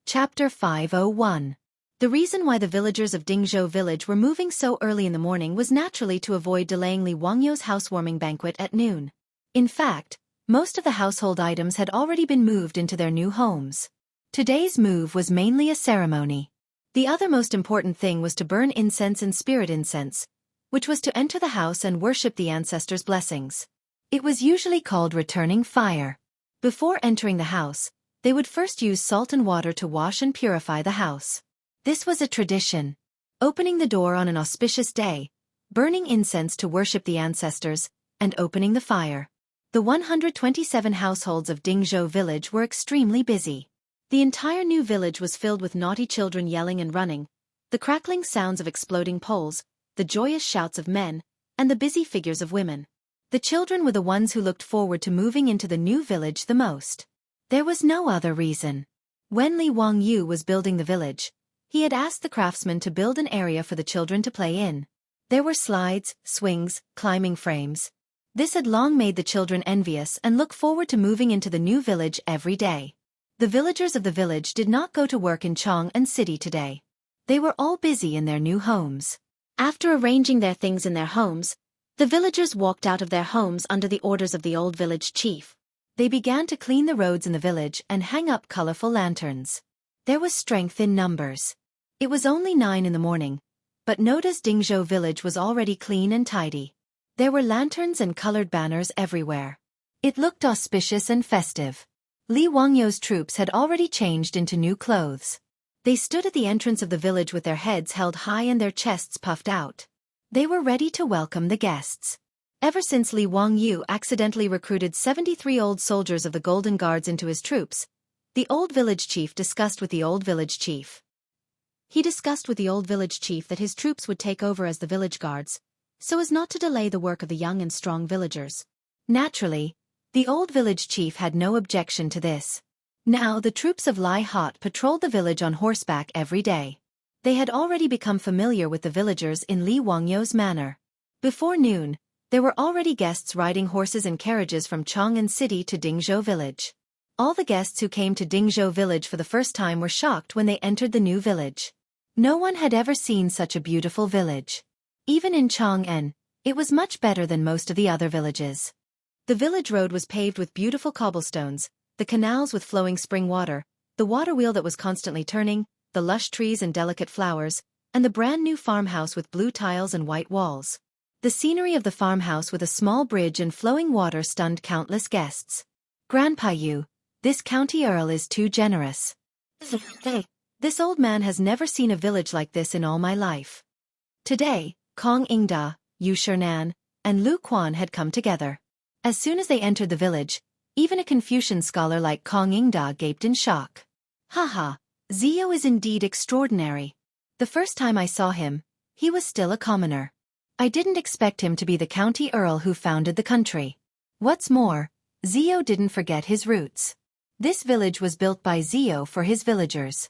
Chapter 501. The reason why the villagers of Dingzhou village were moving so early in the morning was naturally to avoid delaying Li Wangyou's housewarming banquet at noon. In fact, most of the household items had already been moved into their new homes. Today's move was mainly a ceremony. The other most important thing was to burn incense and spirit incense, which was to enter the house and worship the ancestors' blessings. It was usually called returning fire. Before entering the house, they would first use salt and water to wash and purify the house. This was a tradition. Opening the door on an auspicious day, burning incense to worship the ancestors, and opening the fire. The 127 households of Dingzhou village were extremely busy. The entire new village was filled with naughty children yelling and running, the crackling sounds of exploding poles, the joyous shouts of men, and the busy figures of women. The children were the ones who looked forward to moving into the new village the most. There was no other reason. When Li Wangyu was building the village, he had asked the craftsmen to build an area for the children to play in. There were slides, swings, climbing frames. This had long made the children envious and look forward to moving into the new village every day. The villagers of the village did not go to work in Chang'an City today. They were all busy in their new homes. After arranging their things in their homes, the villagers walked out of their homes under the orders of the old village chief. They began to clean the roads in the village and hang up colorful lanterns. There was strength in numbers. It was only 9 in the morning, but Noda's Dingzhou village was already clean and tidy. There were lanterns and colored banners everywhere. It looked auspicious and festive. Li Wangyou's troops had already changed into new clothes. They stood at the entrance of the village with their heads held high and their chests puffed out. They were ready to welcome the guests. Ever since Li Wangyu accidentally recruited 73 old soldiers of the Golden Guards into his troops, the old village chief discussed with the old village chief. He discussed with the old village chief that his troops would take over as the village guards, so as not to delay the work of the young and strong villagers. Naturally, the old village chief had no objection to this. Now the troops of Lai Hot patrolled the village on horseback every day. They had already become familiar with the villagers in Li Wangyou's manner. Before noon, there were already guests riding horses and carriages from Chang'an City to Dingzhou village. All the guests who came to Dingzhou village for the first time were shocked when they entered the new village. No one had ever seen such a beautiful village. Even in Chang'an, it was much better than most of the other villages. The village road was paved with beautiful cobblestones, the canals with flowing spring water, the water wheel that was constantly turning, the lush trees and delicate flowers, and the brand new farmhouse with blue tiles and white walls. The scenery of the farmhouse with a small bridge and flowing water stunned countless guests. Grandpa Yu, this county earl is too generous. This old man has never seen a village like this in all my life. Today, Kong Ingda, Yu Shernan, and Lu Quan had come together. As soon as they entered the village, even a Confucian scholar like Kong Ingda gaped in shock. Haha, Zio is indeed extraordinary. The first time I saw him, he was still a commoner. I didn't expect him to be the county earl who founded the country. What's more, Zio didn't forget his roots. This village was built by Zio for his villagers.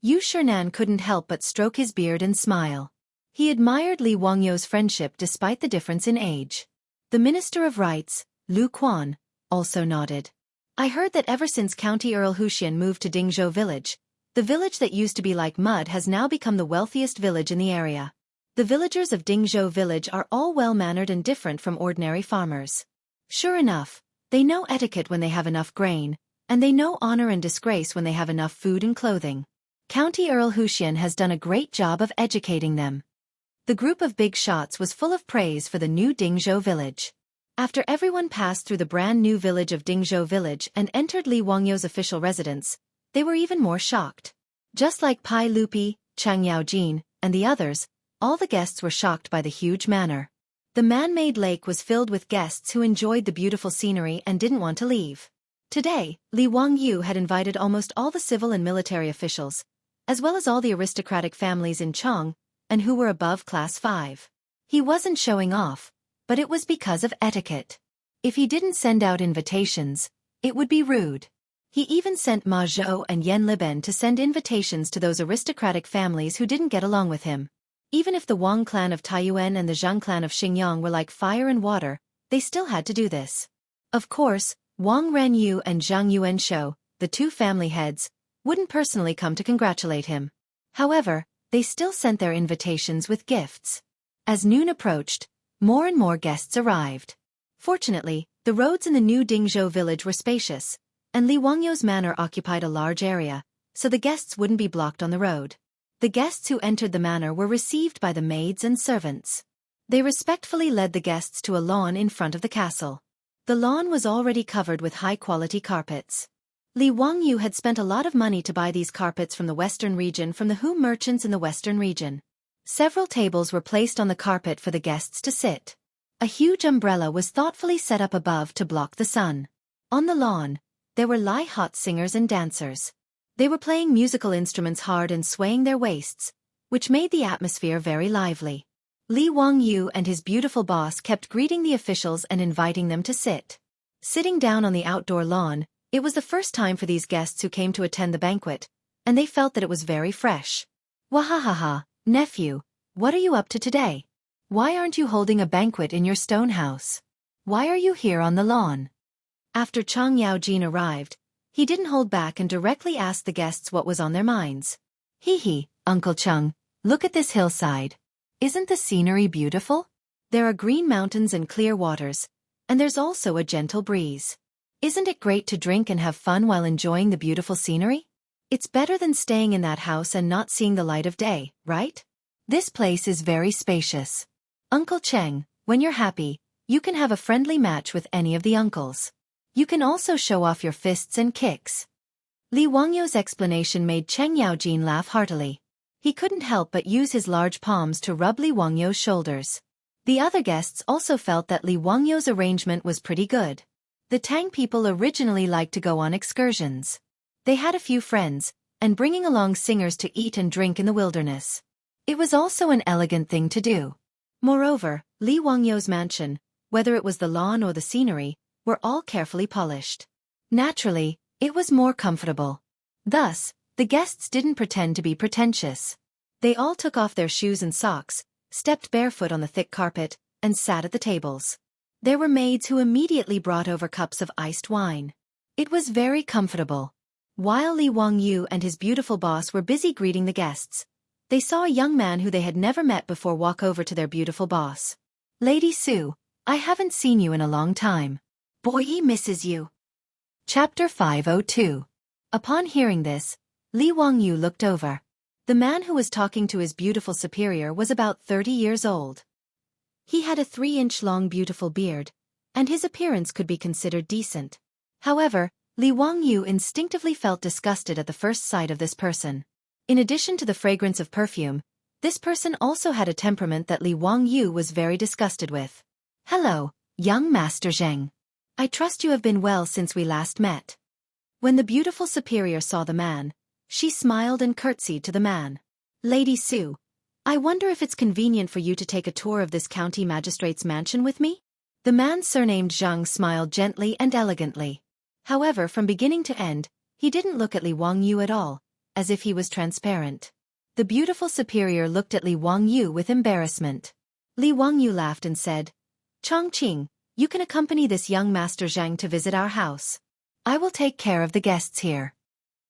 Yu Shernan couldn't help but stroke his beard and smile. He admired Li Wangyou's friendship despite the difference in age. The Minister of Rights, Lu Quan, also nodded. I heard that ever since County Earl Huxian moved to Dingzhou village, the village that used to be like mud has now become the wealthiest village in the area. The villagers of Dingzhou village are all well-mannered and different from ordinary farmers. Sure enough, they know etiquette when they have enough grain, and they know honor and disgrace when they have enough food and clothing. County Earl Huxian has done a great job of educating them. The group of big shots was full of praise for the new Dingzhou village. After everyone passed through the brand new village of Dingzhou village and entered Li Wangyou's official residence, they were even more shocked. Just like Pai Lupi, Chang Yaojin, and the others, all the guests were shocked by the huge manor. The man-made lake was filled with guests who enjoyed the beautiful scenery and didn't want to leave. Today, Li Wangyu had invited almost all the civil and military officials, as well as all the aristocratic families in Chang, and who were above class 5. He wasn't showing off, but it was because of etiquette. If he didn't send out invitations, it would be rude. He even sent Ma Zhou and Yan Liben to send invitations to those aristocratic families who didn't get along with him. Even if the Wang clan of Taiyuan and the Zhang clan of Xingyang were like fire and water, they still had to do this. Of course, Wang Renyu and Zhang Yuanshou, the two family heads, wouldn't personally come to congratulate him. However, they still sent their invitations with gifts. As noon approached, more and more guests arrived. Fortunately, the roads in the new Dingzhou village were spacious, and Li Wangyou's manor occupied a large area, so the guests wouldn't be blocked on the road. The guests who entered the manor were received by the maids and servants. They respectfully led the guests to a lawn in front of the castle. The lawn was already covered with high-quality carpets. Li Wangyu had spent a lot of money to buy these carpets from the western region from the Hu merchants in the western region. Several tables were placed on the carpet for the guests to sit. A huge umbrella was thoughtfully set up above to block the sun. On the lawn, there were hot singers and dancers. They were playing musical instruments hard and swaying their waists, which made the atmosphere very lively. Li Wangyu and his beautiful boss kept greeting the officials and inviting them to sit. Sitting down on the outdoor lawn, it was the first time for these guests who came to attend the banquet, and they felt that it was very fresh. Wahahaha, nephew, what are you up to today? Why aren't you holding a banquet in your stone house? Why are you here on the lawn? After Chang Yaojin arrived, he didn't hold back and directly asked the guests what was on their minds. Hee, Uncle Cheng, look at this hillside. Isn't the scenery beautiful? There are green mountains and clear waters, and there's also a gentle breeze. Isn't it great to drink and have fun while enjoying the beautiful scenery? It's better than staying in that house and not seeing the light of day, right? This place is very spacious. Uncle Cheng, when you're happy, you can have a friendly match with any of the uncles. You can also show off your fists and kicks. Li Wangyou's explanation made Cheng Yaojin laugh heartily. He couldn't help but use his large palms to rub Li Wangyou's shoulders. The other guests also felt that Li Wangyou's arrangement was pretty good. The Tang people originally liked to go on excursions. They had a few friends, and bringing along singers to eat and drink in the wilderness. It was also an elegant thing to do. Moreover, Li Wangyou's mansion, whether it was the lawn or the scenery, were all carefully polished. Naturally, it was more comfortable. Thus, the guests didn't pretend to be pretentious. They all took off their shoes and socks, stepped barefoot on the thick carpet, and sat at the tables. There were maids who immediately brought over cups of iced wine. It was very comfortable. While Li Wangyu and his beautiful boss were busy greeting the guests, they saw a young man who they had never met before walk over to their beautiful boss. Lady Su, I haven't seen you in a long time. Boy misses you. Chapter 502. Upon hearing this, Li Wangyu looked over. The man who was talking to his beautiful superior was about 30 years old. He had a 3-inch long beautiful beard, and his appearance could be considered decent. However, Li Wangyu instinctively felt disgusted at the first sight of this person. In addition to the fragrance of perfume, this person also had a temperament that Li Wangyu was very disgusted with. Hello, young Master Zheng. I trust you have been well since we last met. When the beautiful superior saw the man, she smiled and curtsied to the man. Lady Su, I wonder if it's convenient for you to take a tour of this county magistrate's mansion with me? The man surnamed Zhang smiled gently and elegantly. However, from beginning to end, he didn't look at Li Wangyu at all, as if he was transparent. The beautiful superior looked at Li Wangyu with embarrassment. Li Wangyu laughed and said, Chongqing, you can accompany this young Master Zhang to visit our house. I will take care of the guests here.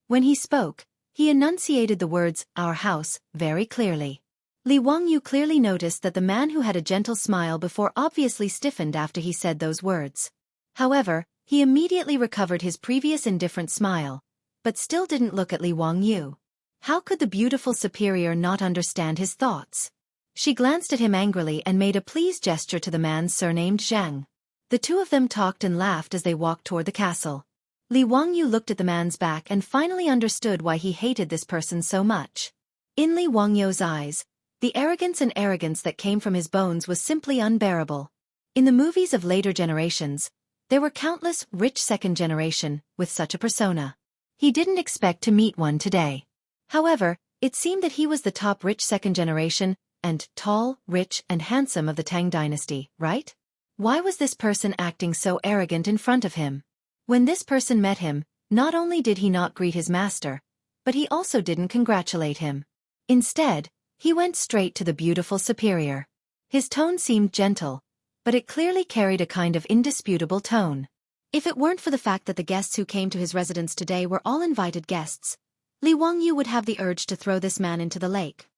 When he spoke, he enunciated the words, our house, very clearly. Li Wangyu clearly noticed that the man who had a gentle smile before obviously stiffened after he said those words. However, he immediately recovered his previous indifferent smile, but still didn't look at Li Wangyu. How could the beautiful superior not understand his thoughts? She glanced at him angrily and made a pleased gesture to the man surnamed Zhang. The two of them talked and laughed as they walked toward the castle. Li Wangyu looked at the man's back and finally understood why he hated this person so much. In Li Wangyu's eyes, the arrogance that came from his bones was simply unbearable. In the movies of later generations, there were countless rich second generation with such a persona. He didn't expect to meet one today. However, it seemed that he was the top rich second generation, and tall, rich, and handsome of the Tang dynasty, right? Why was this person acting so arrogant in front of him? When this person met him, not only did he not greet his master, but he also didn't congratulate him. Instead, he went straight to the beautiful superior. His tone seemed gentle, but it clearly carried a kind of indisputable tone. If it weren't for the fact that the guests who came to his residence today were all invited guests, Li Wangyu would have the urge to throw this man into the lake.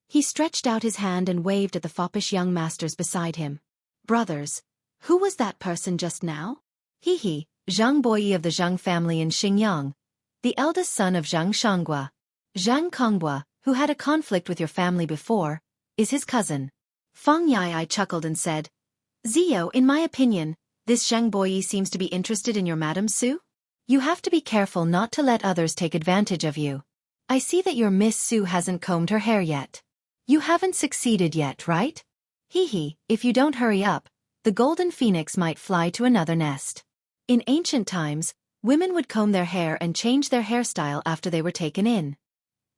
He stretched out his hand and waved at the foppish young masters beside him. Brothers, who was that person just now? He, Zhang Boyi of the Zhang family in Xinjiang, the eldest son of Zhang Shanghua. Zhang Konghua, who had a conflict with your family before, is his cousin. Fang Yai chuckled and said, Zio, in my opinion, this Zhang Boyi seems to be interested in your Madame Su? You have to be careful not to let others take advantage of you. I see that your Miss Su hasn't combed her hair yet. You haven't succeeded yet, right? If you don't hurry up, the golden phoenix might fly to another nest. In ancient times, women would comb their hair and change their hairstyle after they were taken in.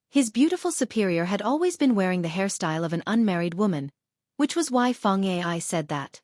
His beautiful superior had always been wearing the hairstyle of an unmarried woman, which was why Fang Ai said that.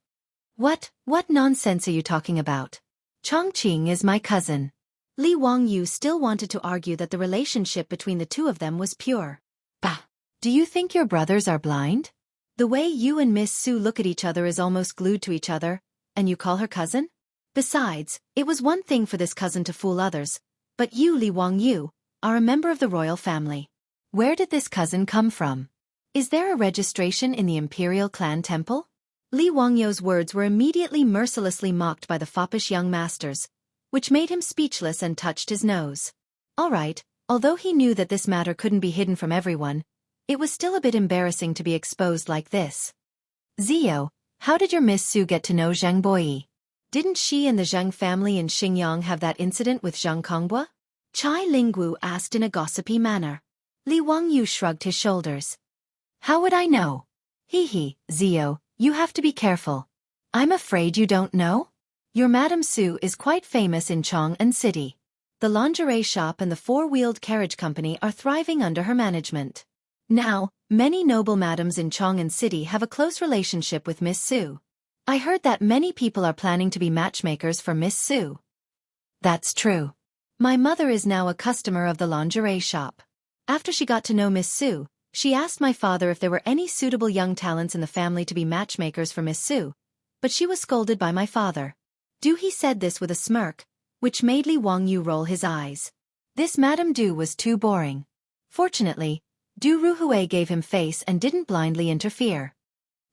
What nonsense are you talking about? Chongqing is my cousin. Li Wangyu still wanted to argue that the relationship between the two of them was pure. Bah! Do you think your brothers are blind? The way you and Miss Su look at each other is almost glued to each other, and you call her cousin? Besides, it was one thing for this cousin to fool others, but you, Li Wangyu, are a member of the royal family. Where did this cousin come from? Is there a registration in the imperial clan temple? Li Wangyu's words were immediately mercilessly mocked by the foppish young masters, which made him speechless and touched his nose. All right, although he knew that this matter couldn't be hidden from everyone, it was still a bit embarrassing to be exposed like this. Zio, how did your Miss Su get to know Zhang Boyi? Didn't she and the Zhang family in Xinjiang have that incident with Zhang Konghua? Chai Lingwu asked in a gossipy manner. Li Wangyu shrugged his shoulders. How would I know? Zio, you have to be careful. I'm afraid you don't know? Your Madame Su is quite famous in Chang'an City. The lingerie shop and the four-wheeled carriage company are thriving under her management. Now, many noble madams in Chang'an City have a close relationship with Miss Su. I heard that many people are planning to be matchmakers for Miss Su. That's true. My mother is now a customer of the lingerie shop. After she got to know Miss Su, she asked my father if there were any suitable young talents in the family to be matchmakers for Miss Su, but she was scolded by my father. He said this with a smirk, which made Li Wangyu roll his eyes. This Madame Du was too boring. Fortunately, Du Ruhui gave him face and didn't blindly interfere.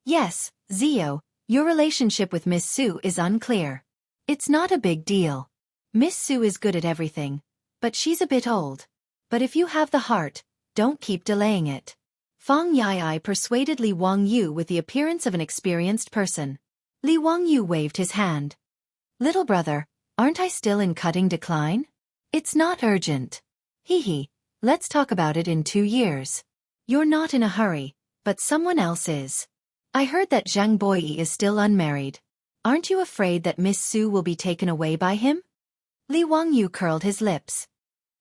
Yes, Zio, your relationship with Miss Su is unclear. It's not a big deal. Miss Su is good at everything, but she's a bit old. But if you have the heart, don't keep delaying it. Fang Yai persuaded Li Wangyu with the appearance of an experienced person. Li Wangyu waved his hand. Little brother, aren't I still in cutting decline? It's not urgent. Let's talk about it in 2 years. You're not in a hurry, but someone else is. I heard that Zhang Boyi is still unmarried. Aren't you afraid that Miss Su will be taken away by him? Li Wangyu curled his lips.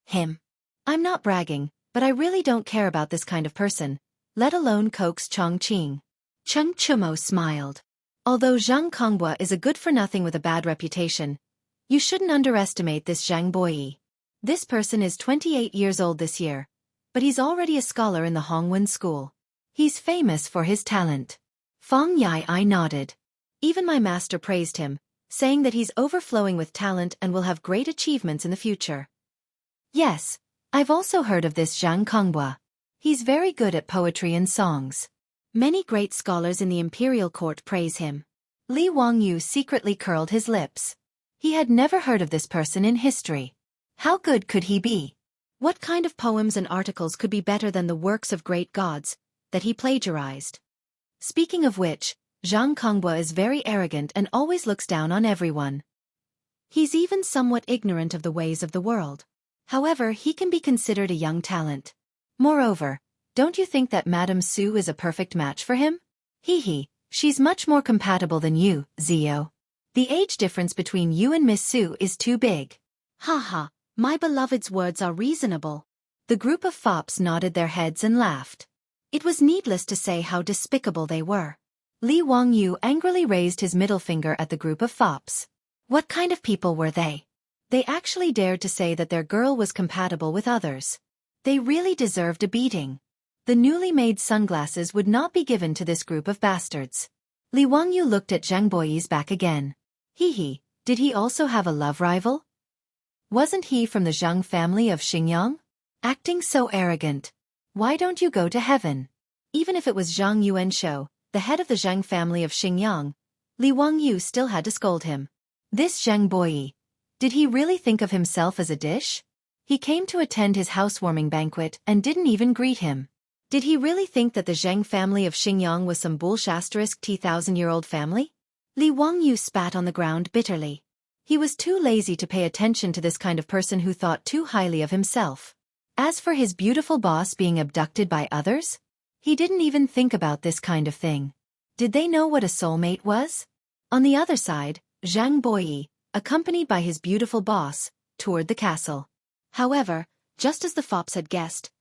Him. I'm not bragging, but I really don't care about this kind of person, let alone coax Chongqing. Cheng Chumo smiled. Although Zhang Konghua is a good-for-nothing with a bad reputation, you shouldn't underestimate this Zhang Boyi. This person is 28 years old this year, but he's already a scholar in the Hongwen school. He's famous for his talent. Fang Yai nodded. Even my master praised him, saying that he's overflowing with talent and will have great achievements in the future. Yes, I've also heard of this Zhang Konghua. He's very good at poetry and songs. Many great scholars in the imperial court praise him. Li Wangyu secretly curled his lips. He had never heard of this person in history. How good could he be? What kind of poems and articles could be better than the works of great gods that he plagiarized? Speaking of which, Zhang Konghua is very arrogant and always looks down on everyone. He's even somewhat ignorant of the ways of the world. However, he can be considered a young talent. Moreover, don't you think that Madame Su is a perfect match for him? She's much more compatible than you, Zio. The age difference between you and Miss Su is too big. My beloved's words are reasonable. The group of fops nodded their heads and laughed. It was needless to say how despicable they were. Li Wangyu angrily raised his middle finger at the group of fops. What kind of people were they? They actually dared to say that their girl was compatible with others. They really deserved a beating. The newly made sunglasses would not be given to this group of bastards. Li Wangyu looked at Zhang Boyi's back again. Did he also have a love rival? Wasn't he from the Zhang family of Xinjiang? Acting so arrogant. Why don't you go to heaven? Even if it was Zhang Yuanshou, the head of the Zhang family of Xingyang, Li Wangyu still had to scold him. This Zhang Boyi. Did he really think of himself as a dish? He came to attend his housewarming banquet and didn't even greet him. Did he really think that the Zhang family of Xingyang was some bullsh** T-thousand-year-old family? Li Wangyu spat on the ground bitterly. He was too lazy to pay attention to this kind of person who thought too highly of himself. As for his beautiful boss being abducted by others, he didn't even think about this kind of thing. Did they know what a soulmate was? On the other side, Zhang Boyi, accompanied by his beautiful boss, toured the castle. However, just as the fops had guessed,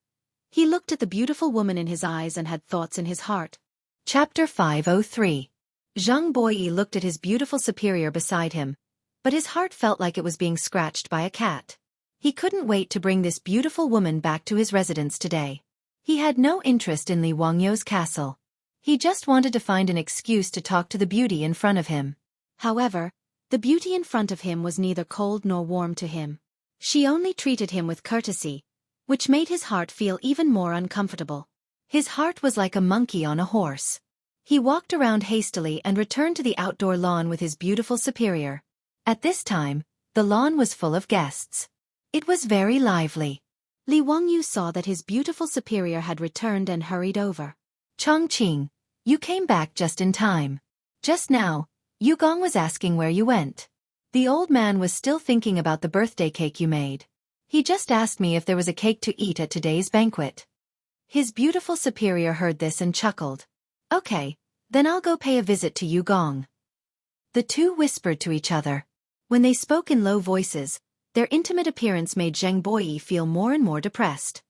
he looked at the beautiful woman in his eyes and had thoughts in his heart. Chapter 503. Zhang Boyi looked at his beautiful superior beside him, but his heart felt like it was being scratched by a cat. He couldn't wait to bring this beautiful woman back to his residence today. He had no interest in Li Wangyou's castle. He just wanted to find an excuse to talk to the beauty in front of him. However, the beauty in front of him was neither cold nor warm to him. She only treated him with courtesy, which made his heart feel even more uncomfortable. His heart was like a monkey on a horse. He walked around hastily and returned to the outdoor lawn with his beautiful superior. At this time, the lawn was full of guests. It was very lively. Li Wangyu saw that his beautiful superior had returned and hurried over. Chongqing, you came back just in time. Just now, Yu Gong was asking where you went. The old man was still thinking about the birthday cake you made. He just asked me if there was a cake to eat at today's banquet. His beautiful superior heard this and chuckled. Okay, then I'll go pay a visit to Yu Gong. The two whispered to each other. When they spoke in low voices, their intimate appearance made Zhang Boyi feel more and more depressed.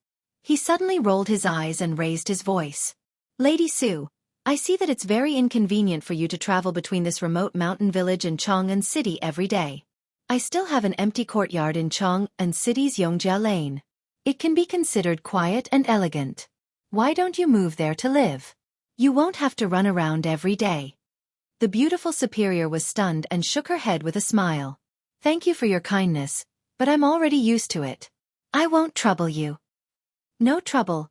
He suddenly rolled his eyes and raised his voice. Lady Su, I see that it's very inconvenient for you to travel between this remote mountain village and Chang'an City every day. I still have an empty courtyard in Chang'an City's Yongjia Lane. It can be considered quiet and elegant. Why don't you move there to live? You won't have to run around every day. The beautiful superior was stunned and shook her head with a smile. Thank you for your kindness, but I'm already used to it. I won't trouble you. No trouble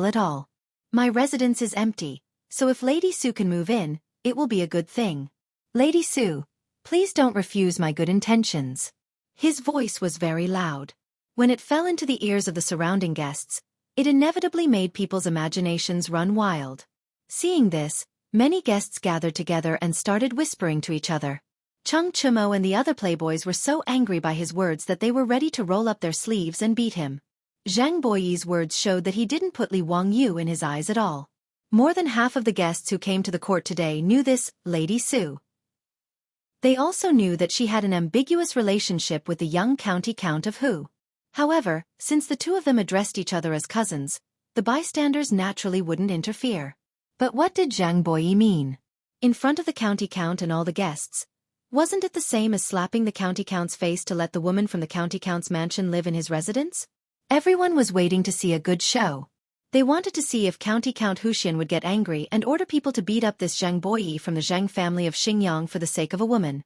at all. My residence is empty, so if Lady Su can move in, it will be a good thing. Lady Su, please don't refuse my good intentions. His voice was very loud. When it fell into the ears of the surrounding guests, it inevitably made people's imaginations run wild. Seeing this, many guests gathered together and started whispering to each other. Chung Chumo and the other playboys were so angry by his words that they were ready to roll up their sleeves and beat him. Zhang Boyi's words showed that he didn't put Li Wangyu in his eyes at all. More than half of the guests who came to the court today knew this Lady Su. They also knew that she had an ambiguous relationship with the young county count of Hu. However, since the two of them addressed each other as cousins, the bystanders naturally wouldn't interfere. But what did Zhang Boyi mean? In front of the county count and all the guests, wasn't it the same as slapping the county count's face to let the woman from the county count's mansion live in his residence? Everyone was waiting to see a good show. They wanted to see if County Count Huxian would get angry and order people to beat up this Zhang Boyi from the Zhang family of Xingyang for the sake of a woman.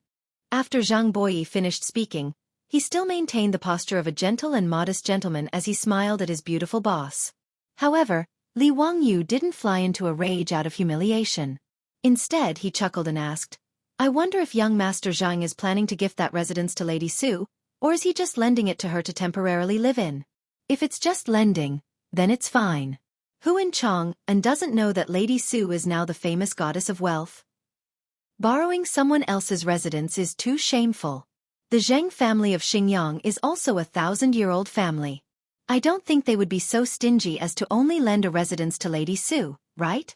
After Zhang Boyi finished speaking, he still maintained the posture of a gentle and modest gentleman as he smiled at his beautiful boss. However, Li Wangyu didn't fly into a rage out of humiliation. Instead, he chuckled and asked, I wonder if young Master Zhang is planning to gift that residence to Lady Su, or is he just lending it to her to temporarily live in? If it's just lending, then it's fine. Who in Chang'an doesn't know that Lady Su is now the famous goddess of wealth? Borrowing someone else's residence is too shameful. The Zheng family of Xingyang is also a 1,000-year-old family. I don't think they would be so stingy as to only lend a residence to Lady Su, right?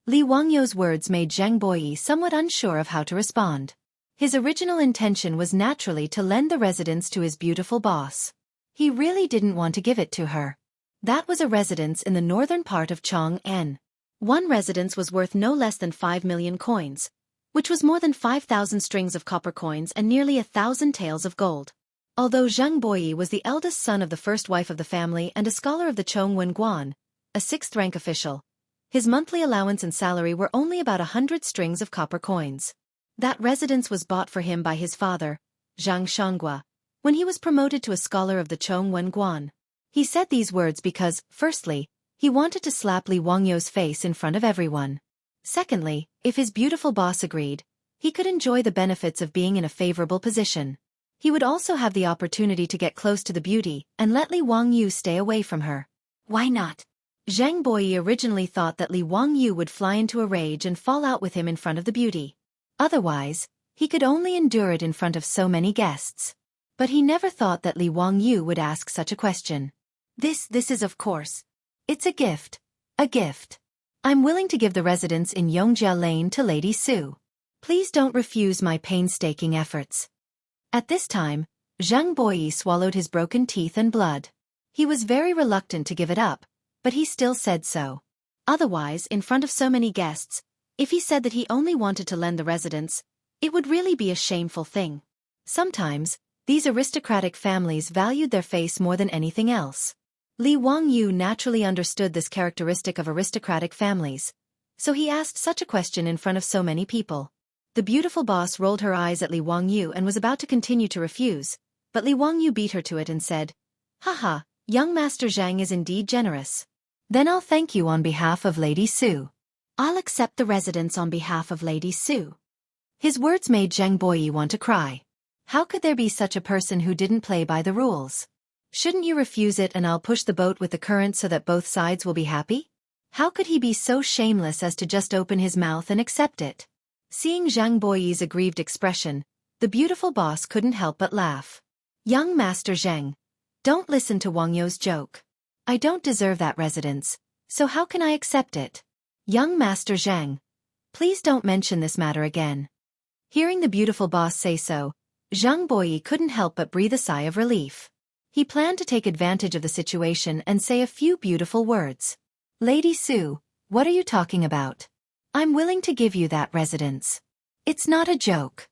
Li Wangyou's words made Zhang Boyi somewhat unsure of how to respond. His original intention was naturally to lend the residence to his beautiful boss. He really didn't want to give it to her. That was a residence in the northern part of Chang'an. One residence was worth no less than 5 million coins, which was more than 5,000 strings of copper coins and nearly 1,000 taels of gold. Although Zhang Boyi was the eldest son of the first wife of the family and a scholar of the Chongwen Guan, a 6th-rank official, his monthly allowance and salary were only about 100 strings of copper coins. That residence was bought for him by his father, Zhang Shanggua, when he was promoted to a scholar of the Chongwen Guan. He said these words because, firstly, he wanted to slap Li Wangyou's face in front of everyone. Secondly, if his beautiful boss agreed, he could enjoy the benefits of being in a favorable position. He would also have the opportunity to get close to the beauty and let Li Wangyou stay away from her. Why not? Zhang Boyi originally thought that Li Wangyou would fly into a rage and fall out with him in front of the beauty. Otherwise, he could only endure it in front of so many guests. But he never thought that Li Wangyou would ask such a question. This is of course. It's a gift. A gift. I'm willing to give the residence in Yongjia Lane to Lady Su. Please don't refuse my painstaking efforts. At this time, Zhang Boyi swallowed his broken teeth and blood. He was very reluctant to give it up, but he still said so. Otherwise, in front of so many guests, if he said that he only wanted to lend the residence, it would really be a shameful thing. Sometimes, these aristocratic families valued their face more than anything else. Li Wangyou naturally understood this characteristic of aristocratic families, so he asked such a question in front of so many people. The beautiful boss rolled her eyes at Li Wangyou and was about to continue to refuse, but Li Wangyou beat her to it and said, "Haha, young Master Zhang is indeed generous. Then I'll thank you on behalf of Lady Su. I'll accept the residence on behalf of Lady Su." His words made Zhang Boyi want to cry. How could there be such a person who didn't play by the rules? Shouldn't you refuse it and I'll push the boat with the current so that both sides will be happy? How could he be so shameless as to just open his mouth and accept it? Seeing Zhang Boyi's aggrieved expression, the beautiful boss couldn't help but laugh. Young Master Zhang, don't listen to Wangyou's joke. I don't deserve that residence, so how can I accept it? Young Master Zhang, please don't mention this matter again. Hearing the beautiful boss say so, Zhang Boyi couldn't help but breathe a sigh of relief. He planned to take advantage of the situation and say a few beautiful words. Lady Su, what are you talking about? I'm willing to give you that residence. It's not a joke.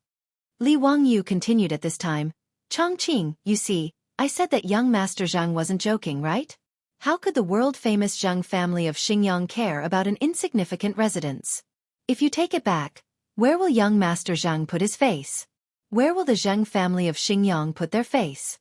Li Wangyou continued at this time. Chongqing, you see, I said that young Master Zhang wasn't joking, right? How could the world-famous Zhang family of Xingyang care about an insignificant residence? If you take it back, where will young Master Zhang put his face? Where will the Zhang family of Xingyang put their face?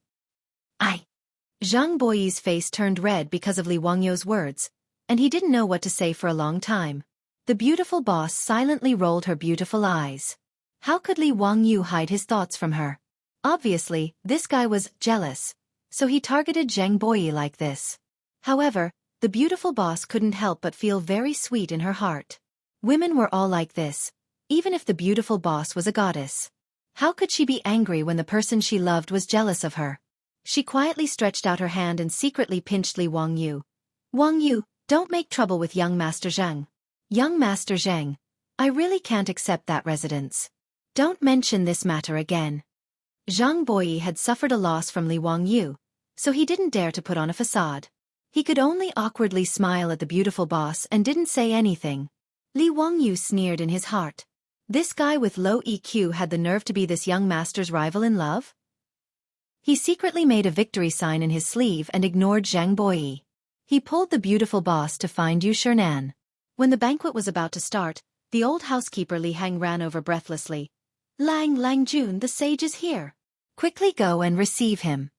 Zhang Boyi's face turned red because of Li Wangyou's words, and he didn't know what to say for a long time. The beautiful boss silently rolled her beautiful eyes. How could Li Wangyou hide his thoughts from her? Obviously, this guy was jealous, so he targeted Zhang Boyi like this. However, the beautiful boss couldn't help but feel very sweet in her heart. Women were all like this, even if the beautiful boss was a goddess. How could she be angry when the person she loved was jealous of her? She quietly stretched out her hand and secretly pinched Li Wangyou. Wangyou, don't make trouble with young Master Zhang. Young Master Zhang, I really can't accept that residence. Don't mention this matter again. Zhang Boyi had suffered a loss from Li Wangyou, so he didn't dare to put on a facade. He could only awkwardly smile at the beautiful boss and didn't say anything. Li Wangyou sneered in his heart. This guy with low EQ had the nerve to be this young master's rival in love? He secretly made a victory sign in his sleeve and ignored Zhang Boyi. He pulled the beautiful boss to find Yu Shernan. When the banquet was about to start, the old housekeeper Li Hang ran over breathlessly. Lang Jun, the sage is here. Quickly go and receive him.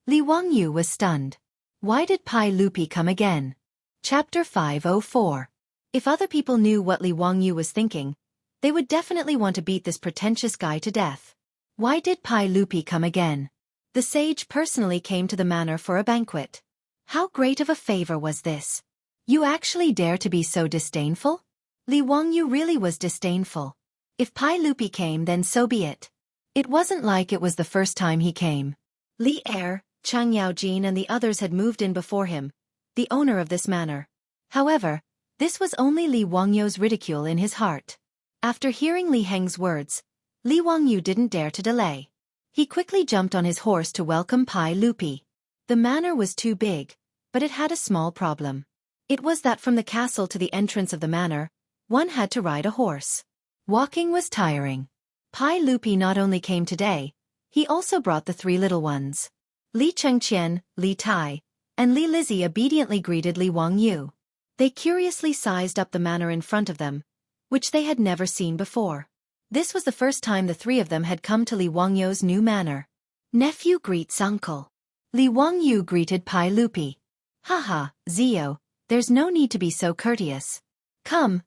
Li Wangyou was stunned. Why did Pai Lupi come again? Chapter 504. If other people knew what Li Wangyou was thinking, they would definitely want to beat this pretentious guy to death. Why did Pai Lupi come again? The sage personally came to the manor for a banquet. How great of a favor was this? You actually dare to be so disdainful? Li Wangyou really was disdainful. If Pai Lupi came, then so be it. It wasn't like it was the first time he came. Li Er, Chang Yaojin and the others had moved in before him, the owner of this manor. However, this was only Li Wangyou's ridicule in his heart. After hearing Li Heng's words, Li Wangyou didn't dare to delay. He quickly jumped on his horse to welcome Pai Lupi. The manor was too big, but it had a small problem. It was that from the castle to the entrance of the manor, one had to ride a horse. Walking was tiring. Pai Lupi not only came today, he also brought the three little ones. Li Chengqian, Li Tai, and Li Lizzie obediently greeted Li Wangyou. They curiously sized up the manor in front of them, which they had never seen before. This was the first time the three of them had come to Li Wangyou's new manor. Nephew greets uncle. Li Wangyu greeted Pai Lupi. Haha, Zio, there's no need to be so courteous. Come,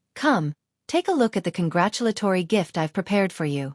take a look at the congratulatory gift I've prepared for you.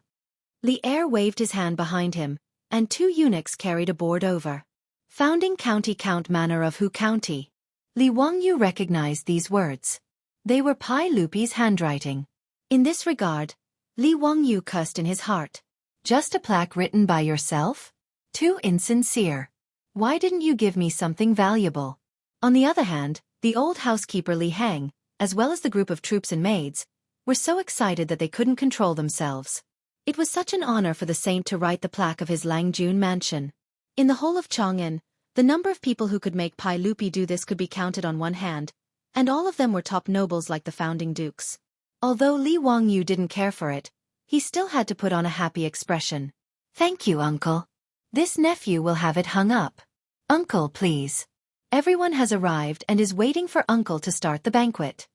Li Er waved his hand behind him, and 2 eunuchs carried a board over. Founding County Count Manor of Hu County. Li Wangyu recognized these words. They were Pai Lupi's handwriting. In this regard, Li Wangyu cursed in his heart. Just a plaque written by yourself? Too insincere. Why didn't you give me something valuable? On the other hand, the old housekeeper Li Hang, as well as the group of troops and maids, were so excited that they couldn't control themselves. It was such an honor for the saint to write the plaque of his Langjun mansion. In the whole of Chang'an, the number of people who could make Pai Lupi do this could be counted on one hand, and all of them were top nobles like the founding dukes. Although Li Wangyu didn't care for it, he still had to put on a happy expression. Thank you, uncle. This nephew will have it hung up. Uncle, please. Everyone has arrived and is waiting for uncle to start the banquet.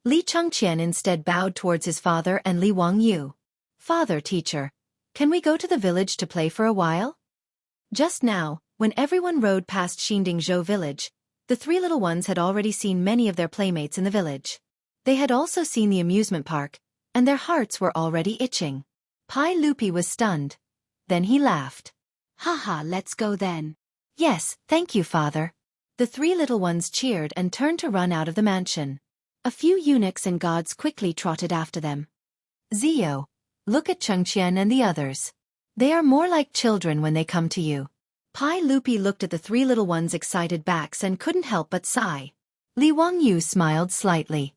Li Chengqian instead bowed towards his father and Li Wangyu. Father, teacher, can we go to the village to play for a while? Just now, when everyone rode past Xindingzhou village, the 3 little ones had already seen many of their playmates in the village. They had also seen the amusement park, and their hearts were already itching. Pai Lupi was stunned. Then he laughed. Haha, let's go then. Yes, thank you, father. The 3 little ones cheered and turned to run out of the mansion. A few eunuchs and guards quickly trotted after them. Zio, look at Chengqian and the others. They are more like children when they come to you. Pai Lupi looked at the 3 little ones' excited backs and couldn't help but sigh. Li Wangyu smiled slightly.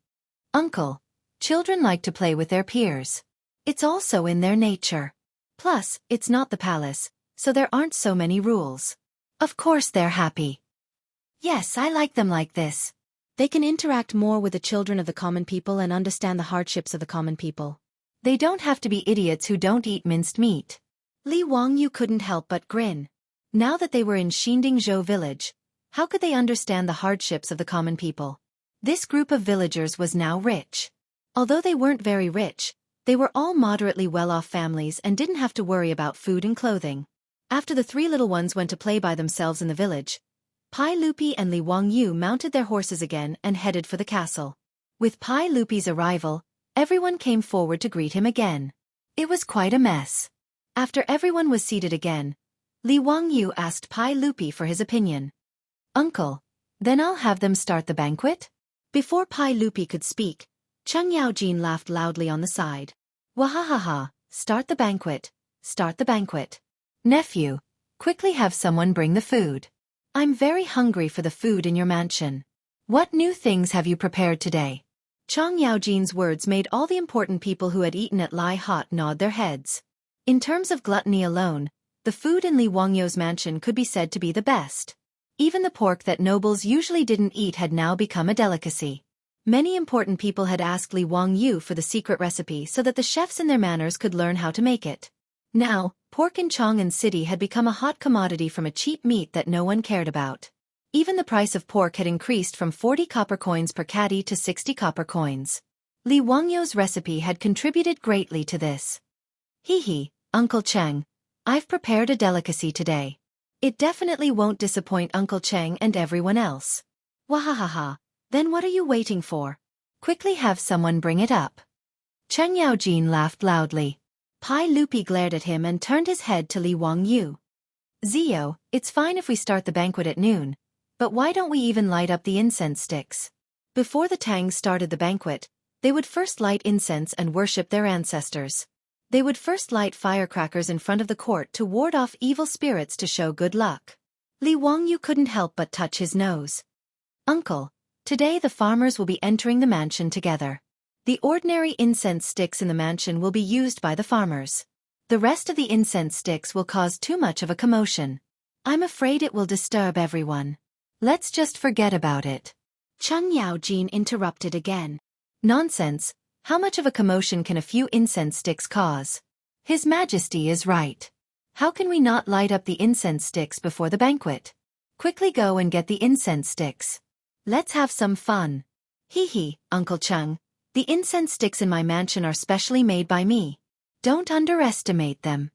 Uncle, children like to play with their peers. It's also in their nature. Plus, it's not the palace, so there aren't so many rules. Of course they're happy. Yes, I like them like this. They can interact more with the children of the common people and understand the hardships of the common people. They don't have to be idiots who don't eat minced meat. Li Wangyu couldn't help but grin. Now that they were in Xindingzhou village, how could they understand the hardships of the common people? This group of villagers was now rich. Although they weren't very rich, they were all moderately well-off families and didn't have to worry about food and clothing. After the 3 little ones went to play by themselves in the village, Pai Lupi and Li Wangyu mounted their horses again and headed for the castle. With Pai Lupi's arrival, everyone came forward to greet him again. It was quite a mess. After everyone was seated again, Li Wangyu asked Pai Lupi for his opinion. Uncle, then I'll have them start the banquet? Before Pai Lupi could speak, Cheng Yaojin laughed loudly on the side. Wahahaha, start the banquet, start the banquet. Nephew, quickly have someone bring the food. I'm very hungry for the food in your mansion. What new things have you prepared today? Cheng Yaojin's words made all the important people who had eaten at Lai Hot nod their heads. In terms of gluttony alone, the food in Li Wangyu's mansion could be said to be the best. Even the pork that nobles usually didn't eat had now become a delicacy. Many important people had asked Li Wangyu for the secret recipe so that the chefs in their manors could learn how to make it. Now, pork in Chang'an City had become a hot commodity from a cheap meat that no one cared about. Even the price of pork had increased from 40 copper coins per catty to 60 copper coins. Li Wangyu's recipe had contributed greatly to this. Hee, Uncle Cheng, I've prepared a delicacy today. It definitely won't disappoint Uncle Cheng and everyone else. Wahahaha, then what are you waiting for? Quickly have someone bring it up. Cheng Yaojin laughed loudly. Pai Lupi glared at him and turned his head to Li Wangyu. Zio, it's fine if we start the banquet at noon, but why don't we even light up the incense sticks? Before the Tangs started the banquet, they would first light incense and worship their ancestors. They would first light firecrackers in front of the court to ward off evil spirits to show good luck. Li Wangyu couldn't help but touch his nose. Uncle, today the farmers will be entering the mansion together. The ordinary incense sticks in the mansion will be used by the farmers. The rest of the incense sticks will cause too much of a commotion. I'm afraid it will disturb everyone. Let's just forget about it. Cheng Yaojin interrupted again. Nonsense, how much of a commotion can a few incense sticks cause? His Majesty is right. How can we not light up the incense sticks before the banquet? Quickly go and get the incense sticks. Let's have some fun. Hee, Uncle Cheng. The incense sticks in my mansion are specially made by me. Don't underestimate them.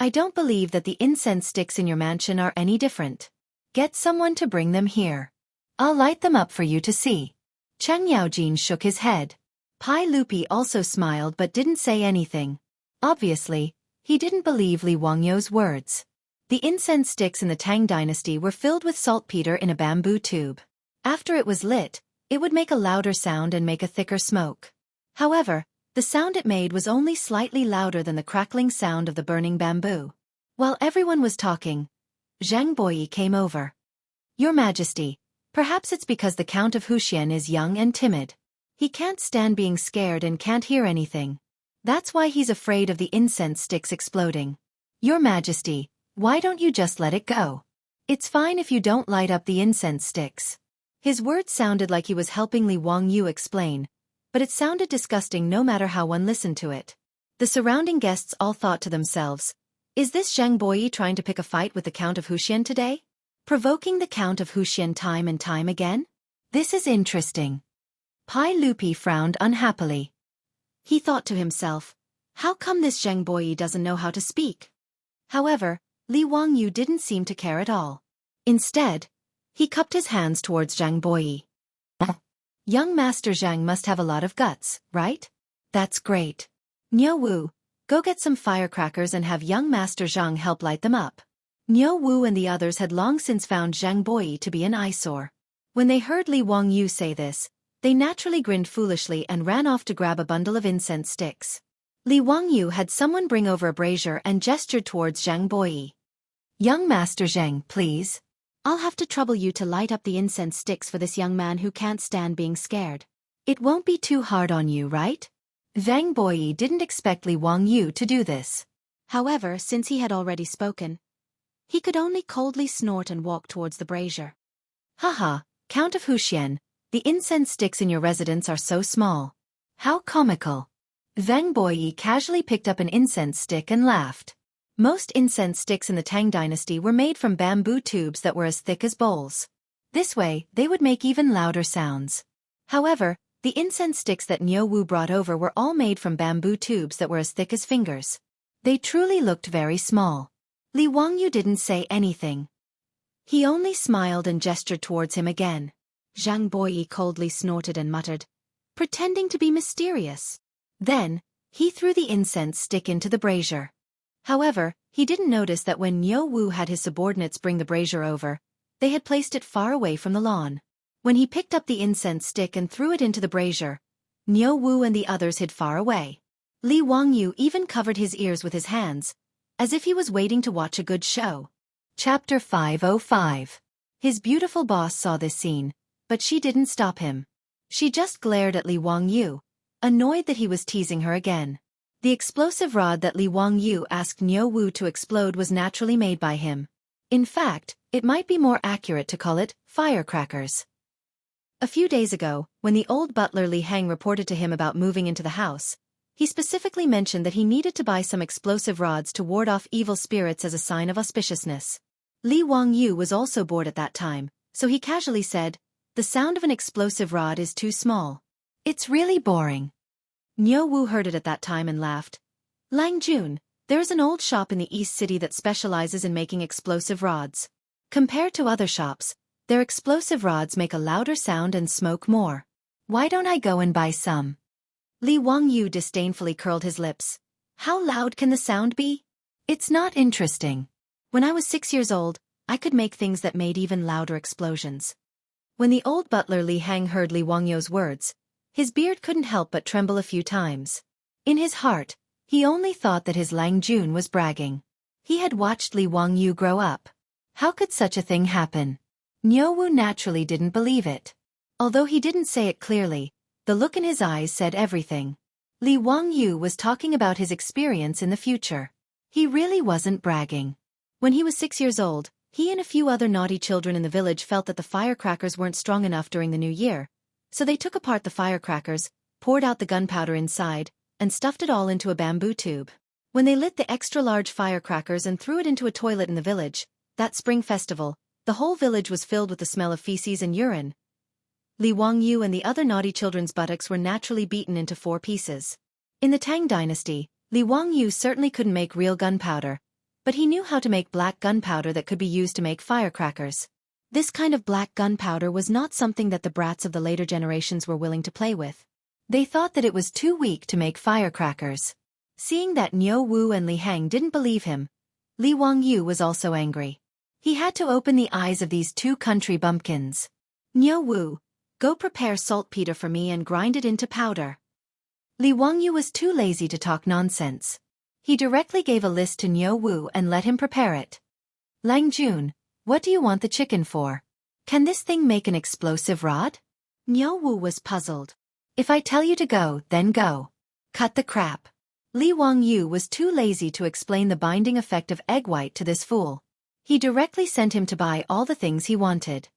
I don't believe that the incense sticks in your mansion are any different. Get someone to bring them here. I'll light them up for you to see. Cheng Yaojin shook his head. Pai Lupi also smiled but didn't say anything. Obviously, he didn't believe Li Wangyou's words. The incense sticks in the Tang dynasty were filled with saltpeter in a bamboo tube. After it was lit, it would make a louder sound and make a thicker smoke. However, the sound it made was only slightly louder than the crackling sound of the burning bamboo. While everyone was talking, Zhang Boyi came over. Your Majesty, perhaps it's because the Count of Wuxia is young and timid. He can't stand being scared and can't hear anything. That's why he's afraid of the incense sticks exploding. Your Majesty, why don't you just let it go? It's fine if you don't light up the incense sticks. His words sounded like he was helping Li Wangyu explain, but it sounded disgusting no matter how one listened to it. The surrounding guests all thought to themselves, is this Zhang Boyi trying to pick a fight with the Count of Wuxia today? Provoking the Count of Wuxia time and time again? This is interesting. Pai Lupi frowned unhappily. He thought to himself, how come this Zhang Boyi doesn't know how to speak? However, Li Wangyu didn't seem to care at all. Instead, he cupped his hands towards Zhang Boyi. Young Master Zhang must have a lot of guts, right? That's great. Niu Wu, go get some firecrackers and have young Master Zhang help light them up. Niu Wu and the others had long since found Zhang Boyi to be an eyesore. When they heard Li Wangyu say this, they naturally grinned foolishly and ran off to grab a bundle of incense sticks. Li Wangyu had someone bring over a brazier and gestured towards Zhang Boyi. Young Master Zhang, please. I'll have to trouble you to light up the incense sticks for this young man who can't stand being scared. It won't be too hard on you, right? Zhang Boyi didn't expect Li Wangyu to do this. However, since he had already spoken, he could only coldly snort and walk towards the brazier. Haha, Count of Wuxia, the incense sticks in your residence are so small. How comical. Zhang Boyi casually picked up an incense stick and laughed. Most incense sticks in the Tang dynasty were made from bamboo tubes that were as thick as bowls. This way, they would make even louder sounds. However, the incense sticks that Niu Wu brought over were all made from bamboo tubes that were as thick as fingers. They truly looked very small. Li Wangyu didn't say anything. He only smiled and gestured towards him again. Zhang Boyi coldly snorted and muttered, pretending to be mysterious. Then, he threw the incense stick into the brazier. However, he didn't notice that when Niu Wu had his subordinates bring the brazier over, they had placed it far away from the lawn. When he picked up the incense stick and threw it into the brazier, Niu Wu and the others hid far away. Li Wangyu even covered his ears with his hands, as if he was waiting to watch a good show. Chapter 505. His beautiful boss saw this scene, but she didn't stop him. She just glared at Li Wangyu, annoyed that he was teasing her again. The explosive rod that Li Wangyu asked Niu Wu to explode was naturally made by him. In fact, it might be more accurate to call it firecrackers. A few days ago, when the old butler Li Heng reported to him about moving into the house, he specifically mentioned that he needed to buy some explosive rods to ward off evil spirits as a sign of auspiciousness. Li Wangyu was also bored at that time, so he casually said, the sound of an explosive rod is too small. It's really boring. Niu Wu heard it at that time and laughed. Lang Jun, there is an old shop in the East City that specializes in making explosive rods. Compared to other shops, their explosive rods make a louder sound and smoke more. Why don't I go and buy some? Li Wangyu disdainfully curled his lips. How loud can the sound be? It's not interesting. When I was 6 years old, I could make things that made even louder explosions. When the old butler Li Heng heard Li Wangyu's words, his beard couldn't help but tremble a few times. In his heart, he only thought that his Lang Jun was bragging. He had watched Li Wangyu grow up. How could such a thing happen? Niu Wu naturally didn't believe it. Although he didn't say it clearly, the look in his eyes said everything. Li Wangyu was talking about his experience in the future. He really wasn't bragging. When he was 6 years old, he and a few other naughty children in the village felt that the firecrackers weren't strong enough during the new year, so they took apart the firecrackers, poured out the gunpowder inside, and stuffed it all into a bamboo tube. When they lit the extra-large firecrackers and threw it into a toilet in the village, that spring festival, the whole village was filled with the smell of feces and urine. Li Wangyu and the other naughty children's buttocks were naturally beaten into 4 pieces. In the Tang dynasty, Li Wangyu certainly couldn't make real gunpowder, but he knew how to make black gunpowder that could be used to make firecrackers. This kind of black gunpowder was not something that the brats of the later generations were willing to play with. They thought that it was too weak to make firecrackers. Seeing that Niu Wu and Li Hang didn't believe him, Li Wangyu was also angry. He had to open the eyes of these two country bumpkins. Niu Wu, go prepare saltpeter for me and grind it into powder. Li Wangyu was too lazy to talk nonsense. He directly gave a list to Niu Wu and let him prepare it. Lang Jun, what do you want the chicken for? Can this thing make an explosive rod? Niu Wu was puzzled. If I tell you to go, then go. Cut the crap. Li Wangyu was too lazy to explain the binding effect of egg white to this fool. He directly sent him to buy all the things he wanted.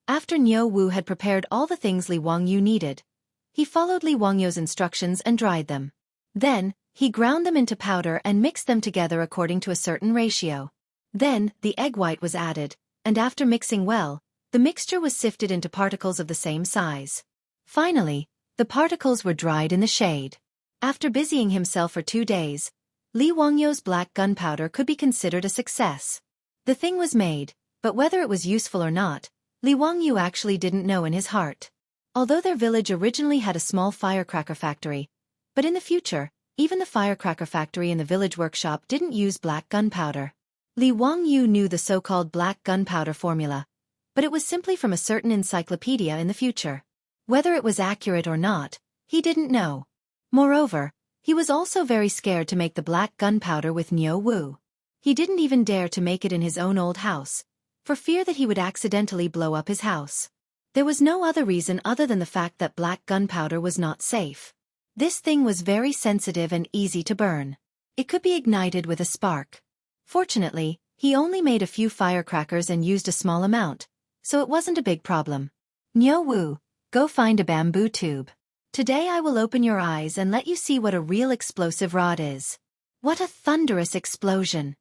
After Niu Wu had prepared all the things Li Wangyu needed, he followed Li Wangyu's instructions and dried them. Then, he ground them into powder and mixed them together according to a certain ratio. Then, the egg white was added, and after mixing well, the mixture was sifted into particles of the same size. Finally, the particles were dried in the shade. After busying himself for 2 days, Li Wangyu's black gunpowder could be considered a success. The thing was made, but whether it was useful or not, Li Wangyu actually didn't know in his heart. Although their village originally had a small firecracker factory, but in the future, even the firecracker factory in the village workshop didn't use black gunpowder. Li Wangyu knew the so-called black gunpowder formula, but it was simply from a certain encyclopedia in the future. Whether it was accurate or not, he didn't know. Moreover, he was also very scared to make the black gunpowder with Niu Wu. He didn't even dare to make it in his own old house, for fear that he would accidentally blow up his house. There was no other reason other than the fact that black gunpowder was not safe. This thing was very sensitive and easy to burn. It could be ignited with a spark. Fortunately, he only made a few firecrackers and used a small amount, so it wasn't a big problem. Niu Wu, go find a bamboo tube. Today I will open your eyes and let you see what a real explosive rod is. What a thunderous explosion!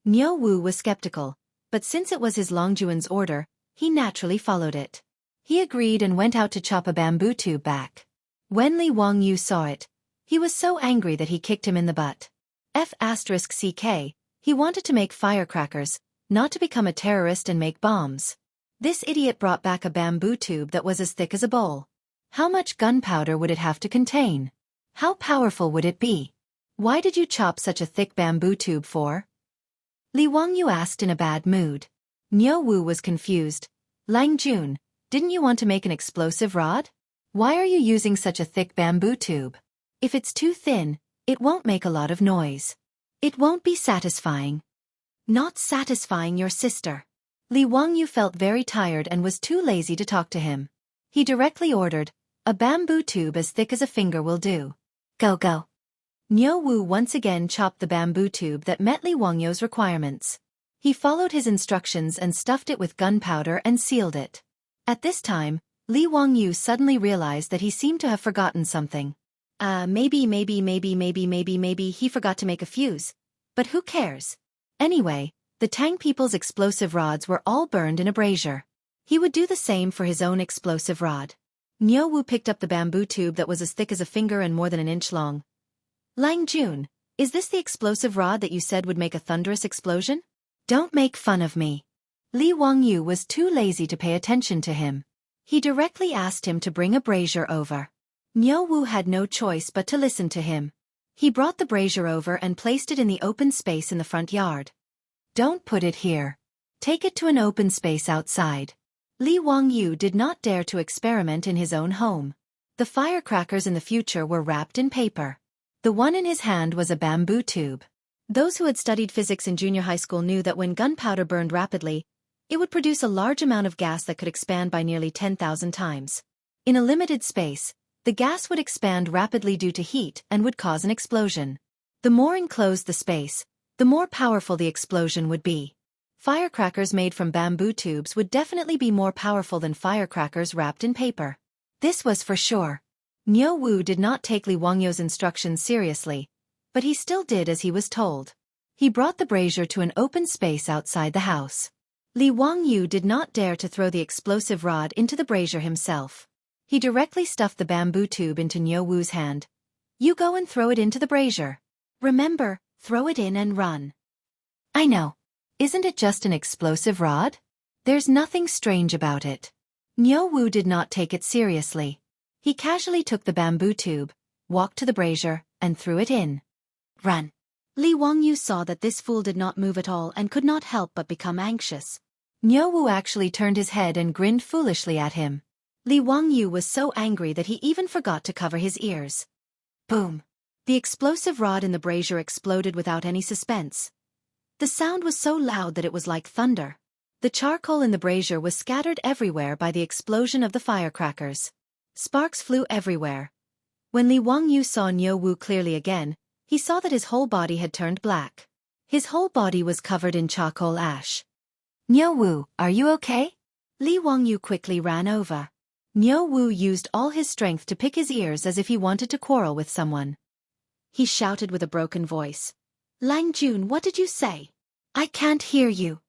Niu Wu was skeptical, but since it was his Longjuan's order, he naturally followed it. He agreed and went out to chop a bamboo tube back. When Li Wangyu saw it, he was so angry that he kicked him in the butt. F***ck, he wanted to make firecrackers, not to become a terrorist and make bombs. This idiot brought back a bamboo tube that was as thick as a bowl. How much gunpowder would it have to contain? How powerful would it be? Why did you chop such a thick bamboo tube for? Li Wangyu asked in a bad mood. Niu Wu was confused. Lang Jun, didn't you want to make an explosive rod? Why are you using such a thick bamboo tube? If it's too thin, it won't make a lot of noise. It won't be satisfying. Not satisfying your sister. Li Wangyu felt very tired and was too lazy to talk to him. He directly ordered, a bamboo tube as thick as a finger will do. Go go. Niu Wu once again chopped the bamboo tube that met Li Wangyu's requirements. He followed his instructions and stuffed it with gunpowder and sealed it. At this time, Li Wangyu suddenly realized that he seemed to have forgotten something. Maybe he forgot to make a fuse. But who cares? Anyway, the Tang people's explosive rods were all burned in a brazier. He would do the same for his own explosive rod. Niu Wu picked up the bamboo tube that was as thick as a finger and more than an inch long. Lang Jun, is this the explosive rod that you said would make a thunderous explosion? Don't make fun of me. Li Wangyu was too lazy to pay attention to him. He directly asked him to bring a brazier over. Niu Wu had no choice but to listen to him. He brought the brazier over and placed it in the open space in the front yard. Don't put it here. Take it to an open space outside. Li Wangyu did not dare to experiment in his own home. The firecrackers in the future were wrapped in paper. The one in his hand was a bamboo tube. Those who had studied physics in junior high school knew that when gunpowder burned rapidly, it would produce a large amount of gas that could expand by nearly 10,000 times. In a limited space, the gas would expand rapidly due to heat and would cause an explosion. The more enclosed the space, the more powerful the explosion would be. Firecrackers made from bamboo tubes would definitely be more powerful than firecrackers wrapped in paper. This was for sure. Niu Wu did not take Li Wangyu's instructions seriously, but he still did as he was told. He brought the brazier to an open space outside the house. Li Wangyu did not dare to throw the explosive rod into the brazier himself. He directly stuffed the bamboo tube into Niu Wu's hand. You go and throw it into the brazier. Remember, throw it in and run. I know. Isn't it just an explosive rod? There's nothing strange about it. Niu Wu did not take it seriously. He casually took the bamboo tube, walked to the brazier, and threw it in. Run. Li Wangyu saw that this fool did not move at all and could not help but become anxious. Niu Wu actually turned his head and grinned foolishly at him. Li Wangyu was so angry that he even forgot to cover his ears. Boom! The explosive rod in the brazier exploded without any suspense. The sound was so loud that it was like thunder. The charcoal in the brazier was scattered everywhere by the explosion of the firecrackers. Sparks flew everywhere. When Li Wangyu saw Niu Wu clearly again, he saw that his whole body had turned black. His whole body was covered in charcoal ash. Niu Wu, are you okay? Li Wangyu quickly ran over. Niu Wu used all his strength to pick his ears as if he wanted to quarrel with someone. He shouted with a broken voice. Lang Jun, what did you say? I can't hear you.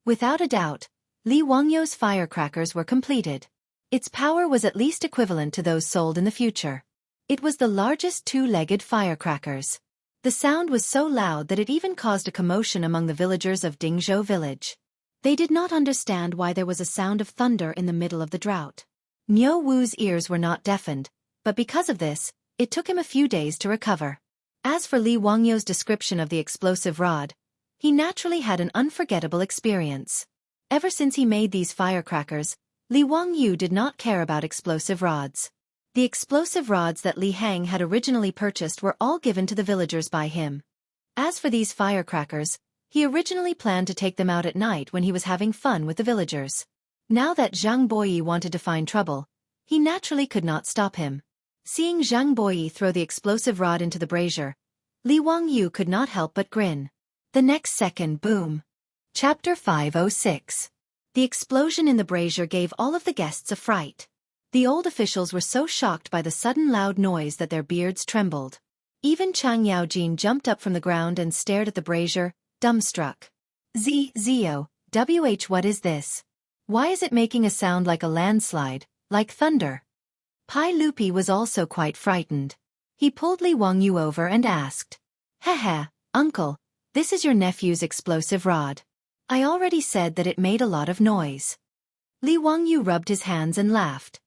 Without a doubt, Li Wangyu's firecrackers were completed. Its power was at least equivalent to those sold in the future. It was the largest two-legged firecrackers. The sound was so loud that it even caused a commotion among the villagers of Dingzhou village. They did not understand why there was a sound of thunder in the middle of the drought. Niu Wu's ears were not deafened, but because of this, it took him a few days to recover. As for Li Wangyu's description of the explosive rod, he naturally had an unforgettable experience. Ever since he made these firecrackers, Li Wangyu did not care about explosive rods. The explosive rods that Li Hang had originally purchased were all given to the villagers by him. As for these firecrackers, he originally planned to take them out at night when he was having fun with the villagers. Now that Zhang Boyi wanted to find trouble, he naturally could not stop him. Seeing Zhang Boyi throw the explosive rod into the brazier, Li Wangyu could not help but grin. The next second, boom. Chapter 506. The explosion in the brazier gave all of the guests a fright. The old officials were so shocked by the sudden loud noise that their beards trembled. Even Chang Yaojin jumped up from the ground and stared at the brazier, dumbstruck. Zio, what is this? Why is it making a sound like a landslide, like thunder? Pai Lupi was also quite frightened. He pulled Li Wangyu over and asked, Heh, uncle, this is your nephew's explosive rod. I already said that it made a lot of noise. Li Wangyu rubbed his hands and laughed.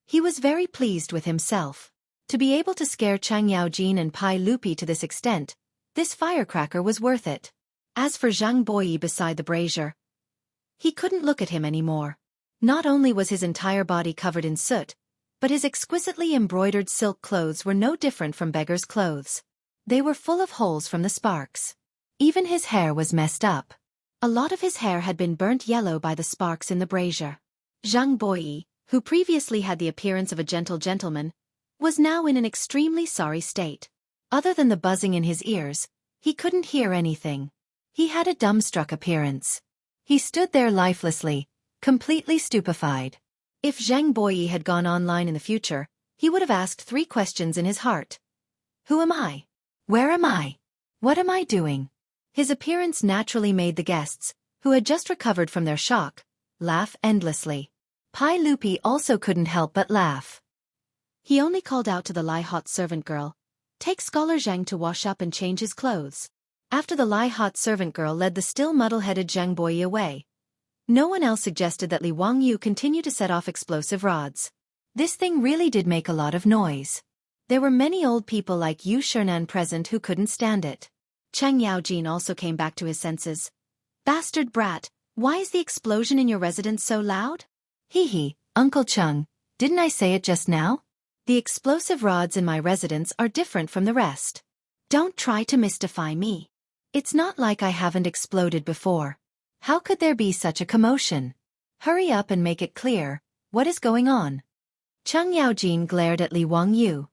He was very pleased with himself. To be able to scare Chang Yaojin and Pai Lupi to this extent, this firecracker was worth it. As for Zhang Boyi beside the brazier, he couldn't look at him anymore. Not only was his entire body covered in soot, but his exquisitely embroidered silk clothes were no different from beggar's clothes. They were full of holes from the sparks. Even his hair was messed up. A lot of his hair had been burnt yellow by the sparks in the brazier. Zhang Boyi, who previously had the appearance of a gentle gentleman, was now in an extremely sorry state. Other than the buzzing in his ears, he couldn't hear anything. He had a dumbstruck appearance. He stood there lifelessly, completely stupefied. If Zhang Boyi had gone online in the future, he would have asked 3 questions in his heart. Who am I? Where am I? What am I doing? His appearance naturally made the guests, who had just recovered from their shock, laugh endlessly. Pai Lupi also couldn't help but laugh. He only called out to the Lai-hot servant girl, Take Scholar Zhang to wash up and change his clothes. After the Lai-hot servant girl led the still muddle-headed Zhang Boyi away, no one else suggested that Li Wangyu continue to set off explosive rods. This thing really did make a lot of noise. There were many old people like Yu Shernan present who couldn't stand it. Chang Yaojin also came back to his senses. Bastard brat, why is the explosion in your residence so loud? Hee, Uncle Chung, didn't I say it just now? The explosive rods in my residence are different from the rest. Don't try to mystify me. It's not like I haven't exploded before. How could there be such a commotion? Hurry up and make it clear, what is going on? Chang Yaojin glared at Li Wangyu.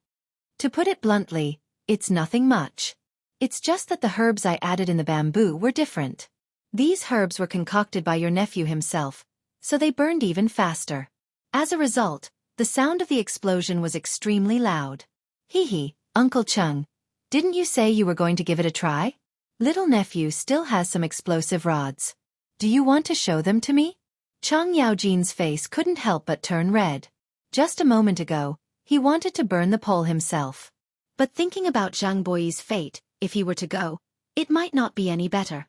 To put it bluntly, it's nothing much. It's just that the herbs I added in the bamboo were different. These herbs were concocted by your nephew himself, so they burned even faster. As a result, the sound of the explosion was extremely loud. Hee, Uncle Chung, didn't you say you were going to give it a try? Little nephew still has some explosive rods. Do you want to show them to me? Chang Yaojin's face couldn't help but turn red. Just a moment ago, he wanted to burn the pole himself. But thinking about Zhang Boyi's fate, if he were to go, it might not be any better.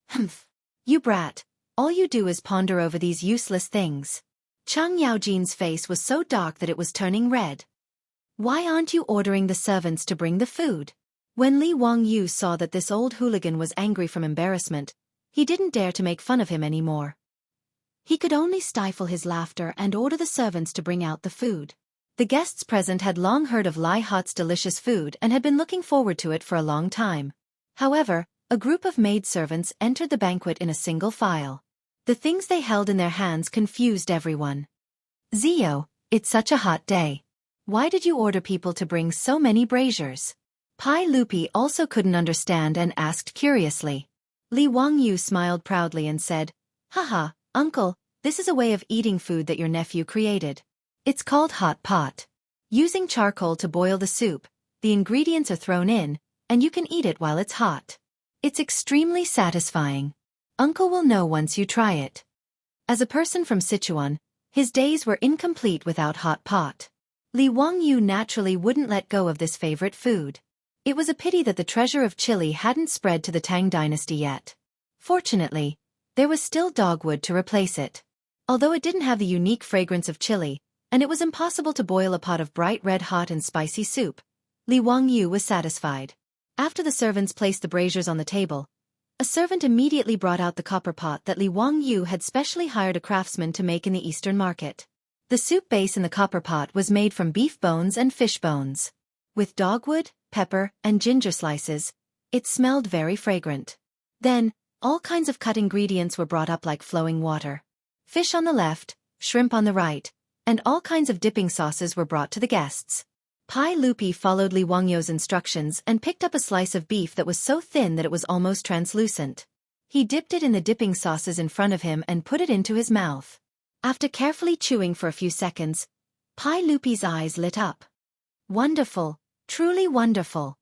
Humph. You brat, all you do is ponder over these useless things. Chang Yaojin's face was so dark that it was turning red. Why aren't you ordering the servants to bring the food? When Li Wangyu saw that this old hooligan was angry from embarrassment, he didn't dare to make fun of him anymore. He could only stifle his laughter and order the servants to bring out the food. The guests present had long heard of Lai Hot's delicious food and had been looking forward to it for a long time. However, a group of maidservants entered the banquet in a single file. The things they held in their hands confused everyone. Zio, it's such a hot day. Why did you order people to bring so many braziers? Pai Lupi also couldn't understand and asked curiously. Li Wangyu smiled proudly and said, Haha, uncle, this is a way of eating food that your nephew created. It's called hot pot. Using charcoal to boil the soup, the ingredients are thrown in, and you can eat it while it's hot. It's extremely satisfying. Uncle will know once you try it. As a person from Sichuan, his days were incomplete without hot pot. Li Wangyu naturally wouldn't let go of this favorite food. It was a pity that the treasure of chili hadn't spread to the Tang dynasty yet. Fortunately, there was still dogwood to replace it. Although it didn't have the unique fragrance of chili, and it was impossible to boil a pot of bright red hot and spicy soup, Li Wangyu was satisfied. After the servants placed the braziers on the table, a servant immediately brought out the copper pot that Li Wangyu had specially hired a craftsman to make in the eastern market. The soup base in the copper pot was made from beef bones and fish bones. With dogwood, pepper, and ginger slices, it smelled very fragrant. Then, all kinds of cut ingredients were brought up like flowing water. Fish on the left, shrimp on the right, and all kinds of dipping sauces were brought to the guests. Pai Lupi followed Li Wangyu's instructions and picked up a slice of beef that was so thin that it was almost translucent. He dipped it in the dipping sauces in front of him and put it into his mouth. After carefully chewing for a few seconds, Pai Lupi's eyes lit up. Wonderful, truly wonderful.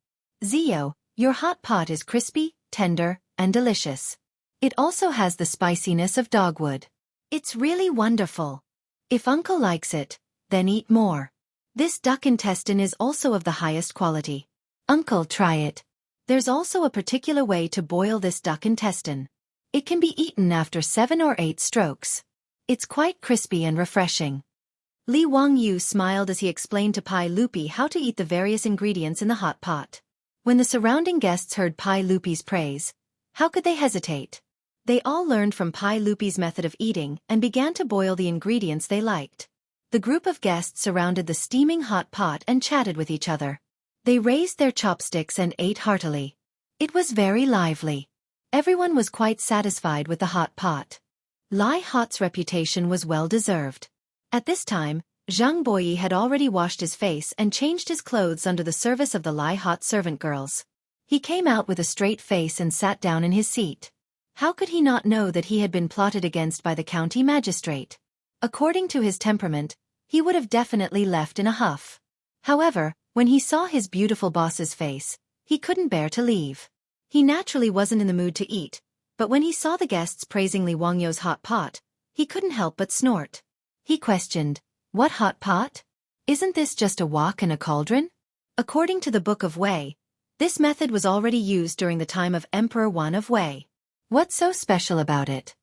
Zio, your hot pot is crispy, tender, and delicious. It also has the spiciness of dogwood. It's really wonderful. If Uncle likes it, then eat more. This duck intestine is also of the highest quality. Uncle, try it. There's also a particular way to boil this duck intestine. It can be eaten after 7 or 8 strokes. It's quite crispy and refreshing. Li Wangyu smiled as he explained to Pai Lupi how to eat the various ingredients in the hot pot. When the surrounding guests heard Pai Lupi's praise, how could they hesitate? They all learned from Pai Lupi's method of eating and began to boil the ingredients they liked. The group of guests surrounded the steaming hot pot and chatted with each other. They raised their chopsticks and ate heartily. It was very lively. Everyone was quite satisfied with the hot pot. Lai Hot's reputation was well deserved. At this time, Zhang Boyi had already washed his face and changed his clothes under the service of the Lai Hot servant girls. He came out with a straight face and sat down in his seat. How could he not know that he had been plotted against by the county magistrate? According to his temperament, he would have definitely left in a huff. However, when he saw his beautiful boss's face, he couldn't bear to leave. He naturally wasn't in the mood to eat, but when he saw the guests praising Li Wangyu's hot pot, he couldn't help but snort. He questioned, "What hot pot? Isn't this just a wok and a cauldron?" According to the Book of Wei, this method was already used during the time of Emperor Wan of Wei. What's so special about it?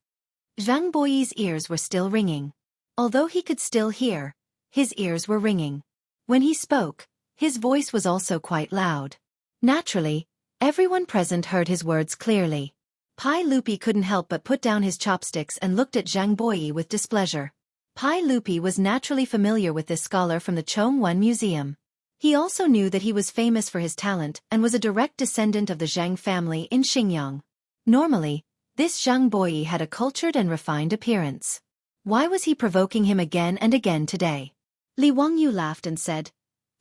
Zhang Boyi's ears were still ringing. Although he could still hear, his ears were ringing. When he spoke, his voice was also quite loud. Naturally, everyone present heard his words clearly. Pai Lupi couldn't help but put down his chopsticks and looked at Zhang Boyi with displeasure. Pai Lupi was naturally familiar with this scholar from the Chongwen Museum. He also knew that he was famous for his talent and was a direct descendant of the Zhang family in Xinjiang. Normally, this Zhang Boyi had a cultured and refined appearance. Why was he provoking him again and again today? Li Wangyu laughed and said,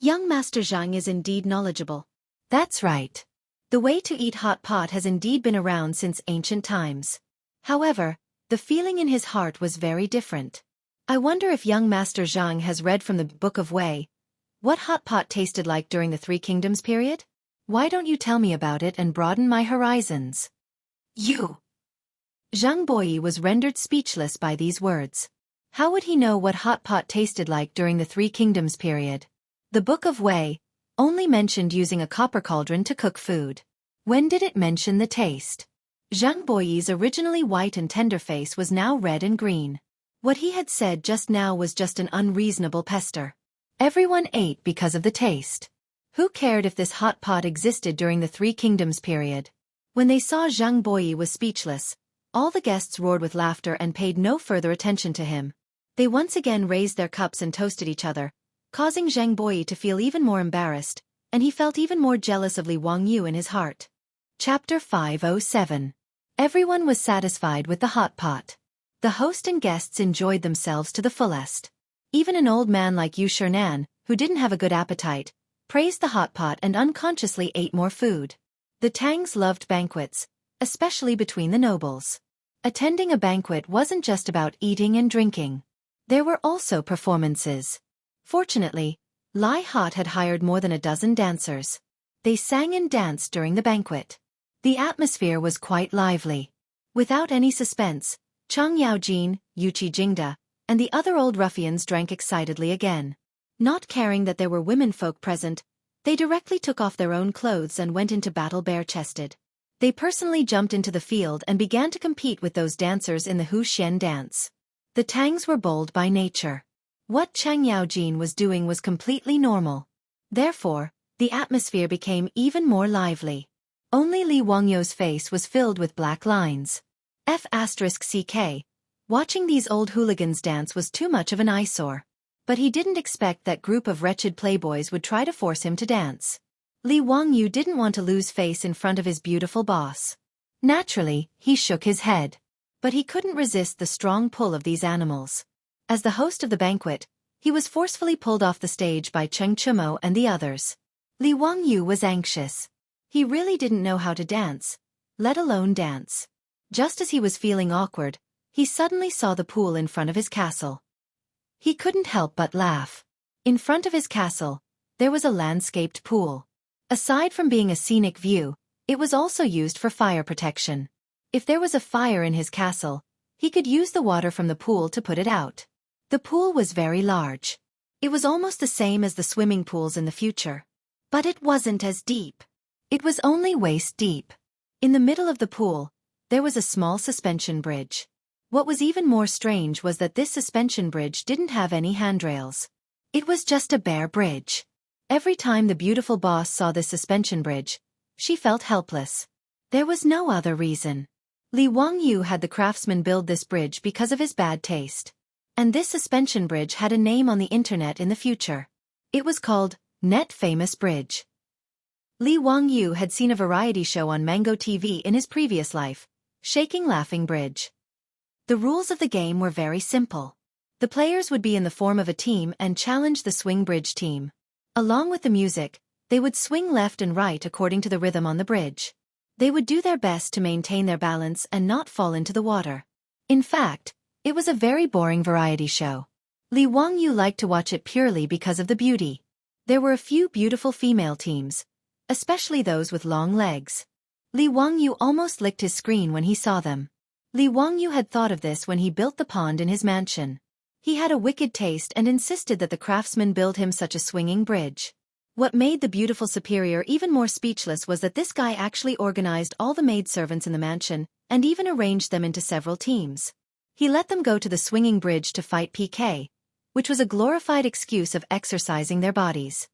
"Young Master Zhang is indeed knowledgeable." That's right. The way to eat hot pot has indeed been around since ancient times. However, the feeling in his heart was very different. I wonder if young Master Zhang has read from the Book of Wei what hot pot tasted like during the Three Kingdoms period? Why don't you tell me about it and broaden my horizons? You! Zhang Boyi was rendered speechless by these words. How would he know what hot pot tasted like during the Three Kingdoms period? The Book of Wei only mentioned using a copper cauldron to cook food. When did it mention the taste? Zhang Boyi's originally white and tender face was now red and green. What he had said just now was just an unreasonable pester. Everyone ate because of the taste. Who cared if this hot pot existed during the Three Kingdoms period? When they saw Zhang Boyi was speechless, all the guests roared with laughter and paid no further attention to him. They once again raised their cups and toasted each other, causing Zhang Boyi to feel even more embarrassed, and he felt even more jealous of Li Wangyu in his heart. Chapter 507. Everyone was satisfied with the hot pot. The host and guests enjoyed themselves to the fullest. Even an old man like Yu Shernan, who didn't have a good appetite, praised the hot pot and unconsciously ate more food. The Tangs loved banquets, especially between the nobles. Attending a banquet wasn't just about eating and drinking. There were also performances. Fortunately, Lai Hot had hired more than a dozen dancers. They sang and danced during the banquet. The atmosphere was quite lively. Without any suspense, Chang Yaojin, Yuqi Jingda, and the other old ruffians drank excitedly again. Not caring that there were womenfolk present, they directly took off their own clothes and went into battle bare-chested. They personally jumped into the field and began to compete with those dancers in the Hu Xian dance. The Tangs were bold by nature. What Chang Yaojin was doing was completely normal. Therefore, the atmosphere became even more lively. Only Li Wangyou's face was filled with black lines. F***ck. Watching these old hooligans dance was too much of an eyesore. But he didn't expect that group of wretched playboys would try to force him to dance. Li Wangyu didn't want to lose face in front of his beautiful boss. Naturally, he shook his head. But he couldn't resist the strong pull of these animals. As the host of the banquet, he was forcefully pulled off the stage by Cheng Chumo and the others. Li Wangyu was anxious. He really didn't know how to dance, let alone dance. Just as he was feeling awkward, he suddenly saw the pool in front of his castle. He couldn't help but laugh. In front of his castle, there was a landscaped pool. Aside from being a scenic view, it was also used for fire protection. If there was a fire in his castle, he could use the water from the pool to put it out. The pool was very large. It was almost the same as the swimming pools in the future. But it wasn't as deep. It was only waist deep. In the middle of the pool, there was a small suspension bridge. What was even more strange was that this suspension bridge didn't have any handrails. It was just a bare bridge. Every time the beautiful boss saw this suspension bridge, she felt helpless. There was no other reason. Li Wangyu had the craftsman build this bridge because of his bad taste. And this suspension bridge had a name on the internet in the future. It was called Net Famous Bridge. Li Wangyu had seen a variety show on Mango TV in his previous life, Shaking Laughing Bridge. The rules of the game were very simple. The players would be in the form of a team and challenge the swing bridge team. Along with the music, they would swing left and right according to the rhythm on the bridge. They would do their best to maintain their balance and not fall into the water. In fact, it was a very boring variety show. Li Wangyu liked to watch it purely because of the beauty. There were a few beautiful female teams, especially those with long legs. Li Wangyu almost licked his screen when he saw them. Li Wangyu had thought of this when he built the pond in his mansion. He had a wicked taste and insisted that the craftsman build him such a swinging bridge. What made the beautiful superior even more speechless was that this guy actually organized all the maidservants in the mansion and even arranged them into several teams. He let them go to the swinging bridge to fight PK, which was a glorified excuse of exercising their bodies.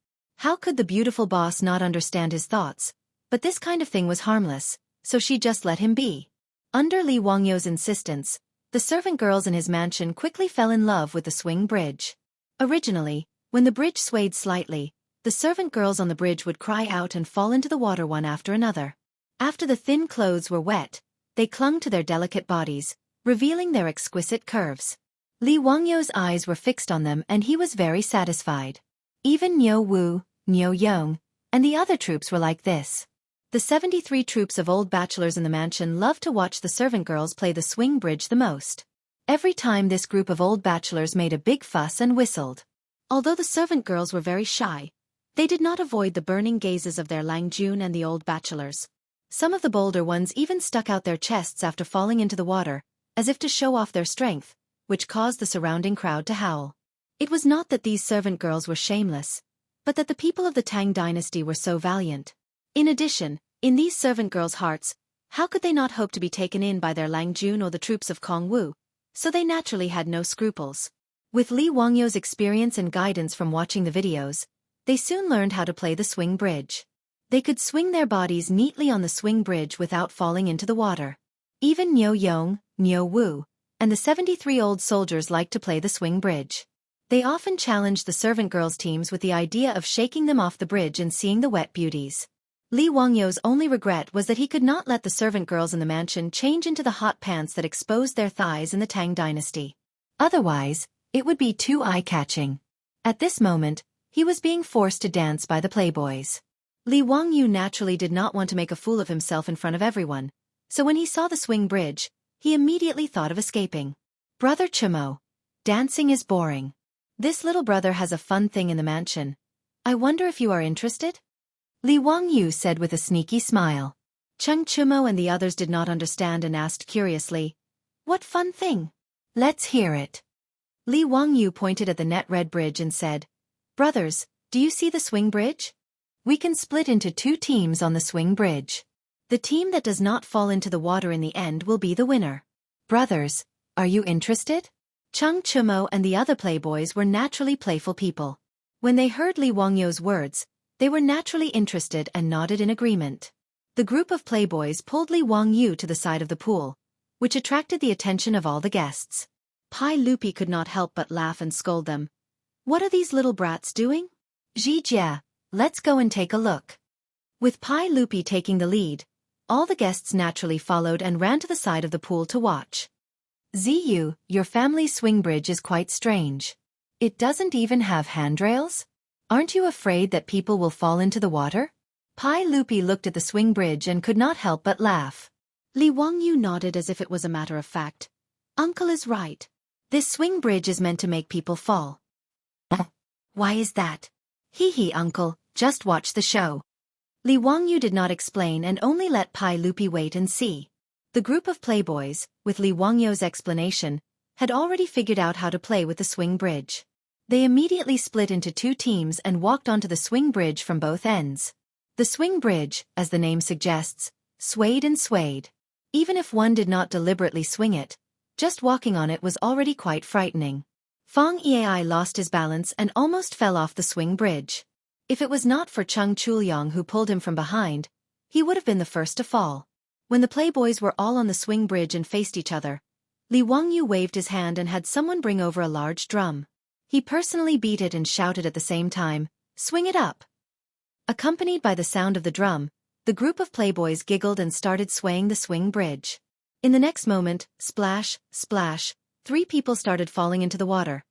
How could the beautiful boss not understand his thoughts? But this kind of thing was harmless, so she just let him be. Under Li Wangyou's insistence, the servant girls in his mansion quickly fell in love with the swing bridge. Originally, when the bridge swayed slightly, the servant girls on the bridge would cry out and fall into the water one after another. After the thin clothes were wet, they clung to their delicate bodies, revealing their exquisite curves. Li Wangyou's eyes were fixed on them and he was very satisfied. Even Niu Wu, Niu Yong, and the other troops were like this. The 73 troops of old bachelors in the mansion loved to watch the servant girls play the swing bridge the most. Every time this group of old bachelors made a big fuss and whistled. Although the servant girls were very shy, they did not avoid the burning gazes of their Lang Jun and the old bachelors. Some of the bolder ones even stuck out their chests after falling into the water, as if to show off their strength, which caused the surrounding crowd to howl. It was not that these servant girls were shameless, but that the people of the Tang dynasty were so valiant. In addition, in these servant girls' hearts, How could they not hope to be taken in by their Lang Jun or the troops of Kong Wu? So they naturally had no scruples. With Li Wangyo's experience and guidance from watching the videos, they soon learned how to play the swing bridge. They could swing their bodies neatly on the swing bridge without falling into the water. Even Niu Yong, Niu Wu, and the 73-old soldiers liked to play the swing bridge. They often challenged the servant girls' teams with the idea of shaking them off the bridge and seeing the wet beauties. Li Wangyo's only regret was that he could not let the servant girls in the mansion change into the hot pants that exposed their thighs in the Tang dynasty. Otherwise, it would be too eye-catching. At this moment, he was being forced to dance by the playboys. Li Wangyu naturally did not want to make a fool of himself in front of everyone, so when he saw the swing bridge, he immediately thought of escaping. Brother Chimo, dancing is boring. This little brother has a fun thing in the mansion. I wonder if you are interested? Li Wangyu said with a sneaky smile. Cheng Chimo and the others did not understand and asked curiously, "What fun thing? Let's hear it." Li Wangyu pointed at the net red bridge and said, "Brothers, do you see the swing bridge? We can split into 2 teams on the swing bridge. The team that does not fall into the water in the end will be the winner. Brothers, are you interested?" Cheng Chimo and the other playboys were naturally playful people. When they heard Li Wangyo's words, they were naturally interested and nodded in agreement. The group of playboys pulled Li Wangyu to the side of the pool, which attracted the attention of all the guests. Pai Lupi could not help but laugh and scold them. "What are these little brats doing? Zhijia, let's go and take a look." With Pai Lupi taking the lead, all the guests naturally followed and ran to the side of the pool to watch. "Ziyu, your family's swing bridge is quite strange. It doesn't even have handrails? Aren't you afraid that people will fall into the water?" Pai Lupi looked at the swing bridge and could not help but laugh. Li Wangyu nodded as if it was a matter of fact. "Uncle is right. This swing bridge is meant to make people fall." "Why is that?" "Hee uncle, just watch the show." Li Wangyu did not explain and only let Pai Lupi wait and see. The group of playboys, with Li Wangyo's explanation, had already figured out how to play with the swing bridge. They immediately split into 2 teams and walked onto the swing bridge from both ends. The swing bridge, as the name suggests, swayed and swayed. Even if one did not deliberately swing it, just walking on it was already quite frightening. Fang Yai lost his balance and almost fell off the swing bridge. If it was not for Cheng Chuliang who pulled him from behind, he would have been the first to fall. When the playboys were all on the swing bridge and faced each other, Li Wangyu waved his hand and had someone bring over a large drum. He personally beat it and shouted at the same time, "Swing it up!" Accompanied by the sound of the drum, the group of playboys giggled and started swaying the swing bridge. In the next moment, splash, splash, 3 people started falling into the water.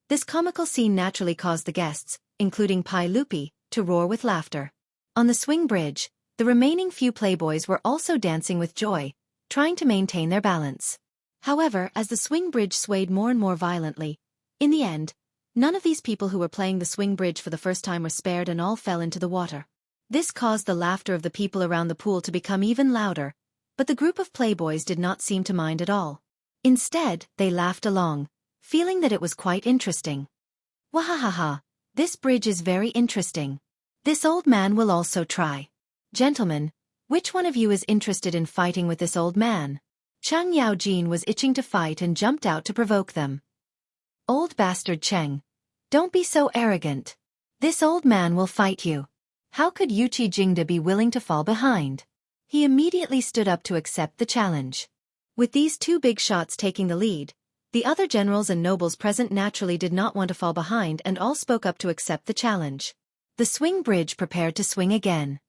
This comical scene naturally caused the guests, including Pai Lupi, to roar with laughter. On the swing bridge, the remaining few playboys were also dancing with joy, trying to maintain their balance. However, as the swing bridge swayed more and more violently, in the end, none of these people who were playing the swing bridge for the first time were spared and all fell into the water. This caused the laughter of the people around the pool to become even louder, but the group of playboys did not seem to mind at all. Instead, they laughed along, feeling that it was quite interesting. "Wahahaha, this bridge is very interesting. This old man will also try. Gentlemen, which one of you is interested in fighting with this old man?" Cheng Yaojin was itching to fight and jumped out to provoke them. "Old bastard Cheng, don't be so arrogant. This old man will fight you. How could Yuqi Jingda be willing to fall behind?" He immediately stood up to accept the challenge. With these 2 big shots taking the lead, the other generals and nobles present naturally did not want to fall behind and all spoke up to accept the challenge. The swing bridge prepared to swing again.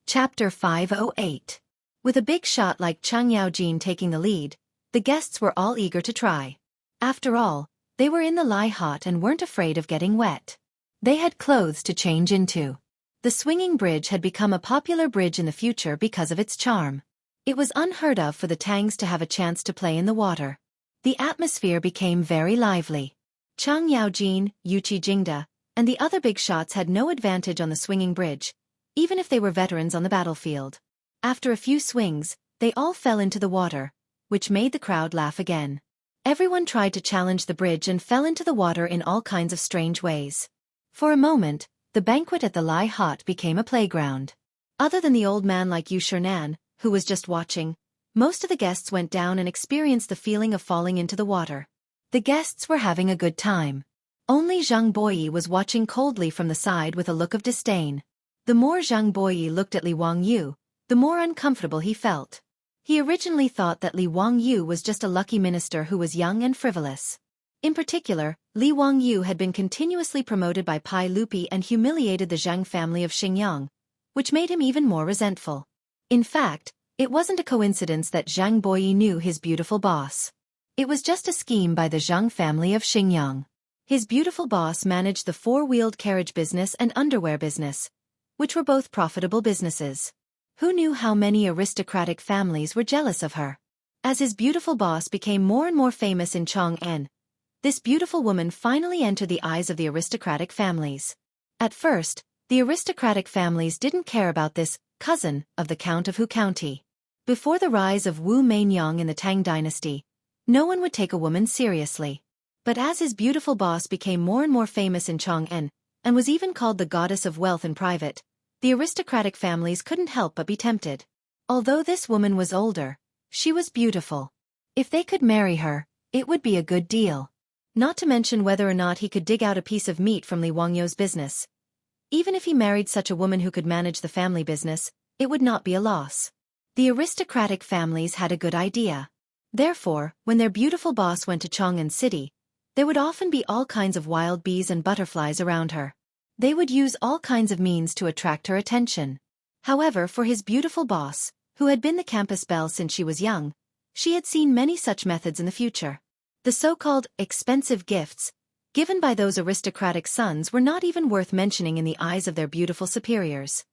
Chapter 508. With a big shot like Cheng Yaojin taking the lead, the guests were all eager to try. After all, they were in the Lai hot and weren't afraid of getting wet. They had clothes to change into. The swinging bridge had become a popular bridge in the future because of its charm. It was unheard of for the Tangs to have a chance to play in the water. The atmosphere became very lively. Cheng Yaojin, Yuqi Jingda, and the other big shots had no advantage on the swinging bridge, even if they were veterans on the battlefield. After a few swings, they all fell into the water, which made the crowd laugh again. Everyone tried to challenge the bridge and fell into the water in all kinds of strange ways. For a moment, the banquet at the Lai hot became a playground. Other than the old man like Yu Shernan, who was just watching, most of the guests went down and experienced the feeling of falling into the water. The guests were having a good time. Only Zhang Boyi was watching coldly from the side with a look of disdain. The more Zhang Boyi looked at Li Wangyu, the more uncomfortable he felt. He originally thought that Li Wangyu was just a lucky minister who was young and frivolous. In particular, Li Wangyu had been continuously promoted by Pai Lupi and humiliated the Zhang family of Xingyang, which made him even more resentful. In fact, it wasn't a coincidence that Zhang Boyi knew his beautiful boss. It was just a scheme by the Zhang family of Xingyang. His beautiful boss managed the four-wheeled carriage business and underwear business, which were both profitable businesses. Who knew how many aristocratic families were jealous of her? As his beautiful boss became more and more famous in Chong'an, this beautiful woman finally entered the eyes of the aristocratic families. At first, the aristocratic families didn't care about this cousin of the Count of Hu County. Before the rise of Wu Mainyang in the Tang dynasty, no one would take a woman seriously. But as his beautiful boss became more and more famous in Chong'an, and was even called the goddess of wealth in private, the aristocratic families couldn't help but be tempted. Although this woman was older, she was beautiful. If they could marry her, it would be a good deal. Not to mention whether or not he could dig out a piece of meat from Li Wangyou's business. Even if he married such a woman who could manage the family business, it would not be a loss. The aristocratic families had a good idea. Therefore, when their beautiful boss went to Chong'an City, there would often be all kinds of wild bees and butterflies around her. They would use all kinds of means to attract her attention. However, for his beautiful boss, who had been the campus belle since she was young, she had seen many such methods in the future. The so-called expensive gifts given by those aristocratic sons were not even worth mentioning in the eyes of their beautiful superiors.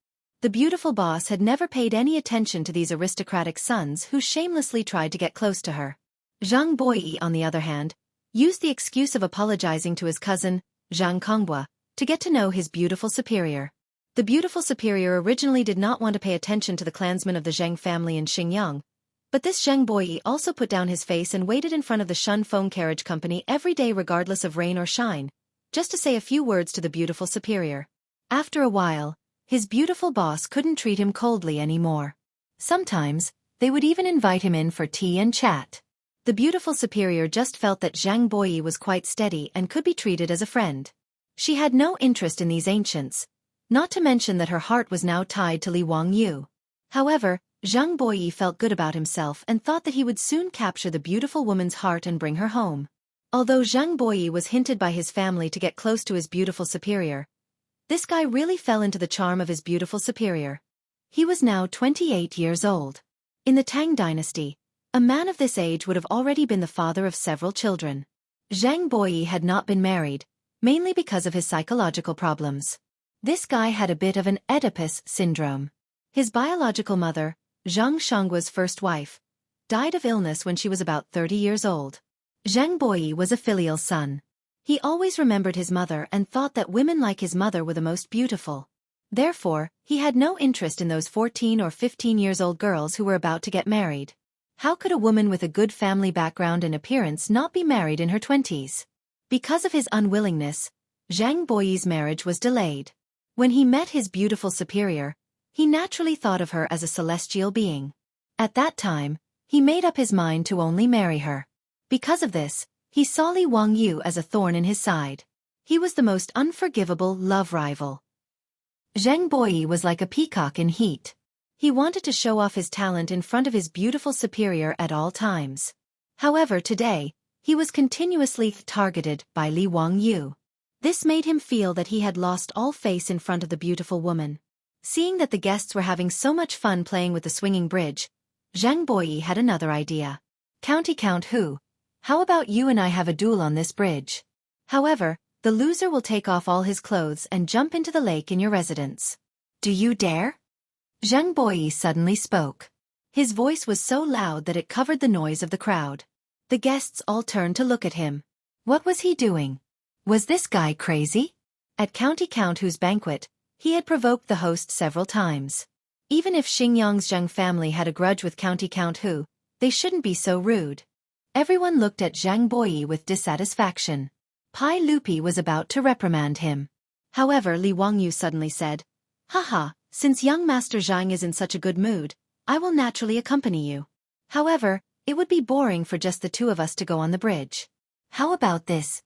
The beautiful boss had never paid any attention to these aristocratic sons who shamelessly tried to get close to her. Zhang Boyi, on the other hand, used the excuse of apologizing to his cousin, Zhang Kongbua, to get to know his beautiful superior. The beautiful superior originally did not want to pay attention to the clansmen of the Zheng family in Xingyang, but this Zheng Boyi also put down his face and waited in front of the Shun Feng carriage company every day regardless of rain or shine, just to say a few words to the beautiful superior. After a while, his beautiful boss couldn't treat him coldly anymore. Sometimes, they would even invite him in for tea and chat. The beautiful superior just felt that Zhang Boyi was quite steady and could be treated as a friend. She had no interest in these ancients, not to mention that her heart was now tied to Li Wangyu. However, Zhang Boyi felt good about himself and thought that he would soon capture the beautiful woman's heart and bring her home. Although Zhang Boyi was hinted by his family to get close to his beautiful superior, this guy really fell into the charm of his beautiful superior. He was now 28 years old. In the Tang dynasty, a man of this age would have already been the father of several children. Zhang Boyi had not been married, mainly because of his psychological problems. This guy had a bit of an Oedipus syndrome. His biological mother, Zhang Shanggua's first wife, died of illness when she was about 30 years old. Zhang Boyi was a filial son. He always remembered his mother and thought that women like his mother were the most beautiful. Therefore, he had no interest in those 14 or 15 years old girls who were about to get married. How could a woman with a good family background and appearance not be married in her 20s? Because of his unwillingness, Zhang Boyi's marriage was delayed. When he met his beautiful superior, he naturally thought of her as a celestial being. At that time, he made up his mind to only marry her. Because of this, he saw Li Wangyu as a thorn in his side. He was the most unforgivable love rival. Zhang Boyi was like a peacock in heat. He wanted to show off his talent in front of his beautiful superior at all times. However, today, he was continuously targeted by Li Wangyu. This made him feel that he had lost all face in front of the beautiful woman. Seeing that the guests were having so much fun playing with the swinging bridge, Zhang Boyi had another idea. Count Hu, how about you and I have a duel on this bridge? However, the loser will take off all his clothes and jump into the lake in your residence. Do you dare? Zhang Boyi suddenly spoke. His voice was so loud that it covered the noise of the crowd. The guests all turned to look at him. What was he doing? Was this guy crazy? At Count Hu's banquet, he had provoked the host several times. Even if Xingyang's Zheng family had a grudge with Count Hu, they shouldn't be so rude. Everyone looked at Zhang Boyi with dissatisfaction. Pai Lupi was about to reprimand him. However, Li Wangyu suddenly said, "Haha, since young Master Zhang is in such a good mood, I will naturally accompany you. However, it would be boring for just the two of us to go on the bridge. How about this?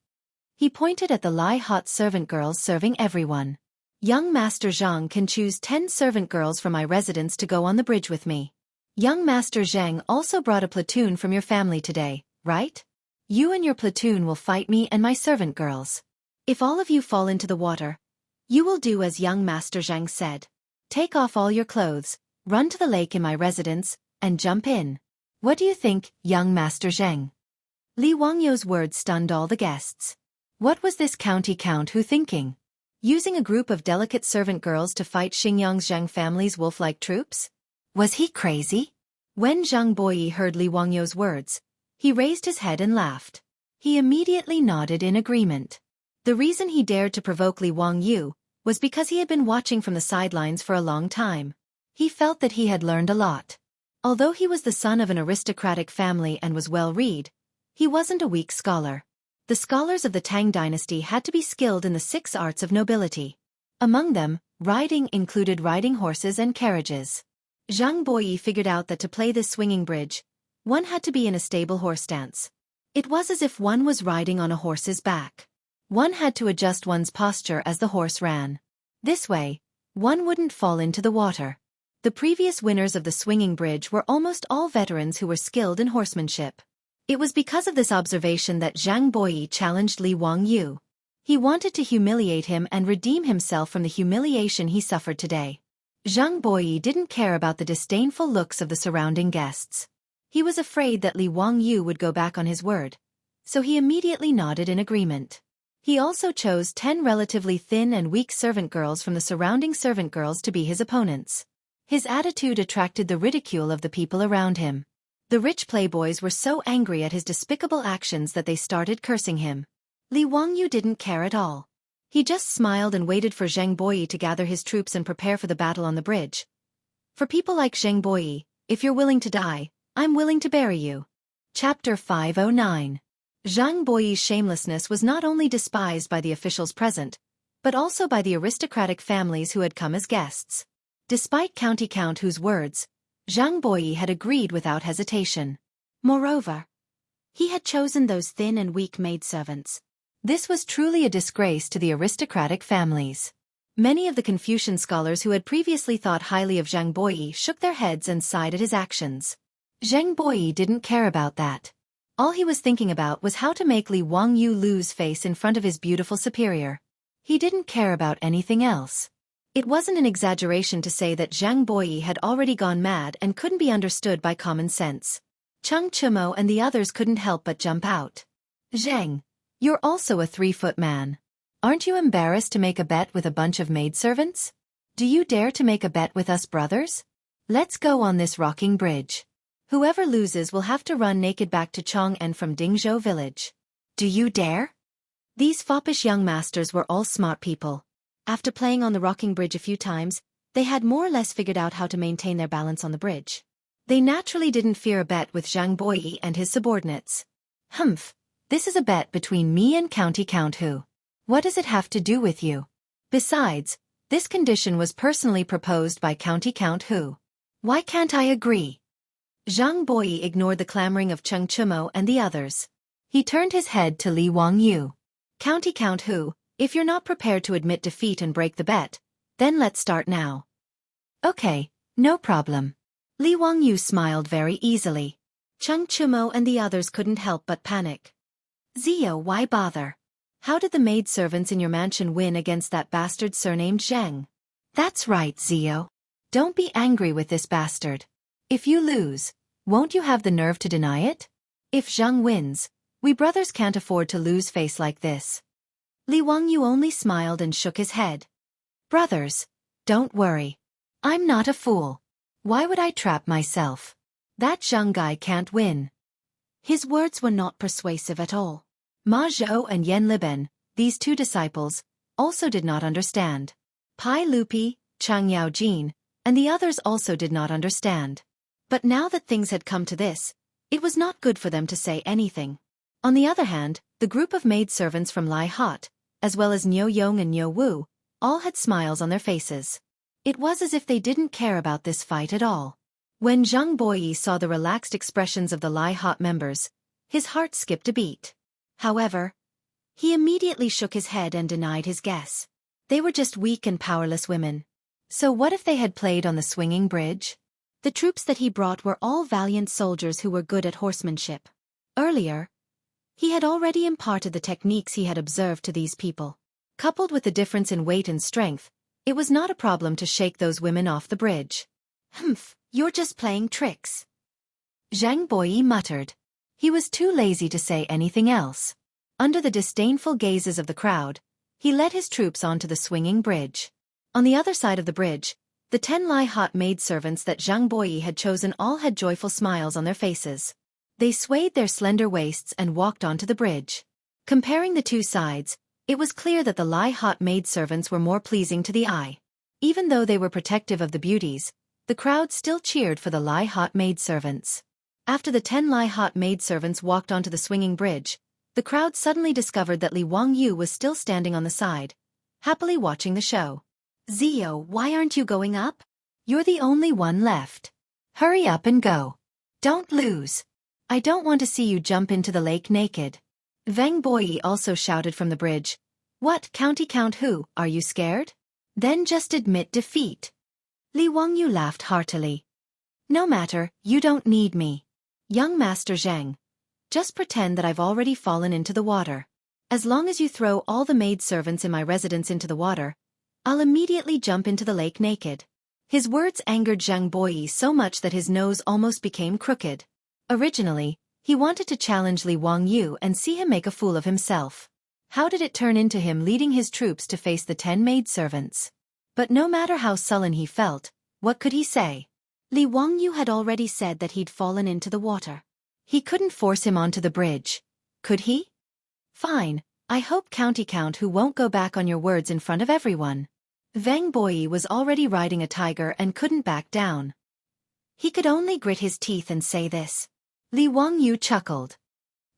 He pointed at the hot servant girls serving everyone. Young Master Zhang can choose 10 servant girls from my residence to go on the bridge with me. Young Master Zhang also brought a platoon from your family today, right? You and your platoon will fight me and my servant girls. If all of you fall into the water, you will do as young Master Zhang said. Take off all your clothes, run to the lake in my residence, and jump in. What do you think, young Master Zhang? Li Wangyou's words stunned all the guests. What was this county count who thinking? Using a group of delicate servant girls to fight Xingyang's Zhang family's wolf-like troops? Was he crazy? When Zhang Boyi heard Li Wangyou's words, he raised his head and laughed. He immediately nodded in agreement. The reason he dared to provoke Li Wangyou was because he had been watching from the sidelines for a long time. He felt that he had learned a lot. Although he was the son of an aristocratic family and was well-read, he wasn't a weak scholar. The scholars of the Tang dynasty had to be skilled in the 6 arts of nobility. Among them, riding included riding horses and carriages. Zhang Boyi figured out that to play this swinging bridge, one had to be in a stable horse stance. It was as if one was riding on a horse's back. One had to adjust one's posture as the horse ran. This way, one wouldn't fall into the water. The previous winners of the swinging bridge were almost all veterans who were skilled in horsemanship. It was because of this observation that Zhang Boyi challenged Li Wangyou. He wanted to humiliate him and redeem himself from the humiliation he suffered today. Zhang Boyi didn't care about the disdainful looks of the surrounding guests. He was afraid that Li Wangyou would go back on his word, so he immediately nodded in agreement. He also chose 10 relatively thin and weak servant girls from the surrounding servant girls to be his opponents. His attitude attracted the ridicule of the people around him. The rich playboys were so angry at his despicable actions that they started cursing him. Li Wangyou didn't care at all. He just smiled and waited for Zhang Boyi to gather his troops and prepare for the battle on the bridge. For people like Zhang Boyi, if you're willing to die, I'm willing to bury you. Chapter 509. Zhang Boyi's shamelessness was not only despised by the officials present, but also by the aristocratic families who had come as guests. Despite County Count whose words, Zhang Boyi had agreed without hesitation. Moreover, he had chosen those thin and weak maidservants. This was truly a disgrace to the aristocratic families. Many of the Confucian scholars who had previously thought highly of Zhang Boyi shook their heads and sighed at his actions. Zhang Boyi didn't care about that. All he was thinking about was how to make Li Wangyou lose face in front of his beautiful superior. He didn't care about anything else. It wasn't an exaggeration to say that Zhang Boyi had already gone mad and couldn't be understood by common sense. Cheng Chumo and the others couldn't help but jump out. Zhang, you're also a 3-foot man. Aren't you embarrassed to make a bet with a bunch of maidservants? Do you dare to make a bet with us brothers? Let's go on this rocking bridge. Whoever loses will have to run naked back to Chong'an from Dingzhou village. Do you dare? These foppish young masters were all smart people. After playing on the rocking bridge a few times, they had more or less figured out how to maintain their balance on the bridge. They naturally didn't fear a bet with Zhang Boyi and his subordinates. Humph, this is a bet between me and County Count Hu. What does it have to do with you? Besides, this condition was personally proposed by County Count Hu. Why can't I agree? Zhang Boyi ignored the clamoring of Cheng Chumo and the others. He turned his head to Li Wangyou. County Count Hu, if you're not prepared to admit defeat and break the bet, then let's start now. Okay, no problem. Li Wangyou smiled very easily. Cheng Chumo and the others couldn't help but panic. Zio, why bother? How did the maidservants in your mansion win against that bastard surnamed Zhang? That's right, Zio. Don't be angry with this bastard. If you lose, won't you have the nerve to deny it? If Zhang wins, we brothers can't afford to lose face like this. Li Wangyou only smiled and shook his head. Brothers, don't worry. I'm not a fool. Why would I trap myself? That Zhang guy can't win. His words were not persuasive at all. Ma Zhou and Yan Liben, these 2 disciples, also did not understand. Pai Lupi, Chang Yaojin, and the others also did not understand. But now that things had come to this, it was not good for them to say anything. On the other hand, the group of maidservants from Lai Hot, as well as Niu Yong and Niu Wu, all had smiles on their faces. It was as if they didn't care about this fight at all. When Zhang Boyi saw the relaxed expressions of the Lai Hot members, his heart skipped a beat. However, he immediately shook his head and denied his guess. They were just weak and powerless women. So what if they had played on the swinging bridge? The troops that he brought were all valiant soldiers who were good at horsemanship. Earlier, he had already imparted the techniques he had observed to these people. Coupled with the difference in weight and strength, it was not a problem to shake those women off the bridge. Humph, you're just playing tricks, Zhang Boyi muttered. He was too lazy to say anything else. Under the disdainful gazes of the crowd, he led his troops onto the swinging bridge. On the other side of the bridge, the 10 Lai Hot maidservants that Zhang Boyi had chosen all had joyful smiles on their faces. They swayed their slender waists and walked onto the bridge. Comparing the two sides, it was clear that the Lai Hot maidservants were more pleasing to the eye. Even though they were protective of the beauties, the crowd still cheered for the Lai Hot maidservants. After the 10 Lai Hot maidservants walked onto the swinging bridge, the crowd suddenly discovered that Li Wangyu was still standing on the side, happily watching the show. Zio, why aren't you going up? You're the only one left. Hurry up and go. Don't lose. I don't want to see you jump into the lake naked. Zhang Boyi also shouted from the bridge. What, County Count who, are you scared? Then just admit defeat. Li Wangyu laughed heartily. No matter, you don't need me. Young Master Zhang. Just pretend that I've already fallen into the water. As long as you throw all the maidservants in my residence into the water, I'll immediately jump into the lake naked. His words angered Zhang Boyi so much that his nose almost became crooked. Originally, he wanted to challenge Li Wangyu and see him make a fool of himself. How did it turn into him leading his troops to face the 10 maidservants? But no matter how sullen he felt, what could he say? Li Wangyu had already said that he'd fallen into the water. He couldn't force him onto the bridge, could he? Fine, I hope County Count who won't go back on your words in front of everyone. Zhang Boyi was already riding a tiger and couldn't back down. He could only grit his teeth and say this. Li Wangyu chuckled.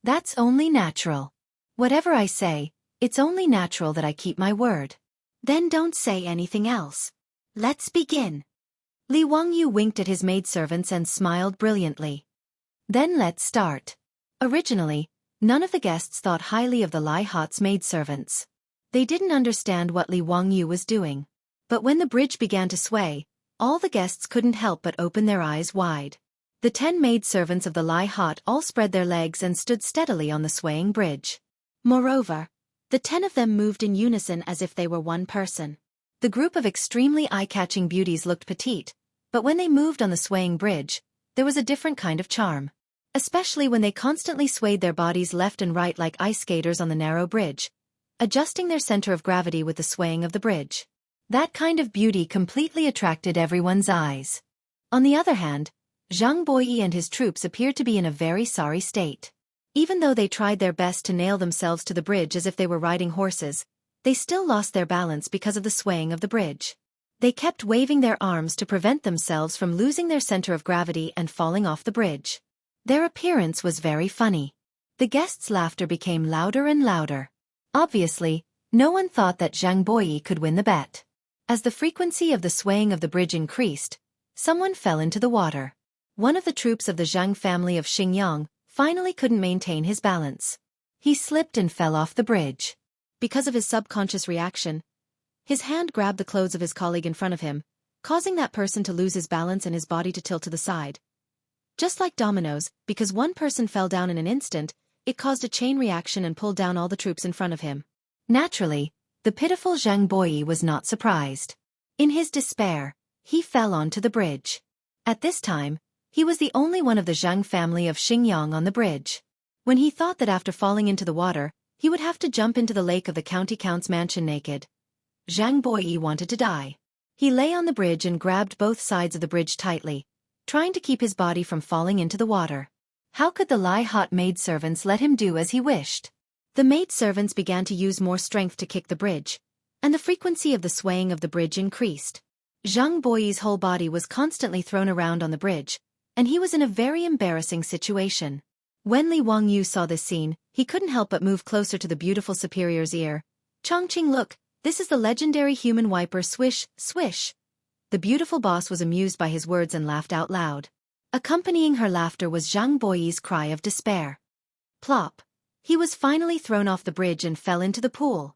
That's only natural. Whatever I say, it's only natural that I keep my word. Then don't say anything else. Let's begin. Li Wangyu winked at his maidservants and smiled brilliantly. Then let's start. Originally, none of the guests thought highly of the Lai Hot's maidservants. They didn't understand what Li Wangyu was doing. But when the bridge began to sway, all the guests couldn't help but open their eyes wide. The 10 maidservants of the Lai Hot all spread their legs and stood steadily on the swaying bridge. Moreover, the 10 of them moved in unison as if they were one person. The group of extremely eye-catching beauties looked petite, but when they moved on the swaying bridge, there was a different kind of charm. Especially when they constantly swayed their bodies left and right like ice skaters on the narrow bridge, adjusting their center of gravity with the swaying of the bridge. That kind of beauty completely attracted everyone's eyes. On the other hand, Zhang Boyi and his troops appeared to be in a very sorry state. Even though they tried their best to nail themselves to the bridge as if they were riding horses, they still lost their balance because of the swaying of the bridge. They kept waving their arms to prevent themselves from losing their center of gravity and falling off the bridge. Their appearance was very funny. The guests' laughter became louder and louder. Obviously, no one thought that Zhang Boyi could win the bet. As the frequency of the swaying of the bridge increased, someone fell into the water. One of the troops of the Zhang family of Xingyang finally couldn't maintain his balance. He slipped and fell off the bridge. Because of his subconscious reaction, his hand grabbed the clothes of his colleague in front of him, causing that person to lose his balance and his body to tilt to the side. Just like dominoes, because one person fell down in an instant, it caused a chain reaction and pulled down all the troops in front of him. Naturally, the pitiful Zhang Boyi was not surprised. In his despair, he fell onto the bridge. At this time, he was the only one of the Zhang family of Xingyang on the bridge. When he thought that after falling into the water, he would have to jump into the lake of the county count's mansion naked, Zhang Boyi wanted to die. He lay on the bridge and grabbed both sides of the bridge tightly, trying to keep his body from falling into the water. How could the Lai Hot maidservants let him do as he wished? The maidservants began to use more strength to kick the bridge, and the frequency of the swaying of the bridge increased. Zhang Boyi's whole body was constantly thrown around on the bridge, and he was in a very embarrassing situation. When Li Wangyu saw this scene, he couldn't help but move closer to the beautiful superior's ear. Chongqing, look, this is the legendary human wiper, swish, swish. The beautiful boss was amused by his words and laughed out loud. Accompanying her laughter was Zhang Boyi's cry of despair. Plop. He was finally thrown off the bridge and fell into the pool.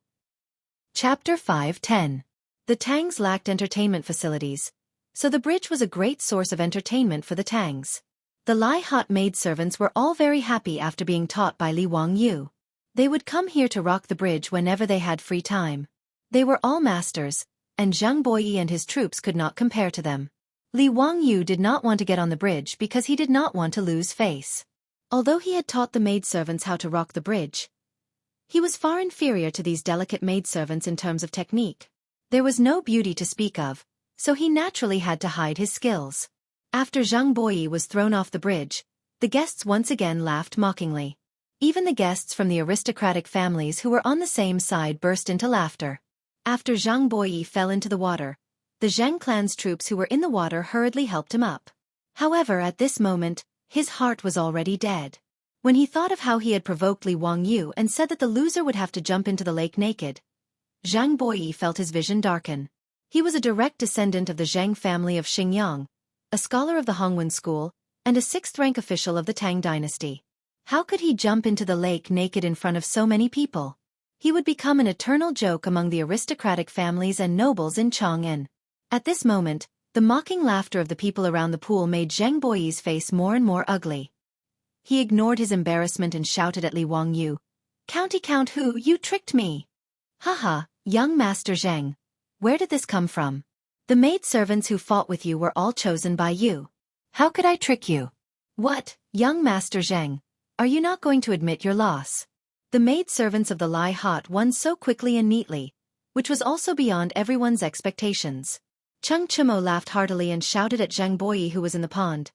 Chapter 5:10. The Tangs lacked entertainment facilities, so the bridge was a great source of entertainment for the Tangs. The Lai-hot maidservants were all very happy after being taught by Li Wangyu. They would come here to rock the bridge whenever they had free time. They were all masters, and Zhang Boyi and his troops could not compare to them. Li Wangyu did not want to get on the bridge because he did not want to lose face. Although he had taught the maidservants how to rock the bridge, he was far inferior to these delicate maidservants in terms of technique. There was no beauty to speak of, so he naturally had to hide his skills. After Zhang Boyi was thrown off the bridge, the guests once again laughed mockingly. Even the guests from the aristocratic families who were on the same side burst into laughter. After Zhang Boyi fell into the water, the Zhang clan's troops who were in the water hurriedly helped him up. However, at this moment, his heart was already dead. When he thought of how he had provoked Li Wangyu and said that the loser would have to jump into the lake naked, Zhang Boyi felt his vision darken. He was a direct descendant of the Zhang family of Xingyang, a scholar of the Hongwen school, and a sixth-rank official of the Tang dynasty. How could he jump into the lake naked in front of so many people? He would become an eternal joke among the aristocratic families and nobles in Chang'an. At this moment, the mocking laughter of the people around the pool made Zhang Boyi's face more and more ugly. He ignored his embarrassment and shouted at Li Wangyu, "County count who, you tricked me!" "Haha, young Master Zhang. Where did this come from? The maidservants who fought with you were all chosen by you. How could I trick you?" "What, young Master Zhang? Are you not going to admit your loss?" The maidservants of the Lai-hot won so quickly and neatly, which was also beyond everyone's expectations. Cheng Chimo laughed heartily and shouted at Zhang Boyi who was in the pond.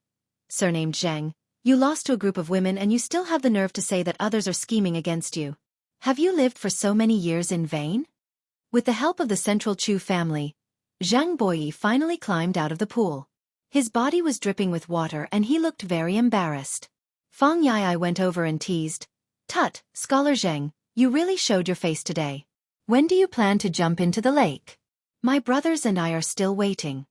"Surnamed Zhang, you lost to a group of women and you still have the nerve to say that others are scheming against you. Have you lived for so many years in vain?" With the help of the Central Chu family, Zhang Boyi finally climbed out of the pool. His body was dripping with water and he looked very embarrassed. Fang Yai went over and teased, "Tut, Scholar Zhang, you really showed your face today. When do you plan to jump into the lake? My brothers and I are still waiting."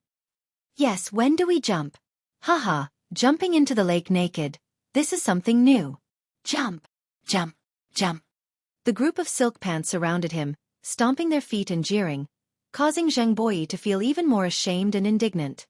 "Yes, when do we jump?" "Haha, jumping into the lake naked. This is something new. Jump, jump, jump." The group of silk pants surrounded him, stomping their feet and jeering, causing Zhang Boyi to feel even more ashamed and indignant.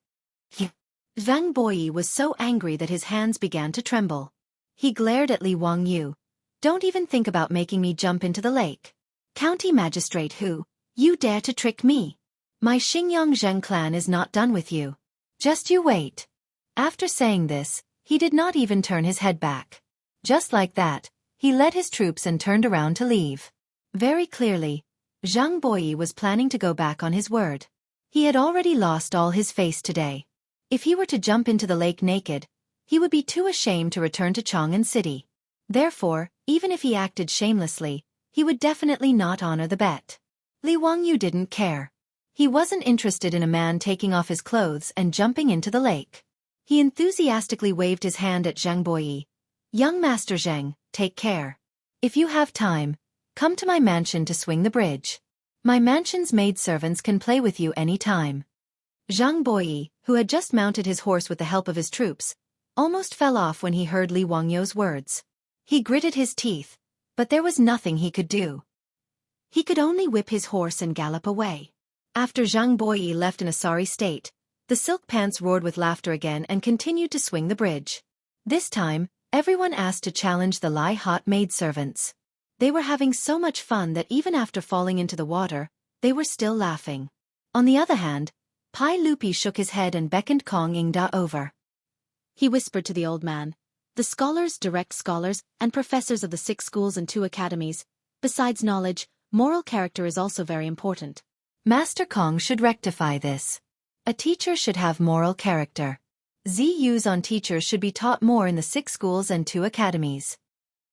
Zhang Boyi was so angry that his hands began to tremble. He glared at Li Wangyu. "Don't even think about making me jump into the lake. County magistrate who, you dare to trick me? My Xingyang Zheng clan is not done with you. Just you wait." After saying this, he did not even turn his head back. Just like that, he led his troops and turned around to leave. Very clearly, Zhang Boyi was planning to go back on his word. He had already lost all his face today. If he were to jump into the lake naked, he would be too ashamed to return to Chang'an City. Therefore, even if he acted shamelessly, he would definitely not honor the bet. Li Wangyu didn't care. He wasn't interested in a man taking off his clothes and jumping into the lake. He enthusiastically waved his hand at Zhang Boyi. "Young Master Zhang, take care. If you have time, come to my mansion to swing the bridge. My mansion's maidservants can play with you any time." Zhang Boyi, who had just mounted his horse with the help of his troops, almost fell off when he heard Li Wangyu's words. He gritted his teeth, but there was nothing he could do. He could only whip his horse and gallop away. After Zhang Boyi left in a sorry state, the silk pants roared with laughter again and continued to swing the bridge. This time, everyone asked to challenge the Lai-hot maidservants. They were having so much fun that even after falling into the water, they were still laughing. On the other hand, Pai Lupi shook his head and beckoned Kong Ingda over. He whispered to the old man, "The scholars, direct scholars, and professors of the 6 schools and 2 academies, besides knowledge, moral character is also very important. Master Kong should rectify this. A teacher should have moral character. ZUs on teachers should be taught more in the 6 schools and 2 academies."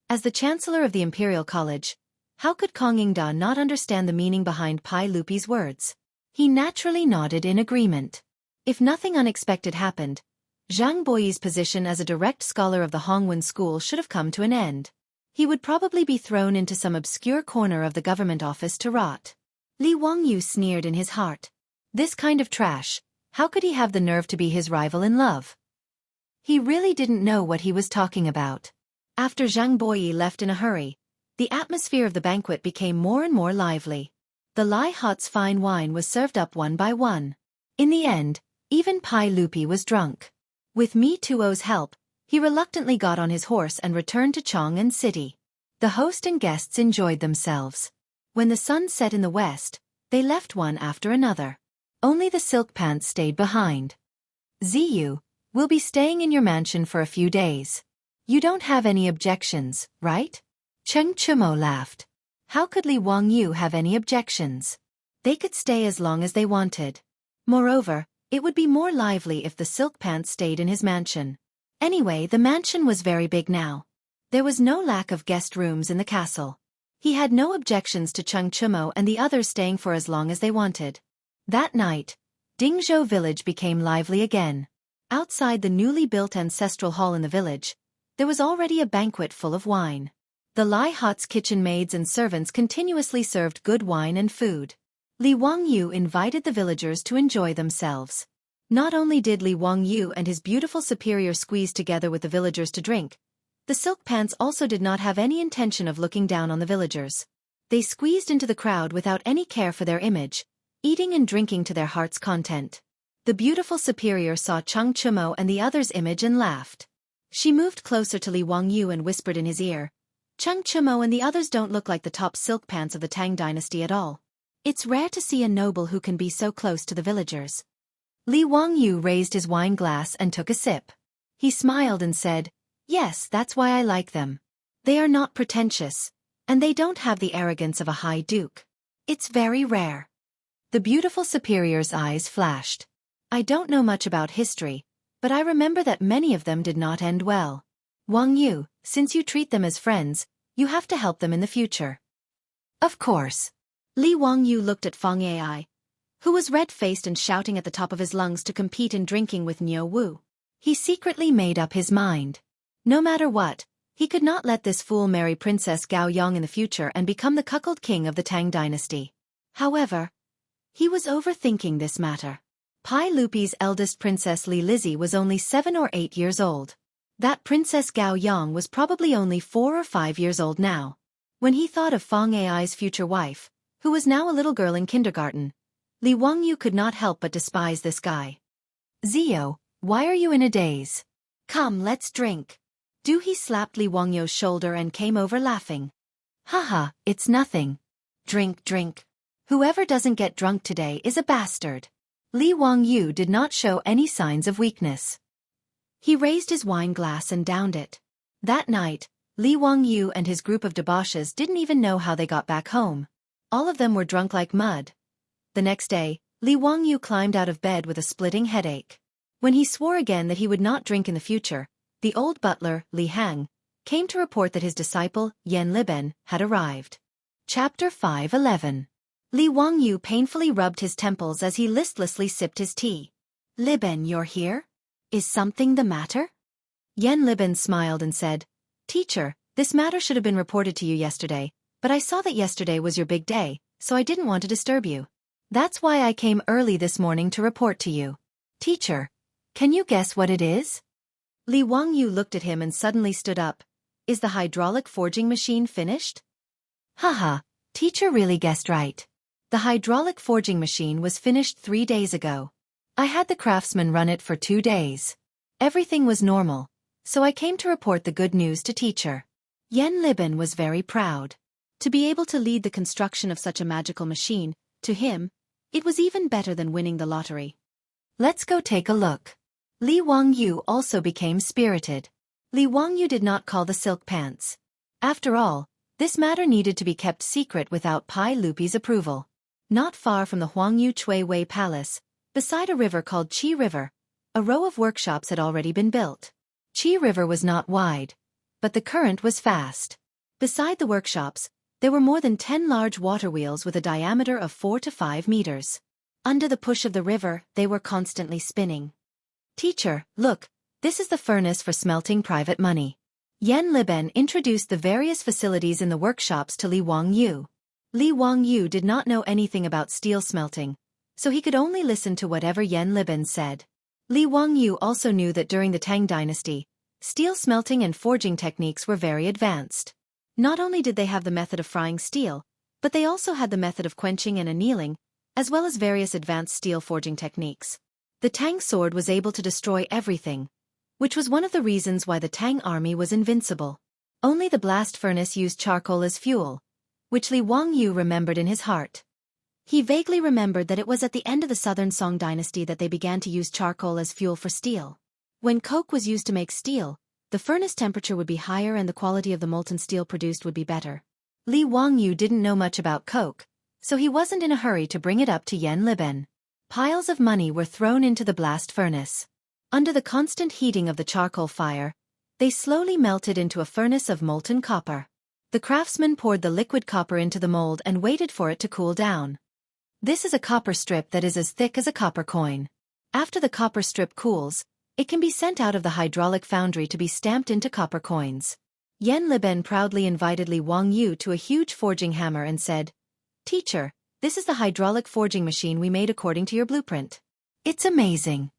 As the Chancellor of the Imperial College, how could Kong Ingda not understand the meaning behind Pai Lupi's words? He naturally nodded in agreement. If nothing unexpected happened, Zhang Boyi's position as a direct scholar of the Hongwen school should have come to an end. He would probably be thrown into some obscure corner of the government office to rot. Li Wangyu sneered in his heart. This kind of trash, how could he have the nerve to be his rival in love? He really didn't know what he was talking about. After Zhang Boyi left in a hurry, the atmosphere of the banquet became more and more lively. The Lai Hot's fine wine was served up one by one. In the end, even Pai Lupi was drunk. With Mi Tuo's help, he reluctantly got on his horse and returned to Chang'an City. The host and guests enjoyed themselves. When the sun set in the west, they left one after another. Only the silk pants stayed behind. Ziyu, we'll be staying in your mansion for a few days. You don't have any objections, right? Cheng Chumo laughed. How could Li Wangyu have any objections? They could stay as long as they wanted. Moreover, it would be more lively if the silk pants stayed in his mansion. Anyway, the mansion was very big now. There was no lack of guest rooms in the castle. He had no objections to Cheng Chumo and the others staying for as long as they wanted. That night, Dingzhou village became lively again. Outside the newly built ancestral hall in the village, there was already a banquet full of wine. The Lai Hot's kitchen maids and servants continuously served good wine and food. Li Wangyu invited the villagers to enjoy themselves. Not only did Li Wangyu and his beautiful superior squeeze together with the villagers to drink, the silk pants also did not have any intention of looking down on the villagers. They squeezed into the crowd without any care for their image, eating and drinking to their heart's content. The beautiful superior saw Cheng Chumo and the others' image and laughed. She moved closer to Li Wangyu and whispered in his ear, Cheng Chumo and the others don't look like the top silk pants of the Tang dynasty at all. It's rare to see a noble who can be so close to the villagers. Li Wangyu raised his wine glass and took a sip. He smiled and said, Yes, that's why I like them. They are not pretentious, and they don't have the arrogance of a high duke. It's very rare. The beautiful superior's eyes flashed. I don't know much about history, but I remember that many of them did not end well. Wangyu, since you treat them as friends, you have to help them in the future. Of course. Li Wangyu looked at Feng Ai, who was red-faced and shouting at the top of his lungs to compete in drinking with Niu Wu. He secretly made up his mind. No matter what, he could not let this fool marry Princess Gao Yang in the future and become the cuckold king of the Tang dynasty. However, he was overthinking this matter. Pai Lupi's eldest princess Li Lizzie was only 7 or 8 years old. That Princess Gao Yang was probably only 4 or 5 years old now. When he thought of Feng Ai's future wife, who was now a little girl in kindergarten, Li Wangyu could not help but despise this guy. Zio, why are you in a daze? Come, let's drink. He slapped Li Wangyu's shoulder and came over laughing. Haha, it's nothing. Drink, drink. Whoever doesn't get drunk today is a bastard. Li Wangyu did not show any signs of weakness. He raised his wine glass and downed it. That night, Li Wangyu and his group of debauches didn't even know how they got back home. All of them were drunk like mud. The next day, Li Wangyu climbed out of bed with a splitting headache. When he swore again that he would not drink in the future, the old butler, Li Hang, came to report that his disciple, Yan Liben, had arrived. Chapter 5:11. Li Wangyu painfully rubbed his temples as he listlessly sipped his tea. Liben, you're here? Is something the matter? Yan Liben smiled and said, Teacher, this matter should have been reported to you yesterday, but I saw that yesterday was your big day, so I didn't want to disturb you. That's why I came early this morning to report to you. Teacher, can you guess what it is? Li Wangyu looked at him and suddenly stood up. Is the hydraulic forging machine finished? Haha, teacher really guessed right. The hydraulic forging machine was finished 3 days ago. I had the craftsman run it for 2 days. Everything was normal, so I came to report the good news to teacher. Yan Liben was very proud. To be able to lead the construction of such a magical machine, to him, it was even better than winning the lottery. Let's go take a look. Li Wangyu also became spirited. Li Wangyu did not call the silk pants. After all, this matter needed to be kept secret without Pai Lupi's approval. Not far from the Huangyu Chui Wei Palace, beside a river called Qi River, a row of workshops had already been built. Qi River was not wide, but the current was fast. Beside the workshops, there were more than 10 large water wheels with a diameter of 4 to 5 meters. Under the push of the river, they were constantly spinning. Teacher, look, this is the furnace for smelting private money. Yan Liben introduced the various facilities in the workshops to Li Wangyu. Li Wangyu did not know anything about steel smelting, so he could only listen to whatever Yan Liben said. Li Wangyu also knew that during the Tang dynasty, steel smelting and forging techniques were very advanced. Not only did they have the method of frying steel, but they also had the method of quenching and annealing, as well as various advanced steel forging techniques. The Tang sword was able to destroy everything, which was one of the reasons why the Tang army was invincible. Only the blast furnace used charcoal as fuel, which Li Wangyu remembered in his heart. He vaguely remembered that it was at the end of the Southern Song dynasty that they began to use charcoal as fuel for steel. When coke was used to make steel, the furnace temperature would be higher and the quality of the molten steel produced would be better. Li Wangyu didn't know much about coke, so he wasn't in a hurry to bring it up to Yan Liben. Piles of money were thrown into the blast furnace. Under the constant heating of the charcoal fire, they slowly melted into a furnace of molten copper. The craftsman poured the liquid copper into the mold and waited for it to cool down. This is a copper strip that is as thick as a copper coin. After the copper strip cools, it can be sent out of the hydraulic foundry to be stamped into copper coins. Yan Liben proudly invited Li Wangyu to a huge forging hammer and said, "Teacher, this is the hydraulic forging machine we made according to your blueprint. It's amazing.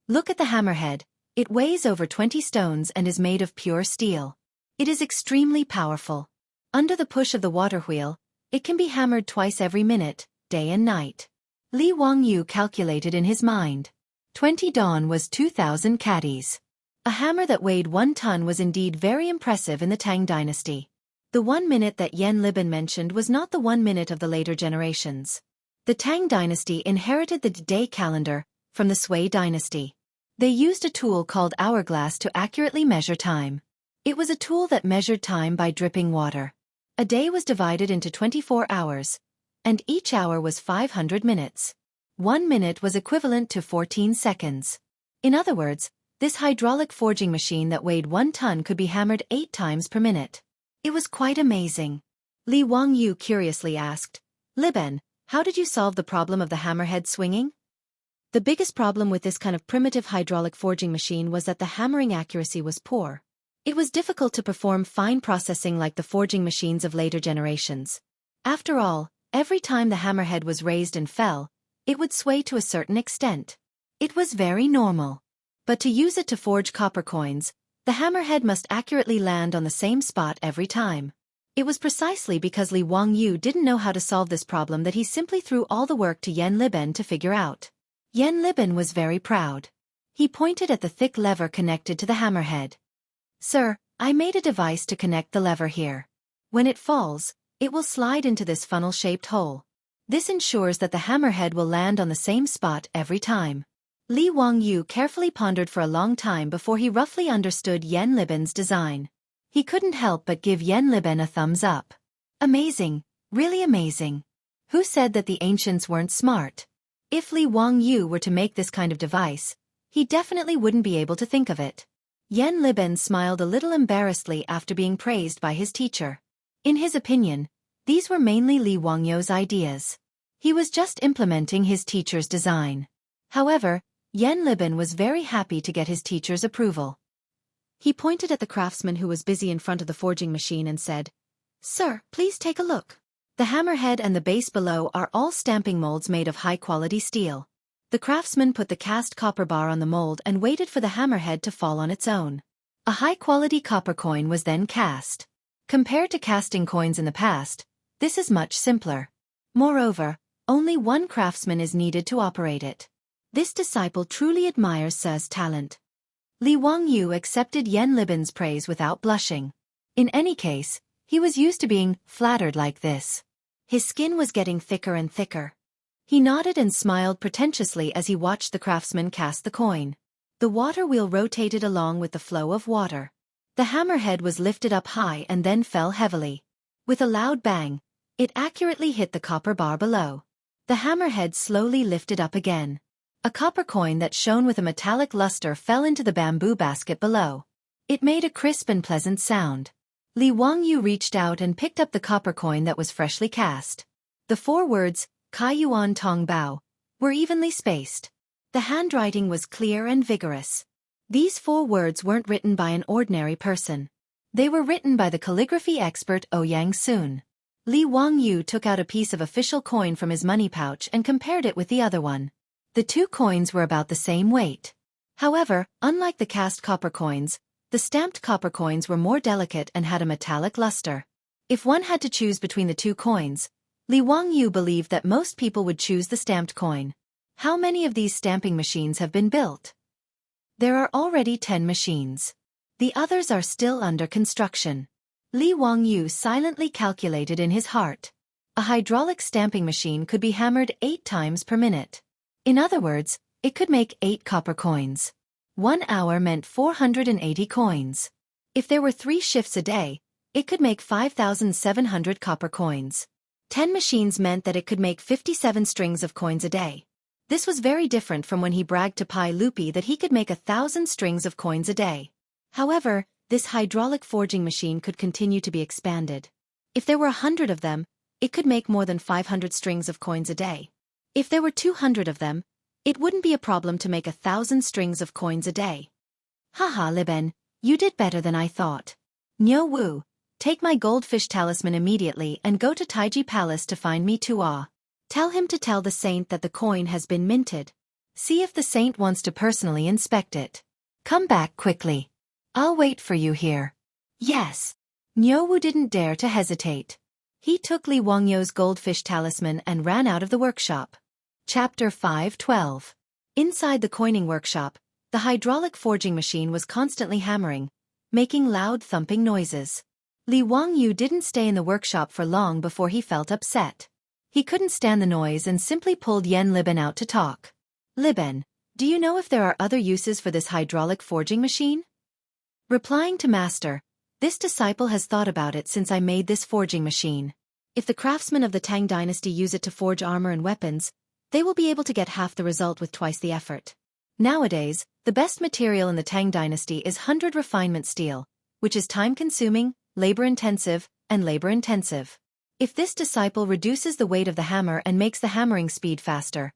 Look at the hammerhead. It weighs over 20 stones and is made of pure steel. It is extremely powerful. Under the push of the water wheel, it can be hammered twice every minute, day and night." Li Wangyu calculated in his mind. 20 dawn was 2,000 caddies. A hammer that weighed 1 ton was indeed very impressive in the Tang dynasty. The 1 minute that Yan Liben mentioned was not the 1 minute of the later generations. The Tang dynasty inherited the day calendar from the Sui dynasty. They used a tool called hourglass to accurately measure time. It was a tool that measured time by dripping water. A day was divided into 24 hours, and each hour was 500 minutes. 1 minute was equivalent to 14 seconds. In other words, this hydraulic forging machine that weighed 1 ton could be hammered 8 times per minute. It was quite amazing. Li Wangyu curiously asked, "Liben, how did you solve the problem of the hammerhead swinging?" The biggest problem with this kind of primitive hydraulic forging machine was that the hammering accuracy was poor. It was difficult to perform fine processing like the forging machines of later generations. After all, every time the hammerhead was raised and fell, it would sway to a certain extent. It was very normal. But to use it to forge copper coins, the hammerhead must accurately land on the same spot every time. It was precisely because Li Wangyu didn't know how to solve this problem that he simply threw all the work to Yan Liben to figure out. Yan Liben was very proud. He pointed at the thick lever connected to the hammerhead. "Sir, I made a device to connect the lever here. When it falls, it will slide into this funnel-shaped hole. This ensures that the hammerhead will land on the same spot every time." Li Wangyu carefully pondered for a long time before he roughly understood Yan Liben's design. He couldn't help but give Yan Liben a thumbs up. Amazing, really amazing. Who said that the ancients weren't smart? If Li Wangyu were to make this kind of device, he definitely wouldn't be able to think of it. Yan Liben smiled a little embarrassedly after being praised by his teacher. In his opinion, these were mainly Li Wangyu's ideas. He was just implementing his teacher's design. However, Yan Liben was very happy to get his teacher's approval. He pointed at the craftsman who was busy in front of the forging machine and said, "Sir, please take a look. The hammerhead and the base below are all stamping molds made of high-quality steel." The craftsman put the cast copper bar on the mold and waited for the hammerhead to fall on its own. A high-quality copper coin was then cast. Compared to casting coins in the past, this is much simpler. Moreover, only one craftsman is needed to operate it. This disciple truly admires Sir's talent. Li Wangyu accepted Yan Liben's praise without blushing. In any case, he was used to being flattered like this. His skin was getting thicker and thicker. He nodded and smiled pretentiously as he watched the craftsman cast the coin. The water wheel rotated along with the flow of water. The hammerhead was lifted up high and then fell heavily. With a loud bang, it accurately hit the copper bar below. The hammerhead slowly lifted up again. A copper coin that shone with a metallic luster fell into the bamboo basket below. It made a crisp and pleasant sound. Li Wangyu reached out and picked up the copper coin that was freshly cast. The 4 words, "Kai Yuan Tong Bao," were evenly spaced. The handwriting was clear and vigorous. These 4 words weren't written by an ordinary person. They were written by the calligraphy expert Ouyang Sun. Li Wangyu took out a piece of official coin from his money pouch and compared it with the other one. The 2 coins were about the same weight. However, unlike the cast copper coins, the stamped copper coins were more delicate and had a metallic luster. If one had to choose between the two coins, Li Wangyu believed that most people would choose the stamped coin. How many of these stamping machines have been built? There are already 10 machines. The others are still under construction. Li Wangyu silently calculated in his heart. A hydraulic stamping machine could be hammered 8 times per minute. In other words, it could make 8 copper coins. 1 hour meant 480 coins. If there were 3 shifts a day, it could make 5,700 copper coins. 10 machines meant that it could make 57 strings of coins a day. This was very different from when he bragged to Pai Lupi that he could make 1,000 strings of coins a day. However, this hydraulic forging machine could continue to be expanded. If there were 100 of them, it could make more than 500 strings of coins a day. If there were 200 of them, it wouldn't be a problem to make 1,000 strings of coins a day. Haha, Liben, you did better than I thought. Niu Wu, take my goldfish talisman immediately and go to Taiji Palace to find me Tua. Tell him to tell the saint that the coin has been minted. See if the saint wants to personally inspect it. Come back quickly. I'll wait for you here. Yes. Niu Wu didn't dare to hesitate. He took Li Wangyu's goldfish talisman and ran out of the workshop. Chapter 5:12. Inside the coining workshop, the hydraulic forging machine was constantly hammering, making loud thumping noises. Li Wangyu didn't stay in the workshop for long before he felt upset. He couldn't stand the noise and simply pulled Yan Liben out to talk. Liben, do you know if there are other uses for this hydraulic forging machine? Replying to Master, this disciple has thought about it since I made this forging machine. If the craftsmen of the Tang dynasty use it to forge armor and weapons, they will be able to get half the result with twice the effort. Nowadays, the best material in the Tang dynasty is 100 refinement steel, which is time-consuming, labor-intensive, and labor-intensive. If this disciple reduces the weight of the hammer and makes the hammering speed faster,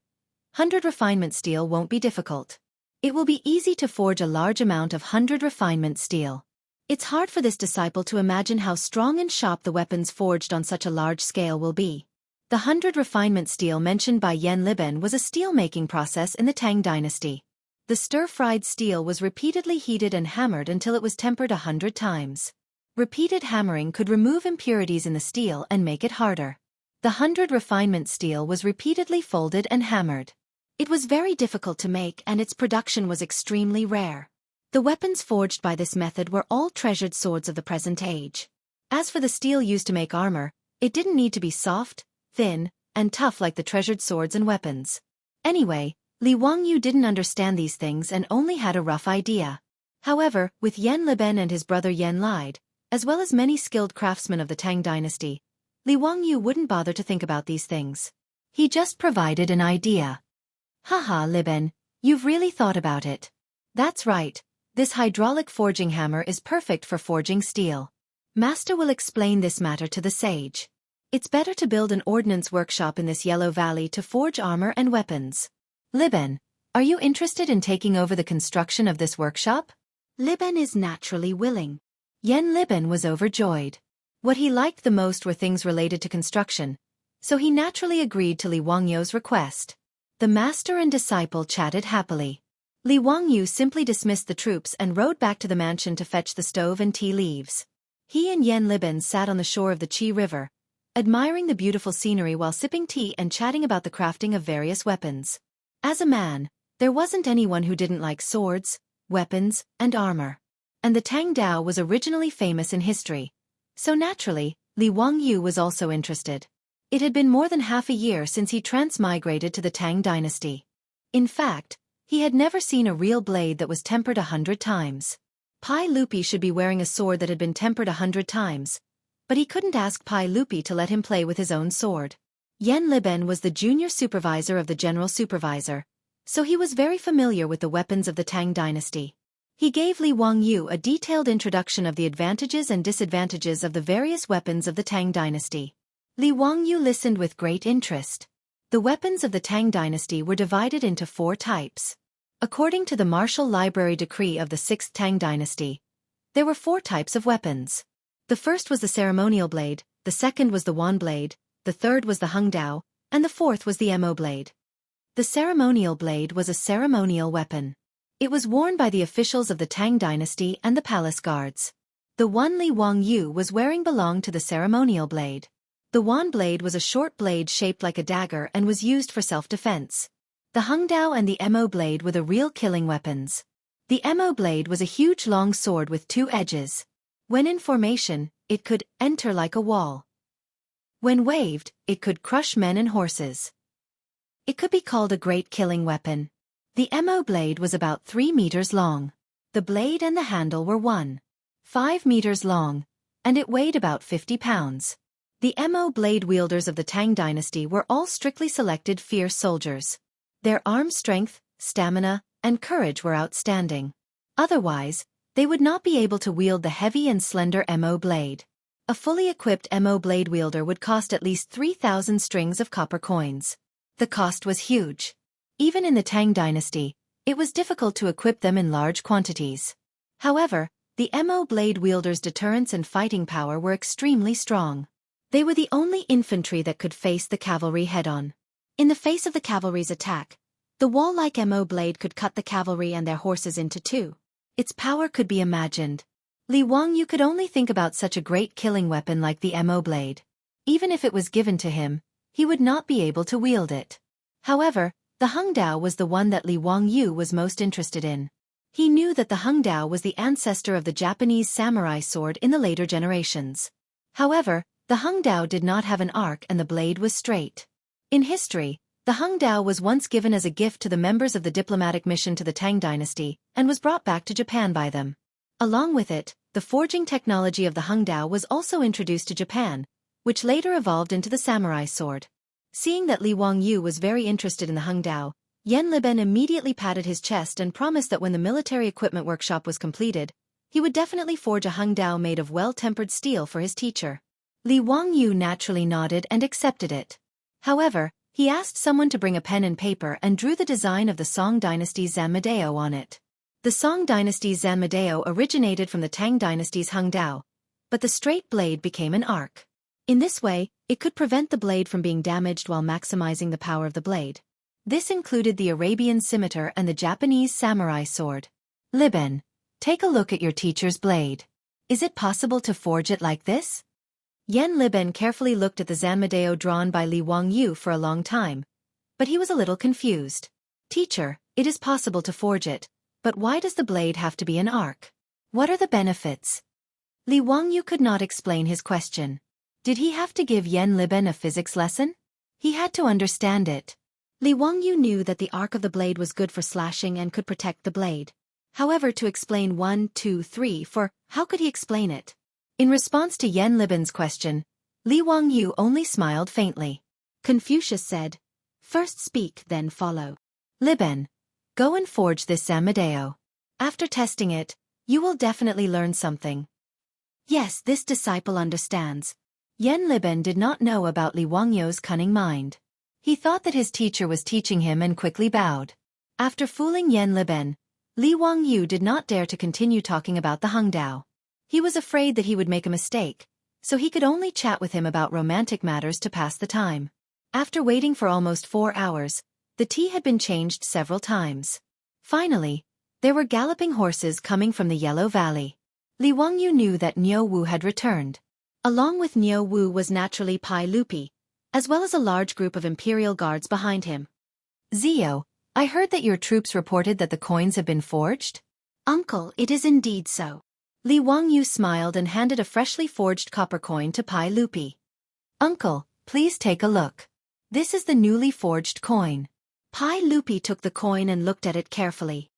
100 refinement steel won't be difficult. It will be easy to forge a large amount of 100 refinement steel. It's hard for this disciple to imagine how strong and sharp the weapons forged on such a large scale will be. The 100 refinement steel mentioned by Yan Liben was a steel-making process in the Tang dynasty. The stir-fried steel was repeatedly heated and hammered until it was tempered 100 times. Repeated hammering could remove impurities in the steel and make it harder. The 100 refinement steel was repeatedly folded and hammered. It was very difficult to make and its production was extremely rare. The weapons forged by this method were all treasured swords of the present age. As for the steel used to make armor, it didn't need to be soft, thin, and tough like the treasured swords and weapons. Anyway, Li Wangyu didn't understand these things and only had a rough idea. However, with Yan Liben and his brother Yan Lide, as well as many skilled craftsmen of the Tang dynasty, Li Wangyu wouldn't bother to think about these things. He just provided an idea. Haha, Liben, you've really thought about it. That's right, this hydraulic forging hammer is perfect for forging steel. Master will explain this matter to the sage. It's better to build an ordnance workshop in this Yellow Valley to forge armor and weapons. Liben, are you interested in taking over the construction of this workshop? Liben is naturally willing. Yan Liben was overjoyed. What he liked the most were things related to construction, so he naturally agreed to Li Wangyu's request. The master and disciple chatted happily. Li Wangyu simply dismissed the troops and rode back to the mansion to fetch the stove and tea leaves. He and Yan Liben sat on the shore of the Qi River, admiring the beautiful scenery while sipping tea and chatting about the crafting of various weapons. As a man, there wasn't anyone who didn't like swords, weapons, and armor. And the Tang Dao was originally famous in history. So naturally, Li Wangyu was also interested. It had been more than half a year since he transmigrated to the Tang dynasty. In fact, he had never seen a real blade that was tempered 100 times. Pai Lupi should be wearing a sword that had been tempered 100 times, but he couldn't ask Pai Lupi to let him play with his own sword. Yan Liben was the junior supervisor of the general supervisor, so he was very familiar with the weapons of the Tang dynasty. He gave Li Wangyu a detailed introduction of the advantages and disadvantages of the various weapons of the Tang dynasty. Li Wangyu listened with great interest. The weapons of the Tang dynasty were divided into 4 types. According to the martial library decree of the 6th Tang dynasty, there were 4 types of weapons. The first was the ceremonial blade, the second was the wand blade, the third was the hungdao, and the fourth was the mo blade. The ceremonial blade was a ceremonial weapon. It was worn by the officials of the Tang dynasty and the palace guards. The one Li Wangyu was wearing belonged to the ceremonial blade. The wan blade was a short blade shaped like a dagger and was used for self-defense. The Hungdao and the Mo blade were the real killing weapons. The Mo blade was a huge long sword with two edges. When in formation, it could enter like a wall. When waved, it could crush men and horses. It could be called a great killing weapon. The Mo blade was about 3 meters long. The blade and the handle were 1.5 meters long, and it weighed about 50 pounds. The Mo blade wielders of the Tang dynasty were all strictly selected fierce soldiers. Their arm strength, stamina, and courage were outstanding. Otherwise, they would not be able to wield the heavy and slender Mo blade. A fully equipped Mo blade wielder would cost at least 3,000 strings of copper coins. The cost was huge. Even in the Tang dynasty, it was difficult to equip them in large quantities. However, the Mo blade wielders' deterrence and fighting power were extremely strong. They were the only infantry that could face the cavalry head-on. In the face of the cavalry's attack, the wall-like Mo blade could cut the cavalry and their horses into two. Its power could be imagined. Li Wangyu could only think about such a great killing weapon like the Mo blade. Even if it was given to him, he would not be able to wield it. However, the Hungdao was the one that Li Wangyu was most interested in. He knew that the Hungdao was the ancestor of the Japanese samurai sword in the later generations. However, the Hungdao did not have an arc and the blade was straight. In history, the Hungdao was once given as a gift to the members of the diplomatic mission to the Tang dynasty and was brought back to Japan by them. Along with it, the forging technology of the Hungdao was also introduced to Japan, which later evolved into the samurai sword. Seeing that Li Wangyu was very interested in the Hungdao, Yan Liben immediately patted his chest and promised that when the military equipment workshop was completed, he would definitely forge a Hungdao made of well-tempered steel for his teacher. Li Wangyu naturally nodded and accepted it. However, he asked someone to bring a pen and paper and drew the design of the Song dynasty's Zanmadeo on it. The Song dynasty's Zanmadeo originated from the Tang dynasty's Hungdao, but the straight blade became an arc. In this way, it could prevent the blade from being damaged while maximizing the power of the blade. This included the Arabian scimitar and the Japanese samurai sword. Liben, take a look at your teacher's blade. Is it possible to forge it like this? Yan Liben carefully looked at the Zanmadeo drawn by Li Wangyu for a long time, but he was a little confused. Teacher, it is possible to forge it, but why does the blade have to be an arc? What are the benefits? Li Wangyu could not explain his question. Did he have to give Yan Liben a physics lesson? He had to understand it. Li Wangyu knew that the arc of the blade was good for slashing and could protect the blade. However, to explain 1, 2, 3, 4, how could he explain it? In response to Yan Liben's question, Li Wangyu only smiled faintly. Confucius said, "First speak, then follow. Liben, go and forge this Zanmadeo. After testing it, you will definitely learn something." Yes, this disciple understands. Yan Liben did not know about Li Wangyu's cunning mind. He thought that his teacher was teaching him and quickly bowed. After fooling Yan Liben, Li Wangyu did not dare to continue talking about the Hungdao. He was afraid that he would make a mistake, so he could only chat with him about romantic matters to pass the time. After waiting for almost 4 hours, the tea had been changed several times. Finally, there were galloping horses coming from the Yellow Valley. Li Wangyu knew that Niu Wu had returned. Along with Niu Wu was naturally Pai Lupi, as well as a large group of imperial guards behind him. Zio, I heard that your troops reported that the coins have been forged? Uncle, it is indeed so. Li Wangyu smiled and handed a freshly forged copper coin to Pai Lupi. Uncle, please take a look. This is the newly forged coin. Pai Lupi took the coin and looked at it carefully.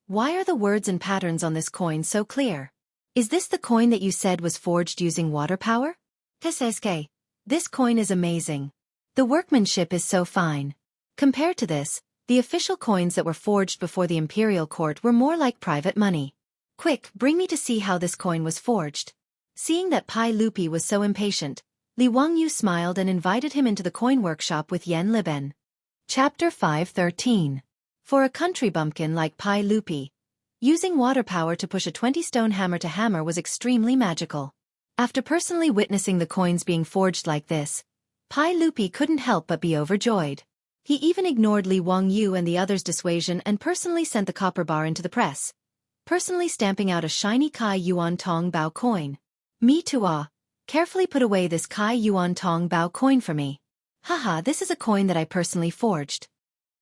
Why are the words and patterns on this coin so clear? Is this the coin that you said was forged using water power? Keseske, this coin is amazing. The workmanship is so fine. Compared to this, the official coins that were forged before the imperial court were more like private money. Quick, bring me to see how this coin was forged. Seeing that Pai Lupi was so impatient, Li Wangyu smiled and invited him into the coin workshop with Yan Liben. Chapter 5:13. For a country bumpkin like Pai Lupi, using water power to push a 20-stone hammer to hammer was extremely magical. After personally witnessing the coins being forged like this, Pai Lupi couldn't help but be overjoyed. He even ignored Li Wangyu and the others' dissuasion and personally sent the copper bar into the press, personally stamping out a shiny Kai Yuan Tong Bao coin. Me Tua, carefully put away this Kai Yuan Tong Bao coin for me. Haha, this is a coin that I personally forged.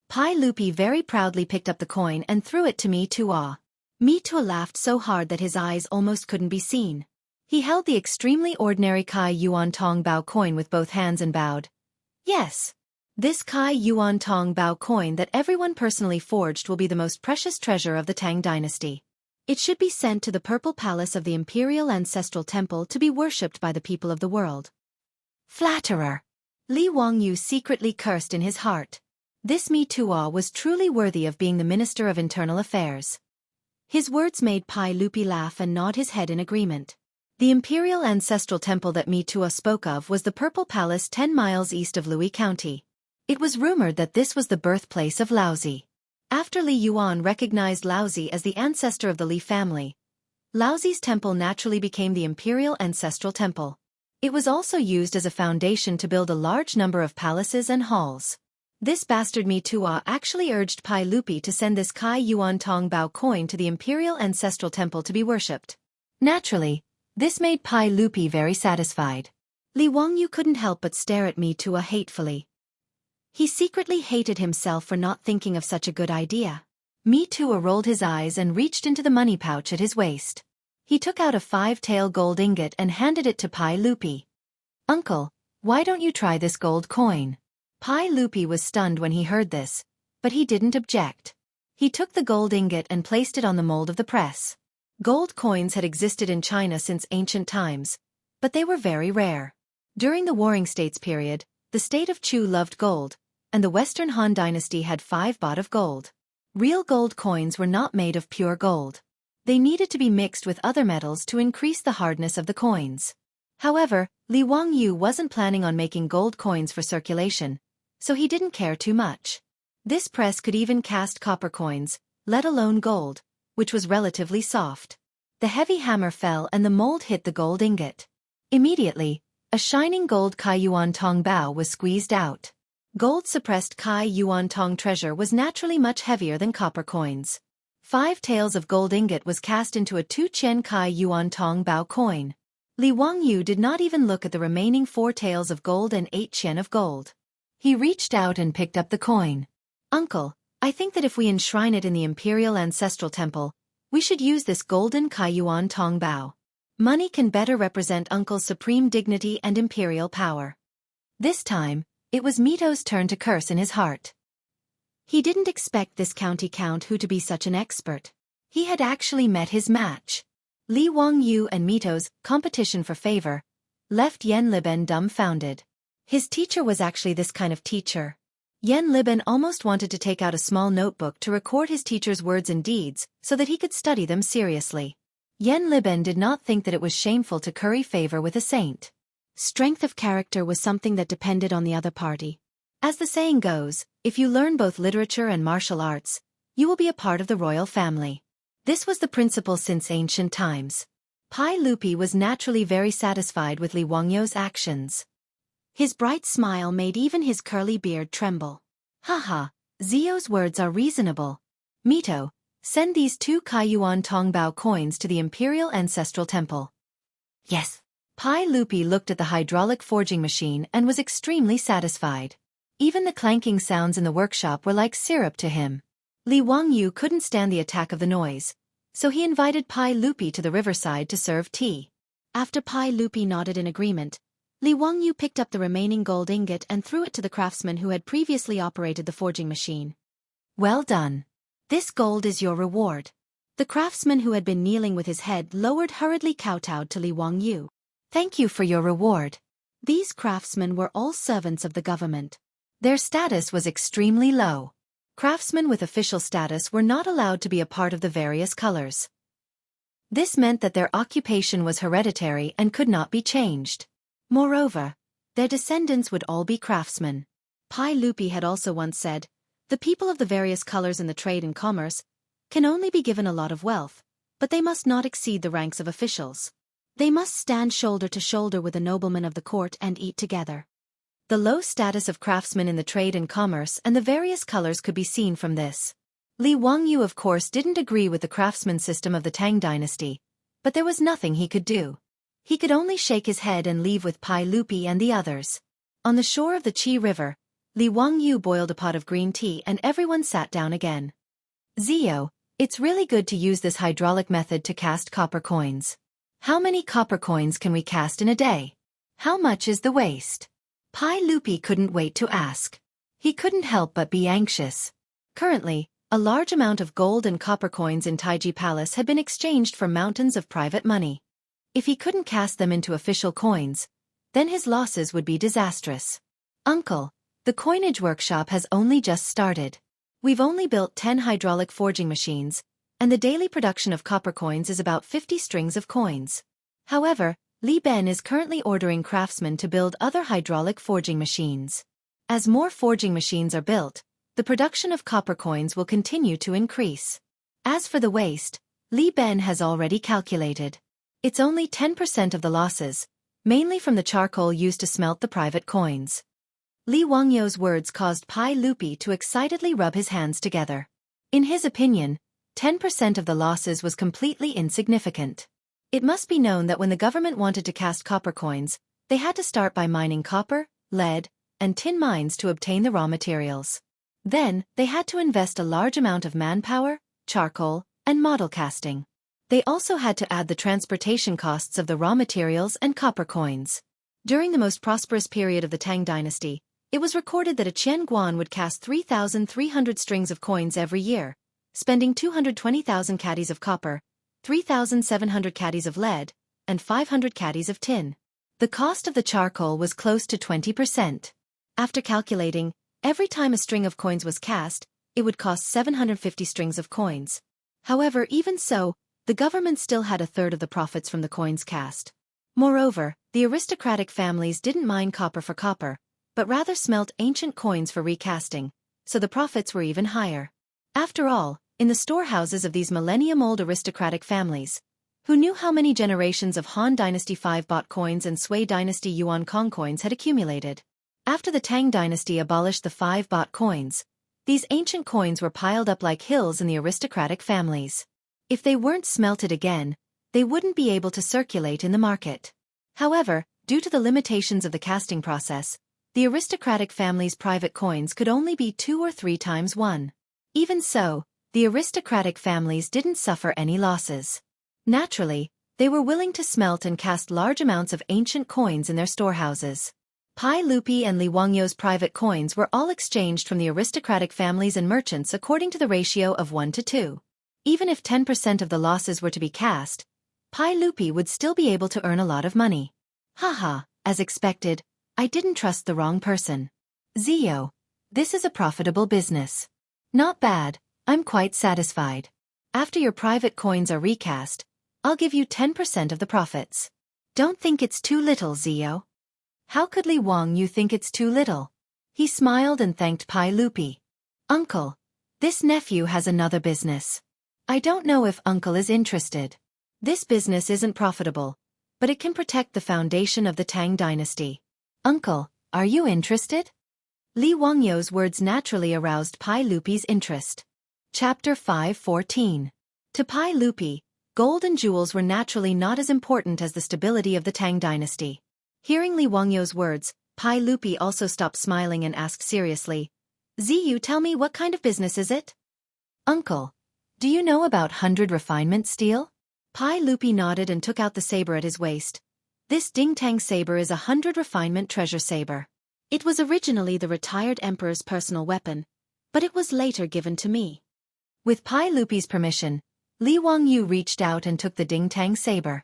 Pai Lupi very proudly picked up the coin and threw it to Me Tua. Me Tua laughed so hard that his eyes almost couldn't be seen. He held the extremely ordinary Kai Yuan Tong Bao coin with both hands and bowed. Yes. This Kai Yuan Tong Bao coin that everyone personally forged will be the most precious treasure of the Tang dynasty. It should be sent to the Purple Palace of the Imperial Ancestral Temple to be worshipped by the people of the world. Flatterer! Li Wangyu secretly cursed in his heart. This Me Tua was truly worthy of being the Minister of Internal Affairs. His words made Pai Lupi laugh and nod his head in agreement. The Imperial Ancestral Temple that Me Tua spoke of was the Purple Palace 10 miles east of Louis County. It was rumored that this was the birthplace of Laozi. After Li Yuan recognized Laozi as the ancestor of the Li family, Laozi's temple naturally became the Imperial Ancestral Temple. It was also used as a foundation to build a large number of palaces and halls. This bastard Me Tua actually urged Pai Lupi to send this Kai Yuan Tong Bao coin to the Imperial Ancestral Temple to be worshipped. Naturally, this made Pai Lupi very satisfied. Li Wangyu couldn't help but stare at Me Tua hatefully. He secretly hated himself for not thinking of such a good idea. Me Tua rolled his eyes and reached into the money pouch at his waist. He took out a 5-tael gold ingot and handed it to Pai Lupi. Uncle, why don't you try this gold coin? Pai Lupi was stunned when he heard this, but he didn't object. He took the gold ingot and placed it on the mold of the press. Gold coins had existed in China since ancient times, but they were very rare. During the Warring States period, the state of Chu loved gold, and the Western Han dynasty had 5 baht of gold. Real gold coins were not made of pure gold. They needed to be mixed with other metals to increase the hardness of the coins. However, Li Wangyu wasn't planning on making gold coins for circulation, so he didn't care too much. This press could even cast copper coins, let alone gold, which was relatively soft. The heavy hammer fell and the mold hit the gold ingot. Immediately, a shining gold Kai Yuan Tong Bao was squeezed out. Gold-suppressed Kai Yuan Tong treasure was naturally much heavier than copper coins. 5 taels of gold ingot was cast into a 2-chen Kai Yuan Tong Bao coin. Li Wangyu did not even look at the remaining 4 taels of gold and 8 chen of gold. He reached out and picked up the coin. Uncle, I think that if we enshrine it in the Imperial Ancestral Temple, we should use this golden Kai Yuan Tong Bao. Money can better represent Uncle's supreme dignity and imperial power. This time, it was Mito's turn to curse in his heart. He didn't expect this county count who to be such an expert. He had actually met his match. Li Wangyu and Mito's competition for favor left Yen Liben dumbfounded. His teacher was actually this kind of teacher. Yen Liben almost wanted to take out a small notebook to record his teacher's words and deeds so that he could study them seriously. Yen Liben did not think that it was shameful to curry favor with a saint. Strength of character was something that depended on the other party. As the saying goes, if you learn both literature and martial arts, you will be a part of the royal family. This was the principle since ancient times. Pai Lupi was naturally very satisfied with Li Wangyu's actions. His bright smile made even his curly beard tremble. Haha, Zio's words are reasonable. Mito, send these 2 Kai Yuan Tong Bao coins to the Imperial Ancestral Temple. Yes. Pai Lupi looked at the hydraulic forging machine and was extremely satisfied. Even the clanking sounds in the workshop were like syrup to him. Li Wangyu couldn't stand the attack of the noise, so he invited Pai Lupi to the riverside to serve tea. After Pai Lupi nodded in agreement, Li Wangyu picked up the remaining gold ingot and threw it to the craftsman who had previously operated the forging machine. Well done. This gold is your reward. The craftsman who had been kneeling with his head lowered hurriedly kowtowed to Li Wangyu. Thank you for your reward. These craftsmen were all servants of the government. Their status was extremely low. Craftsmen with official status were not allowed to be a part of the various colors. This meant that their occupation was hereditary and could not be changed. Moreover, their descendants would all be craftsmen. Pai Lupi had also once said, the people of the various colors in the trade and commerce can only be given a lot of wealth, but they must not exceed the ranks of officials. They must stand shoulder to shoulder with the noblemen of the court and eat together. the low status of craftsmen in the trade and commerce and the various colors could be seen from this. Li Wangyu of course didn't agree with the craftsman system of the Tang dynasty, but there was nothing he could do. He could only shake his head and leave with Pai Lupi and the others. On the shore of the Qi River, Li Wangyu boiled a pot of green tea and everyone sat down again. Zio, it's really good to use this hydraulic method to cast copper coins. How many copper coins can we cast in a day? How much is the waste? Pai Lupi couldn't wait to ask. He couldn't help but be anxious. Currently, a large amount of gold and copper coins in Taiji Palace had been exchanged for mountains of private money. If he couldn't cast them into official coins, then his losses would be disastrous. Uncle, the coinage workshop has only just started. We've only built 10 hydraulic forging machines, and the daily production of copper coins is about 50 strings of coins. However, Li Ben is currently ordering craftsmen to build other hydraulic forging machines. As more forging machines are built, the production of copper coins will continue to increase. As for the waste, Li Ben has already calculated. It's only 10% of the losses, mainly from the charcoal used to smelt the private coins. Li Wangyou's words caused Pai Lupi to excitedly rub his hands together. In his opinion, 10% of the losses was completely insignificant. It must be known that when the government wanted to cast copper coins, they had to start by mining copper, lead, and tin mines to obtain the raw materials. Then, they had to invest a large amount of manpower, charcoal, and model casting. They also had to add the transportation costs of the raw materials and copper coins. During the most prosperous period of the Tang dynasty, it was recorded that a Qian Guan would cast 3,300 strings of coins every year, spending 220,000 caddies of copper, 3,700 caddies of lead, and 500 caddies of tin. The cost of the charcoal was close to 20%. After calculating, every time a string of coins was cast, it would cost 750 strings of coins. However, even so, the government still had a third of the profits from the coins cast. Moreover, the aristocratic families didn't mine copper for copper, but rather smelt ancient coins for recasting, so the profits were even higher. After all, in the storehouses of these millennium-old aristocratic families, who knew how many generations of Han Dynasty 5 baht coins and Sui Dynasty Yuan Kong coins had accumulated. After the Tang Dynasty abolished the 5 baht coins, these ancient coins were piled up like hills in the aristocratic families. If they weren't smelted again, they wouldn't be able to circulate in the market. However, due to the limitations of the casting process, the aristocratic family's private coins could only be 2 or 3 times 1. Even so, the aristocratic families didn't suffer any losses. Naturally, they were willing to smelt and cast large amounts of ancient coins in their storehouses. Pai Lupi and Li Wangyou's private coins were all exchanged from the aristocratic families and merchants according to the ratio of 1 to 2. Even if 10% of the losses were to be cast, Pai Lupi would still be able to earn a lot of money. Haha, as expected, I didn't trust the wrong person. Zio, this is a profitable business. Not bad, I'm quite satisfied. After your private coins are recast, I'll give you 10% of the profits. Don't think it's too little, Zio. How could Li Wangyu think it's too little? He smiled and thanked Pai Lupi. Uncle, this nephew has another business. I don't know if Uncle is interested. This business isn't profitable, but it can protect the foundation of the Tang dynasty. Uncle, are you interested? Li Wangyou's words naturally aroused Pai Lupi's interest. Chapter 5:14. To Pai Lupi, gold and jewels were naturally not as important as the stability of the Tang dynasty. Hearing Li Wangyou's words, Pai Lupi also stopped smiling and asked seriously, Ziyu, tell me, what kind of business is it? Uncle, do you know about 100 refinement steel? Pai Lupi nodded and took out the saber at his waist. This Dingtang saber is a 100 refinement treasure saber. It was originally the retired emperor's personal weapon, but it was later given to me. With Pai Lupi's permission, Li Wangyu reached out and took the Dingtang saber.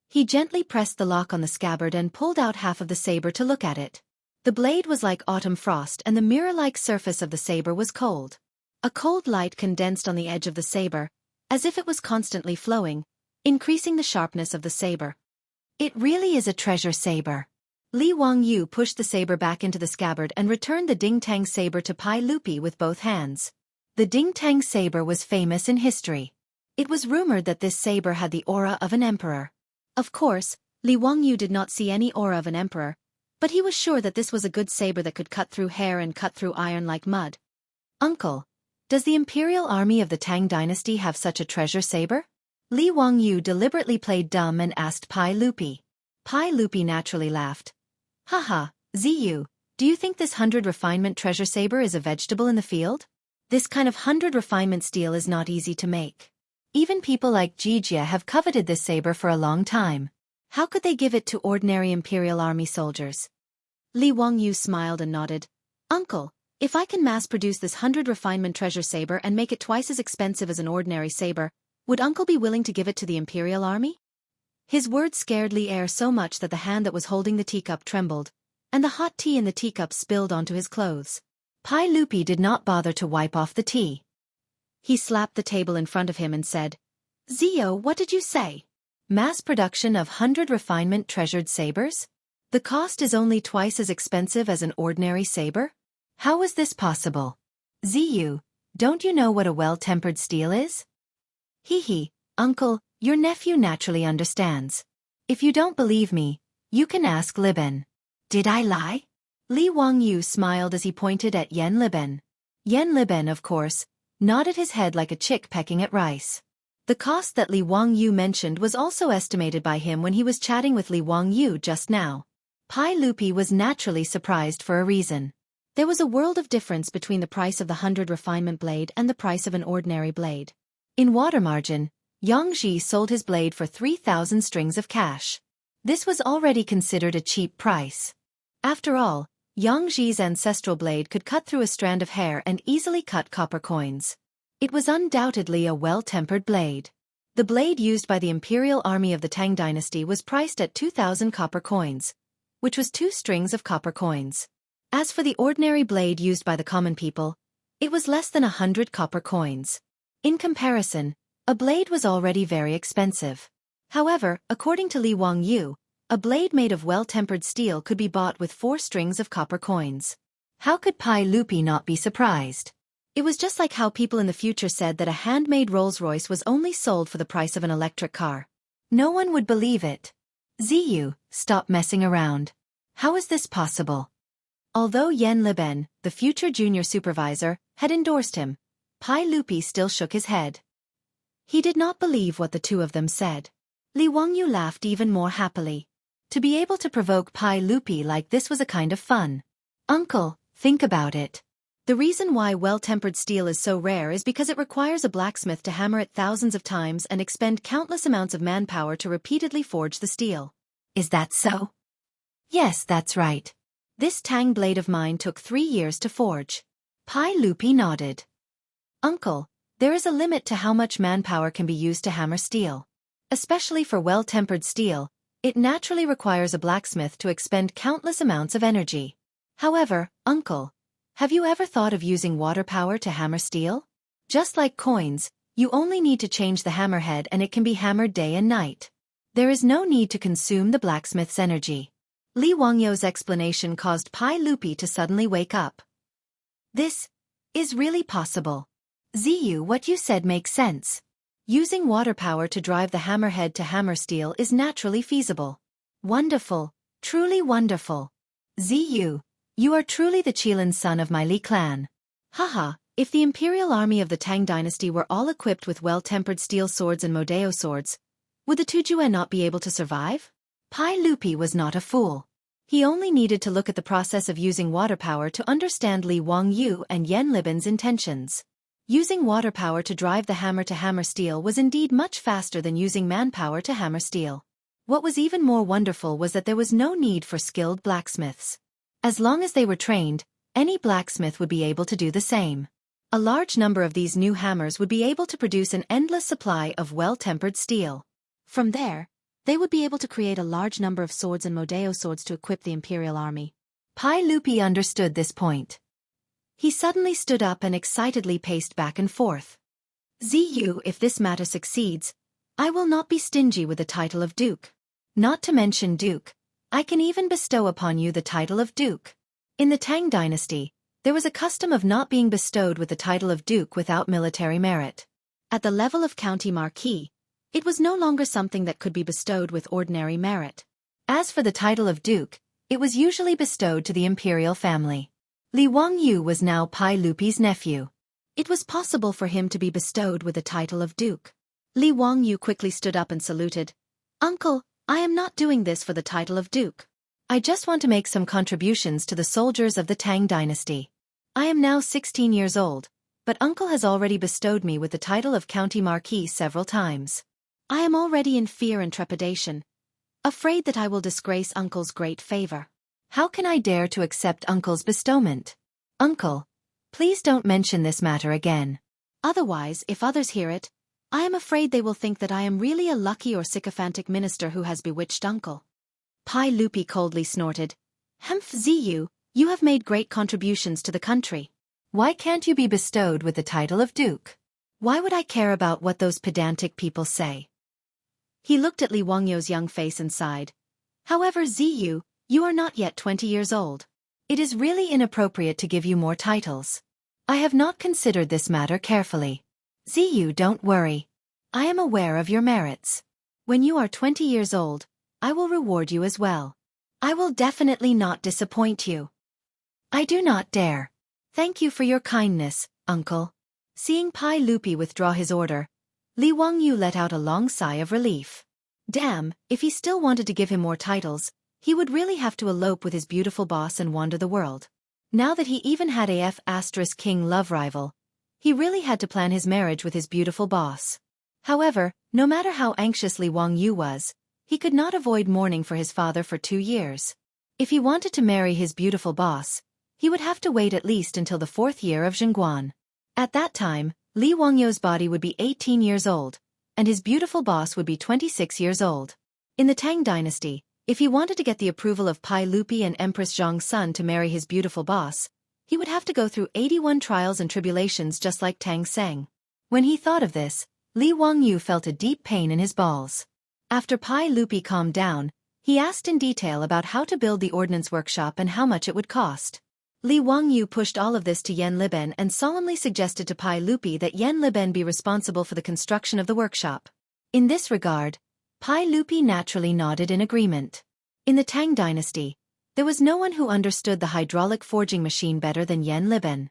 He gently pressed the lock on the scabbard and pulled out half of the saber to look at it. The blade was like autumn frost and the mirror-like surface of the saber was cold. A cold light condensed on the edge of the saber, as if it was constantly flowing, increasing the sharpness of the saber. It really is a treasure saber. Li Wangyu pushed the saber back into the scabbard and returned the Dingtang saber to Pai Lupi with both hands. The Dingtang saber was famous in history. It was rumored that this saber had the aura of an emperor. Of course, Li Wangyu did not see any aura of an emperor, But he was sure that this was a good saber that could cut through hair and cut through iron like mud. Uncle, does the imperial army of the Tang dynasty have such a treasure saber? Li Wangyu deliberately played dumb and asked Pai Lupi. Pai Lupi naturally laughed. Haha, Ziyu, do you think this 100 refinement treasure saber is a vegetable in the field? This kind of 100 refinement steel is not easy to make. Even people like Jijia have coveted this saber for a long time. How could they give it to ordinary imperial army soldiers? Li Wangyu smiled and nodded. Uncle, if I can mass-produce this 100 refinement treasure saber and make it twice as expensive as an ordinary saber, would Uncle be willing to give it to the imperial army? His words scared Li Er so much that the hand that was holding the teacup trembled, and the hot tea in the teacup spilled onto his clothes. Pai Lupi did not bother to wipe off the tea. He slapped the table in front of him and said, Zio, what did you say? Mass production of 100 refinement treasured sabers? The cost is only twice as expensive as an ordinary saber? How is this possible? Ziyu, don't you know what a well-tempered steel is? Hee, Uncle, your nephew naturally understands. If you don't believe me, you can ask Liben. Did I lie? Li Wangyu smiled as he pointed at Yen Liben. Yen Liben, of course, nodded his head like a chick pecking at rice. The cost that Li Wangyu mentioned was also estimated by him when he was chatting with Li Wangyu just now. Pai Lupi was naturally surprised for a reason. There was a world of difference between the price of the 100 refinement blade and the price of an ordinary blade. In water margin, Yangji sold his blade for 3,000 strings of cash. This was already considered a cheap price. After all, Yangji's ancestral blade could cut through a strand of hair and easily cut copper coins. It was undoubtedly a well-tempered blade. The blade used by the imperial army of the Tang dynasty was priced at 2,000 copper coins, which was 2 strings of copper coins. As for the ordinary blade used by the common people, it was less than 100 copper coins. In comparison, a blade was already very expensive. However, according to Li Wangyu, a blade made of well-tempered steel could be bought with 4 strings of copper coins. How could Pai Lupi not be surprised? It was just like how people in the future said that a handmade Rolls-Royce was only sold for the price of an electric car. No one would believe it. Ziyu, stop messing around. How is this possible? Although Yen Liben, the future junior supervisor, had endorsed him, Pai Lupi still shook his head. He did not believe what the two of them said. Li Wangyu laughed even more happily. To be able to provoke Pai Lupi like this was a kind of fun. Uncle, think about it. The reason why well-tempered steel is so rare is because it requires a blacksmith to hammer it thousands of times and expend countless amounts of manpower to repeatedly forge the steel. Is that so? Yes, that's right. This Tang blade of mine took 3 years to forge. Pai Lupi nodded. Uncle, there is a limit to how much manpower can be used to hammer steel. Especially for well-tempered steel, it naturally requires a blacksmith to expend countless amounts of energy. However, Uncle, have you ever thought of using water power to hammer steel? Just like coins, you only need to change the hammerhead and it can be hammered day and night. There is no need to consume the blacksmith's energy. Li Wangyu's explanation caused Pai Lupi to suddenly wake up. This is really possible. Ziyu, what you said makes sense. Using water power to drive the hammerhead to hammer steel is naturally feasible. Wonderful, truly wonderful. Ziyu, you are truly the Qilin son of my Li clan. Haha, if the imperial army of the Tang dynasty were all equipped with well-tempered steel swords and Modeo swords, would the Tujue not be able to survive? Pai Lupi was not a fool. He only needed to look at the process of using water power to understand Li Wangyu and Yen Liben's intentions. Using water power to drive the hammer to hammer steel was indeed much faster than using manpower to hammer steel. What was even more wonderful was that there was no need for skilled blacksmiths. As long as they were trained, any blacksmith would be able to do the same. A large number of these new hammers would be able to produce an endless supply of well-tempered steel. From there, they would be able to create a large number of swords and Modeo swords to equip the imperial army. Pai Lupi understood this point. He suddenly stood up and excitedly paced back and forth. Ziyu, if this matter succeeds, I will not be stingy with the title of Duke. Not to mention Duke, I can even bestow upon you the title of Duke. In the Tang dynasty, there was a custom of not being bestowed with the title of Duke without military merit. At the level of county marquis, it was no longer something that could be bestowed with ordinary merit. As for the title of Duke, It was usually bestowed to the imperial family. Li Wangyu was now Pai Lupi's nephew. It was possible for him to be bestowed with the title of duke. Li Wangyu quickly stood up and saluted. "Uncle, I am not doing this for the title of duke. I just want to make some contributions to the soldiers of the Tang dynasty. I am now 16 years old, but uncle has already bestowed me with the title of county marquis several times. I am already in fear and trepidation, afraid that I will disgrace uncle's great favor. How can I dare to accept uncle's bestowment? Uncle, please don't mention this matter again. Otherwise, if others hear it, I am afraid they will think that I am really a lucky or sycophantic minister who has bewitched uncle." Pai Lupi coldly snorted. "Humph, Ziyu, you have made great contributions to the country. Why can't you be bestowed with the title of duke? Why would I care about what those pedantic people say?" He looked at Li Wangyu's young face and sighed. "However, Ziyu, you are not yet 20 years old. It is really inappropriate to give you more titles. I have not considered this matter carefully. Ziyu, don't worry. I am aware of your merits. When you are 20 years old, I will reward you as well. I will definitely not disappoint you. I do not dare. Thank you for your kindness, uncle." Seeing Pai Lupi withdraw his order, Li Wangyu let out a long sigh of relief. Damn, if he still wanted to give him more titles, he would really have to elope with his beautiful boss and wander the world. Now that he even had a King love rival, he really had to plan his marriage with his beautiful boss. However, no matter how anxious Li Wangyu was, he could not avoid mourning for his father for 2 years. If he wanted to marry his beautiful boss, he would have to wait at least until the 4th year of Zhengguan. At that time, Li Wangyu's body would be 18 years old, and his beautiful boss would be 26 years old. In the Tang dynasty, if he wanted to get the approval of Pai Lupi and Empress Zhong's son to marry his beautiful boss, he would have to go through 81 trials and tribulations just like Tang Seng. When he thought of this, Li Wangyu felt a deep pain in his balls. After Pai Lupi calmed down, he asked in detail about how to build the ordnance workshop and how much it would cost. Li Wangyu pushed all of this to Yan Liben and solemnly suggested to Pai Lupi that Yan Liben be responsible for the construction of the workshop. In this regard, Pai Lupi naturally nodded in agreement. In the Tang dynasty, there was no one who understood the hydraulic forging machine better than Yan Liben.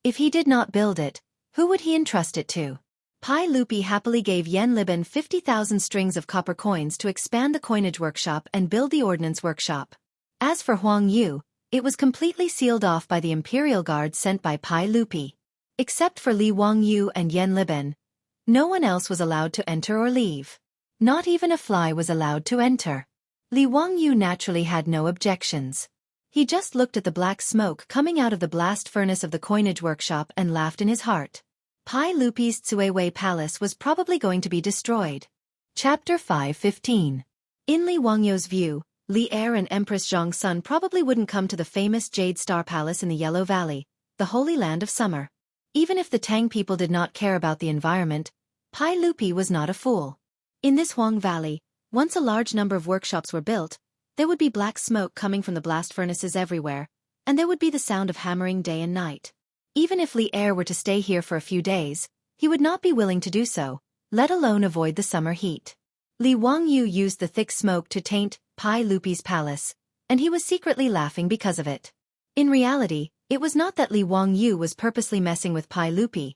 If he did not build it, who would he entrust it to? Pai Lupi happily gave Yan Liben 50,000 strings of copper coins to expand the coinage workshop and build the ordnance workshop. As for Huang Yu, it was completely sealed off by the imperial guard sent by Pai Lupi. Except for Li Wangyu and Yan Liben, no one else was allowed to enter or leave. Not even a fly was allowed to enter. Li Wangyu naturally had no objections. He just looked at the black smoke coming out of the blast furnace of the coinage workshop and laughed in his heart. Pai Lupi's Cuiwei Palace was probably going to be destroyed. Chapter 5:15. In Li Wangyu's view, Li Heir and Empress Zhong's son probably wouldn't come to the famous Jade Star Palace in the Yellow Valley, the holy land of summer. Even if the Tang people did not care about the environment, Pai Lupi was not a fool. In this Huang Valley, once a large number of workshops were built, there would be black smoke coming from the blast furnaces everywhere, and there would be the sound of hammering day and night. Even if Li Heir were to stay here for a few days, he would not be willing to do so, let alone avoid the summer heat. Li Wangyu used the thick smoke to taint Pai Lupi's palace, and he was secretly laughing because of it. In reality, it was not that Li Wangyu was purposely messing with Pai Lupi,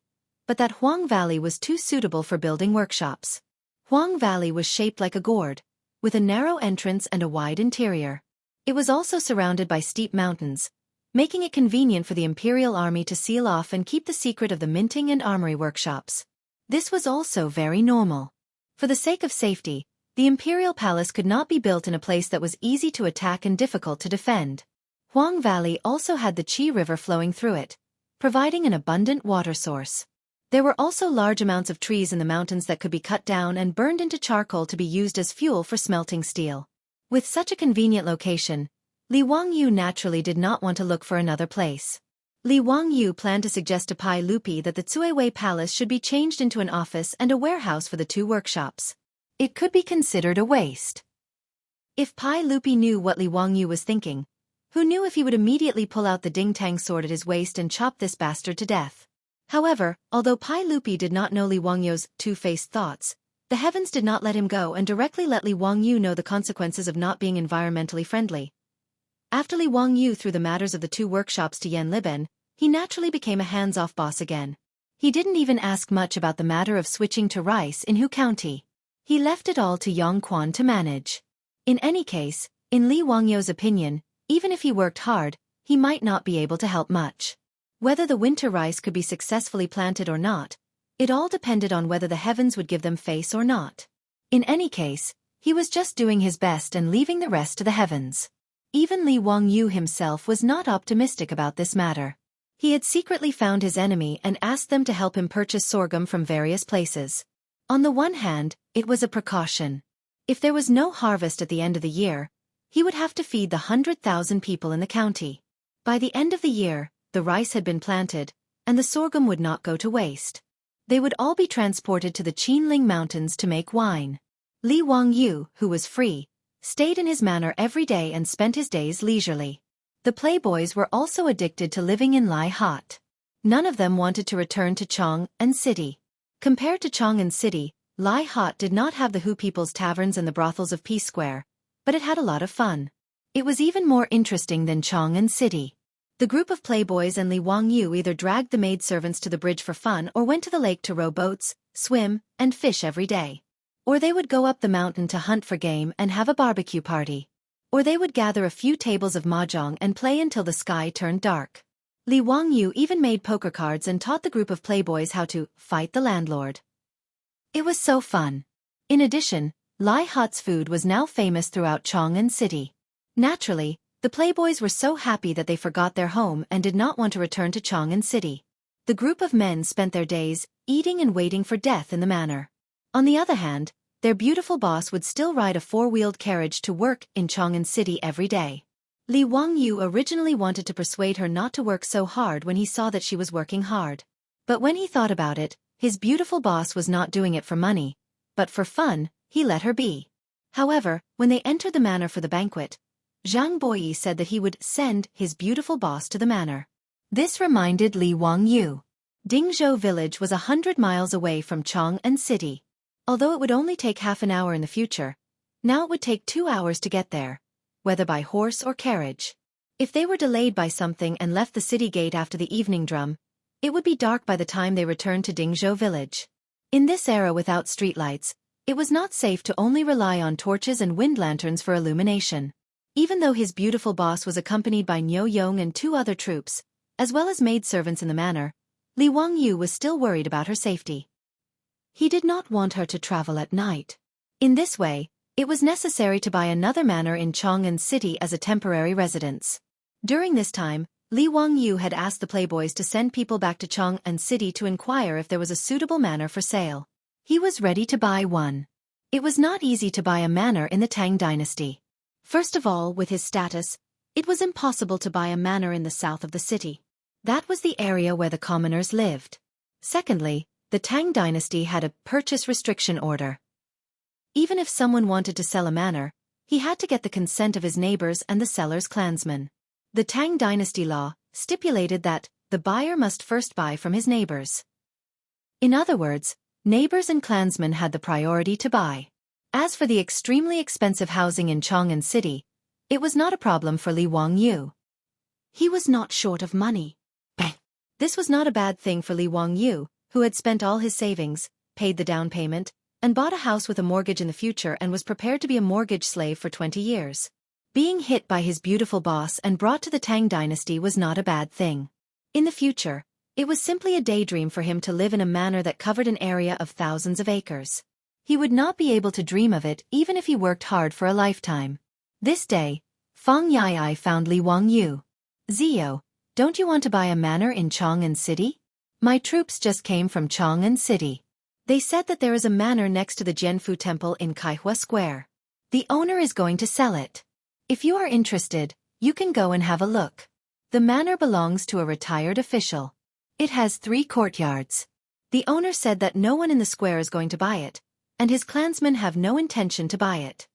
but that Huang Valley was too suitable for building workshops. Huang Valley was shaped like a gourd, with a narrow entrance and a wide interior. It was also surrounded by steep mountains, making it convenient for the imperial army to seal off and keep the secret of the minting and armory workshops. This was also very normal. For the sake of safety, the imperial palace could not be built in a place that was easy to attack and difficult to defend. Huang Valley also had the Qi River flowing through it, providing an abundant water source. There were also large amounts of trees in the mountains that could be cut down and burned into charcoal to be used as fuel for smelting steel. With such a convenient location, Li Wangyu naturally did not want to look for another place. Li Wangyu planned to suggest to Pai Lupi that the Cuiwei Palace should be changed into an office and a warehouse for the two workshops. It could be considered a waste. If Pai Lupi knew what Li Wangyu was thinking, who knew if he would immediately pull out the Ding Tang sword at his waist and chop this bastard to death? However, although Pai Lupi did not know Li Wangyu's two-faced thoughts, the heavens did not let him go and directly let Li Wangyu know the consequences of not being environmentally friendly. After Li Wangyu threw the matters of the two workshops to Yan Liben, he naturally became a hands-off boss again. He didn't even ask much about the matter of switching to rice in Hu County. He left it all to Yang Quan to manage. In any case, in Li Wangyu's opinion, even if he worked hard, he might not be able to help much. Whether the winter rice could be successfully planted or not, it all depended on whether the heavens would give them face or not. In any case, he was just doing his best and leaving the rest to the heavens. Even Li Wangyu himself was not optimistic about this matter. He had secretly found his enemy and asked them to help him purchase sorghum from various places. On the one hand, it was a precaution. If there was no harvest at the end of the year, he would have to feed the 100,000 people in the county. By the end of the year, the rice had been planted, and the sorghum would not go to waste. They would all be transported to the Qinling Mountains to make wine. Li Wangyu, who was free, stayed in his manor every day and spent his days leisurely. The playboys were also addicted to living in Lai Hot. None of them wanted to return to Chang'an City. Compared to Chang'an City, Lai Hot did not have the Hu People's taverns and the brothels of Peace Square, but it had a lot of fun. It was even more interesting than Chang'an City. The group of playboys and Li Wangyu either dragged the maidservants to the bridge for fun or went to the lake to row boats, swim, and fish every day. Or they would go up the mountain to hunt for game and have a barbecue party. Or they would gather a few tables of mahjong and play until the sky turned dark. Li Wangyu even made poker cards and taught the group of playboys how to fight the landlord. It was so fun. In addition, Lai Hot's food was now famous throughout Chang'an City. Naturally, the playboys were so happy that they forgot their home and did not want to return to Chang'an City. The group of men spent their days eating and waiting for death in the manor. On the other hand, their beautiful boss would still ride a four-wheeled carriage to work in Chang'an City every day. Li Wangyu originally wanted to persuade her not to work so hard when he saw that she was working hard. But when he thought about it, his beautiful boss was not doing it for money, but for fun. He let her be. However, when they entered the manor for the banquet, Zhang Boyi said that he would send his beautiful boss to the manor. This reminded Li Wangyu. Dingzhou village was 100 miles away from Chang'an City. Although it would only take half an hour in the future, now it would take 2 hours to get there, whether by horse or carriage. If they were delayed by something and left the city gate after the evening drum, it would be dark by the time they returned to Dingzhou village. In this era without streetlights, it was not safe to only rely on torches and wind lanterns for illumination. Even though his beautiful boss was accompanied by Niu Yong and 2 other troops, as well as maidservants in the manor, Li Wangyu was still worried about her safety. He did not want her to travel at night. In this way, it was necessary to buy another manor in Chang'an City as a temporary residence. During this time, Li Wangyu had asked the playboys to send people back to Chang'an City to inquire if there was a suitable manor for sale. He was ready to buy one. It was not easy to buy a manor in the Tang dynasty. First of all, with his status, it was impossible to buy a manor in the south of the city. That was the area where the commoners lived. Secondly, the Tang dynasty had a purchase restriction order. Even if someone wanted to sell a manor, he had to get the consent of his neighbors and the seller's clansmen. The Tang dynasty law stipulated that the buyer must first buy from his neighbors. In other words, neighbors and clansmen had the priority to buy. As for the extremely expensive housing in Chang'an City, it was not a problem for Li Wangyu. He was not short of money. This was not a bad thing for Li Wangyu, who had spent all his savings, paid the down payment, and bought a house with a mortgage in the future and was prepared to be a mortgage slave for 20 years. Being hit by his beautiful boss and brought to the Tang dynasty was not a bad thing. In the future, it was simply a daydream for him to live in a manor that covered an area of thousands of acres. He would not be able to dream of it even if he worked hard for a lifetime. This day, Fang Yai found Li Wangyu. Zio, don't you want to buy a manor in Chang'an City? My troops just came from Chang'an City. They said that there is a manor next to the Jianfu Temple in Kaihua Square. The owner is going to sell it. If you are interested, you can go and have a look. The manor belongs to a retired official. It has 3 courtyards. The owner said that no one in the square is going to buy it, and his clansmen have no intention to buy it.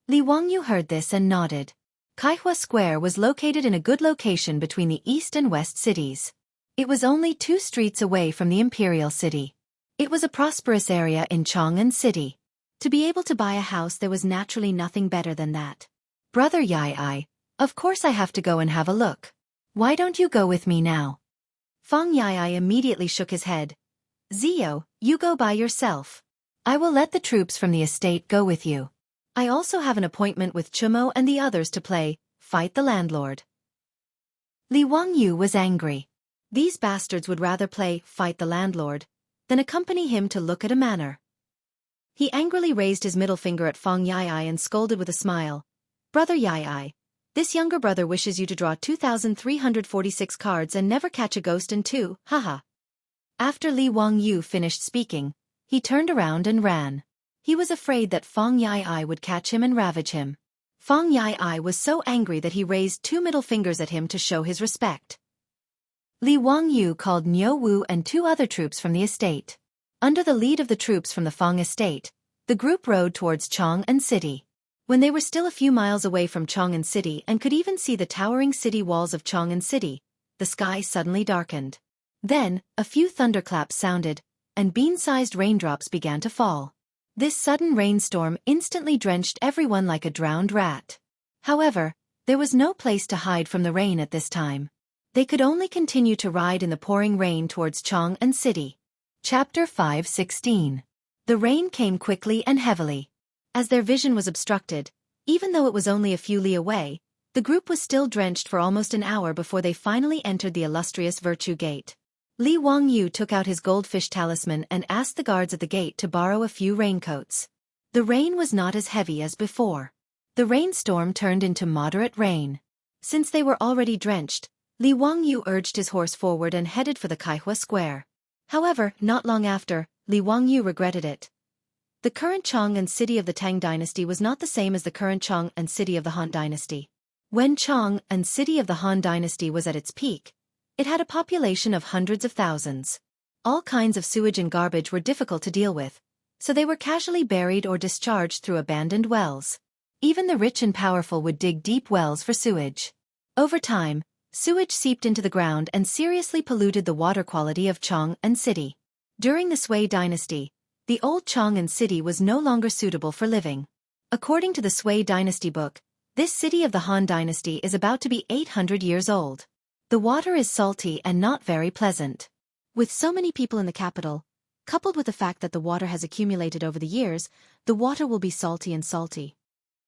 Li Wangyu heard this and nodded. Kaihua Square was located in a good location between the east and west cities. It was only 2 streets away from the imperial city. It was a prosperous area in Chang'an City. To be able to buy a house, there was naturally nothing better than that. Brother Yai, Of course I have to go and have a look. Why don't you go with me now? Fang Yai immediately shook his head. Zio, you go by yourself. I will let the troops from the estate go with you. I also have an appointment with Chumo and the others to play, Fight the Landlord. Li Wangyu was angry. These bastards would rather play Fight the Landlord than accompany him to look at a manor. He angrily raised his middle finger at Fang Yai and scolded with a smile. Brother Yai, this younger brother wishes you to draw 2,346 cards and never catch a ghost in two, haha. After Li Wangyu finished speaking, he turned around and ran. He was afraid that Fang Yai would catch him and ravage him. Fang Yai was so angry that he raised two middle fingers at him to show his respect. Li Wangyu called Niu Wu and two other troops from the estate. Under the lead of the troops from the Fang estate, the group rode towards Chang'an City. When they were still a few miles away from Chang'an City and could even see the towering city walls of Chang'an City, the sky suddenly darkened. Then, a few thunderclaps sounded, and bean-sized raindrops began to fall. This sudden rainstorm instantly drenched everyone like a drowned rat. However, there was no place to hide from the rain at this time. They could only continue to ride in the pouring rain towards Chang'an City. Chapter 5:16. The rain came quickly and heavily. As their vision was obstructed, even though it was only a few li away, the group was still drenched for almost an hour before they finally entered the illustrious Virtue Gate. Li Wangyu took out his goldfish talisman and asked the guards at the gate to borrow a few raincoats. The rain was not as heavy as before. The rainstorm turned into moderate rain. Since they were already drenched, Li Wangyu urged his horse forward and headed for the Kaihua Square. However, not long after, Li Wangyu regretted it. The current Chang'an City of the Tang Dynasty was not the same as the current Chang'an City of the Han Dynasty. When Chang'an City of the Han Dynasty was at its peak, it had a population of hundreds of thousands. All kinds of sewage and garbage were difficult to deal with, so they were casually buried or discharged through abandoned wells. Even the rich and powerful would dig deep wells for sewage. Over time, sewage seeped into the ground and seriously polluted the water quality of Chang'an City. During the Sui Dynasty, the old Chang'an City was no longer suitable for living. According to the Sui Dynasty book, this city of the Han Dynasty is about to be 800 years old. The water is salty and not very pleasant. With so many people in the capital, coupled with the fact that the water has accumulated over the years, the water will be salty and salty.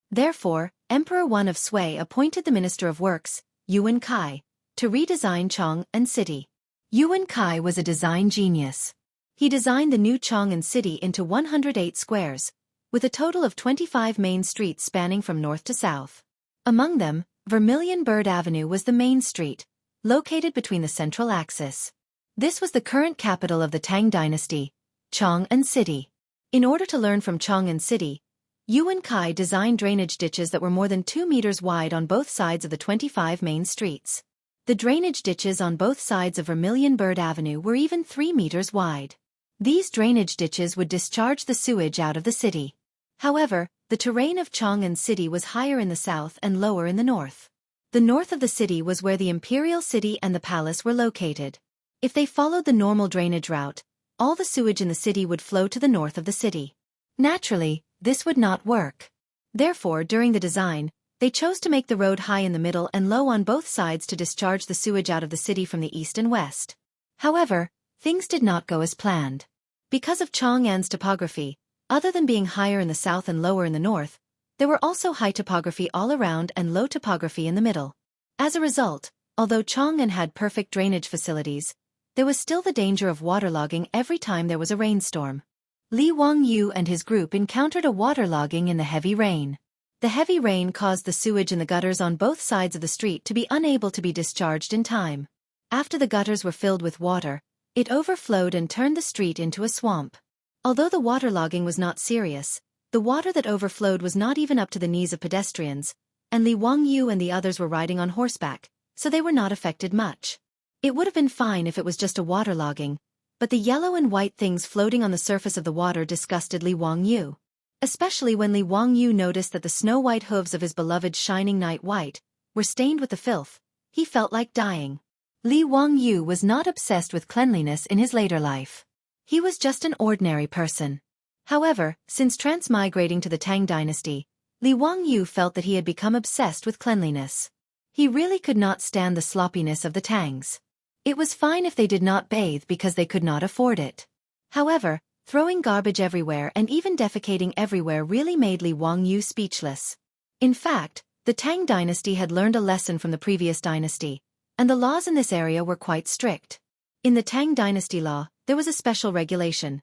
Therefore, Emperor Wan of Sui appointed the Minister of Works, Yuan Kai, to redesign Chang'an City. Yuan Kai was a design genius. He designed the new Chang'an City into 108 squares, with a total of 25 main streets spanning from north to south. Among them, Vermilion Bird Avenue was the main street, located between the central axis. This was the current capital of the Tang Dynasty, Chang'an City. In order to learn from Chang'an City, Yuan Kai designed drainage ditches that were more than 2 meters wide on both sides of the 25 main streets. The drainage ditches on both sides of Vermilion Bird Avenue were even 3 meters wide. These drainage ditches would discharge the sewage out of the city. However, the terrain of Chang'an City was higher in the south and lower in the north. The north of the city was where the imperial city and the palace were located. If they followed the normal drainage route, all the sewage in the city would flow to the north of the city. Naturally, this would not work. Therefore, during the design, they chose to make the road high in the middle and low on both sides to discharge the sewage out of the city from the east and west. However, things did not go as planned. Because of Chang'an's topography, other than being higher in the south and lower in the north, there were also high topography all around and low topography in the middle. As a result, although Chang'an had perfect drainage facilities, there was still the danger of waterlogging every time there was a rainstorm. Li Wangyu and his group encountered a waterlogging in the heavy rain. The heavy rain caused the sewage in the gutters on both sides of the street to be unable to be discharged in time. After the gutters were filled with water, it overflowed and turned the street into a swamp. Although the waterlogging was not serious, the water that overflowed was not even up to the knees of pedestrians, and Li Wangyu and the others were riding on horseback, so they were not affected much. It would have been fine if it was just a waterlogging, but the yellow and white things floating on the surface of the water disgusted Li Wangyu. Especially when Li Wangyu noticed that the snow-white hooves of his beloved shining night white were stained with the filth, he felt like dying. Li Wangyu was not obsessed with cleanliness in his later life. He was just an ordinary person. However, since transmigrating to the Tang Dynasty, Li Wangyu felt that he had become obsessed with cleanliness. He really could not stand the sloppiness of the Tangs. It was fine if they did not bathe because they could not afford it. However, throwing garbage everywhere and even defecating everywhere really made Li Wangyu speechless. In fact, the Tang dynasty had learned a lesson from the previous dynasty, and the laws in this area were quite strict. In the Tang dynasty law, there was a special regulation.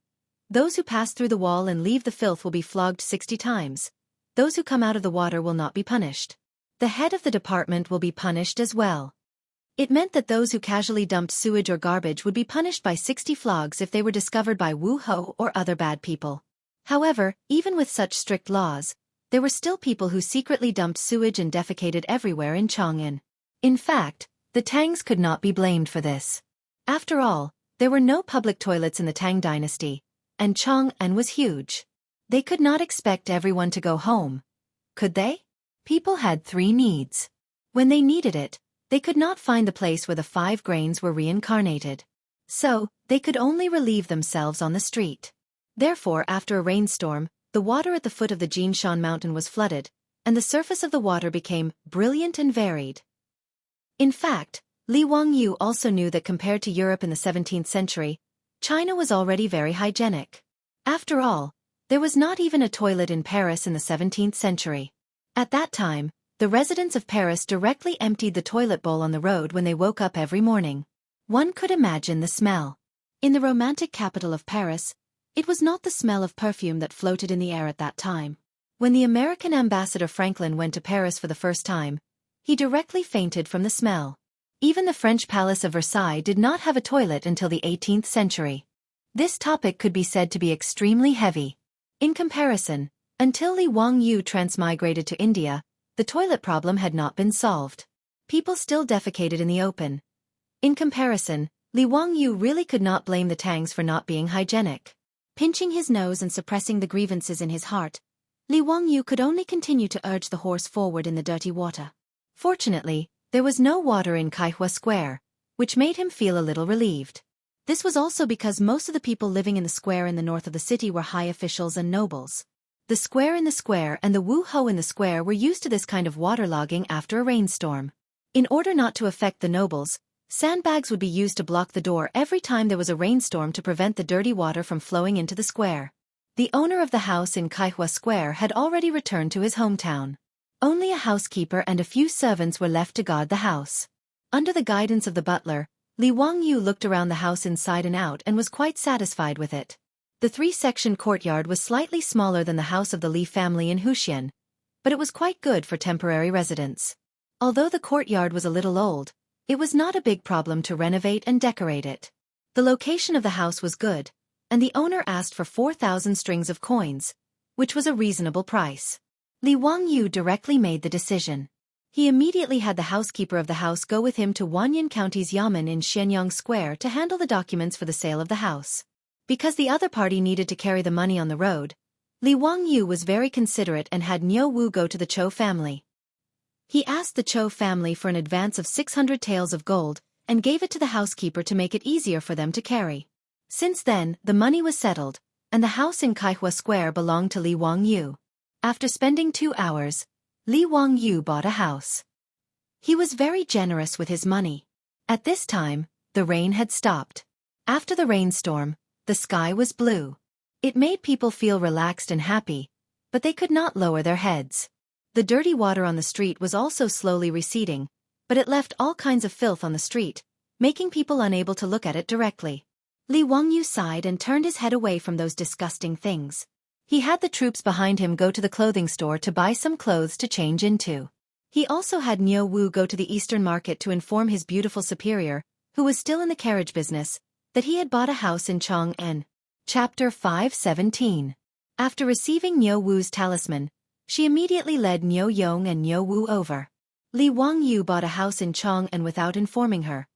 Those who pass through the wall and leave the filth will be flogged 60 times. Those who come out of the water will not be punished. The head of the department will be punished as well. It meant that those who casually dumped sewage or garbage would be punished by 60 flogs if they were discovered by Wu Ho or other bad people. However, even with such strict laws, there were still people who secretly dumped sewage and defecated everywhere in Chang'an. In fact, the Tangs could not be blamed for this. After all, there were no public toilets in the Tang dynasty, and Chang'an was huge. They could not expect everyone to go home. Could they? People had 3 needs. When they needed it, they could not find the place where the 5 grains were reincarnated. So, they could only relieve themselves on the street. Therefore, after a rainstorm, the water at the foot of the Jinshan mountain was flooded, and the surface of the water became brilliant and varied. In fact, Li Wangyu also knew that compared to Europe in the 17th century, China was already very hygienic. After all, there was not even a toilet in Paris in the 17th century. At that time, the residents of Paris directly emptied the toilet bowl on the road when they woke up every morning. One could imagine the smell. In the romantic capital of Paris, it was not the smell of perfume that floated in the air at that time. When the American ambassador Franklin went to Paris for the first time, he directly fainted from the smell. Even the French Palace of Versailles did not have a toilet until the 18th century. This topic could be said to be extremely heavy. In comparison, until Li Wangyu transmigrated to India, the toilet problem had not been solved. People still defecated in the open. In comparison, Li Wangyu really could not blame the Tangs for not being hygienic. Pinching his nose and suppressing the grievances in his heart, Li Wangyu could only continue to urge the horse forward in the dirty water. Fortunately, there was no water in Kaihua Square, which made him feel a little relieved. This was also because most of the people living in the square in the north of the city were high officials and nobles. The square in the square and the Wu Ho in the square were used to this kind of waterlogging after a rainstorm. In order not to affect the nobles, sandbags would be used to block the door every time there was a rainstorm to prevent the dirty water from flowing into the square. The owner of the house in Kaihua Square had already returned to his hometown. Only a housekeeper and a few servants were left to guard the house. Under the guidance of the butler, Li Wangyu looked around the house inside and out and was quite satisfied with it. The 3-section courtyard was slightly smaller than the house of the Li family in Wuxia, but it was quite good for temporary residence. Although the courtyard was a little old, it was not a big problem to renovate and decorate it. The location of the house was good, and the owner asked for 4,000 strings of coins, which was a reasonable price. Li Wangyu directly made the decision. He immediately had the housekeeper of the house go with him to Wanyan County's Yamen in Shenyang Square to handle the documents for the sale of the house. Because the other party needed to carry the money on the road, Li Wangyu was very considerate and had Niu Wu go to the Cho family. He asked the Cho family for an advance of 600 taels of gold and gave it to the housekeeper to make it easier for them to carry. Since then, the money was settled, and the house in Kaihua Square belonged to Li Wangyu. After spending 2 hours, Li Wangyu bought a house. He was very generous with his money. At this time, the rain had stopped. After the rainstorm, the sky was blue. It made people feel relaxed and happy, but they could not lower their heads. The dirty water on the street was also slowly receding, but it left all kinds of filth on the street, making people unable to look at it directly. Li Wangyu sighed and turned his head away from those disgusting things. He had the troops behind him go to the clothing store to buy some clothes to change into. He also had Niu Wu go to the Eastern Market to inform his beautiful superior, who was still in the carriage business, that he had bought a house in Chang'an. Chapter 5:17. After receiving Niu Wu's talisman, she immediately led Niu Yong and Niu Wu over. Li Wangyu bought a house in Chang'an without informing her,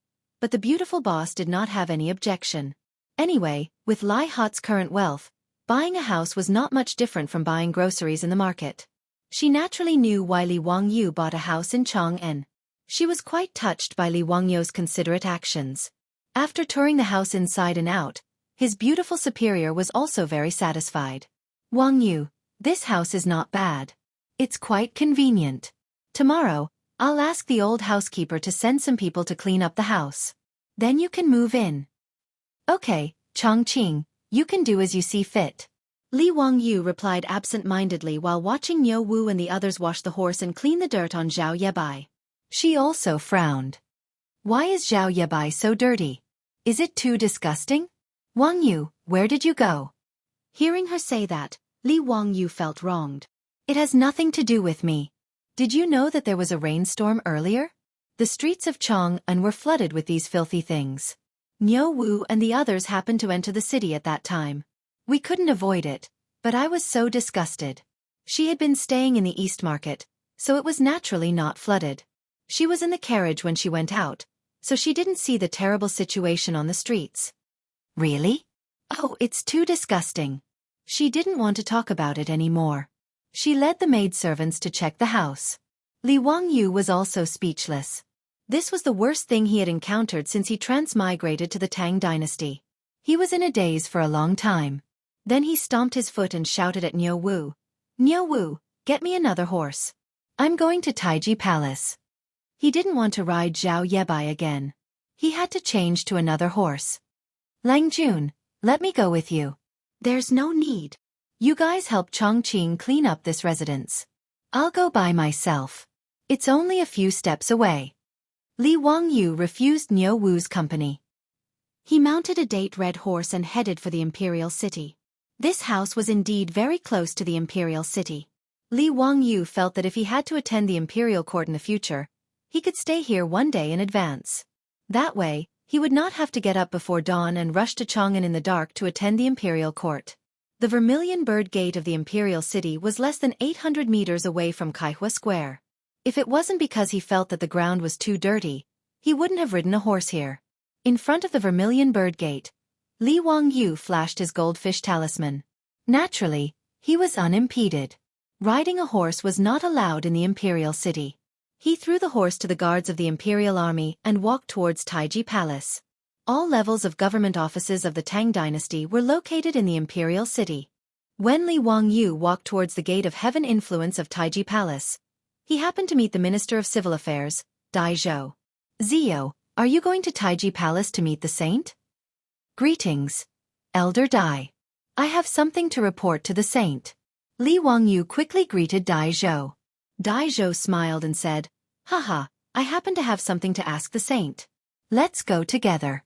but the beautiful boss did not have any objection. Anyway, with Lai Hot's current wealth, buying a house was not much different from buying groceries in the market. She naturally knew why Li Wangyu bought a house in Chang'an. She was quite touched by Li Wangyu's considerate actions. After touring the house inside and out, his beautiful superior was also very satisfied. Wangyu, this house is not bad. It's quite convenient. Tomorrow, I'll ask the old housekeeper to send some people to clean up the house. Then you can move in. Okay, Chongqing, you can do as you see fit. Li Wangyu replied absent-mindedly while watching Niu Wu and the others wash the horse and clean the dirt on Zhao Yebai. She also frowned. Why is Zhao Yebai so dirty? Is it too disgusting? Wangyu, where did you go? Hearing her say that, Li Wangyu felt wronged. It has nothing to do with me. Did you know that there was a rainstorm earlier? The streets of Chang'an were flooded with these filthy things. Niu Wu and the others happened to enter the city at that time. We couldn't avoid it, but I was so disgusted. She had been staying in the East Market, so it was naturally not flooded. She was in the carriage when she went out, so she didn't see the terrible situation on the streets. Really? Oh, it's too disgusting. She didn't want to talk about it anymore. She led the maidservants to check the house. Li Wangyu was also speechless. This was the worst thing he had encountered since he transmigrated to the Tang dynasty. He was in a daze for a long time. Then he stomped his foot and shouted at Niu Wu. Niu Wu, get me another horse. I'm going to Taiji Palace. He didn't want to ride Zhao Yebai again. He had to change to another horse. Lang Jun, let me go with you. There's no need. You guys help Chongqing clean up this residence. I'll go by myself. It's only a few steps away. Li Wangyu refused Niu Wu's company. He mounted a date red horse and headed for the imperial city. This house was indeed very close to the imperial city. Li Wangyu felt that if he had to attend the imperial court in the future, he could stay here one day in advance. That way, he would not have to get up before dawn and rush to Chang'an in the dark to attend the imperial court. The Vermilion Bird Gate of the imperial city was less than 800 meters away from Kaihua Square. If it wasn't because he felt that the ground was too dirty, he wouldn't have ridden a horse here. In front of the Vermilion Bird Gate, Li Wangyu flashed his goldfish talisman. Naturally, he was unimpeded. Riding a horse was not allowed in the imperial city. He threw the horse to the guards of the imperial army and walked towards Taiji Palace. All levels of government offices of the Tang dynasty were located in the imperial city. When Li Wangyu walked towards the gate of heaven influence of Taiji Palace, he happened to meet the Minister of Civil Affairs, Dai Zhou. Zio, are you going to Taiji Palace to meet the saint? Greetings, Elder Dai. I have something to report to the saint. Li Wangyu quickly greeted Dai Zhou. Dai Zhou smiled and said, Haha, I happen to have something to ask the saint. Let's go together.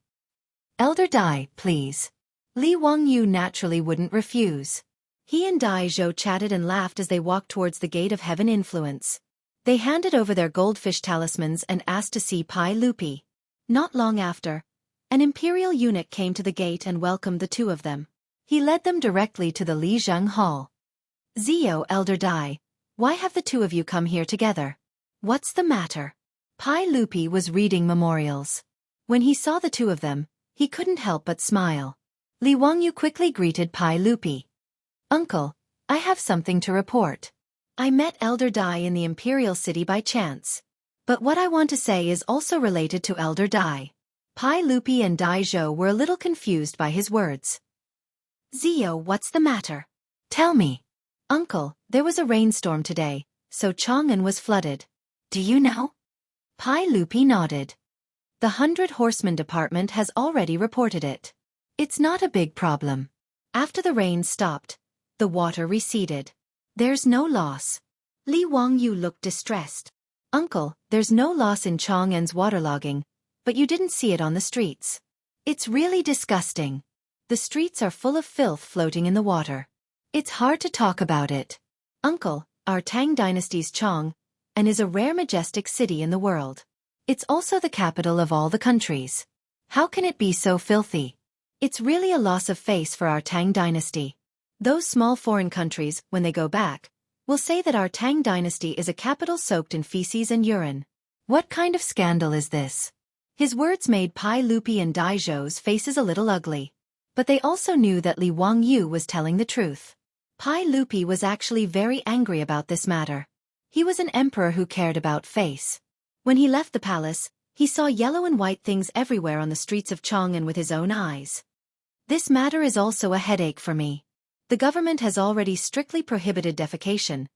Elder Dai, please. Li Wangyu naturally wouldn't refuse. He and Dai Zhou chatted and laughed as they walked towards the gate of heaven influence. They handed over their goldfish talismans and asked to see Pai Lupi. Not long after, an imperial eunuch came to the gate and welcomed the two of them. He led them directly to the Li Zheng Hall. Zio, Elder Dai, why have the two of you come here together? What's the matter? Pai Lupi was reading memorials. When he saw the two of them, he couldn't help but smile. Li Wangyu quickly greeted Pai Lupi. Uncle, I have something to report. I met Elder Dai in the imperial city by chance. But what I want to say is also related to Elder Dai. Pai Lupi and Dai Zhou were a little confused by his words. Zio, what's the matter? Tell me. Uncle, there was a rainstorm today, so Chang'an was flooded. Do you know? Pai Lupi nodded. The 100 Horsemen Department has already reported it. It's not a big problem. After the rain stopped, the water receded. There's no loss. Li Wangyu looked distressed. Uncle, there's no loss in Chang'an's waterlogging, but you didn't see it on the streets. It's really disgusting. The streets are full of filth floating in the water. It's hard to talk about it. Uncle, our Tang dynasty's Chang'an is a rare majestic city in the world. It's also the capital of all the countries. How can it be so filthy? It's really a loss of face for our Tang dynasty. Those small foreign countries, when they go back, will say that our Tang dynasty is a capital soaked in feces and urine. What kind of scandal is this? His words made Pai Lupi and Dai Zhou's faces a little ugly. But they also knew that Li Wangyu was telling the truth. Pai Lupi was actually very angry about this matter. He was an emperor who cared about face. When he left the palace, he saw yellow and white things everywhere on the streets of Chang'an with his own eyes. This matter is also a headache for me. The government has already strictly prohibited defecation,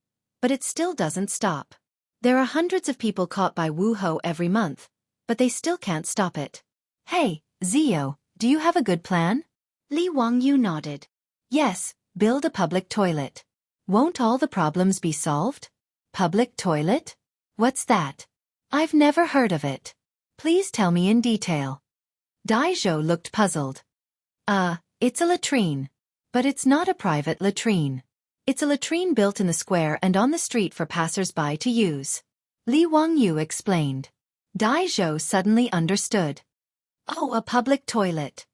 but it still doesn't stop. There are hundreds of people caught by Wu Ho every month, but they still can't stop it. Hey, Zio, do you have a good plan? Li Wangyu nodded. Yes, build a public toilet. Won't all the problems be solved? Public toilet? What's that? I've never heard of it. Please tell me in detail. Dai Zhou looked puzzled. It's a latrine. But it's not a private latrine. It's a latrine built in the square and on the street for passers-by to use. Li Wangyu explained. Dai Zhou suddenly understood. Oh, a public toilet.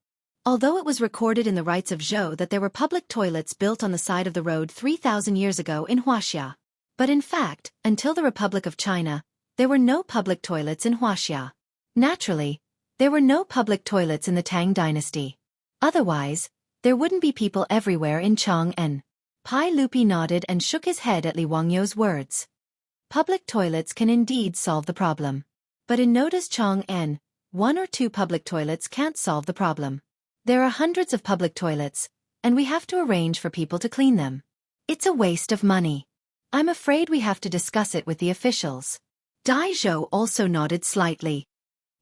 Although it was recorded in the rights of Zhou that there were public toilets built on the side of the road 3,000 years ago in Wuxia. But in fact, until the Republic of China, there were no public toilets in Wuxia. Naturally, there were no public toilets in the Tang dynasty. Otherwise, there wouldn't be people everywhere in Chang'an. Pai Lupi nodded and shook his head at Li Wangyu's words. Public toilets can indeed solve the problem. But in Noda's Chang'an, 1 or 2 public toilets can't solve the problem. There are hundreds of public toilets, and we have to arrange for people to clean them. It's a waste of money. I'm afraid we have to discuss it with the officials. Dai Zhou also nodded slightly.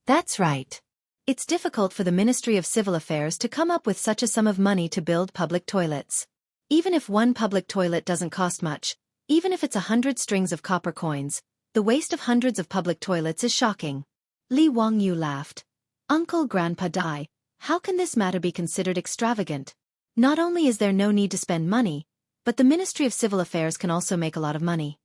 That's right. It's difficult for the Ministry of Civil Affairs to come up with such a sum of money to build public toilets. Even if one public toilet doesn't cost much, even if it's 100 strings of copper coins, the waste of hundreds of public toilets is shocking. Li Wangyu laughed. Uncle Grandpa Dai, how can this matter be considered extravagant? Not only is there no need to spend money, but the Ministry of Civil Affairs can also make a lot of money.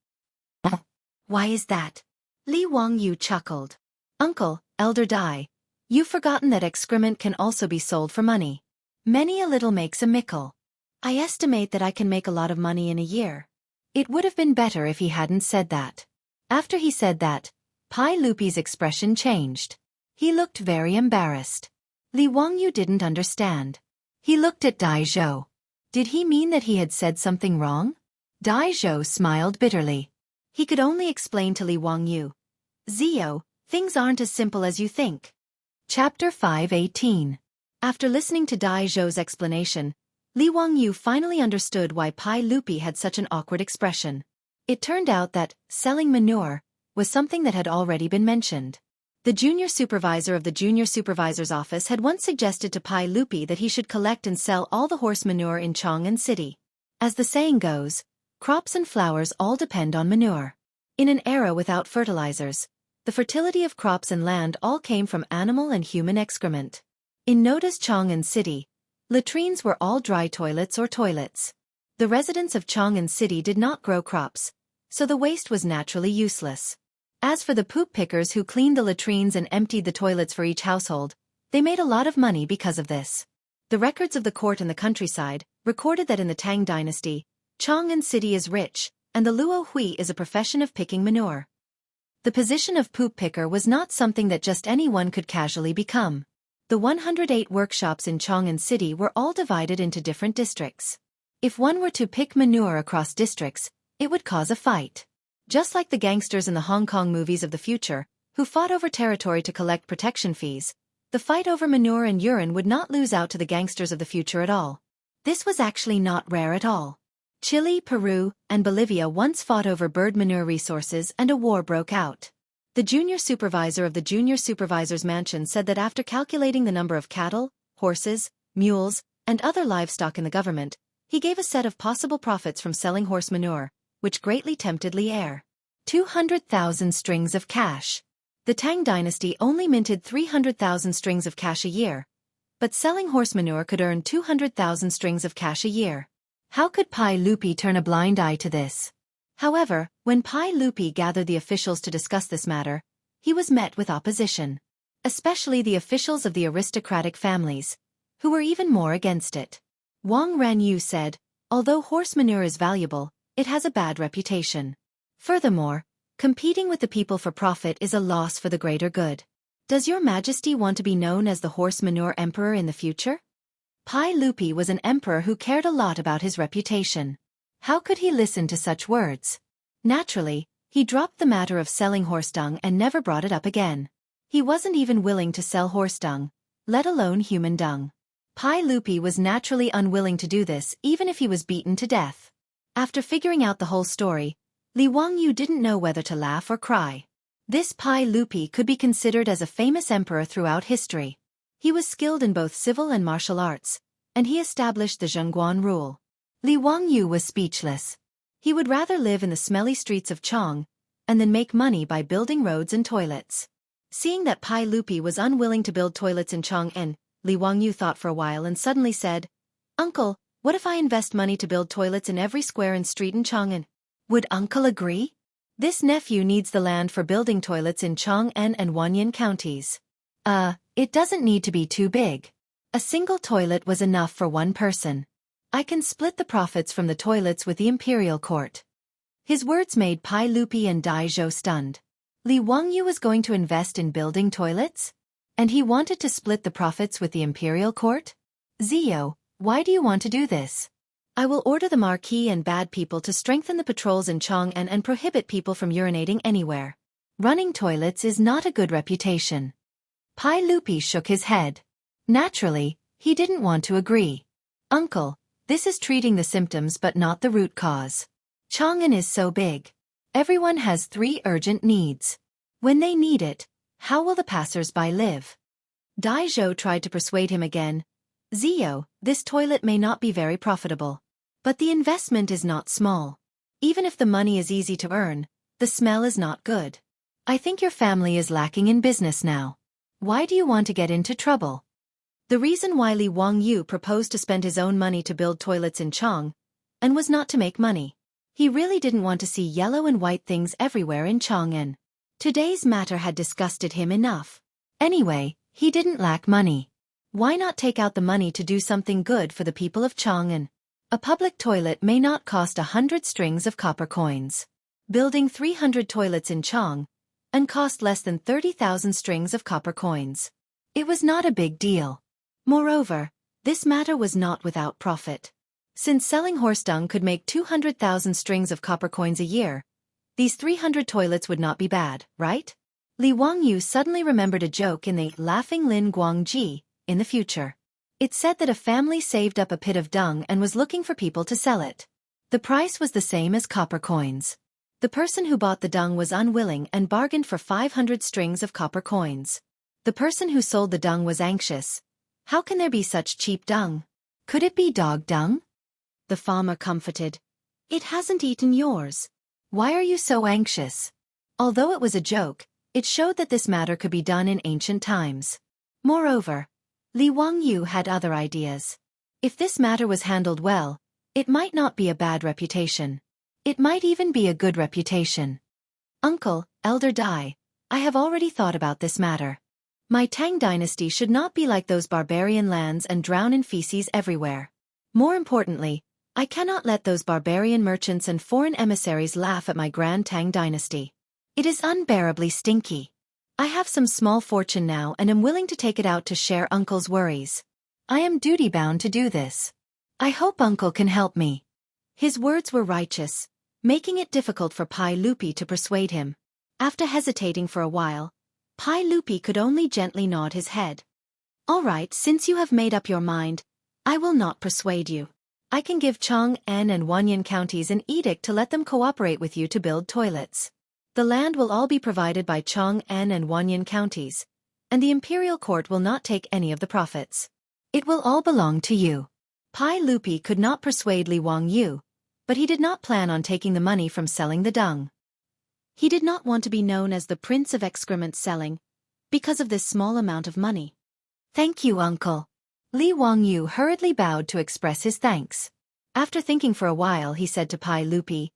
Why is that? Li Wangyu chuckled. Uncle, Elder Dai, you've forgotten that excrement can also be sold for money. Many a little makes a mickle. I estimate that I can make a lot of money in a year. It would have been better if he hadn't said that. After he said that, Pai Lupi's expression changed. He looked very embarrassed. Li Wangyu didn't understand. He looked at Dai Zhou. Did he mean that he had said something wrong? Dai Zhou smiled bitterly. He could only explain to Li Wangyu. Zio, things aren't as simple as you think. Chapter 5:18. After listening to Dai Zhou's explanation, Li Wangyu finally understood why Pai Lupi had such an awkward expression. It turned out that selling manure was something that had already been mentioned. The junior supervisor of the junior supervisor's office had once suggested to Pai Lupi that he should collect and sell all the horse manure in Chang'an City. As the saying goes, crops and flowers all depend on manure. In an era without fertilizers, the fertility of crops and land all came from animal and human excrement. In Noda's Chang'an City, latrines were all dry toilets or toilets. The residents of Chang'an City did not grow crops, so the waste was naturally useless. As for the poop pickers who cleaned the latrines and emptied the toilets for each household, they made a lot of money because of this. The records of the court in the countryside recorded that in the Tang dynasty, Chang'an City is rich, and the luo hui is a profession of picking manure. The position of poop picker was not something that just anyone could casually become. The 108 workshops in Chang'an City were all divided into different districts. If one were to pick manure across districts, it would cause a fight. Just like the gangsters in the Hong Kong movies of the future, who fought over territory to collect protection fees, the fight over manure and urine would not lose out to the gangsters of the future at all. This was actually not rare at all. Chile, Peru, and Bolivia once fought over bird manure resources and a war broke out. The junior supervisor of the junior supervisor's mansion said that after calculating the number of cattle, horses, mules, and other livestock in the government, he gave a set of possible profits from selling horse manure, which greatly tempted Li Heir. 200,000 strings of cash. The Tang dynasty only minted 300,000 strings of cash a year, but selling horse manure could earn 200,000 strings of cash a year. How could Pai Lupi turn a blind eye to this? However, when Pai Lupi gathered the officials to discuss this matter, he was met with opposition. Especially the officials of the aristocratic families, who were even more against it. Wang Ranyu said, although horse manure is valuable, it has a bad reputation. Furthermore, competing with the people for profit is a loss for the greater good. Does your majesty want to be known as the horse manure emperor in the future? Pai Lupi was an emperor who cared a lot about his reputation. How could he listen to such words? Naturally, he dropped the matter of selling horse dung and never brought it up again. He wasn't even willing to sell horse dung, let alone human dung. Pai Lupi was naturally unwilling to do this even if he was beaten to death. After figuring out the whole story, Li Wangyu didn't know whether to laugh or cry. This Pai Lupi could be considered as a famous emperor throughout history. He was skilled in both civil and martial arts, and he established the Zhengguan rule. Li Wangyu was speechless. He would rather live in the smelly streets of Chong, and then make money by building roads and toilets. Seeing that Pai Lupi was unwilling to build toilets in Chong'an, Li Wangyu thought for a while and suddenly said, "Uncle, what if I invest money to build toilets in every square and street in Chong'an? Would Uncle agree? This nephew needs the land for building toilets in Chong'an and Wanyan counties. It doesn't need to be too big. A single toilet was enough for one person. I can split the profits from the toilets with the imperial court." His words made Pai Lupi and Dai Zhou stunned. Li Wangyu was going to invest in building toilets? And he wanted to split the profits with the imperial court? Zio, why do you want to do this? I will order the marquis and bad people to strengthen the patrols in Chong'an and prohibit people from urinating anywhere. Running toilets is not a good reputation. Pai Lupi shook his head. Naturally, he didn't want to agree. Uncle, this is treating the symptoms but not the root cause. Chong'an is so big. Everyone has 3 urgent needs. When they need it, how will the passers-by live? Dai Zhou tried to persuade him again. Zio, this toilet may not be very profitable. But the investment is not small. Even if the money is easy to earn, the smell is not good. I think your family is lacking in business now. Why do you want to get into trouble? The reason why Li Wangyu proposed to spend his own money to build toilets in Chong'an was not to make money. He really didn't want to see yellow and white things everywhere in Chong'an. Today's matter had disgusted him enough. Anyway, he didn't lack money. Why not take out the money to do something good for the people of Chong'an? A public toilet may not cost 100 strings of copper coins. Building 300 toilets in Chong'an cost less than 30,000 strings of copper coins. It was not a big deal. Moreover, this matter was not without profit. Since selling horse dung could make 200,000 strings of copper coins a year, these 300 toilets would not be bad, right? Li Wangyu suddenly remembered a joke in the Laughing Lin Guangji in the future. It said that a family saved up a pit of dung and was looking for people to sell it. The price was the same as copper coins. The person who bought the dung was unwilling and bargained for 500 strings of copper coins. The person who sold the dung was anxious. How can there be such cheap dung? Could it be dog dung? The farmer comforted. It hasn't eaten yours. Why are you so anxious? Although it was a joke, it showed that this matter could be done in ancient times. Moreover, Li Wangyu had other ideas. If this matter was handled well, it might not be a bad reputation. It might even be a good reputation. Uncle, Elder Dai, I have already thought about this matter. My Tang dynasty should not be like those barbarian lands and drown in feces everywhere. More importantly, I cannot let those barbarian merchants and foreign emissaries laugh at my grand Tang dynasty. It is unbearably stinky. I have some small fortune now and am willing to take it out to share Uncle's worries. I am duty-bound to do this. I hope Uncle can help me. His words were righteous, making it difficult for Pai Lupi to persuade him. After hesitating for a while, Pai Lupi could only gently nod his head. All right, since you have made up your mind, I will not persuade you. I can give Chong'an and Wanyan counties an edict to let them cooperate with you to build toilets. The land will all be provided by Chong'an and Wanyan counties, and the imperial court will not take any of the profits. It will all belong to you. Pai Lupi could not persuade Li Wangyu, but he did not plan on taking the money from selling the dung. He did not want to be known as the Prince of Excrement selling, because of this small amount of money. Thank you, Uncle. Li Wangyu hurriedly bowed to express his thanks. After thinking for a while, he said to Pai Lupi,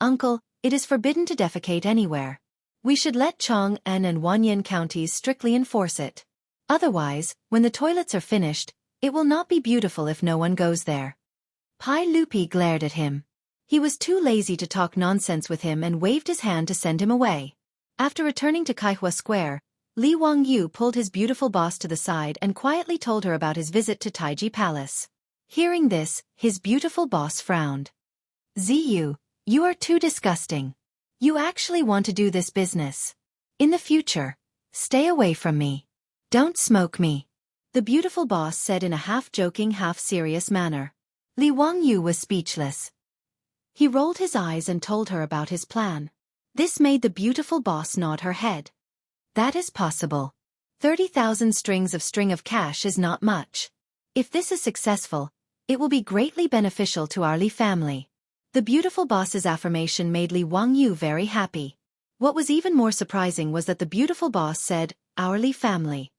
Uncle, it is forbidden to defecate anywhere. We should let Chong'an and Wanyan counties strictly enforce it. Otherwise, when the toilets are finished, it will not be beautiful if no one goes there. Pai Lupi glared at him. He was too lazy to talk nonsense with him and waved his hand to send him away. After returning to Kaihua Square, Li Wangyu pulled his beautiful boss to the side and quietly told her about his visit to Taiji Palace. Hearing this, his beautiful boss frowned. Ziyu, you are too disgusting. You actually want to do this business. In the future, stay away from me. Don't smoke me. The beautiful boss said in a half-joking, half-serious manner. Li Wangyu was speechless. He rolled his eyes and told her about his plan. This made the beautiful boss nod her head. That is possible. 30,000 strings of string of cash is not much. If this is successful, it will be greatly beneficial to our Li family. The beautiful boss's affirmation made Li Wangyu very happy. What was even more surprising was that the beautiful boss said, "Our Li family."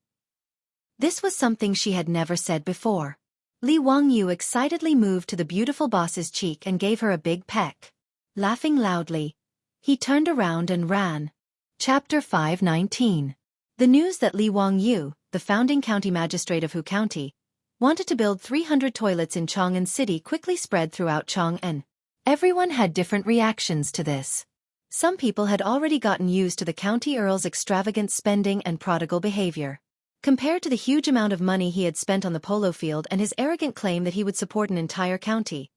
This was something she had never said before. Li Wangyu excitedly moved to the beautiful boss's cheek and gave her a big peck. Laughing loudly, he turned around and ran. Chapter 519. The news that Li Wangyu, the founding county magistrate of Hu County, wanted to build 300 toilets in Chang'an City quickly spread throughout Chang'an. Everyone had different reactions to this. Some people had already gotten used to the county earl's extravagant spending and prodigal behavior. Compared to the huge amount of money he had spent on the polo field and his arrogant claim that he would support an entire county,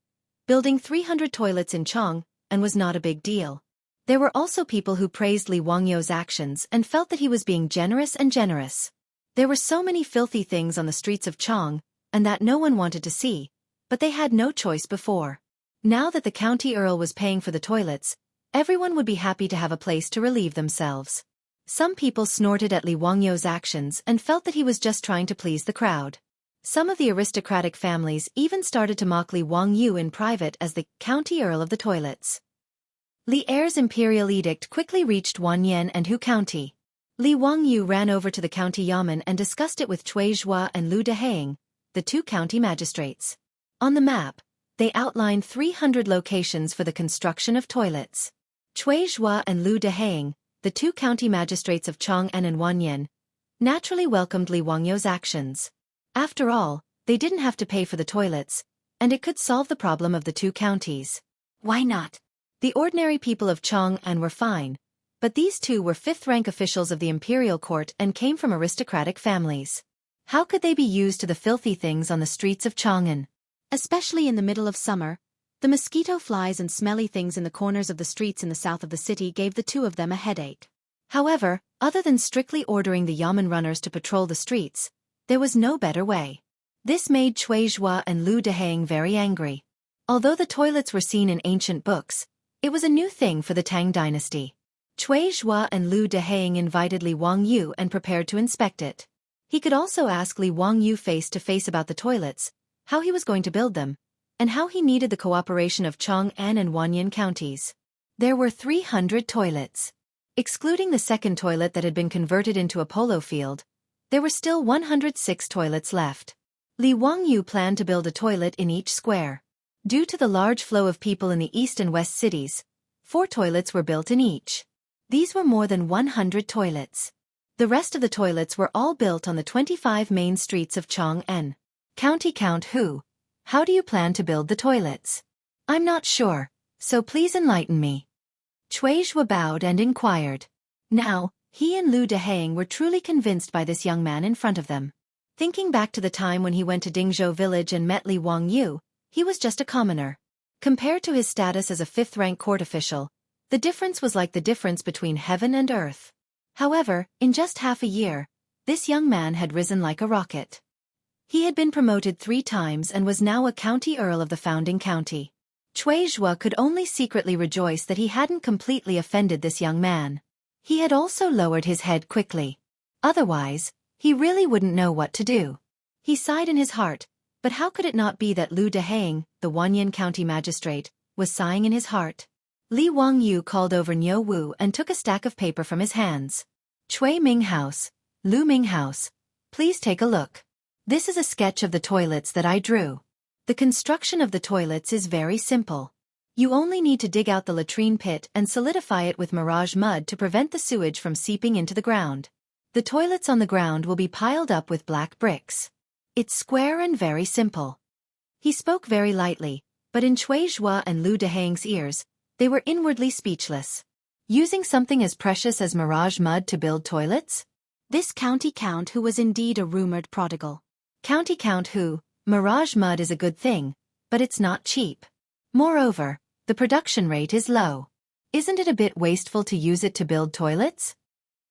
building 300 toilets in Chang'an was not a big deal. There were also people who praised Li Wangyu's actions and felt that he was being generous and generous. There were so many filthy things on the streets of Chang'an, and that no one wanted to see, but they had no choice before. Now that the county earl was paying for the toilets, everyone would be happy to have a place to relieve themselves. Some people snorted at Li Wangyu's actions and felt that he was just trying to please the crowd. Some of the aristocratic families even started to mock Li Wangyu in private as the county earl of the toilets. Li Er's imperial edict quickly reached Wanyan and Hu County. Li Wangyu ran over to the county yamen and discussed it with Cui Zhua and Lu Deheng, the two county magistrates. On the map, they outlined 300 locations for the construction of toilets. Cui Zhua and Lu Deheng, the two county magistrates of Chang'an and Wanyan, naturally welcomed Li Wangyu's actions. After all, they didn't have to pay for the toilets, and it could solve the problem of the two counties. Why not? The ordinary people of Chang'an were fine, but these two were fifth-rank officials of the imperial court and came from aristocratic families. How could they be used to the filthy things on the streets of Chang'an? Especially in the middle of summer, the mosquito flies and smelly things in the corners of the streets in the south of the city gave the two of them a headache. However, other than strictly ordering the yamen runners to patrol the streets, there was no better way. This made Cui Zhua and Lu Deheng very angry. Although the toilets were seen in ancient books, it was a new thing for the Tang dynasty. Cui Zhua and Lu Deheng invited Li Wangyu and prepared to inspect it. He could also ask Li Wangyu face to face about the toilets, how he was going to build them, and how he needed the cooperation of Chang'an and Wanyan counties. There were 300 toilets. Excluding the second toilet that had been converted into a polo field, there were still 106 toilets left. Li Wangyu planned to build a toilet in each square. Due to the large flow of people in the east and west cities, 4 toilets were built in each. These were more than 100 toilets. The rest of the toilets were all built on the 25 main streets of Chang'an. County Count Hu, how do you plan to build the toilets? I'm not sure, so please enlighten me. Cui Zhua bowed and inquired. Now, he and Lu Deheng were truly convinced by this young man in front of them. Thinking back to the time when he went to Dingzhou village and met Li Wangyu, he was just a commoner. Compared to his status as a fifth-rank court official, the difference was like the difference between heaven and earth. However, in just half a year, this young man had risen like a rocket. He had been promoted 3 times and was now a county earl of the founding county. Cui Zhua could only secretly rejoice that he hadn't completely offended this young man. He had also lowered his head quickly. Otherwise, he really wouldn't know what to do. He sighed in his heart, but how could it not be that Lu Deheng, the Wanyan county magistrate, was sighing in his heart? Li Wangyu called over Niu Wu and took a stack of paper from his hands. Cui Ming House, Lu Ming House, please take a look. This is a sketch of the toilets that I drew. The construction of the toilets is very simple. You only need to dig out the latrine pit and solidify it with mirage mud to prevent the sewage from seeping into the ground. The toilets on the ground will be piled up with black bricks. It's square and very simple. He spoke very lightly, but in Cui Zhua and Lu Deheng's ears, they were inwardly speechless. Using something as precious as mirage mud to build toilets? This county count who was indeed a rumored prodigal. County Count Hu, mirage mud is a good thing, but it's not cheap. Moreover, the production rate is low. Isn't it a bit wasteful to use it to build toilets?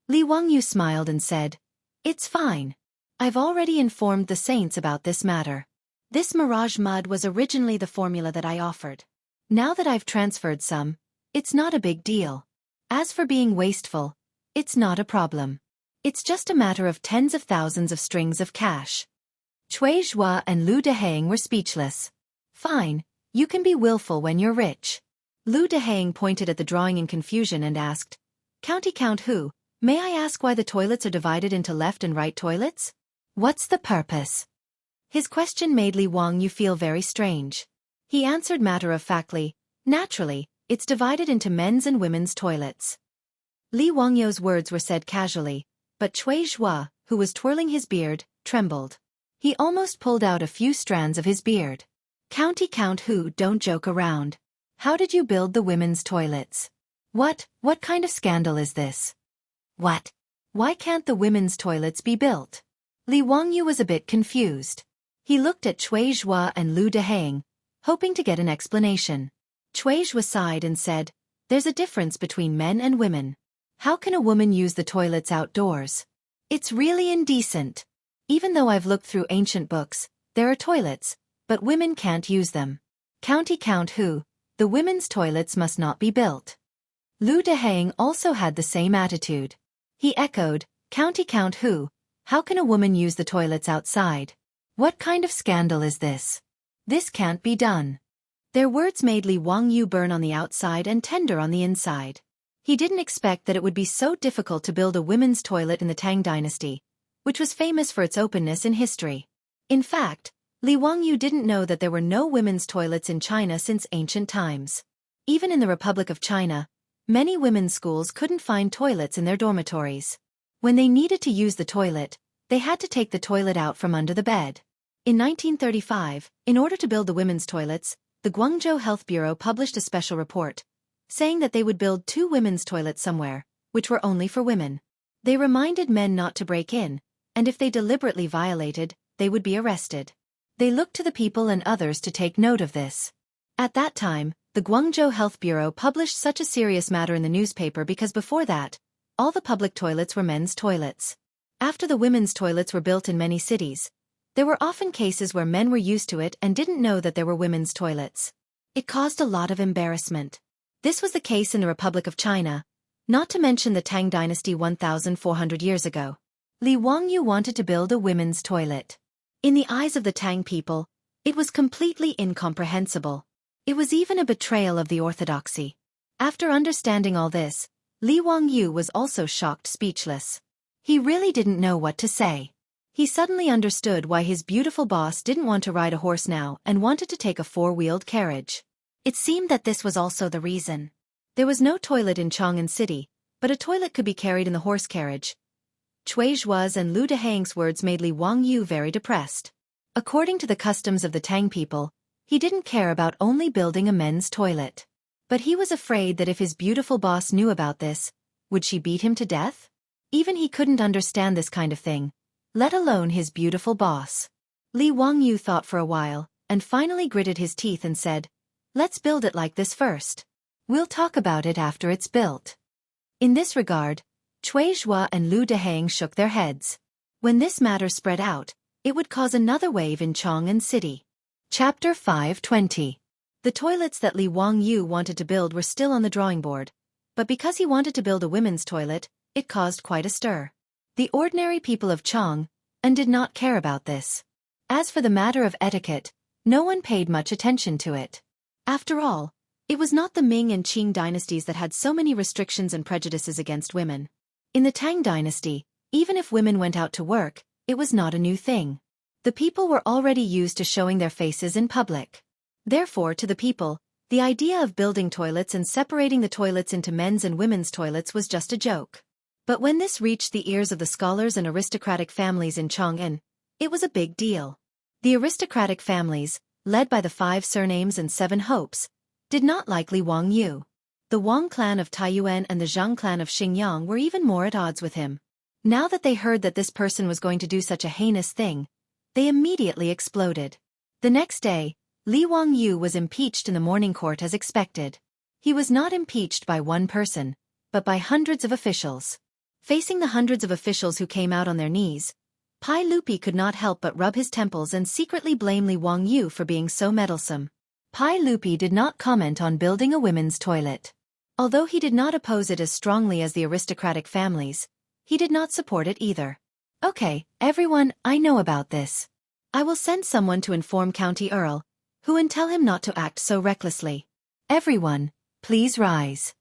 Li Wangyu smiled and said, It's fine. I've already informed the saints about this matter. This mirage mud was originally the formula that I offered. Now that I've transferred some, it's not a big deal. As for being wasteful, it's not a problem. It's just a matter of tens of thousands of strings of cash. Cui Zhua and Lu Deheng were speechless. Fine, you can be willful when you're rich. Lu Deheng pointed at the drawing in confusion and asked, County count who? May I ask why the toilets are divided into left and right toilets? What's the purpose? His question made Li Wangyu feel very strange. He answered matter-of-factly, naturally, it's divided into men's and women's toilets. Li Wangyu's words were said casually, but Cui Zhua, who was twirling his beard, trembled. He almost pulled out a few strands of his beard. County count who, don't joke around. How did you build the women's toilets? What kind of scandal is this? What? Why can't the women's toilets be built? Li Wangyu was a bit confused. He looked at Cui Zhua and Lu Deheng, hoping to get an explanation. Cui Zhua sighed and said, there's a difference between men and women. How can a woman use the toilets outdoors? It's really indecent. Even though I've looked through ancient books, there are toilets, but women can't use them. County count who, the women's toilets must not be built. Lu Deheng also had the same attitude. He echoed, County count who, how can a woman use the toilets outside? What kind of scandal is this? This can't be done. Their words made Li Wangyu burn on the outside and tender on the inside. He didn't expect that it would be so difficult to build a women's toilet in the Tang dynasty, which was famous for its openness in history. In fact, Li Wangyu didn't know that there were no women's toilets in China since ancient times. Even in the Republic of China, many women's schools couldn't find toilets in their dormitories. When they needed to use the toilet, they had to take the toilet out from under the bed. In 1935, in order to build the women's toilets, the Guangzhou Health Bureau published a special report, saying that they would build 2 women's toilets somewhere, which were only for women. They reminded men not to break in, and if they deliberately violated, they would be arrested. They looked to the people and others to take note of this. At that time, the Guangzhou Health Bureau published such a serious matter in the newspaper because before that, all the public toilets were men's toilets. After the women's toilets were built in many cities, there were often cases where men were used to it and didn't know that there were women's toilets. It caused a lot of embarrassment. This was the case in the Republic of China, not to mention the Tang dynasty 1,400 years ago. Li Wangyu wanted to build a women's toilet. In the eyes of the Tang people, it was completely incomprehensible. It was even a betrayal of the orthodoxy. After understanding all this, Li Wangyu was also shocked speechless. He really didn't know what to say. He suddenly understood why his beautiful boss didn't want to ride a horse now and wanted to take a 4-wheeled carriage. It seemed that this was also the reason. There was no toilet in Chang'an City, but a toilet could be carried in the horse carriage. Cui Zhua's and Lu Deheng's words made Li Wangyu very depressed. According to the customs of the Tang people, he didn't care about only building a men's toilet. But he was afraid that if his beautiful boss knew about this, would she beat him to death? Even he couldn't understand this kind of thing, let alone his beautiful boss. Li Wangyu thought for a while, and finally gritted his teeth and said, let's build it like this first. We'll talk about it after it's built. In this regard, Cui Zhua and Lu Deheng shook their heads. When this matter spread out, it would cause another wave in Chang'an City. Chapter 520. The toilets that Li Wangyu wanted to build were still on the drawing board, but because he wanted to build a women's toilet, it caused quite a stir. The ordinary people of Chang'an did not care about this. As for the matter of etiquette, no one paid much attention to it. After all, it was not the Ming and Qing dynasties that had so many restrictions and prejudices against women. In the Tang dynasty, even if women went out to work, it was not a new thing. The people were already used to showing their faces in public. Therefore, to the people, the idea of building toilets and separating the toilets into men's and women's toilets was just a joke. But when this reached the ears of the scholars and aristocratic families in Chang'an, it was a big deal. The aristocratic families, led by the 5 surnames and 7 hopes, did not like Li Wangyu. The Wang clan of Taiyuan and the Zhang clan of Xingyang were even more at odds with him. Now that they heard that this person was going to do such a heinous thing, they immediately exploded. The next day, Li Wangyu was impeached in the morning court as expected. He was not impeached by one person, but by hundreds of officials. Facing the hundreds of officials who came out on their knees, Pai Lupi could not help but rub his temples and secretly blame Li Wangyu for being so meddlesome. Pai Lupi did not comment on building a women's toilet. Although he did not oppose it as strongly as the aristocratic families, he did not support it either. Okay, everyone, I know about this. I will send someone to inform County Earl, who and tell him not to act so recklessly. Everyone, please rise.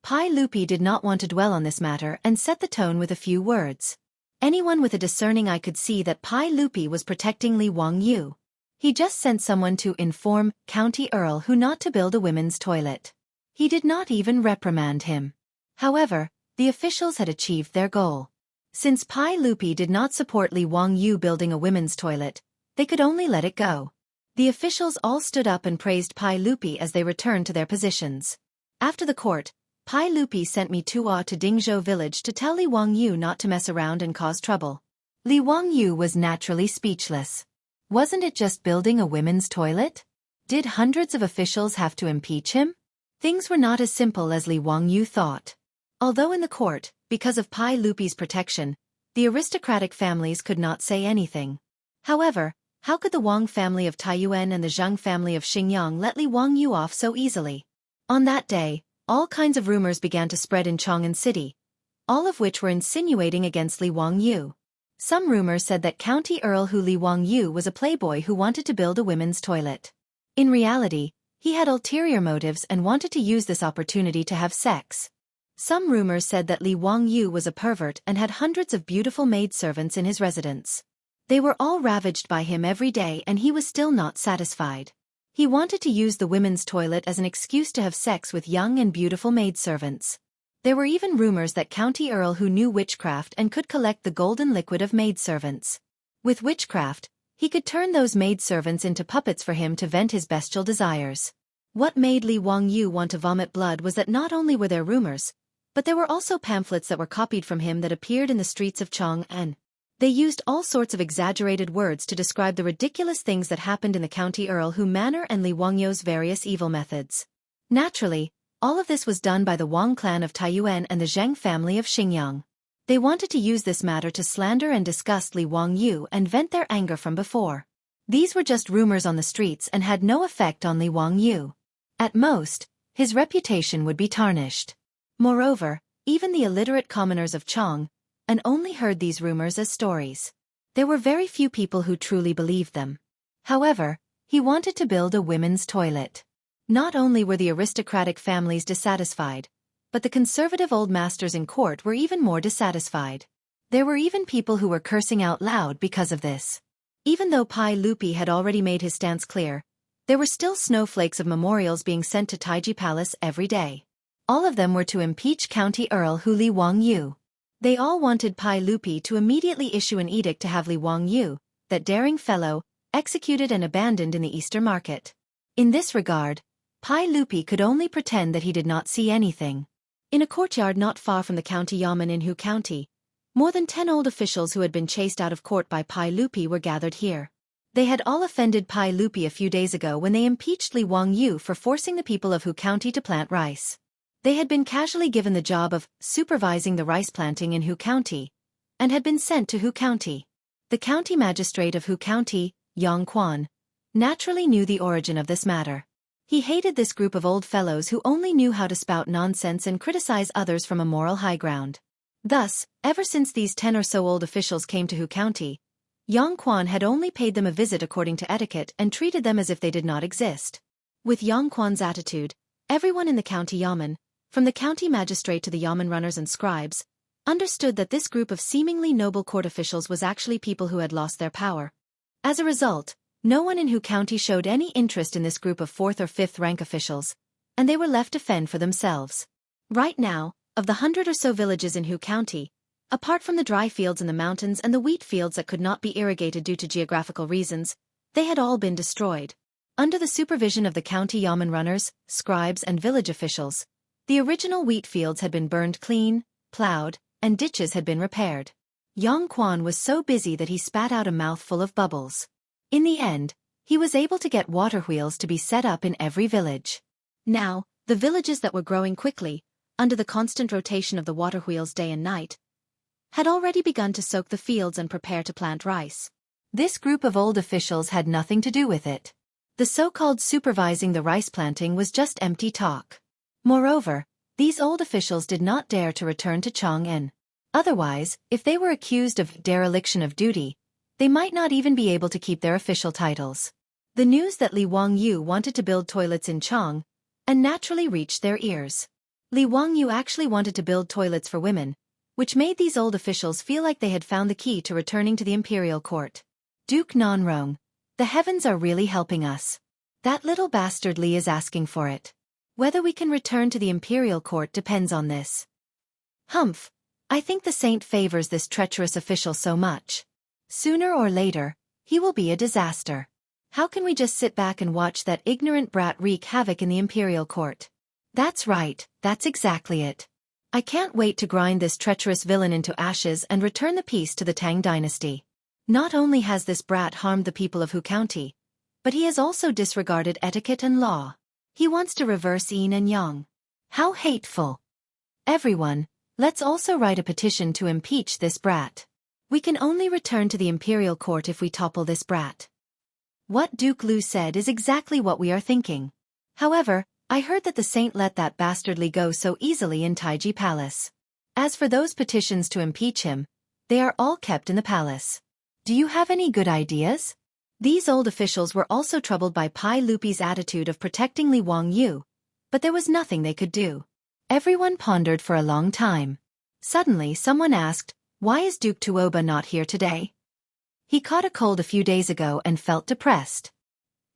Pai Lupi did not want to dwell on this matter and set the tone with a few words. Anyone with a discerning eye could see that Pai Lupi was protecting Li Wangyu. He just sent someone to inform County Earl who not to build a women's toilet. He did not even reprimand him. However, the officials had achieved their goal. Since Pai Lupi did not support Li Wangyu building a women's toilet, they could only let it go. The officials all stood up and praised Pai Lupi as they returned to their positions. After the court, Pai Lupi sent me to Dingzhou village to tell Li Wangyu not to mess around and cause trouble. Li Wangyu was naturally speechless. Wasn't it just building a women's toilet? Did hundreds of officials have to impeach him? Things were not as simple as Li Wangyu thought. Although in the court, because of Pai Lupi's protection, the aristocratic families could not say anything. However, how could the Wang family of Taiyuan and the Zheng family of Xingyang let Li Wangyu off so easily? On that day, all kinds of rumors began to spread in Chang'an City, all of which were insinuating against Li Wangyu. Some rumors said that County Earl Li Wangyu was a playboy who wanted to build a women's toilet. In reality, he had ulterior motives and wanted to use this opportunity to have sex. Some rumors said that Li Wangyu was a pervert and had hundreds of beautiful maidservants in his residence. They were all ravaged by him every day and he was still not satisfied. He wanted to use the women's toilet as an excuse to have sex with young and beautiful maidservants. There were even rumors that County Earl who knew witchcraft and could collect the golden liquid of maidservants. With witchcraft, he could turn those maidservants into puppets for him to vent his bestial desires. What made Li Wangyu want to vomit blood was that not only were there rumors, but there were also pamphlets that were copied from him that appeared in the streets of Chang'an. They used all sorts of exaggerated words to describe the ridiculous things that happened in the County Earl Hu manor and Li Wangyu's various evil methods. Naturally, all of this was done by the Wang clan of Taiyuan and the Zheng family of Xingyang. They wanted to use this matter to slander and disgust Li Wangyu and vent their anger from before. These were just rumors on the streets and had no effect on Li Wangyu. At most, his reputation would be tarnished. Moreover, even the illiterate commoners of Chang and only heard these rumors as stories. There were very few people who truly believed them. However, he wanted to build a women's toilet. Not only were the aristocratic families dissatisfied, but the conservative old masters in court were even more dissatisfied. There were even people who were cursing out loud because of this. Even though Pai Lupi had already made his stance clear, there were still snowflakes of memorials being sent to Taiji Palace every day. All of them were to impeach County Earl Li Wangyu. They all wanted Pai Lupi to immediately issue an edict to have Li Wangyu, that daring fellow, executed and abandoned in the Eastern market. In this regard, Pai Lupi could only pretend that he did not see anything. In a courtyard not far from the county yamen in Hu County, more than 10 old officials who had been chased out of court by Pai Lupi were gathered here. They had all offended Pai Lupi a few days ago when they impeached Li Wangyu for forcing the people of Hu County to plant rice. They had been casually given the job of supervising the rice planting in Hu County, and had been sent to Hu County. The county magistrate of Hu County, Yang Quan, naturally knew the origin of this matter. He hated this group of old fellows who only knew how to spout nonsense and criticize others from a moral high ground. Thus, ever since these 10 or so old officials came to Hu County, Yang Quan had only paid them a visit according to etiquette and treated them as if they did not exist. With Yang Quan's attitude, everyone in the county yamen, from the county magistrate to the yamen runners and scribes, understood that this group of seemingly noble court officials was actually people who had lost their power. As a result, no one in Hu County showed any interest in this group of 4th or 5th rank officials, and they were left to fend for themselves. Right now, of the 100 or so villages in Hu County, apart from the dry fields in the mountains and the wheat fields that could not be irrigated due to geographical reasons, they had all been destroyed. Under the supervision of the county yamen runners, scribes and village officials, the original wheat fields had been burned clean, plowed, and ditches had been repaired. Yang Quan was so busy that he spat out a mouthful of bubbles. In the end, he was able to get water wheels to be set up in every village. Now, the villages that were growing quickly, under the constant rotation of the water wheels day and night, had already begun to soak the fields and prepare to plant rice. This group of old officials had nothing to do with it. The so-called supervising the rice planting was just empty talk. Moreover, these old officials did not dare to return to Chang'an. Otherwise, if they were accused of dereliction of duty, they might not even be able to keep their official titles. The news that Li Wangyu wanted to build toilets in Chang'an naturally reached their ears. Li Wangyu actually wanted to build toilets for women, which made these old officials feel like they had found the key to returning to the imperial court. Duke Nanrong, the heavens are really helping us. That little bastard Li is asking for it. Whether we can return to the imperial court depends on this. Humph, I think the saint favors this treacherous official so much. Sooner or later, he will be a disaster. How can we just sit back and watch that ignorant brat wreak havoc in the imperial court? That's right, that's exactly it. I can't wait to grind this treacherous villain into ashes and return the peace to the Tang dynasty. Not only has this brat harmed the people of Hu County, but he has also disregarded etiquette and law. He wants to reverse yin and yang. How hateful. Everyone, let's also write a petition to impeach this brat. We can only return to the imperial court if we topple this brat. What Duke Lu said is exactly what we are thinking. However, I heard that the saint let that bastardly go so easily in Taiji Palace. As for those petitions to impeach him, they are all kept in the palace. Do you have any good ideas? These old officials were also troubled by Pai Lupi's attitude of protecting Li Wangyu, but there was nothing they could do. Everyone pondered for a long time. Suddenly someone asked, "Why is Duke Tuoba not here today?" He caught a cold a few days ago and felt depressed.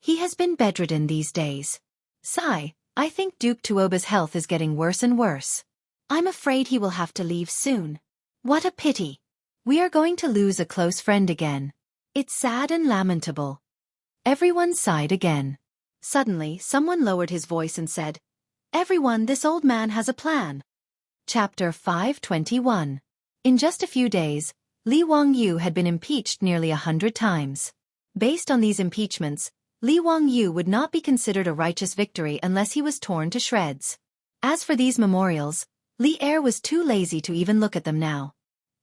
He has been bedridden these days. Sigh, I think Duke Tuoba's health is getting worse and worse. I'm afraid he will have to leave soon. What a pity. We are going to lose a close friend again. It's sad and lamentable. Everyone sighed again. Suddenly, someone lowered his voice and said, "Everyone, this old man has a plan." Chapter 521. In just a few days, Li Wangyu had been impeached nearly 100 times. Based on these impeachments, Li Wangyu would not be considered a righteous victory unless he was torn to shreds. As for these memorials, Li Er was too lazy to even look at them now.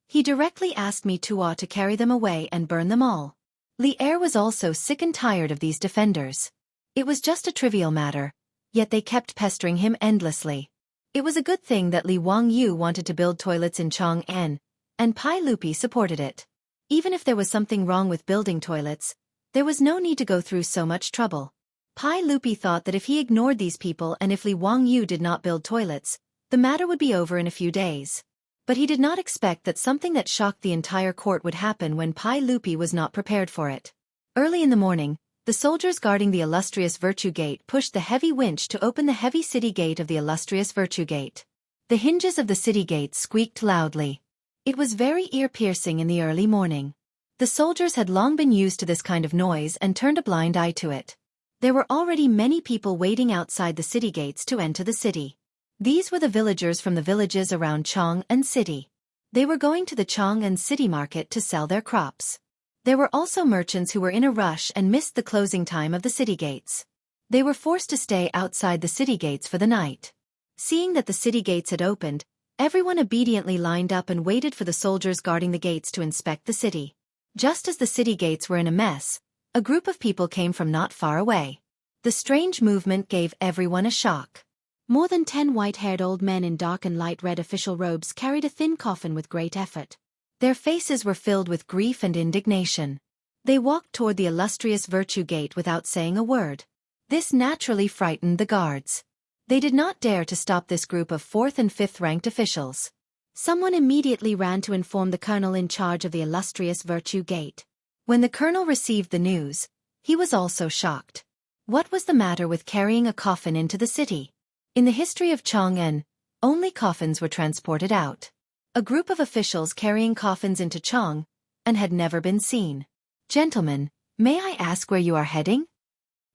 He directly asked me Tua to carry them away and burn them all. Li Er was also sick and tired of these defenders. It was just a trivial matter, yet they kept pestering him endlessly. It was a good thing that Li Wangyu wanted to build toilets in Chang'an, and Pai Lupi supported it. Even if there was something wrong with building toilets, there was no need to go through so much trouble. Pai Lupi thought that if he ignored these people and if Li Wangyu did not build toilets, the matter would be over in a few days. But he did not expect that something that shocked the entire court would happen when Pai Lupi was not prepared for it. Early in the morning, the soldiers guarding the illustrious Virtue Gate pushed the heavy winch to open the heavy city gate of the illustrious Virtue Gate. The hinges of the city gate squeaked loudly. It was very ear-piercing in the early morning. The soldiers had long been used to this kind of noise and turned a blind eye to it. There were already many people waiting outside the city gates to enter the city. These were the villagers from the villages around Chang'an City. They were going to the Chang'an City market to sell their crops. There were also merchants who were in a rush and missed the closing time of the city gates. They were forced to stay outside the city gates for the night. Seeing that the city gates had opened, everyone obediently lined up and waited for the soldiers guarding the gates to inspect the city. Just as the city gates were in a mess, a group of people came from not far away. The strange movement gave everyone a shock. More than 10 white-haired old men in dark and light red official robes carried a thin coffin with great effort. Their faces were filled with grief and indignation. They walked toward the illustrious Virtue Gate without saying a word. This naturally frightened the guards. They did not dare to stop this group of 4th and 5th ranked officials. Someone immediately ran to inform the colonel in charge of the illustrious Virtue Gate. When the colonel received the news, he was also shocked. What was the matter with carrying a coffin into the city? In the history of Chang'an, only coffins were transported out. A group of officials carrying coffins into Chang'an had never been seen. "Gentlemen, may I ask where you are heading?"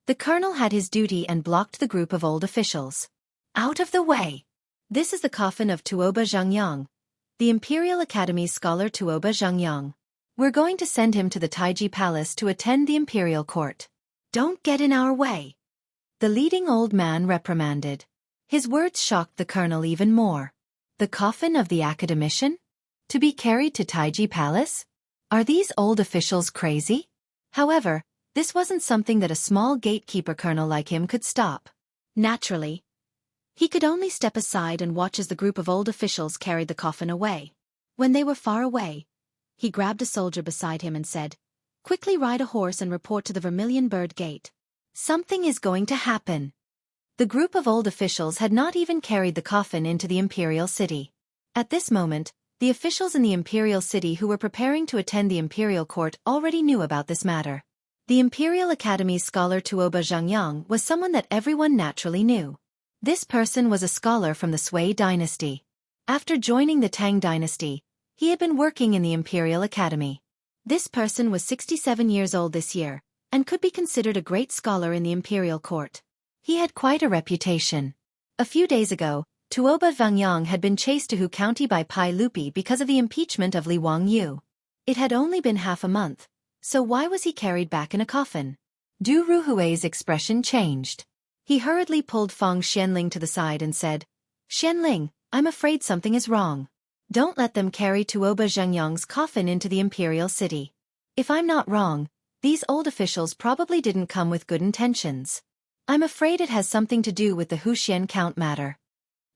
The colonel had his duty and blocked the group of old officials. "Out of the way! This is the coffin of Tuoba Zhengyang, the Imperial Academy's scholar Tuoba Zhengyang. We're going to send him to the Taiji Palace to attend the imperial court. Don't get in our way," the leading old man reprimanded. His words shocked the colonel even more. The coffin of the academician? To be carried to Taiji Palace? Are these old officials crazy? However, This wasn't something that a small gatekeeper colonel like him could stop. Naturally, he could only step aside and watch as the group of old officials carried the coffin away. When they were far away, he grabbed a soldier beside him and said, "Quickly ride a horse and report to the Vermilion Bird Gate. Something is going to happen." The group of old officials had not even carried the coffin into the imperial city. At this moment, the officials in the imperial city who were preparing to attend the imperial court already knew about this matter. The Imperial Academy's scholar Tuoba Zhengyang was someone that everyone naturally knew. This person was a scholar from the Sui dynasty. After joining the Tang dynasty, he had been working in the Imperial Academy. This person was 67 years old this year, and could be considered a great scholar in the imperial court. He had quite a reputation. A few days ago, Tuoba Zhengyang had been chased to Hu County by Pai Lupi because of the impeachment of Li Wangyu. It had only been half a month, so why was he carried back in a coffin? Du Ruhui's expression changed. He hurriedly pulled Fang Xianling to the side and said, "Xianling, I'm afraid something is wrong. Don't let them carry Tuoba Zhengyang's coffin into the imperial city. If I'm not wrong, these old officials probably didn't come with good intentions. I'm afraid it has something to do with the Huxian Count matter."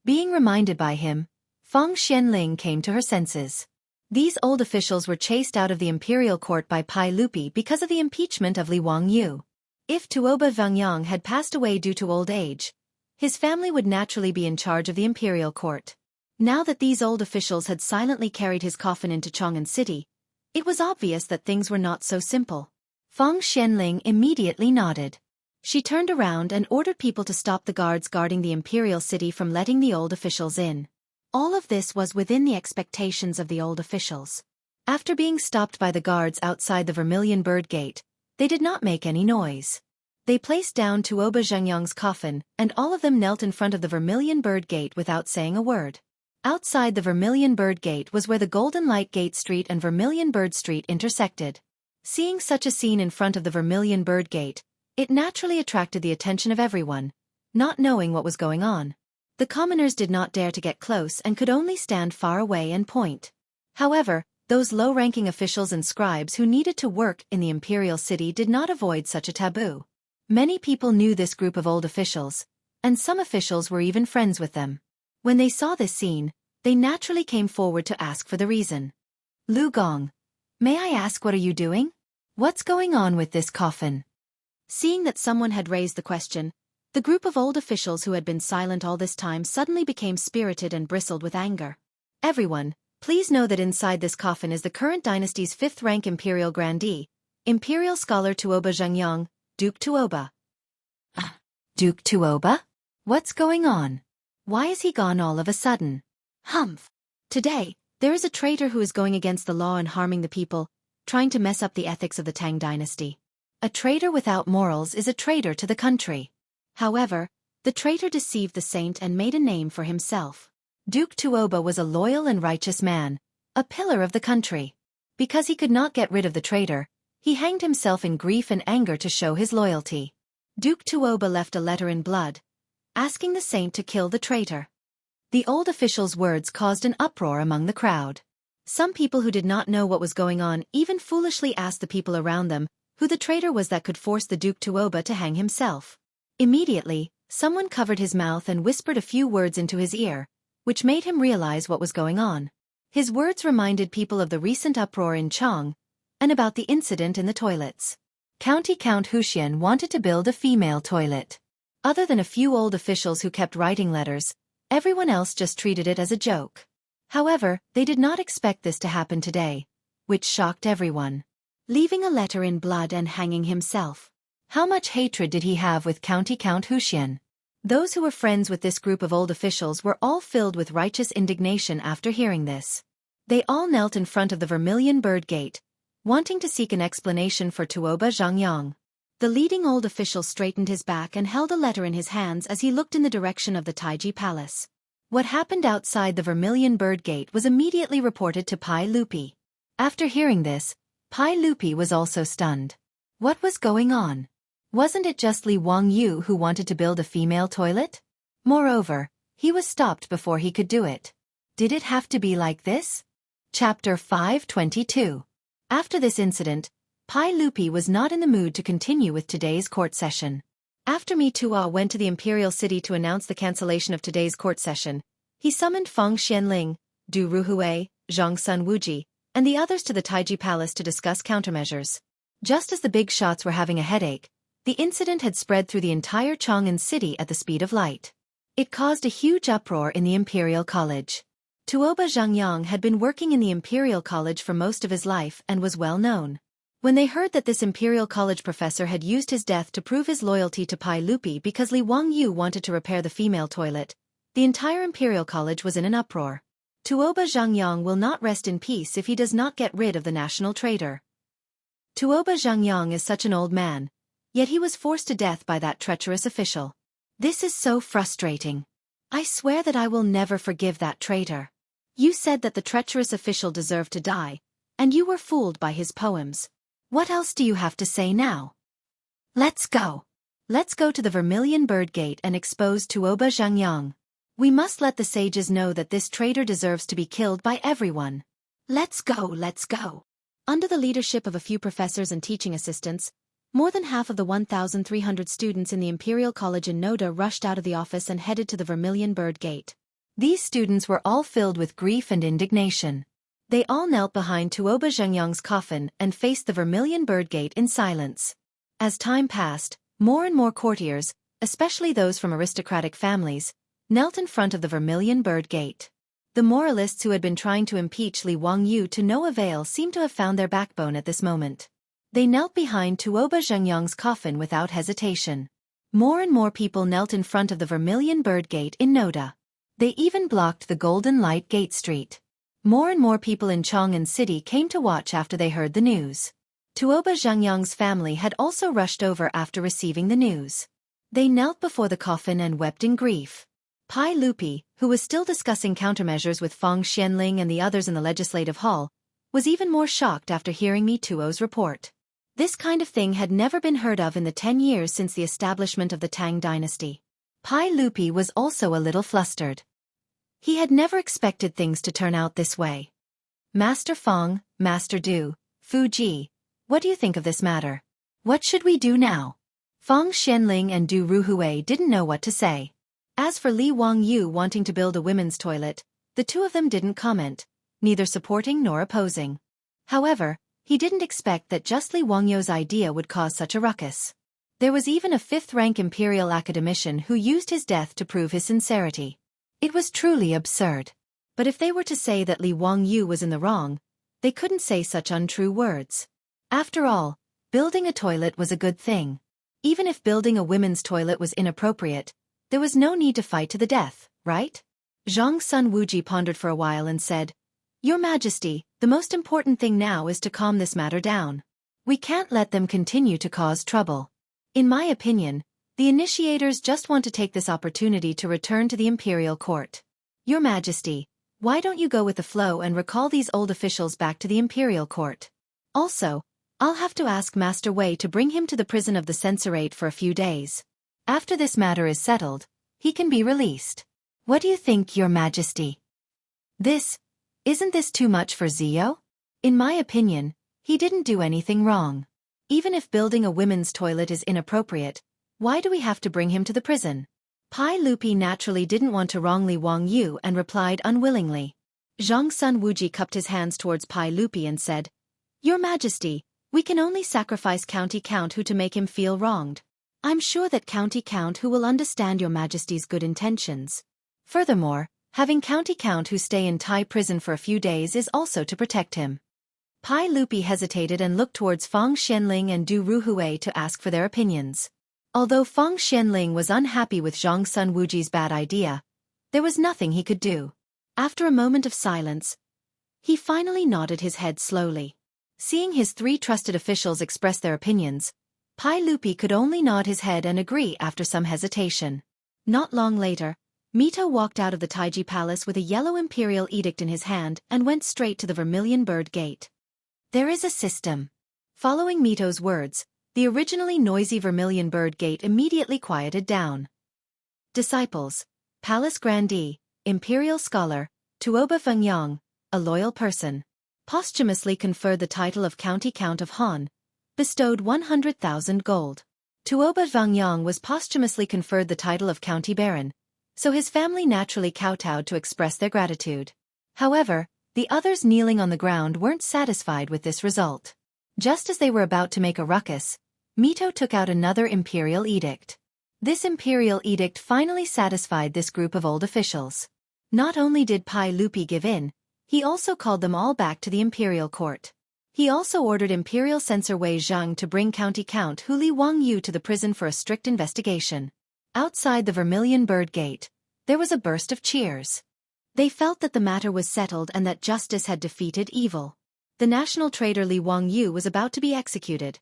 Being reminded by him, Fang Xianling came to her senses. These old officials were chased out of the imperial court by Pai Lupi because of the impeachment of Li Wangyu. If Tuoba Zhengyang had passed away due to old age, his family would naturally be in charge of the imperial court. Now that these old officials had silently carried his coffin into Chang'an City, it was obvious that things were not so simple. Fang Xianling immediately nodded. She turned around and ordered people to stop the guards guarding the imperial city from letting the old officials in. All of this was within the expectations of the old officials. After being stopped by the guards outside the Vermilion Bird Gate, they did not make any noise. They placed down Tuoba Zhengyang's coffin, and all of them knelt in front of the Vermilion Bird Gate without saying a word. Outside the Vermilion Bird Gate was where the Golden Light Gate Street and Vermilion Bird Street intersected. Seeing such a scene in front of the Vermilion Bird Gate, it naturally attracted the attention of everyone, not knowing what was going on. The commoners did not dare to get close and could only stand far away and point. However, those low-ranking officials and scribes who needed to work in the imperial city did not avoid such a taboo. Many people knew this group of old officials, and some officials were even friends with them. When they saw this scene, they naturally came forward to ask for the reason. "Lu Gong, may I ask, what are you doing? What's going on with this coffin?" Seeing that someone had raised the question, the group of old officials who had been silent all this time suddenly became spirited and bristled with anger. "Everyone, please know that inside this coffin is the current dynasty's 5th-rank imperial grandee, imperial scholar Tuoba Zhengyang, Duke Tuoba." Duke Tuoba? What's going on? Why is he gone all of a sudden? Humph. Today, there is a traitor who is going against the law and harming the people, trying to mess up the ethics of the Tang dynasty. A traitor without morals is a traitor to the country. However, the traitor deceived the saint and made a name for himself. Duke Tuoba was a loyal and righteous man, a pillar of the country. Because he could not get rid of the traitor, he hanged himself in grief and anger to show his loyalty. Duke Tuoba left a letter in blood, asking the saint to kill the traitor. The old official's words caused an uproar among the crowd. Some people who did not know what was going on even foolishly asked the people around them who the traitor was that could force the Duke Tuoba to hang himself. Immediately, someone covered his mouth and whispered a few words into his ear, which made him realize what was going on. His words reminded people of the recent uproar in Chang, and about the incident in the toilets. County Count Huxian wanted to build a female toilet. Other than a few old officials who kept writing letters, everyone else just treated it as a joke. However, they did not expect this to happen today, which shocked everyone. Leaving a letter in blood and hanging himself. How much hatred did he have with County Count Huxian? Those who were friends with this group of old officials were all filled with righteous indignation after hearing this. They all knelt in front of the Vermilion Bird Gate, wanting to seek an explanation for Tuoba Zhengyang. The leading old official straightened his back and held a letter in his hands as he looked in the direction of the Taiji Palace. What happened outside the Vermilion Bird Gate was immediately reported to Pai Lupi. After hearing this, Pai Lupi was also stunned. What was going on? Wasn't it just Li Wangyu who wanted to build a female toilet? Moreover, he was stopped before he could do it. Did it have to be like this? Chapter 522. After this incident, Pai Lupi was not in the mood to continue with today's court session. After Mi Tuo went to the imperial city to announce the cancellation of today's court session, he summoned Feng Xianling, Du Ruhui, Zhang Sun Wuji, and the others to the Taiji Palace to discuss countermeasures. Just as the big shots were having a headache, the incident had spread through the entire Chang'an city at the speed of light. It caused a huge uproar in the Imperial College. Tuoba Zhangyang had been working in the Imperial College for most of his life and was well known. When they heard that this Imperial College professor had used his death to prove his loyalty to Pai Lupi because Li Wangyu wanted to repair the female toilet, the entire Imperial College was in an uproar. Tuoba Zhangyang will not rest in peace if he does not get rid of the national traitor. Tuoba Zhangyang is such an old man, yet he was forced to death by that treacherous official. This is so frustrating. I swear that I will never forgive that traitor. You said that the treacherous official deserved to die, and you were fooled by his poems. What else do you have to say now? Let's go. Let's go to the Vermilion Bird Gate and expose Tuoba Zhangyang. We must let the sages know that this traitor deserves to be killed by everyone. Let's go, let's go. Under the leadership of a few professors and teaching assistants, more than half of the 1,300 students in the Imperial College in Noda rushed out of the office and headed to the Vermilion Bird Gate. These students were all filled with grief and indignation. They all knelt behind Tuoba Zhangyang's coffin and faced the Vermilion Bird Gate in silence. As time passed, more and more courtiers, especially those from aristocratic families, knelt in front of the Vermilion Bird Gate. The moralists who had been trying to impeach Li Wangyu to no avail seemed to have found their backbone at this moment. They knelt behind Tuoba Zhangyang's coffin without hesitation. More and more people knelt in front of the Vermilion Bird Gate in Noda. They even blocked the Golden Light Gate Street. More and more people in Chang'an City came to watch after they heard the news. Tuoba Zhangyang's family had also rushed over after receiving the news. They knelt before the coffin and wept in grief. Pai Lupi, who was still discussing countermeasures with Feng Xianling and the others in the legislative hall, was even more shocked after hearing Mi Tuo's report. This kind of thing had never been heard of in the 10 years since the establishment of the Tang dynasty. Pai Lupi was also a little flustered. He had never expected things to turn out this way. Master Feng, Master Du, Fu Ji, what do you think of this matter? What should we do now? Feng Xianling and Du Ruhui didn't know what to say. As for Li Wangyu wanting to build a women's toilet, the two of them didn't comment, neither supporting nor opposing. However, he didn't expect that just Li Wangyu's idea would cause such a ruckus. There was even a 5th-rank imperial academician who used his death to prove his sincerity. It was truly absurd. But if they were to say that Li Wangyu was in the wrong, they couldn't say such untrue words. After all, building a toilet was a good thing. Even if building a women's toilet was inappropriate, there was no need to fight to the death, right? Zhang Sun Wuji pondered for a while and said, Your Majesty, the most important thing now is to calm this matter down. We can't let them continue to cause trouble. In my opinion, the initiators just want to take this opportunity to return to the imperial court. Your Majesty, why don't you go with the flow and recall these old officials back to the imperial court? Also, I'll have to ask Master Wei to bring him to the prison of the censorate for a few days. After this matter is settled, he can be released. What do you think, Your Majesty? Isn't this too much for Zio? In my opinion, he didn't do anything wrong. Even if building a women's toilet is inappropriate, why do we have to bring him to the prison? Pai Lupi naturally didn't want to wrong Li Wangyu and replied unwillingly. Zhang Sun Wuji cupped his hands towards Pai Lupi and said, Your Majesty, we can only sacrifice County Count Hu to make him feel wronged. I'm sure that County Count Hu will understand Your Majesty's good intentions. Furthermore, having County Count Hu stay in Thai prison for a few days is also to protect him. Pai Lupi hesitated and looked towards Feng Xianling and Du Ruhui to ask for their opinions. Although Feng Xianling was unhappy with Zhang Sun Wuji's bad idea, there was nothing he could do. After a moment of silence, he finally nodded his head slowly. Seeing his 3 trusted officials express their opinions, Pai Lupi could only nod his head and agree after some hesitation. Not long later, Mito walked out of the Taiji Palace with a yellow imperial edict in his hand and went straight to the Vermilion Bird Gate. There is a system. Following Mito's words, the originally noisy Vermilion Bird Gate immediately quieted down. Disciples, Palace Grandee, Imperial Scholar, Tuoba Fengyang, a loyal person, posthumously conferred the title of County Count of Han, bestowed 100,000 gold. Tuoba Zhangyang was posthumously conferred the title of county baron, so his family naturally kowtowed to express their gratitude. However, the others kneeling on the ground weren't satisfied with this result. Just as they were about to make a ruckus, Mito took out another imperial edict. This imperial edict finally satisfied this group of old officials. Not only did Pai Lupi give in, he also called them all back to the imperial court. He also ordered Imperial Censor Wei Zhang to bring County Count Hu Li Wangyu to the prison for a strict investigation. Outside the Vermilion Bird Gate, there was a burst of cheers. They felt that the matter was settled and that justice had defeated evil. The national traitor Li Wangyu was about to be executed.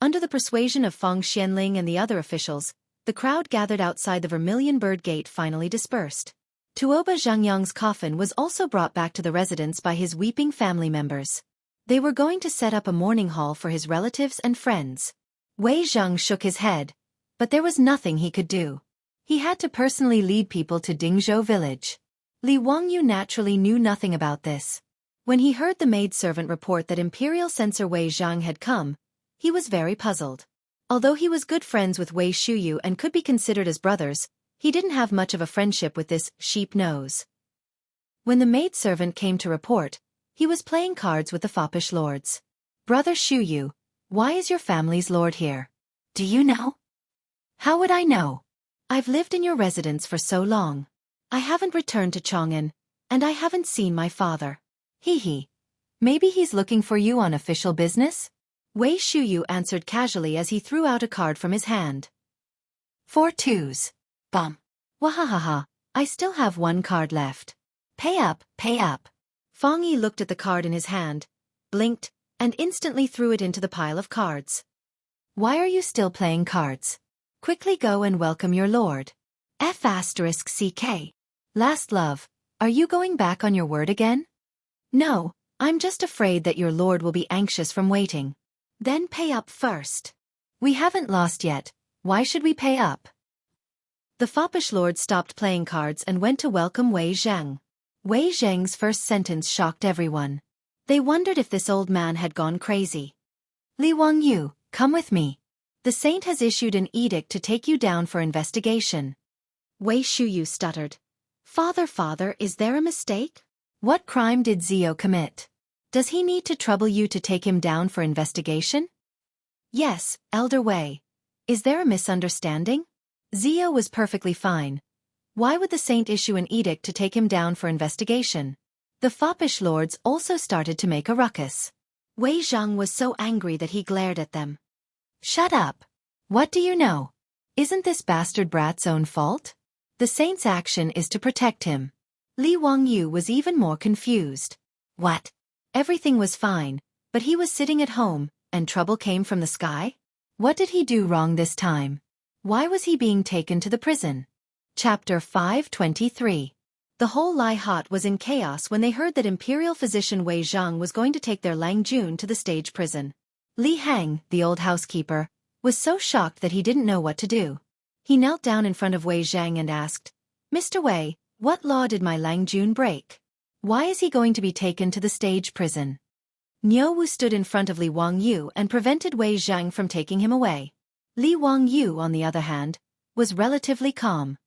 Under the persuasion of Feng Xianling and the other officials, the crowd gathered outside the Vermilion Bird Gate finally dispersed. Tuoba Zhangyang's coffin was also brought back to the residence by his weeping family members. They were going to set up a mourning hall for his relatives and friends. Wei Zhang shook his head, but there was nothing he could do. He had to personally lead people to Dingzhou village. Li Wangyu naturally knew nothing about this. When he heard the maidservant report that Imperial Censor Wei Zhang had come, he was very puzzled. Although he was good friends with Wei Shuyu and could be considered as brothers, he didn't have much of a friendship with this sheep nose. When the maidservant came to report, he was playing cards with the foppish lords. "Brother Shuyu, why is your family's lord here? Do you know?" "How would I know? I've lived in your residence for so long. I haven't returned to Chang'an, and I haven't seen my father." "Hee. Maybe he's looking for you on official business?" Wei Shuyu answered casually as he threw out a card from his hand. 4 twos. Bum. Wahahaha, I still have one card left. Pay up, pay up. Feng Yi looked at the card in his hand, blinked, and instantly threw it into the pile of cards. "Why are you still playing cards? Quickly go and welcome your lord. F***CK. Last love, are you going back on your word again?" "No, I'm just afraid that your lord will be anxious from waiting." "Then pay up first." "We haven't lost yet, why should we pay up?" The foppish lord stopped playing cards and went to welcome Wei Zhang. Wei Zhang's first sentence shocked everyone. They wondered if this old man had gone crazy. "Li Wangyu, come with me. The saint has issued an edict to take you down for investigation." Wei Shuyu stuttered. Father, is there a mistake? What crime did Zio commit? Does he need to trouble you to take him down for investigation?" "Yes, Elder Wei. Is there a misunderstanding? Zio was perfectly fine. Why would the saint issue an edict to take him down for investigation?" The foppish lords also started to make a ruckus. Wei Zhang was so angry that he glared at them. "Shut up. What do you know? Isn't this bastard brat's own fault? The saint's action is to protect him." Li Wangyu was even more confused. What? Everything was fine, but he was sitting at home, and trouble came from the sky? What did he do wrong this time? Why was he being taken to the prison? Chapter 523. The whole Lai Hot was in chaos when they heard that Imperial Physician Wei Zhang was going to take their Lang Jun to the stage prison. Li Hang, the old housekeeper, was so shocked that he didn't know what to do. He knelt down in front of Wei Zhang and asked, "Mr. Wei, what law did my Lang Jun break? Why is he going to be taken to the stage prison?" Niu Wu stood in front of Li Wangyu and prevented Wei Zhang from taking him away. Li Wangyu, on the other hand, was relatively calm.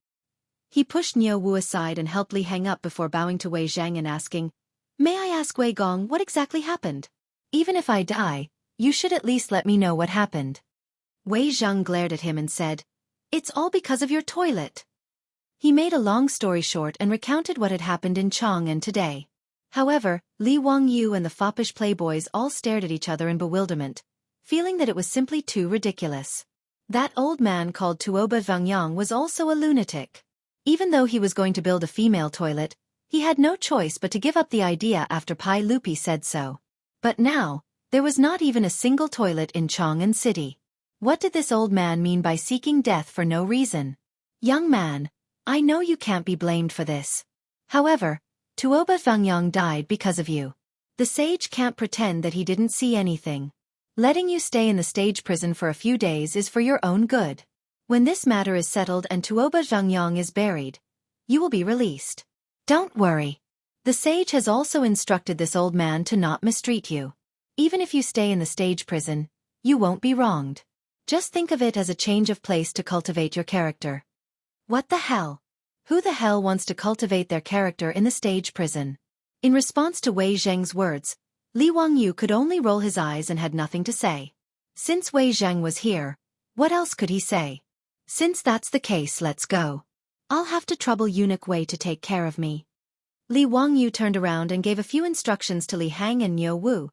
He pushed Niu Wu aside and helped Li hang up before bowing to Wei Zhang and asking, "May I ask Wei Gong what exactly happened? Even if I die, you should at least let me know what happened." Wei Zhang glared at him and said, "It's all because of your toilet." He made a long story short and recounted what had happened in Chang'an today. However, Li Wangyu and the foppish playboys all stared at each other in bewilderment, feeling that it was simply too ridiculous. That old man called Tuoba Zhangyang was also a lunatic. Even though he was going to build a female toilet, he had no choice but to give up the idea after Pai Lupi said so. But now, there was not even a single toilet in Chang'an City. What did this old man mean by seeking death for no reason? "Young man, I know you can't be blamed for this. However, Tuoba Zhangyang died because of you. The sage can't pretend that he didn't see anything. Letting you stay in the stage prison for a few days is for your own good. When this matter is settled and Tuoba Zhangyang is buried, you will be released. Don't worry. The sage has also instructed this old man to not mistreat you. Even if you stay in the stage prison, you won't be wronged. Just think of it as a change of place to cultivate your character. What the hell? Who the hell wants to cultivate their character in the stage prison? In response to Wei Zheng's words, Li Wangyu could only roll his eyes and had nothing to say. Since Wei Zheng was here, what else could he say? Since that's the case, let's go. I'll have to trouble eunuch Wei to take care of me. Li Wangyu turned around and gave a few instructions to Li Hang and Niu Wu,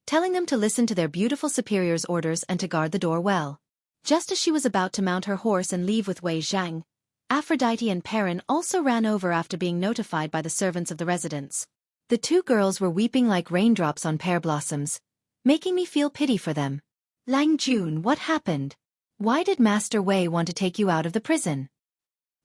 telling them to listen to their beautiful superior's orders and to guard the door well. Just as she was about to mount her horse and leave with Wei Zhang, Aphrodite and Perrin also ran over after being notified by the servants of the residence. The two girls were weeping like raindrops on pear blossoms, making me feel pity for them. Lang Jun, what happened? Why did Master Wei want to take you out of the prison?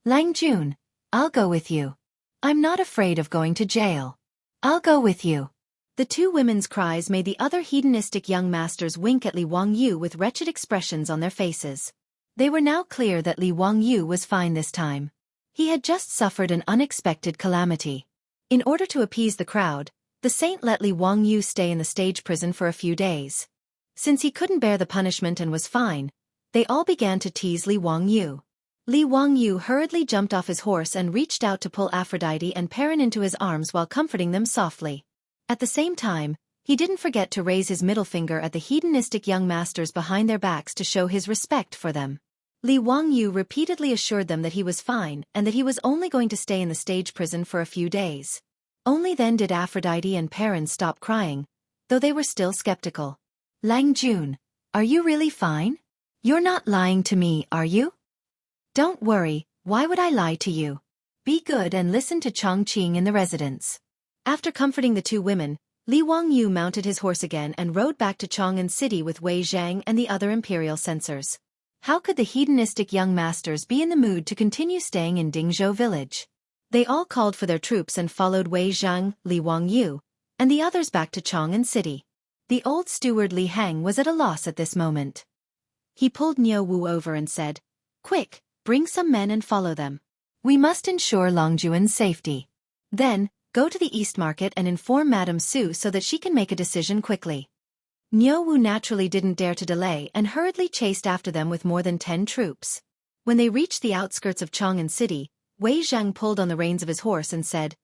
Lang Jun, I'll go with you. I'm not afraid of going to jail. I'll go with you. The two women's cries made the other hedonistic young masters wink at Li Wangyu with wretched expressions on their faces. They were now clear that Li Wangyu was fine this time. He had just suffered an unexpected calamity. In order to appease the crowd, the saint let Li Wangyu stay in the stage prison for a few days. Since he couldn't bear the punishment and was fine, they all began to tease Li Wangyu. Li Wangyu hurriedly jumped off his horse and reached out to pull Aphrodite and Perrin into his arms while comforting them softly. At the same time, he didn't forget to raise his middle finger at the hedonistic young masters behind their backs to show his respect for them. Li Wangyu repeatedly assured them that he was fine and that he was only going to stay in the stage prison for a few days. Only then did Aphrodite and Perrin stop crying, though they were still skeptical. Lang Jun, are you really fine? You're not lying to me, are you? Don't worry, why would I lie to you? Be good and listen to Chongqing in the residence. After comforting the two women, Li Wangyu mounted his horse again and rode back to Chang'an City with Wei Zhang and the other imperial censors. How could the hedonistic young masters be in the mood to continue staying in Dingzhou village? They all called for their troops and followed Wei Zhang, Li Wangyu, and the others back to Chang'an City. The old steward Li Hang was at a loss at this moment. He pulled Niu Wu over and said, "Quick, bring some men and follow them. We must ensure Longjuan's safety. Then, go to the East Market and inform Madame Su so that she can make a decision quickly." Niu Wu naturally didn't dare to delay and hurriedly chased after them with more than 10 troops. When they reached the outskirts of Chang'an City, Wei Zhang pulled on the reins of his horse and said,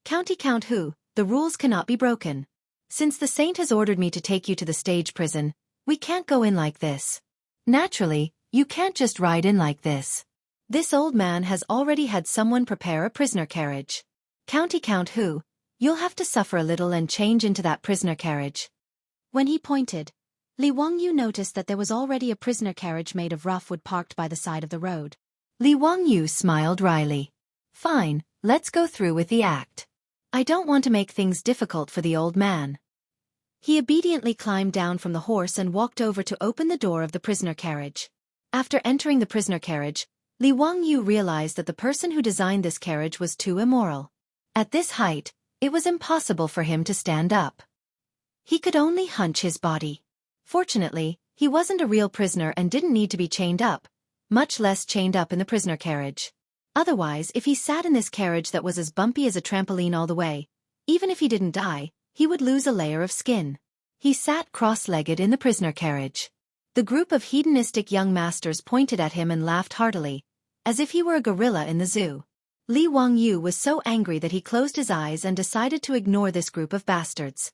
"County Count Hu, the rules cannot be broken. Since the saint has ordered me to take you to the stage prison, we can't go in like this. Naturally, you can't just ride in like this. This old man has already had someone prepare a prisoner carriage. County Count Hu, you'll have to suffer a little and change into that prisoner carriage." When he pointed, Li Wangyu noticed that there was already a prisoner carriage made of rough wood parked by the side of the road. Li Wangyu smiled wryly. "Fine, let's go through with the act. I don't want to make things difficult for the old man." He obediently climbed down from the horse and walked over to open the door of the prisoner carriage. After entering the prisoner carriage, Li Wangyu realized that the person who designed this carriage was too immoral. At this height, it was impossible for him to stand up. He could only hunch his body. Fortunately, he wasn't a real prisoner and didn't need to be chained up, much less chained up in the prisoner carriage. Otherwise, if he sat in this carriage that was as bumpy as a trampoline all the way, even if he didn't die, he would lose a layer of skin. He sat cross-legged in the prisoner carriage. The group of hedonistic young masters pointed at him and laughed heartily, as if he were a gorilla in the zoo. Li Wangyu was so angry that he closed his eyes and decided to ignore this group of bastards.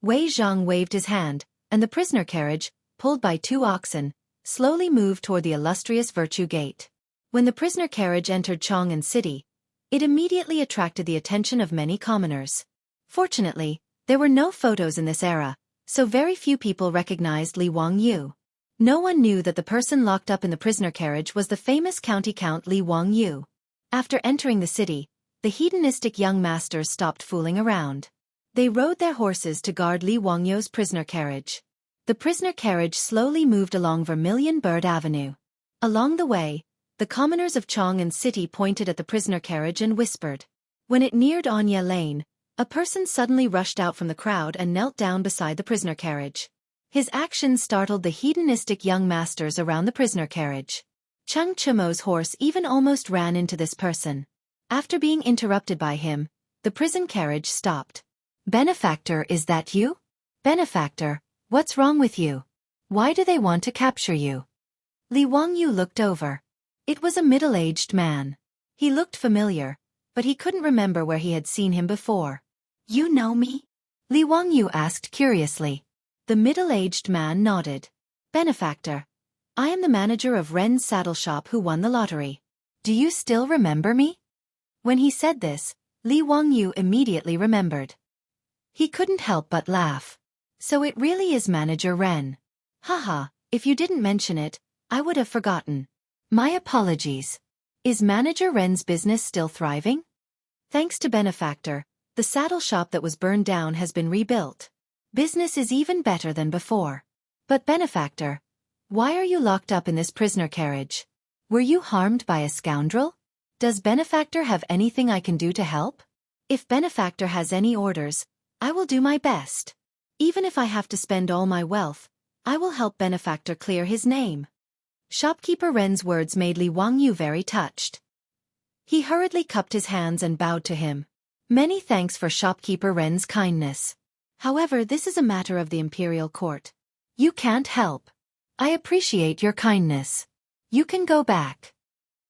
Wei Zhang waved his hand, and the prisoner carriage, pulled by 2 oxen, slowly moved toward the illustrious Virtue Gate. When the prisoner carriage entered Chang'an City, it immediately attracted the attention of many commoners. Fortunately, there were no photos in this era, so very few people recognized Li Wangyu. No one knew that the person locked up in the prisoner carriage was the famous county count Li Wangyu. After entering the city, the hedonistic young masters stopped fooling around. They rode their horses to guard Li Wangyu's prisoner carriage. The prisoner carriage slowly moved along Vermilion Bird Avenue. Along the way, the commoners of Chang'an City pointed at the prisoner carriage and whispered. When it neared Anya Lane, a person suddenly rushed out from the crowd and knelt down beside the prisoner carriage. His actions startled the hedonistic young masters around the prisoner carriage. Cheng Chemo's horse even almost ran into this person. After being interrupted by him, the prison carriage stopped. "Benefactor, is that you? Benefactor, what's wrong with you? Why do they want to capture you? Li Wangyu looked over. It was a middle-aged man. He looked familiar, but he couldn't remember where he had seen him before. You know me? Li Wangyu asked curiously. The middle-aged man nodded. Benefactor. I am the manager of Ren's saddle shop who won the lottery. Do you still remember me? When he said this, Li Wangyu immediately remembered. He couldn't help but laugh. So it really is Manager Ren. Haha, if you didn't mention it, I would have forgotten. My apologies. Is Manager Ren's business still thriving? Thanks to Benefactor, the saddle shop that was burned down has been rebuilt. Business is even better than before. But Benefactor, why are you locked up in this prisoner carriage? Were you harmed by a scoundrel? Does Benefactor have anything I can do to help? If Benefactor has any orders, I will do my best. Even if I have to spend all my wealth, I will help Benefactor clear his name. Shopkeeper Ren's words made Li Wangyu very touched. He hurriedly cupped his hands and bowed to him. Many thanks for Shopkeeper Ren's kindness. However, this is a matter of the imperial court. You can't help. I appreciate your kindness. You can go back.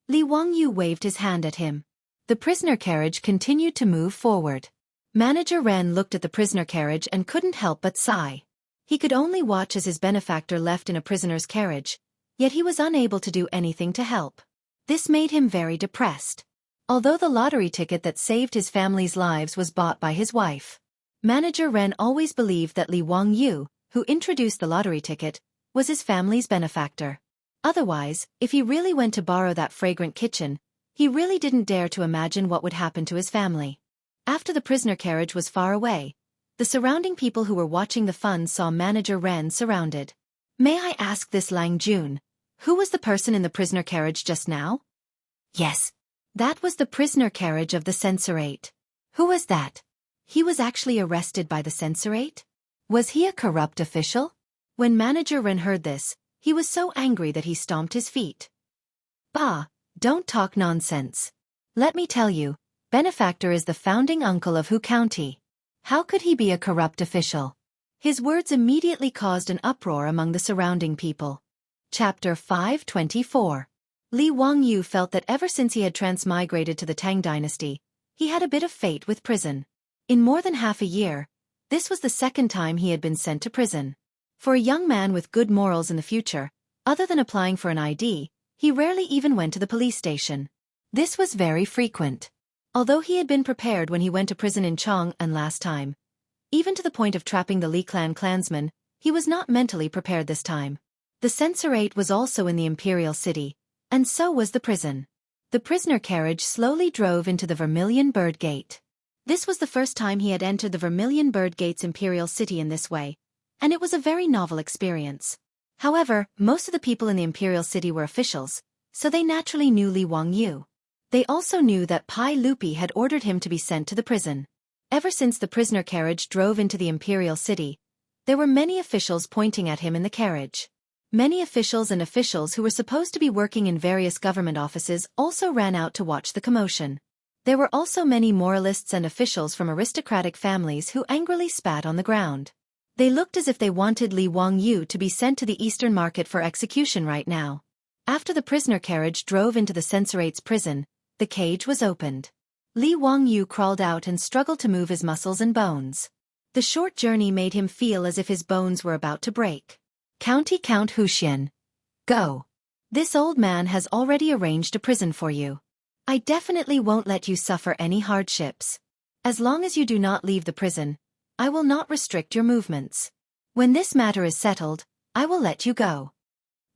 Li Wangyu waved his hand at him. The prisoner carriage continued to move forward. Manager Ren looked at the prisoner carriage and couldn't help but sigh. He could only watch as his benefactor left in a prisoner's carriage, yet he was unable to do anything to help. This made him very depressed. Although the lottery ticket that saved his family's lives was bought by his wife, Manager Ren always believed that Li Wangyu, who introduced the lottery ticket, was his family's benefactor. Otherwise, if he really went to borrow that fragrant kitchen, he really didn't dare to imagine what would happen to his family. After the prisoner carriage was far away, the surrounding people who were watching the fun saw Manager Ren surrounded. May I ask this Lang Jun, who was the person in the prisoner carriage just now? Yes. That was the prisoner carriage of the censorate. Who was that? He was actually arrested by the censorate? Was he a corrupt official? When Manager Ren heard this, he was so angry that he stomped his feet. Bah, don't talk nonsense. Let me tell you, Benefactor is the founding uncle of Hu County. How could he be a corrupt official? His words immediately caused an uproar among the surrounding people. Chapter 524. Li Wangyu felt that ever since he had transmigrated to the Tang dynasty, he had a bit of fate with prison. In more than half a year, this was the second time he had been sent to prison. For a young man with good morals in the future, other than applying for an ID, he rarely even went to the police station. This was very frequent. Although he had been prepared when he went to prison in Chang'an last time, even to the point of trapping the Li clan clansmen, he was not mentally prepared this time. The censorate was also in the imperial city, and so was the prison. The prisoner carriage slowly drove into the Vermilion Bird Gate. This was the first time he had entered the Vermilion Bird Gate's imperial city in this way, and it was a very novel experience. However, most of the people in the imperial city were officials, so they naturally knew Li Wangyu. They also knew that Pai Lupi had ordered him to be sent to the prison. Ever since the prisoner carriage drove into the imperial city, there were many officials pointing at him in the carriage. Many officials and officials who were supposed to be working in various government offices also ran out to watch the commotion. There were also many moralists and officials from aristocratic families who angrily spat on the ground. They looked as if they wanted Li Wangyu to be sent to the Eastern Market for execution right now. After the prisoner carriage drove into the censorate's prison, the cage was opened. Li Wangyu crawled out and struggled to move his muscles and bones. The short journey made him feel as if his bones were about to break. County Count Huxian. Go. This old man has already arranged a prison for you. I definitely won't let you suffer any hardships. As long as you do not leave the prison, I will not restrict your movements. When this matter is settled, I will let you go.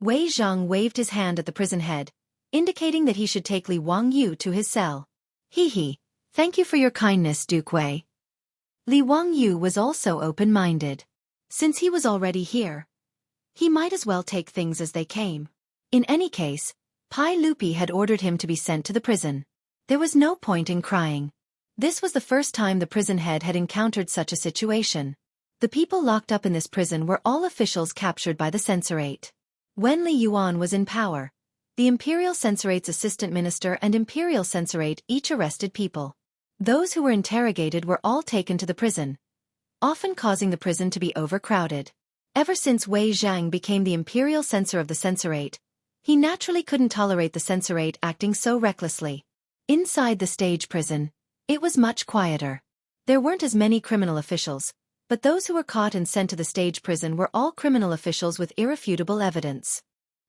Wei Zhang waved his hand at the prison head, indicating that he should take Li Wangyu to his cell. Hee, thank you for your kindness, Duke Wei. Li Wangyu was also open-minded. Since he was already here, he might as well take things as they came. In any case, Pai Lupi had ordered him to be sent to the prison. There was no point in crying. This was the first time the prison head had encountered such a situation. The people locked up in this prison were all officials captured by the censorate. When Li Yuan was in power, the Imperial Censorate's assistant minister and Imperial Censorate each arrested people. Those who were interrogated were all taken to the prison, often causing the prison to be overcrowded. Ever since Wei Zhang became the imperial censor of the censorate, he naturally couldn't tolerate the censorate acting so recklessly. Inside the stage prison, it was much quieter. There weren't as many criminal officials, but those who were caught and sent to the stage prison were all criminal officials with irrefutable evidence.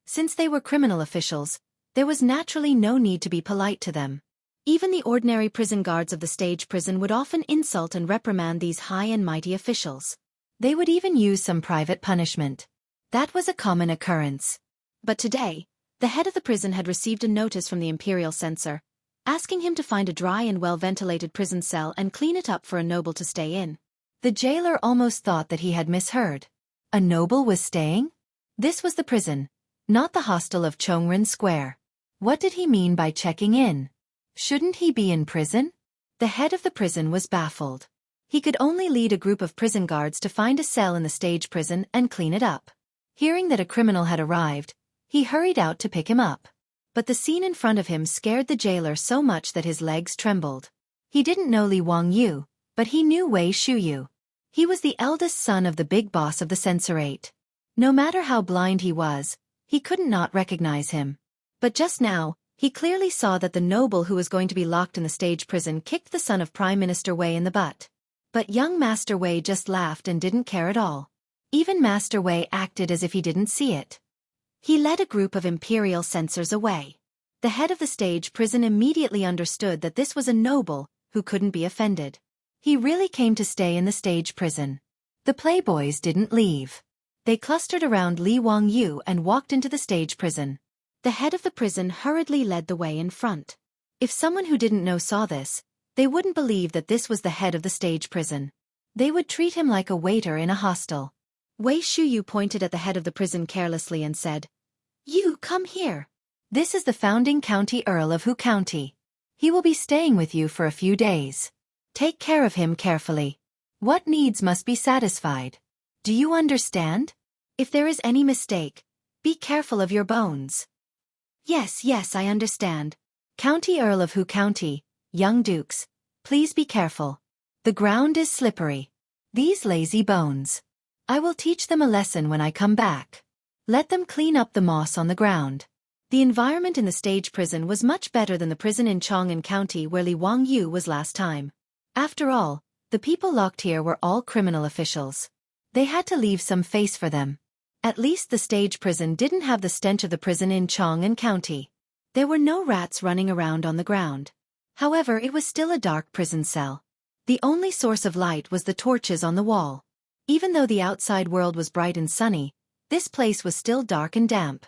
Since they were criminal officials, there was naturally no need to be polite to them. Even the ordinary prison guards of the stage prison would often insult and reprimand these high and mighty officials. They would even use some private punishment. That was a common occurrence. But today, the head of the prison had received a notice from the imperial censor, asking him to find a dry and well-ventilated prison cell and clean it up for a noble to stay in. The jailer almost thought that he had misheard. A noble was staying? This was the prison, not the hostel of Chongren Square. What did he mean by checking in? Shouldn't he be in prison? The head of the prison was baffled. He could only lead a group of prison guards to find a cell in the stage prison and clean it up. Hearing that a criminal had arrived, he hurried out to pick him up. But the scene in front of him scared the jailer so much that his legs trembled. He didn't know Li Wangyu, but he knew Wei Shuyu. He was the eldest son of the big boss of the censorate. No matter how blind he was, he couldn't not recognize him. But just now, he clearly saw that the noble who was going to be locked in the stage prison kicked the son of Prime Minister Wei in the butt. But young Master Wei just laughed and didn't care at all. Even Master Wei acted as if he didn't see it. He led a group of imperial censors away. The head of the stage prison immediately understood that this was a noble who couldn't be offended. He really came to stay in the stage prison. The playboys didn't leave. They clustered around Li Wangyu and walked into the stage prison. The head of the prison hurriedly led the way in front. If someone who didn't know saw this, they wouldn't believe that this was the head of the stage prison. They would treat him like a waiter in a hostel. Wei Shuyu pointed at the head of the prison carelessly and said, "You come here. This is the founding county earl of Hu County. He will be staying with you for a few days. Take care of him carefully. What needs must be satisfied. Do you understand? If there is any mistake, be careful of your bones." Yes, I understand. County Earl of Hu County, young dukes, please be careful. The ground is slippery. These lazy bones. I will teach them a lesson when I come back. Let them clean up the moss on the ground. The environment in the stage prison was much better than the prison in Chong'an County where Li Wangyu was last time. After all, the people locked here were all criminal officials. They had to leave some face for them. At least the stage prison didn't have the stench of the prison in Chong'an County. There were no rats running around on the ground. However, it was still a dark prison cell. The only source of light was the torches on the wall. Even though the outside world was bright and sunny, this place was still dark and damp.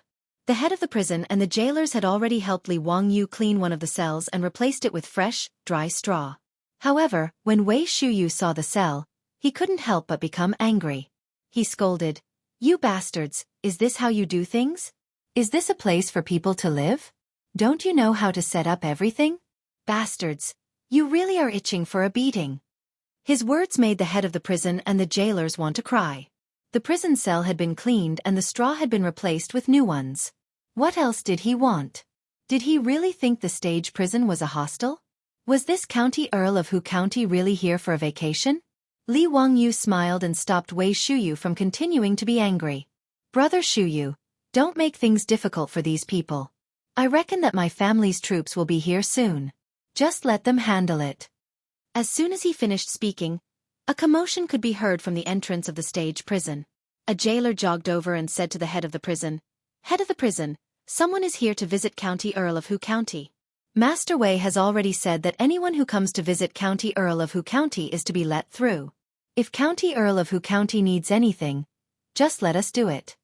The head of the prison and the jailers had already helped Li Wangyu clean one of the cells and replaced it with fresh, dry straw. However, when Wei Shuyu saw the cell, he couldn't help but become angry. He scolded, "You bastards, is this how you do things? Is this a place for people to live? Don't you know how to set up everything? Bastards, you really are itching for a beating." His words made the head of the prison and the jailers want to cry. The prison cell had been cleaned and the straw had been replaced with new ones. What else did he want? Did he really think the stage prison was a hostel? Was this County Earl of Hu County really here for a vacation? Li Wangyu smiled and stopped Wei Shuyu from continuing to be angry. "Brother Shuyu, don't make things difficult for these people. I reckon that my family's troops will be here soon. Just let them handle it." As soon as he finished speaking, a commotion could be heard from the entrance of the stage prison. A jailer jogged over and said to the head of the prison, "Head of the prison, someone is here to visit County Earl of Hu County. Master Wei has already said that anyone who comes to visit County Earl of Hu County is to be let through. If County Earl of Hu County needs anything, just let us do it."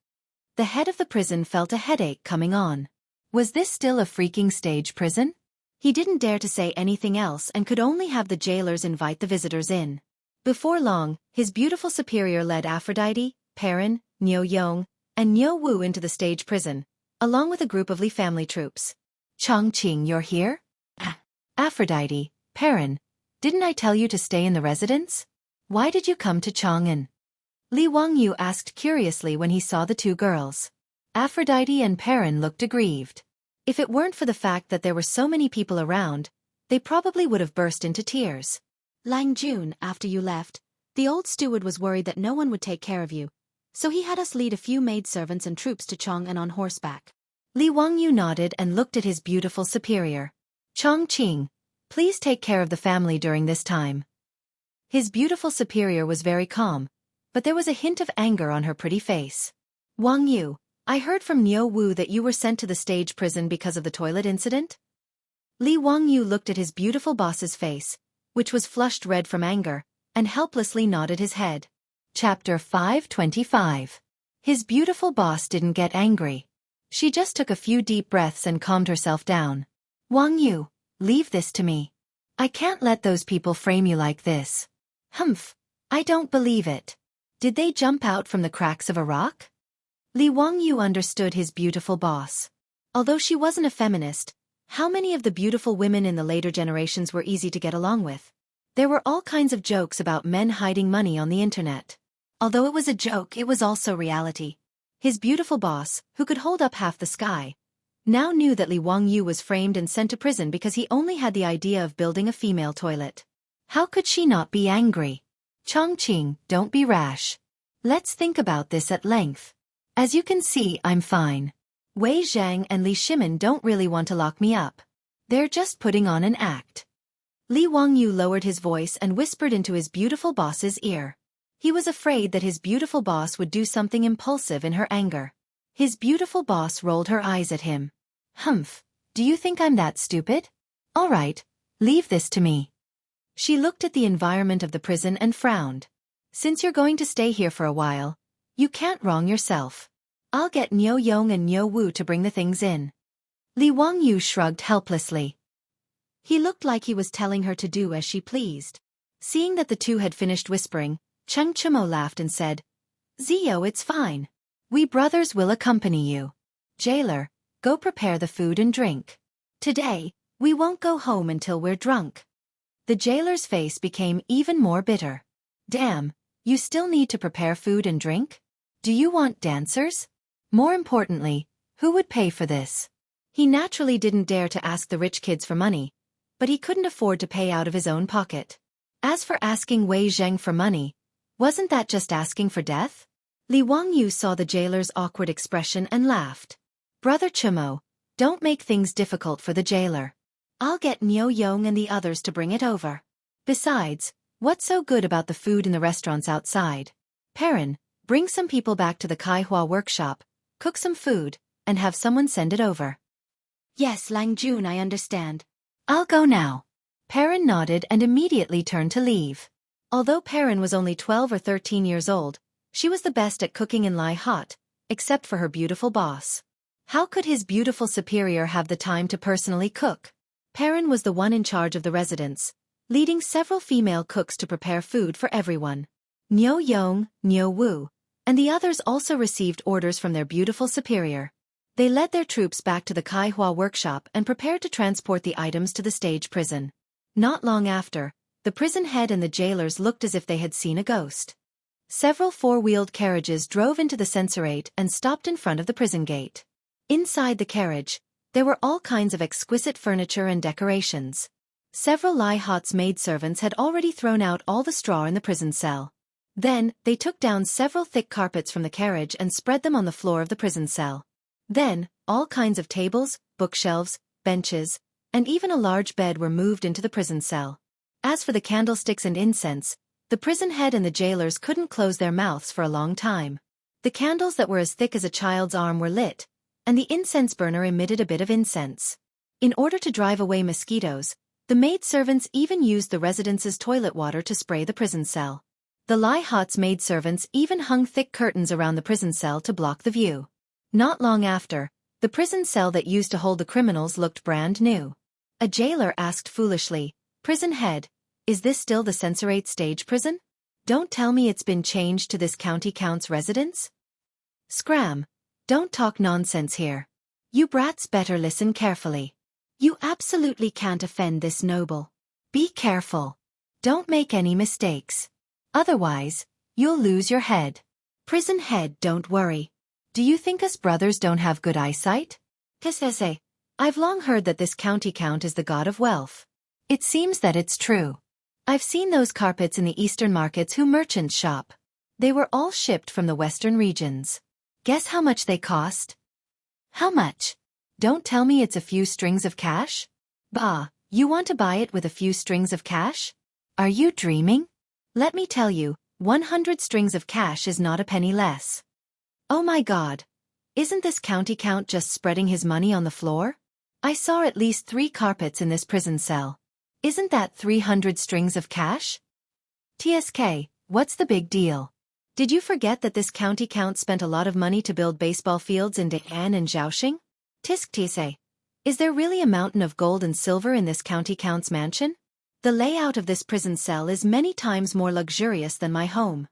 The head of the prison felt a headache coming on. Was this still a freaking stage prison? He didn't dare to say anything else and could only have the jailers invite the visitors in. Before long, his beautiful superior led Aphrodite, Perrin, Niu Yong, and Niu Wu into the stage prison, along with a group of Li family troops. "Chongqing, you're here?" "Aphrodite, Perrin, didn't I tell you to stay in the residence? Why did you come to Chong'an?" Li Wangyu asked curiously when he saw the two girls. Aphrodite and Perrin looked aggrieved. If it weren't for the fact that there were so many people around, they probably would have burst into tears. "Lang Jun, after you left, the old steward was worried that no one would take care of you, so he had us lead a few maidservants and troops to Chong'an on horseback. Li Wangyu nodded and looked at his beautiful superior. Chongqing, please take care of the family during this time. His beautiful superior was very calm, but there was a hint of anger on her pretty face. Wang Yu, I heard from Niu Wu that you were sent to the stage prison because of the toilet incident? Li Wangyu looked at his beautiful boss's face, which was flushed red from anger, and helplessly nodded his head. Chapter 525. His beautiful boss didn't get angry. She just took a few deep breaths and calmed herself down. Wang Yu, leave this to me. I can't let those people frame you like this. Humph, I don't believe it. Did they jump out from the cracks of a rock? Li Wangyu understood his beautiful boss. Although she wasn't a feminist, how many of the beautiful women in the later generations were easy to get along with? There were all kinds of jokes about men hiding money on the internet. Although it was a joke, it was also reality. His beautiful boss, who could hold up half the sky, now knew that Li Wangyu was framed and sent to prison because he only had the idea of building a female toilet. How could she not be angry? Chongqing, don't be rash. Let's think about this at length. As you can see, I'm fine. Wei Zhang and Li Shimin don't really want to lock me up. They're just putting on an act. Li Wangyu lowered his voice and whispered into his beautiful boss's ear. He was afraid that his beautiful boss would do something impulsive in her anger. His beautiful boss rolled her eyes at him. Humph, do you think I'm that stupid? All right, leave this to me. She looked at the environment of the prison and frowned. Since you're going to stay here for a while, you can't wrong yourself. I'll get Niu Yong and Niu Wu to bring the things in. Li Wangyu shrugged helplessly. He looked like he was telling her to do as she pleased. Seeing that the two had finished whispering, Cheng Chimo laughed and said, Zio, it's fine. We brothers will accompany you. Jailer, go prepare the food and drink. Today, we won't go home until we're drunk. The jailer's face became even more bitter. Damn, you still need to prepare food and drink? Do you want dancers? More importantly, who would pay for this? He naturally didn't dare to ask the rich kids for money, but he couldn't afford to pay out of his own pocket. As for asking Wei Zheng for money, wasn't that just asking for death? Li Wangyu saw the jailer's awkward expression and laughed. Brother Chimo, don't make things difficult for the jailer. I'll get Niu Yong and the others to bring it over. Besides, what's so good about the food in the restaurants outside? Perrin, bring some people back to the Kaihua workshop, cook some food, and have someone send it over. Yes, Lang Jun, I understand. I'll go now. Perrin nodded and immediately turned to leave. Although Perrin was only 12 or 13 years old, she was the best at cooking in Lai Hot, except for her beautiful boss. How could his beautiful superior have the time to personally cook? Perrin was the one in charge of the residence, leading several female cooks to prepare food for everyone. Niu Yong, Niu Wu, and the others also received orders from their beautiful superior. They led their troops back to the Kaihua workshop and prepared to transport the items to the stage prison. Not long after, the prison head and the jailers looked as if they had seen a ghost. Several four-wheeled carriages drove into the censorate and stopped in front of the prison gate. Inside the carriage, there were all kinds of exquisite furniture and decorations. Several Lai Hot's maidservants had already thrown out all the straw in the prison cell. Then, they took down several thick carpets from the carriage and spread them on the floor of the prison cell. Then, all kinds of tables, bookshelves, benches, and even a large bed were moved into the prison cell. As for the candlesticks and incense, the prison head and the jailers couldn't close their mouths for a long time. The candles that were as thick as a child's arm were lit, and the incense burner emitted a bit of incense. In order to drive away mosquitoes, the maidservants even used the residence's toilet water to spray the prison cell. The Lai Hot's maidservants even hung thick curtains around the prison cell to block the view. Not long after, the prison cell that used to hold the criminals looked brand new. A jailer asked foolishly, "Prison head, is this still the censorate stage prison? Don't tell me it's been changed to this county count's residence?" Scram! Don't talk nonsense here. You brats better listen carefully. You absolutely can't offend this noble. Be careful. Don't make any mistakes. Otherwise, you'll lose your head. Prison head, don't worry. Do you think us brothers don't have good eyesight? Tessese, I've long heard that this county count is the god of wealth. It seems that it's true. I've seen those carpets in the eastern markets who merchants shop. They were all shipped from the western regions. Guess how much they cost? How much? Don't tell me it's a few strings of cash? Bah, you want to buy it with a few strings of cash? Are you dreaming? Let me tell you, 100 strings of cash is not a penny less. Oh my God. Isn't this county count just spreading his money on the floor? I saw at least 3 carpets in this prison cell. Isn't that 300 strings of cash? TSK, what's the big deal? Did you forget that this county count spent a lot of money to build baseball fields in Da'an and Zhaoxing? Tisk TSA. Is there really a mountain of gold and silver in this county count's mansion? The layout of this prison cell is many times more luxurious than my home.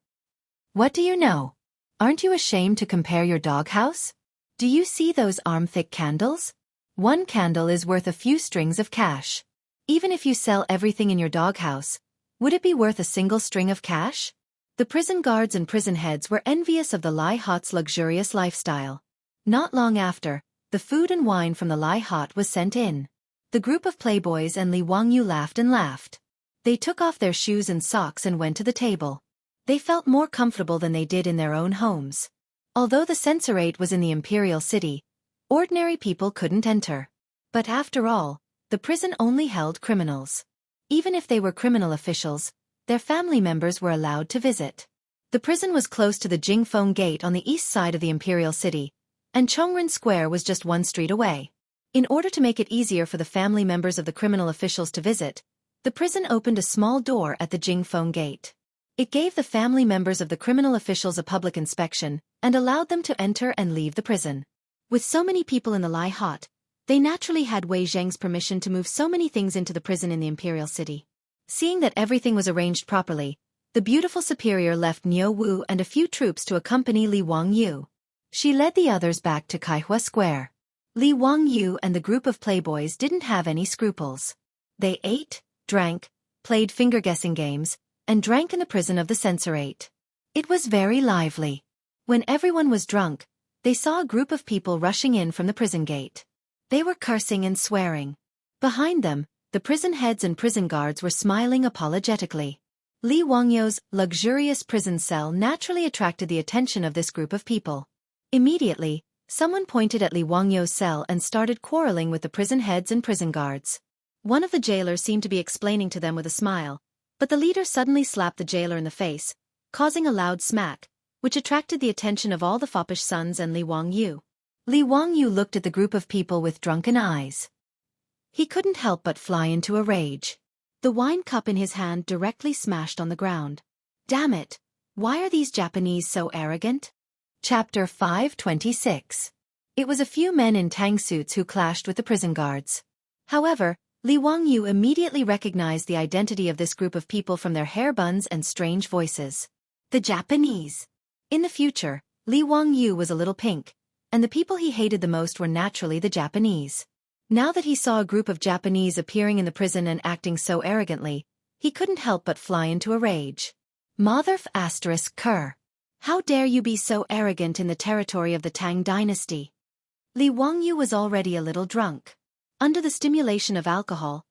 What do you know? Aren't you ashamed to compare your doghouse? Do you see those arm-thick candles? One candle is worth a few strings of cash. Even if you sell everything in your doghouse, would it be worth a single string of cash? The prison guards and prison heads were envious of the Lai Hot's luxurious lifestyle. Not long after, the food and wine from the Lai Hot was sent in. The group of playboys and Li Wangyu laughed and laughed. They took off their shoes and socks and went to the table. They felt more comfortable than they did in their own homes. Although the censorate was in the imperial city, ordinary people couldn't enter. But after all, the prison only held criminals. Even if they were criminal officials, their family members were allowed to visit. The prison was close to the Jingfeng Gate on the east side of the imperial city, and Chongren Square was just 1 street away. In order to make it easier for the family members of the criminal officials to visit, the prison opened a small door at the Jingfeng Gate. It gave the family members of the criminal officials a public inspection and allowed them to enter and leave the prison. With so many people in the Lai Hot, they naturally had Wei Zheng's permission to move so many things into the prison in the imperial city. Seeing that everything was arranged properly, the beautiful superior left Niu Wu and a few troops to accompany Li Wangyu. She led the others back to Kaihua Square. Li Wangyu and the group of playboys didn't have any scruples. They ate, drank, played finger-guessing games, and drank in the prison of the censorate. It was very lively. When everyone was drunk, they saw a group of people rushing in from the prison gate. They were cursing and swearing. Behind them, the prison heads and prison guards were smiling apologetically. Li Wangyu's luxurious prison cell naturally attracted the attention of this group of people. Immediately, someone pointed at Li Wangyu's cell and started quarreling with the prison heads and prison guards. One of the jailers seemed to be explaining to them with a smile, but the leader suddenly slapped the jailer in the face, causing a loud smack, which attracted the attention of all the foppish sons and Li Wangyu. Li Wangyu looked at the group of people with drunken eyes. He couldn't help but fly into a rage. The wine cup in his hand directly smashed on the ground. Damn it! Why are these Japanese so arrogant? Chapter 526. It was a few men in tang suits who clashed with the prison guards. However, Li Wangyu immediately recognized the identity of this group of people from their hair buns and strange voices. The Japanese. In the future, Li Wangyu was a little pink, and the people he hated the most were naturally the Japanese. Now that he saw a group of Japanese appearing in the prison and acting so arrogantly, he couldn't help but fly into a rage. Motherf *****. How dare you be so arrogant in the territory of the Tang dynasty? Li Wangyu was already a little drunk. Under the stimulation of alcohol,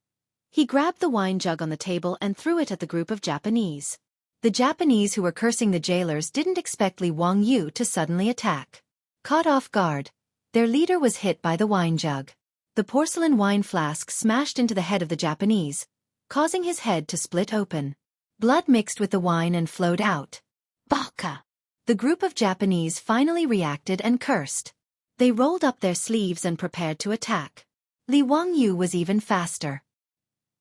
he grabbed the wine jug on the table and threw it at the group of Japanese. The Japanese who were cursing the jailers didn't expect Li Wangyu to suddenly attack. Caught off guard, their leader was hit by the wine jug. The porcelain wine flask smashed into the head of the Japanese, causing his head to split open. Blood mixed with the wine and flowed out. Baka! The group of Japanese finally reacted and cursed. They rolled up their sleeves and prepared to attack. Li Wangyu was even faster.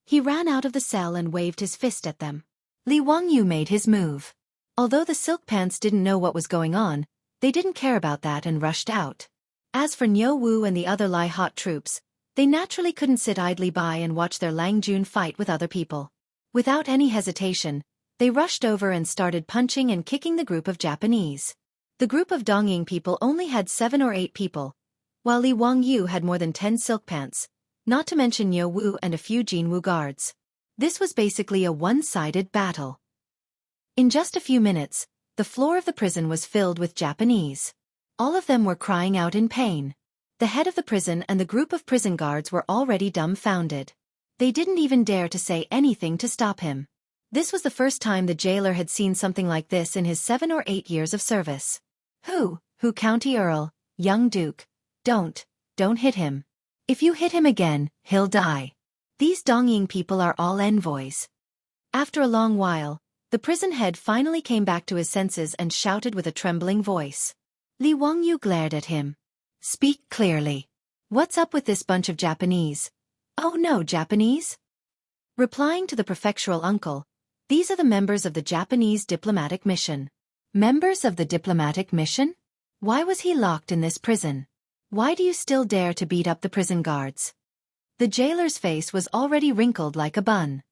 He ran out of the cell and waved his fist at them. Li Wangyu made his move. Although the silk pants didn't know what was going on, they didn't care about that and rushed out. As for Niu Wu and the other Lai Hot troops, they naturally couldn't sit idly by and watch their Lang Jun fight with other people. Without any hesitation, they rushed over and started punching and kicking the group of Japanese. The group of Dongying people only had 7 or 8 people, while Li Wangyu had more than 10 silk pants, not to mention Niu Wu and a few Jinwu guards. This was basically a one-sided battle. In just a few minutes, the floor of the prison was filled with Japanese. All of them were crying out in pain. The head of the prison and the group of prison guards were already dumbfounded. They didn't even dare to say anything to stop him. This was the first time the jailer had seen something like this in his 7 or 8 years of service. Who County Earl, young Duke, don't hit him. If you hit him again, he'll die. These Dongying people are all envoys. After a long while, the prison head finally came back to his senses and shouted with a trembling voice. Li Wangyu glared at him. Speak clearly. What's up with this bunch of Japanese? Oh no, Japanese? Replying to the prefectural uncle, these are the members of the Japanese diplomatic mission. Members of the diplomatic mission? Why was he locked in this prison? Why do you still dare to beat up the prison guards? The jailer's face was already wrinkled like a bun.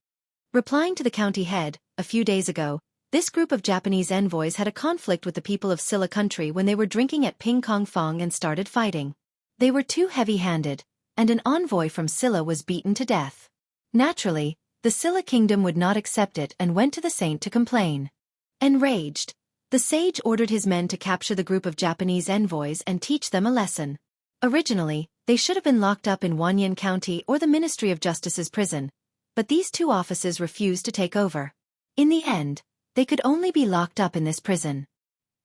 Replying to the county head, a few days ago, this group of Japanese envoys had a conflict with the people of Silla country when they were drinking at Ping Kong Fong and started fighting. They were too heavy-handed, and an envoy from Silla was beaten to death. Naturally, the Silla kingdom would not accept it and went to the saint to complain. Enraged, the sage ordered his men to capture the group of Japanese envoys and teach them a lesson. Originally, they should have been locked up in Wanyan County or the Ministry of Justice's prison, but these two offices refused to take over. In the end, they could only be locked up in this prison.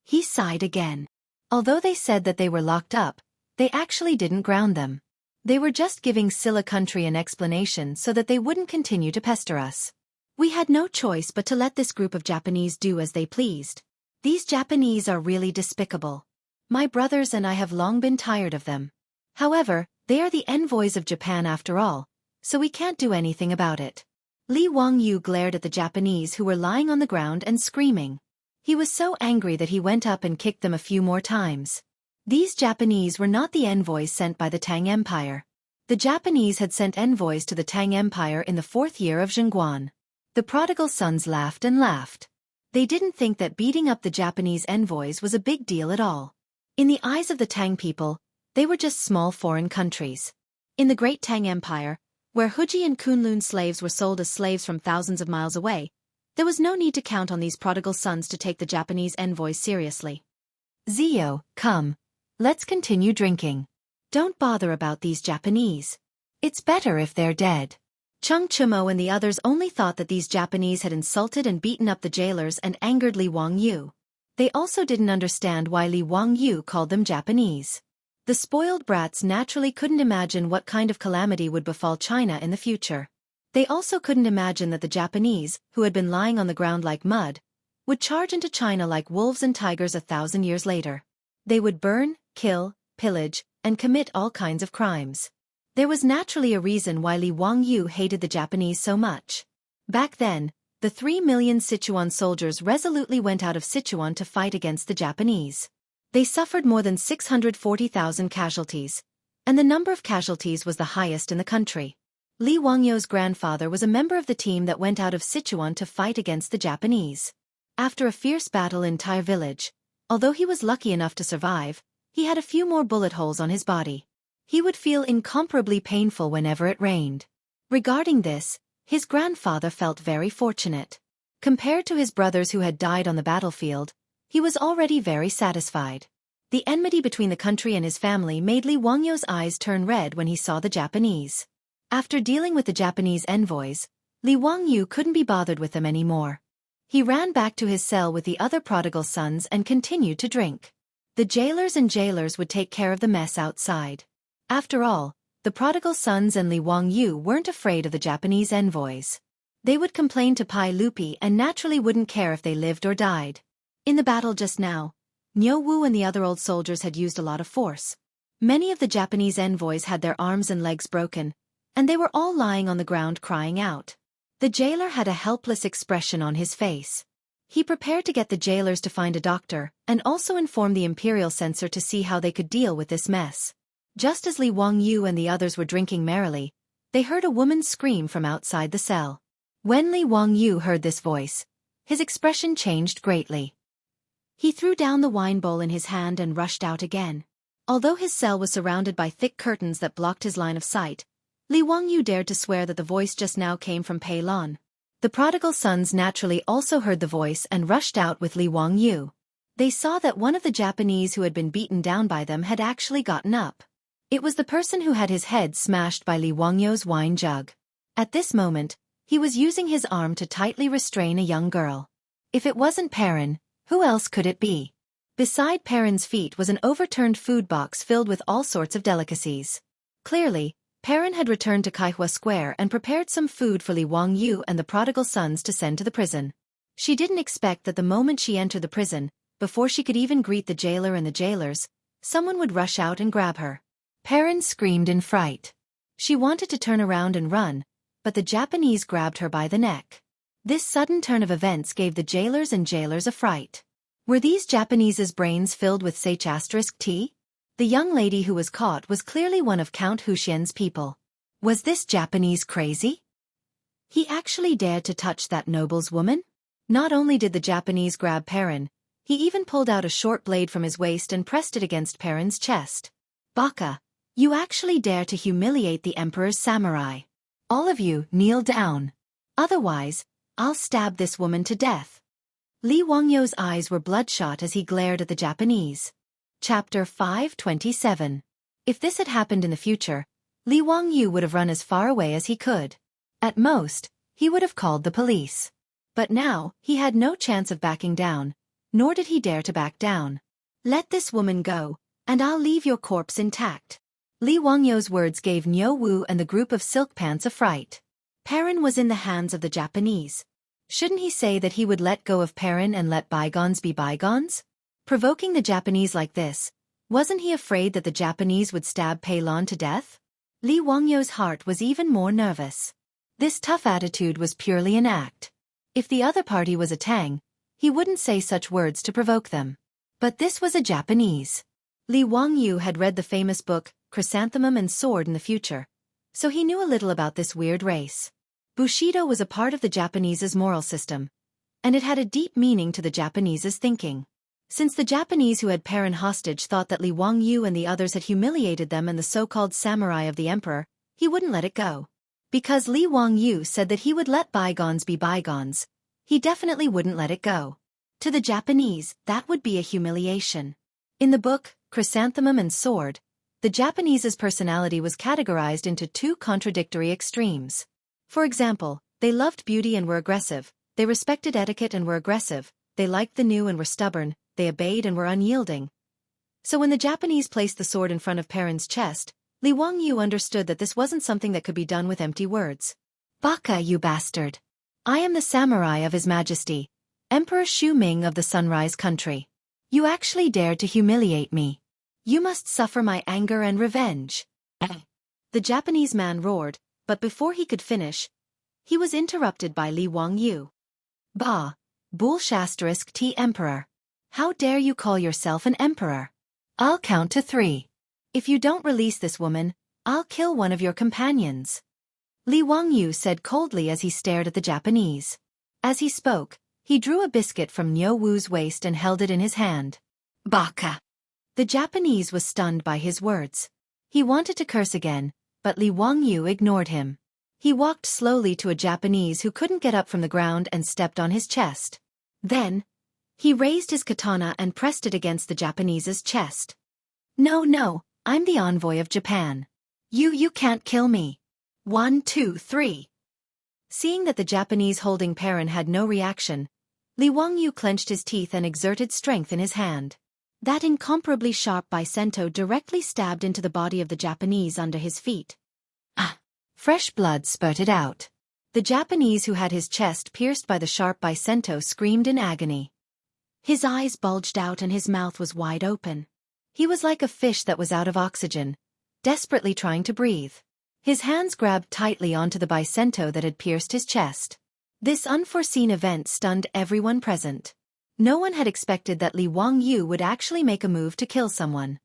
He sighed again. Although they said that they were locked up, they actually didn't ground them. They were just giving Silla country an explanation so that they wouldn't continue to pester us. We had no choice but to let this group of Japanese do as they pleased. These Japanese are really despicable. My brothers and I have long been tired of them. However, they are the envoys of Japan after all, so we can't do anything about it. Li Wangyu glared at the Japanese who were lying on the ground and screaming. He was so angry that he went up and kicked them a few more times. These Japanese were not the envoys sent by the Tang Empire. The Japanese had sent envoys to the Tang Empire in the 4th year of Zhengguan. The prodigal sons laughed and laughed. They didn't think that beating up the Japanese envoys was a big deal at all. In the eyes of the Tang people, they were just small foreign countries. In the Great Tang Empire, where Huji and Kunlun slaves were sold as slaves from thousands of miles away, there was no need to count on these prodigal sons to take the Japanese envoys seriously. Zio, come. Let's continue drinking. Don't bother about these Japanese. It's better if they're dead. Chung Chumo and the others only thought that these Japanese had insulted and beaten up the jailers and angered Li Wangyu. They also didn't understand why Li Wangyu called them Japanese. The spoiled brats naturally couldn't imagine what kind of calamity would befall China in the future. They also couldn't imagine that the Japanese, who had been lying on the ground like mud, would charge into China like wolves and tigers 1,000 years later. They would burn, kill, pillage, and commit all kinds of crimes. There was naturally a reason why Li Wangyu hated the Japanese so much. Back then, the 3 million Sichuan soldiers resolutely went out of Sichuan to fight against the Japanese. They suffered more than 640,000 casualties, and the number of casualties was the highest in the country. Li Wangyu's grandfather was a member of the team that went out of Sichuan to fight against the Japanese. After a fierce battle in Tai village, although he was lucky enough to survive, he had a few more bullet holes on his body. He would feel incomparably painful whenever it rained. Regarding this, his grandfather felt very fortunate. Compared to his brothers who had died on the battlefield, he was already very satisfied. The enmity between the country and his family made Li Wangyu's eyes turn red when he saw the Japanese. After dealing with the Japanese envoys, Li Wangyu couldn't be bothered with them anymore. He ran back to his cell with the other prodigal sons and continued to drink. The jailers would take care of the mess outside. After all, the prodigal sons and Li Wangyu weren't afraid of the Japanese envoys. They would complain to Pai Lupi and naturally wouldn't care if they lived or died. In the battle just now, Niu Wu and the other old soldiers had used a lot of force. Many of the Japanese envoys had their arms and legs broken, and they were all lying on the ground crying out. The jailer had a helpless expression on his face. He prepared to get the jailers to find a doctor and also inform the imperial censor to see how they could deal with this mess. Just as Li Wangyu and the others were drinking merrily, they heard a woman's scream from outside the cell. When Li Wangyu heard this voice, his expression changed greatly. He threw down the wine bowl in his hand and rushed out again. Although his cell was surrounded by thick curtains that blocked his line of sight, Li Wangyu dared to swear that the voice just now came from Pei Lan. The prodigal sons naturally also heard the voice and rushed out with Li Wangyu. They saw that one of the Japanese who had been beaten down by them had actually gotten up. It was the person who had his head smashed by Li Wangyu's wine jug. At this moment, He was using his arm to tightly restrain a young girl. If it wasn't Perrin, who else could it be? Beside Perrin's feet was an overturned food box filled with all sorts of delicacies. Clearly, Perrin had returned to Kaihua Square and prepared some food for Li Wangyu and the prodigal sons to send to the prison. She didn't expect that the moment she entered the prison, before she could even greet the jailer and the jailers, someone would rush out and grab her. Perrin screamed in fright. She wanted to turn around and run, but the Japanese grabbed her by the neck. This sudden turn of events gave the jailers and jailers a fright. Were these Japanese's brains filled with Ht? The young lady who was caught was clearly one of Count Huxian's people. Was this Japanese crazy? He actually dared to touch that noble's woman? Not only did the Japanese grab Perrin, he even pulled out a short blade from his waist and pressed it against Perrin's chest. Baka, you actually dare to humiliate the emperor's samurai. All of you, kneel down. Otherwise, I'll stab this woman to death. Li Wangyu's eyes were bloodshot as he glared at the Japanese. Chapter 527. If this had happened in the future, Li Wangyu would have run as far away as he could. At most, he would have called the police. But now, he had no chance of backing down, nor did he dare to back down. Let this woman go, and I'll leave your corpse intact. Li Wangyu's words gave Niu Wu and the group of silk pants a fright. Perrin was in the hands of the Japanese. Shouldn't he say that he would let go of Perrin and let bygones be bygones? Provoking the Japanese like this, wasn't he afraid that the Japanese would stab Pei Lon to death? Li Wangyu's heart was even more nervous. This tough attitude was purely an act. If the other party was a Tang, he wouldn't say such words to provoke them. But this was a Japanese. Li Wangyu had read the famous book, Chrysanthemum and Sword in the Future, so he knew a little about this weird race. Bushido was a part of the Japanese's moral system, and it had a deep meaning to the Japanese's thinking. Since the Japanese who had Perrin hostage thought that Li Wangyu and the others had humiliated them and the so-called samurai of the emperor, he wouldn't let it go. Because Li Wangyu said that he would let bygones be bygones, he definitely wouldn't let it go. To the Japanese, that would be a humiliation. In the book, Chrysanthemum and Sword, the Japanese's personality was categorized into two contradictory extremes. For example, they loved beauty and were aggressive, they respected etiquette and were aggressive, they liked the new and were stubborn, they obeyed and were unyielding. So when the Japanese placed the sword in front of Perrin's chest, Li Wangyu understood that this wasn't something that could be done with empty words. Baka, you bastard! I am the samurai of His Majesty, Emperor Xu Ming of the Sunrise Country. You actually dared to humiliate me. You must suffer my anger and revenge. The Japanese man roared, but before he could finish, he was interrupted by Li Wangyu. Bah! T Emperor. How dare you call yourself an emperor? I'll count to 3. If you don't release this woman, I'll kill one of your companions. Li Wangyu said coldly as he stared at the Japanese. As he spoke, he drew a biscuit from Niu Wu's waist and held it in his hand. Baka! The Japanese was stunned by his words. He wanted to curse again, but Li Wangyu ignored him. He walked slowly to a Japanese who couldn't get up from the ground and stepped on his chest. Then, he raised his katana and pressed it against the Japanese's chest. No, I'm the envoy of Japan. You can't kill me. 1, 2, 3. Seeing that the Japanese holding Perrin had no reaction, Li Wangyu clenched his teeth and exerted strength in his hand. That incomparably sharp bisento directly stabbed into the body of the Japanese under his feet. Fresh blood spurted out. The Japanese who had his chest pierced by the sharp bisento screamed in agony. His eyes bulged out and his mouth was wide open. He was like a fish that was out of oxygen, desperately trying to breathe. His hands grabbed tightly onto the bisento that had pierced his chest. This unforeseen event stunned everyone present. No one had expected that Li Wangyu would actually make a move to kill someone.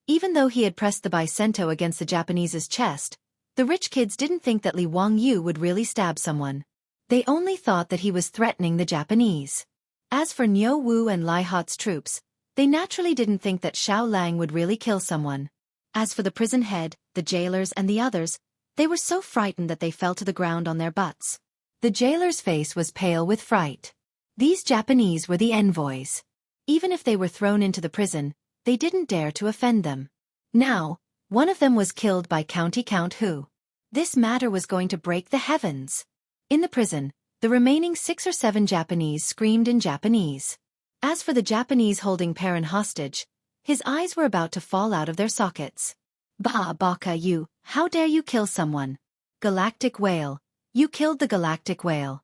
Even though he had pressed the bisento against the Japanese's chest, the rich kids didn't think that Li Wangyu would really stab someone. They only thought that he was threatening the Japanese. As for Niu Wu and Lai Hot's troops, they naturally didn't think that Xiao Lang would really kill someone. As for the prison head, the jailers and the others, they were so frightened that they fell to the ground on their butts. The jailer's face was pale with fright. These Japanese were the envoys. Even if they were thrown into the prison, they didn't dare to offend them. Now, one of them was killed by Count Hu. This matter was going to break the heavens. In the prison, the remaining 6 or 7 Japanese screamed in Japanese. As for the Japanese holding Perrin hostage, his eyes were about to fall out of their sockets. Bah baka you, how dare you kill someone? Galactic whale, you killed the galactic whale.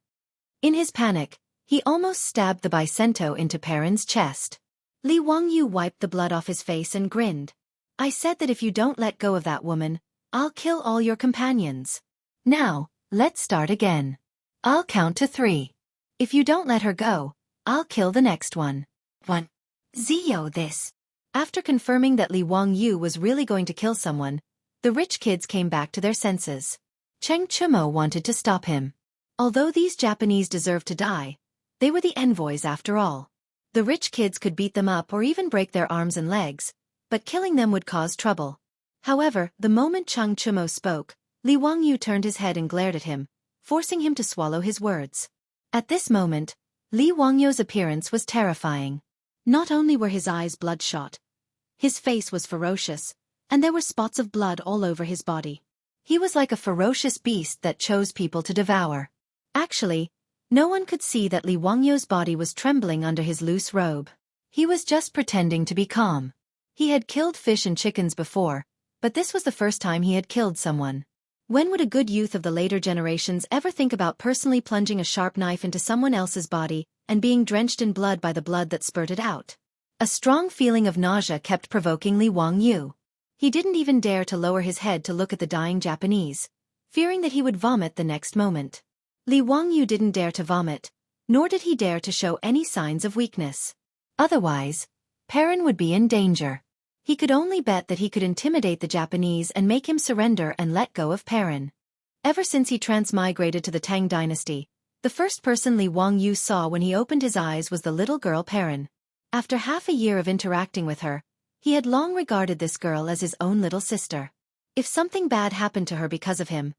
In his panic, he almost stabbed the Bicento into Perrin's chest. Li Wangyu wiped the blood off his face and grinned. I said that if you don't let go of that woman, I'll kill all your companions. Now, let's start again. I'll count to 3. If you don't let her go, I'll kill the next one. 1. Zio this. After confirming that Li Wangyu was really going to kill someone, the rich kids came back to their senses. Cheng Chumo wanted to stop him. Although these Japanese deserved to die, they were the envoys after all. The rich kids could beat them up or even break their arms and legs, but killing them would cause trouble. However, the moment Cheng Chumo spoke, Li Wangyu turned his head and glared at him, forcing him to swallow his words. At this moment, Li Wangyu's appearance was terrifying. Not only were his eyes bloodshot, his face was ferocious, and there were spots of blood all over his body. He was like a ferocious beast that chose people to devour. Actually, no one could see that Li Wangyu's body was trembling under his loose robe. He was just pretending to be calm. He had killed fish and chickens before, but this was the first time he had killed someone. When would a good youth of the later generations ever think about personally plunging a sharp knife into someone else's body and being drenched in blood by the blood that spurted out? A strong feeling of nausea kept provoking Li Wangyu. He didn't even dare to lower his head to look at the dying Japanese, fearing that he would vomit the next moment. Li Wangyu didn't dare to vomit, nor did he dare to show any signs of weakness. Otherwise, Perrin would be in danger. He could only bet that he could intimidate the Japanese and make him surrender and let go of Perrin. Ever since he transmigrated to the Tang dynasty, the first person Li Wangyu saw when he opened his eyes was the little girl Perrin. After half a year of interacting with her, he had long regarded this girl as his own little sister. If something bad happened to her because of him,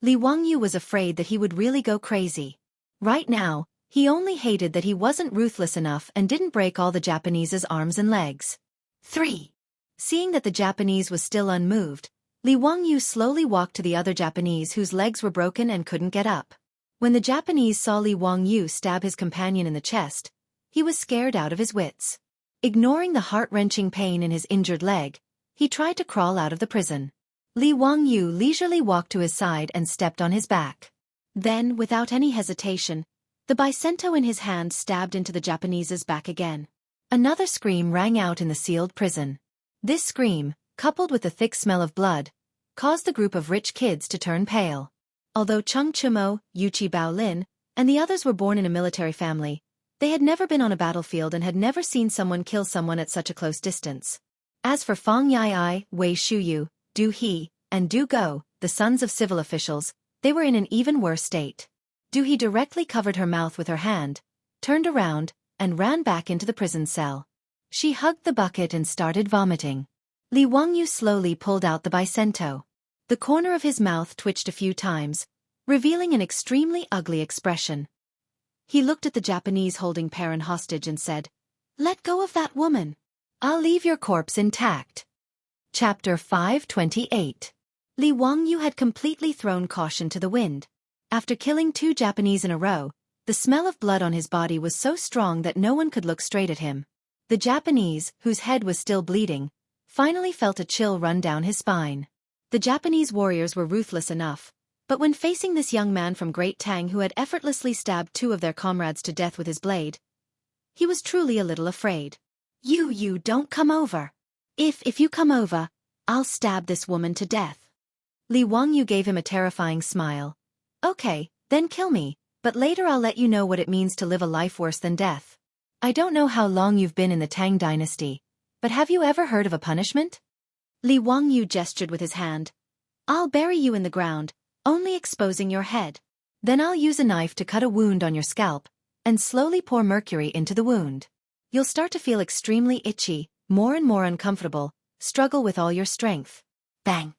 Li Wangyu was afraid that he would really go crazy. Right now, he only hated that he wasn't ruthless enough and didn't break all the Japanese's arms and legs. 3. Seeing that the Japanese was still unmoved, Li Wangyu slowly walked to the other Japanese whose legs were broken and couldn't get up. When the Japanese saw Li Wangyu stab his companion in the chest, he was scared out of his wits. Ignoring the heart-wrenching pain in his injured leg, he tried to crawl out of the prison. Li Wangyu leisurely walked to his side and stepped on his back. Then, without any hesitation, the Bicento in his hand stabbed into the Japanese's back again. Another scream rang out in the sealed prison. This scream, coupled with the thick smell of blood, caused the group of rich kids to turn pale. Although Cheng Chumo, Yuchi Baolin, and the others were born in a military family, they had never been on a battlefield and had never seen someone kill someone at such a close distance. As for Fang Yai, Wei Shuyu, Du He, and Du Go, the sons of civil officials, they were in an even worse state. Du He directly covered her mouth with her hand, turned around, and ran back into the prison cell. She hugged the bucket and started vomiting. Li Wangyu slowly pulled out the Bicento. The corner of his mouth twitched a few times, revealing an extremely ugly expression. He looked at the Japanese holding Perrin hostage and said, "Let go of that woman. I'll leave your corpse intact." Chapter 528. Li Wangyu had completely thrown caution to the wind. After killing 2 Japanese in a row, the smell of blood on his body was so strong that no one could look straight at him. The Japanese, whose head was still bleeding, finally felt a chill run down his spine. The Japanese warriors were ruthless enough, but when facing this young man from Great Tang who had effortlessly stabbed 2 of their comrades to death with his blade, he was truly a little afraid. You don't come over. If you come over, I'll stab this woman to death." Li Wangyu gave him a terrifying smile. "Okay, then kill me, but later I'll let you know what it means to live a life worse than death. I don't know how long you've been in the Tang dynasty, but have you ever heard of a punishment?" Li Wangyu gestured with his hand. "I'll bury you in the ground, only exposing your head. Then I'll use a knife to cut a wound on your scalp, and slowly pour mercury into the wound. You'll start to feel extremely itchy, more and more uncomfortable, struggle with all your strength." Bang!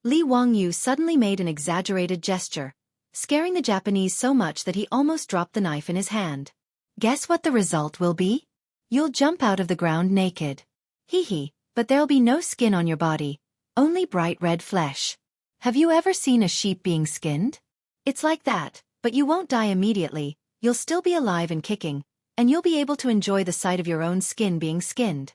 Li Wangyu suddenly made an exaggerated gesture, scaring the Japanese so much that he almost dropped the knife in his hand. "Guess what the result will be? You'll jump out of the ground naked. Hee, but there'll be no skin on your body, only bright red flesh. Have you ever seen a sheep being skinned? It's like that, But you won't die immediately, you'll still be alive and kicking, and you'll be able to enjoy the sight of your own skin being skinned.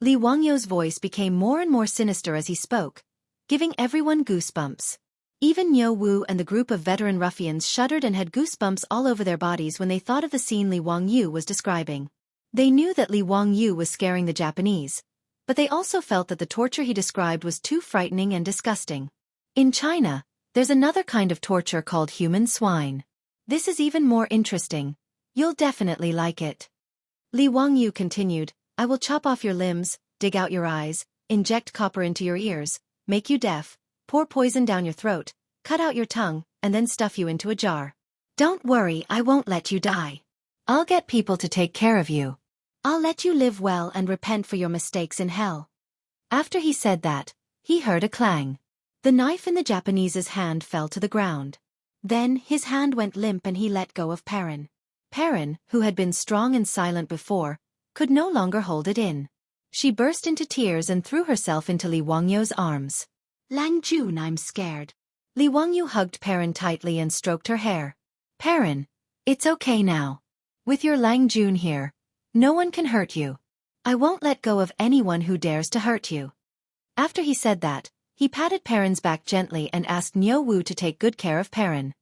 Li Wangyou's voice became more and more sinister as he spoke, giving everyone goosebumps. Even Niu Wu and the group of veteran ruffians shuddered and had goosebumps all over their bodies when they thought of the scene Li Wangyu was describing. They knew that Li Wangyu was scaring the Japanese, but they also felt that the torture he described was too frightening and disgusting. In China, there's another kind of torture called human swine. This is even more interesting. You'll definitely like it. Li Wangyu continued, I will chop off your limbs, dig out your eyes, inject copper into your ears, make you deaf, pour poison down your throat, cut out your tongue, and then stuff you into a jar. Don't worry, I won't let you die. I'll get people to take care of you. I'll let you live well and repent for your mistakes in hell. After he said that, he heard a clang. The knife in the Japanese's hand fell to the ground. Then his hand went limp and he let go of Perrin. Perrin, who had been strong and silent before, could no longer hold it in. She burst into tears and threw herself into Li Wangyou's arms. Lang Jun, I'm scared. Li Wangyu hugged Perrin tightly and stroked her hair. Perrin, it's okay now. With your Lang Jun here, no one can hurt you. I won't let go of anyone who dares to hurt you. After he said that, he patted Perrin's back gently and asked Niu Wu to take good care of Perrin.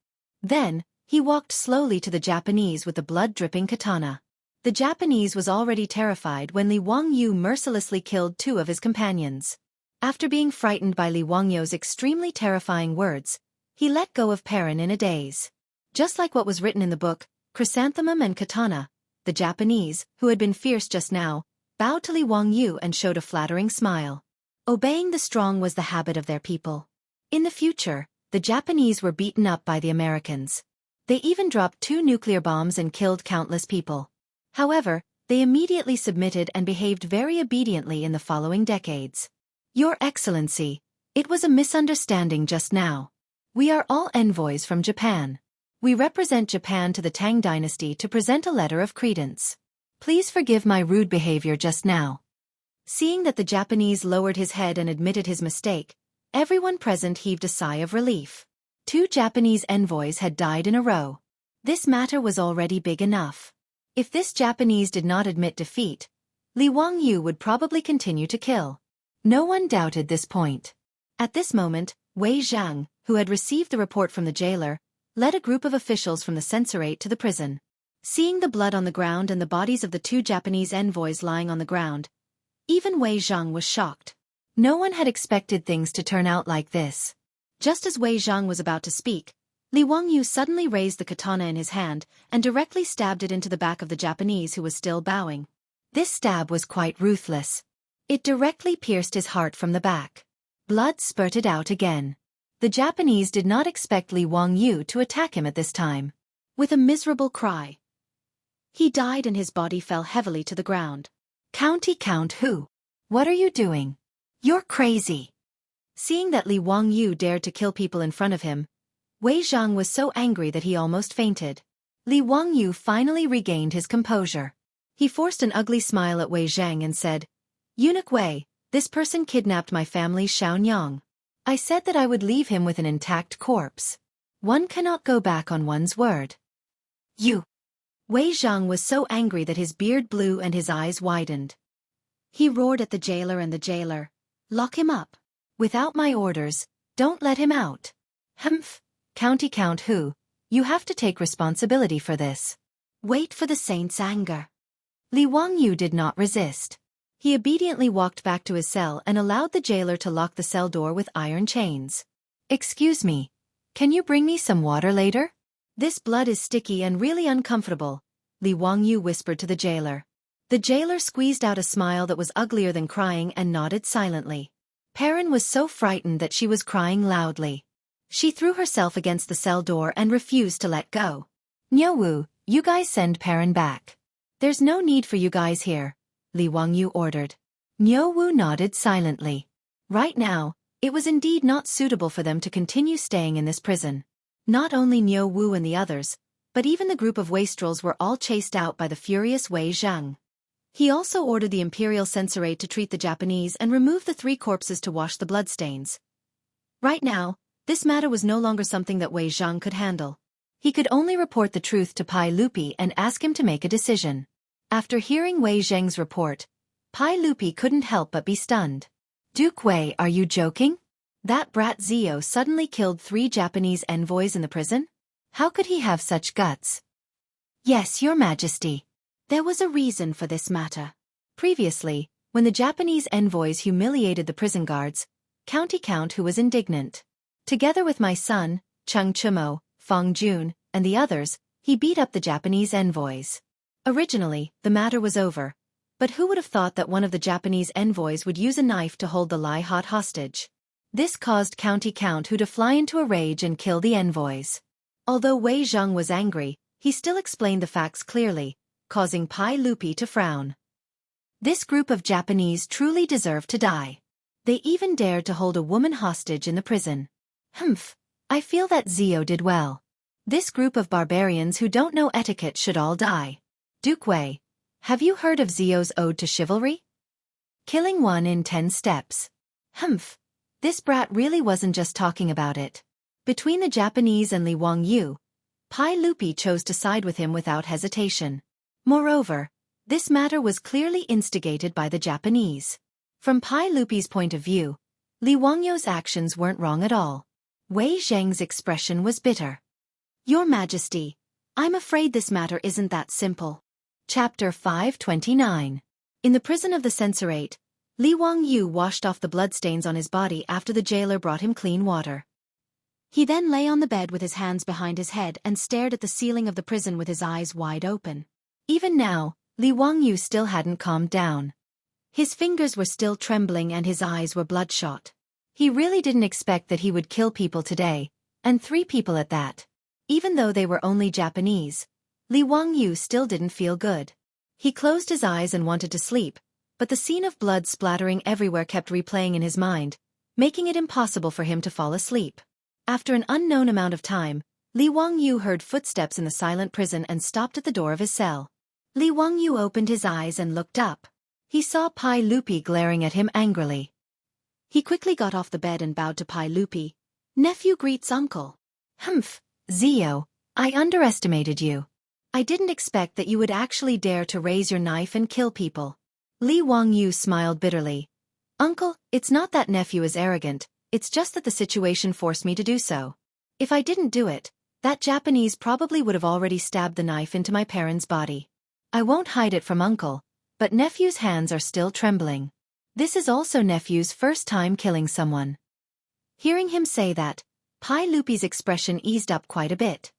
Then, he walked slowly to the Japanese with the blood-dripping katana. The Japanese was already terrified when Li Wangyu mercilessly killed 2 of his companions. After being frightened by Li Wangyou's extremely terrifying words, he let go of Perrin in a daze. Just like what was written in the book, Chrysanthemum and Katana, the Japanese, who had been fierce just now, bowed to Li Wangyu and showed a flattering smile. Obeying the strong was the habit of their people. In the future, the Japanese were beaten up by the Americans. They even dropped 2 nuclear bombs and killed countless people. However, they immediately submitted and behaved very obediently in the following decades. Your Excellency, it was a misunderstanding just now. We are all envoys from Japan. We represent Japan to the Tang dynasty to present a letter of credence. Please forgive my rude behavior just now. Seeing that the Japanese lowered his head and admitted his mistake, everyone present heaved a sigh of relief. 2 Japanese envoys had died in a row. This matter was already big enough. If this Japanese did not admit defeat, Li Wangyu would probably continue to kill. No one doubted this point. At this moment, Wei Zhang, who had received the report from the jailer, led a group of officials from the censorate to the prison. Seeing the blood on the ground and the bodies of the 2 Japanese envoys lying on the ground, even Wei Zhang was shocked. No one had expected things to turn out like this. Just as Wei Zhang was about to speak, Li Wangyu suddenly raised the katana in his hand and directly stabbed it into the back of the Japanese who was still bowing. This stab was quite ruthless. It directly pierced his heart from the back. Blood spurted out again. The Japanese did not expect Li Wangyu to attack him at this time. With a miserable cry, he died and his body fell heavily to the ground. Count who? What are you doing? You're crazy. Seeing that Li Wangyu dared to kill people in front of him, Wei Zhang was so angry that he almost fainted. Li Wangyu finally regained his composure. He forced an ugly smile at Wei Zhang and said, Eunuch Wei, this person kidnapped my family's Xiaonyang. I said that I would leave him with an intact corpse. One cannot go back on one's word. You! Wei Zhang was so angry that his beard blew and his eyes widened. He roared at the jailer and the jailer, lock him up. Without my orders, don't let him out. Humph, Count who, you have to take responsibility for this. Wait for the saint's anger. Li Wangyu did not resist. He obediently walked back to his cell and allowed the jailer to lock the cell door with iron chains. Excuse me, can you bring me some water later? This blood is sticky and really uncomfortable, Li Wangyu whispered to the jailer. The jailer squeezed out a smile that was uglier than crying and nodded silently. Perrin was so frightened that she was crying loudly. She threw herself against the cell door and refused to let go. Niu Wu, you guys send Perrin back. There's no need for you guys here, Li Wangyu ordered. Niu Wu nodded silently. Right now, it was indeed not suitable for them to continue staying in this prison. Not only Niu Wu and the others, but even the group of wastrels were all chased out by the furious Wei Zhang. He also ordered the imperial censorate to treat the Japanese and remove the 3 corpses to wash the bloodstains. Right now, this matter was no longer something that Wei Zhang could handle. He could only report the truth to Pai Lupi and ask him to make a decision. After hearing Wei Zheng's report, Pai Lupi couldn't help but be stunned. Duke Wei, are you joking? That brat Zio suddenly killed 3 Japanese envoys in the prison? How could he have such guts? Yes, Your Majesty. There was a reason for this matter. Previously, when the Japanese envoys humiliated the prison guards, County Count who was indignant. Together with my son, Chung Chumo, Fong Jun, and the others, he beat up the Japanese envoys. Originally, the matter was over, but who would have thought that one of the Japanese envoys would use a knife to hold the lie-hot hostage? This caused County Count who to fly into a rage and kill the envoys. Although Wei Zheng was angry, he still explained the facts clearly, causing Pai Lupi to frown. This group of Japanese truly deserved to die. They even dared to hold a woman hostage in the prison. Humph, I feel that Zio did well. This group of barbarians who don't know etiquette should all die. Duke Wei, have you heard of Zio's ode to chivalry? Killing one in 10 steps. Humph, this brat really wasn't just talking about it. Between the Japanese and Li Wangyu, Pai Lupi chose to side with him without hesitation. Moreover, this matter was clearly instigated by the Japanese. From Pai Lupi's point of view, Li Wangyu's actions weren't wrong at all. Wei Zheng's expression was bitter. Your Majesty, I'm afraid this matter isn't that simple. Chapter 529. In the prison of the censorate, Li Wangyu washed off the bloodstains on his body after the jailer brought him clean water. He then lay on the bed with his hands behind his head and stared at the ceiling of the prison with his eyes wide open. Even now, Li Wangyu still hadn't calmed down. His fingers were still trembling and his eyes were bloodshot. He really didn't expect that he would kill people today, and 3 people at that. Even though they were only Japanese, Li Wangyu still didn't feel good. He closed his eyes and wanted to sleep, but the scene of blood splattering everywhere kept replaying in his mind, making it impossible for him to fall asleep. After an unknown amount of time, Li Wangyu heard footsteps in the silent prison and stopped at the door of his cell. Li Wangyu opened his eyes and looked up. He saw Pai Lupi glaring at him angrily. He quickly got off the bed and bowed to Pai Lupi. Nephew greets uncle. Humph, Zio, I underestimated you. I didn't expect that you would actually dare to raise your knife and kill people. Li Wangyu smiled bitterly. Uncle, it's not that nephew is arrogant, it's just that the situation forced me to do so. If I didn't do it, that Japanese probably would have already stabbed the knife into my parents' body. I won't hide it from uncle, but nephew's hands are still trembling. This is also nephew's first time killing someone. Hearing him say that, Pai Lupi's expression eased up quite a bit.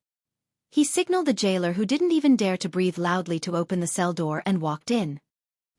He signaled the jailer who didn't even dare to breathe loudly to open the cell door and walked in.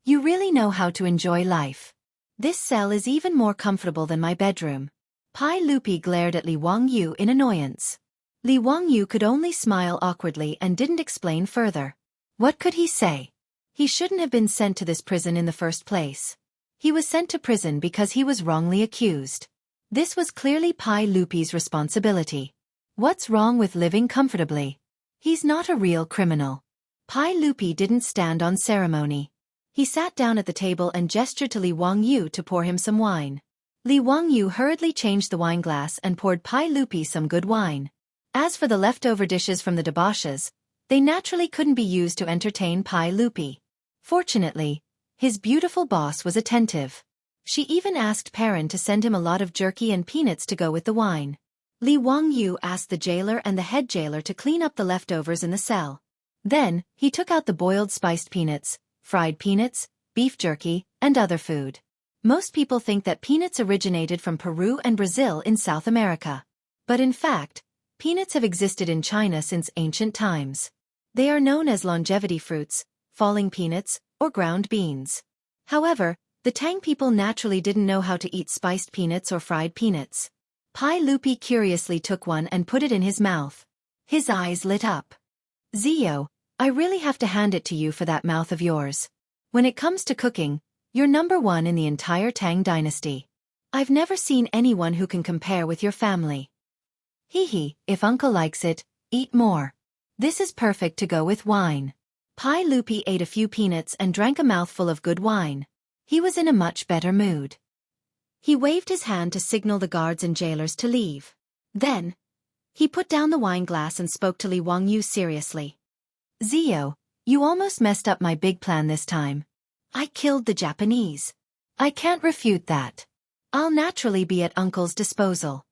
You really know how to enjoy life. This cell is even more comfortable than my bedroom. Pai Lupi glared at Li Wangyu in annoyance. Li Wangyu could only smile awkwardly and didn't explain further. What could he say? He shouldn't have been sent to this prison in the first place. He was sent to prison because he was wrongly accused. This was clearly Pai Lupi's responsibility. What's wrong with living comfortably? He's not a real criminal. Pai Lupi didn't stand on ceremony. He sat down at the table and gestured to Li Wangyu to pour him some wine. Li Wangyu hurriedly changed the wine glass and poured Pai Lupi some good wine. As for the leftover dishes from the debauches, they naturally couldn't be used to entertain Pai Lupi. Fortunately, his beautiful boss was attentive. She even asked Perrin to send him a lot of jerky and peanuts to go with the wine. Li Wangyu asked the jailer and the head jailer to clean up the leftovers in the cell. Then, he took out the boiled spiced peanuts, fried peanuts, beef jerky, and other food. Most people think that peanuts originated from Peru and Brazil in South America. But in fact, peanuts have existed in China since ancient times. They are known as longevity fruits, falling peanuts, or ground beans. However, the Tang people naturally didn't know how to eat spiced peanuts or fried peanuts. Pai Lupi curiously took one and put it in his mouth. His eyes lit up. Zio, I really have to hand it to you for that mouth of yours. When it comes to cooking, you're number 1 in the entire Tang dynasty. I've never seen anyone who can compare with your family. Hee, if uncle likes it, eat more. This is perfect to go with wine. Pai Lupi ate a few peanuts and drank a mouthful of good wine. He was in a much better mood. He waved his hand to signal the guards and jailers to leave. Then, He put down the wine glass and spoke to Li Wangyu seriously. Zio, you almost messed up my big plan this time. I killed the Japanese. I can't refute that. I'll naturally be at Uncle's disposal.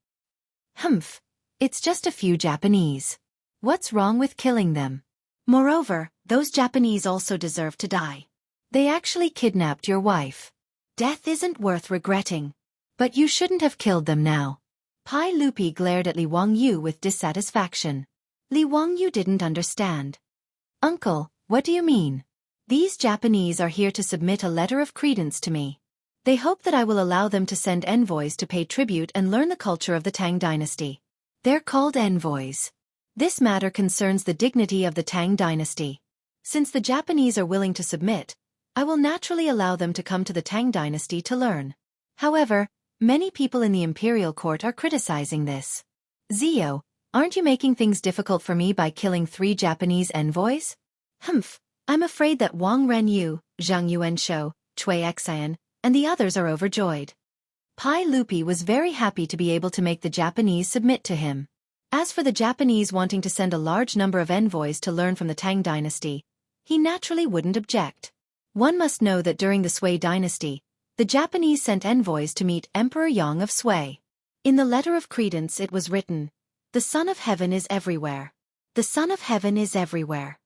Humph. It's just a few Japanese. What's wrong with killing them? Moreover, those Japanese also deserve to die. They actually kidnapped your wife. Death isn't worth regretting. But you shouldn't have killed them now. Pai Lupi glared at Li Wangyu with dissatisfaction. Li Wangyu didn't understand. Uncle, what do you mean? These Japanese are here to submit a letter of credence to me. They hope that I will allow them to send envoys to pay tribute and learn the culture of the Tang dynasty. They're called envoys. This matter concerns the dignity of the Tang dynasty. Since the Japanese are willing to submit, I will naturally allow them to come to the Tang dynasty to learn. However, many people in the imperial court are criticizing this. Zio, aren't you making things difficult for me by killing 3 Japanese envoys? Humph, I'm afraid that Wang Renyu, Zhang Yuanshou, Cui Xian, and the others are overjoyed. Pai Lupi was very happy to be able to make the Japanese submit to him. As for the Japanese wanting to send a large number of envoys to learn from the Tang dynasty, he naturally wouldn't object. One must know that during the Sui dynasty, the Japanese sent envoys to meet Emperor Yang of Sui. In the letter of credence it was written, "The Son of Heaven is everywhere. The Son of Heaven is everywhere."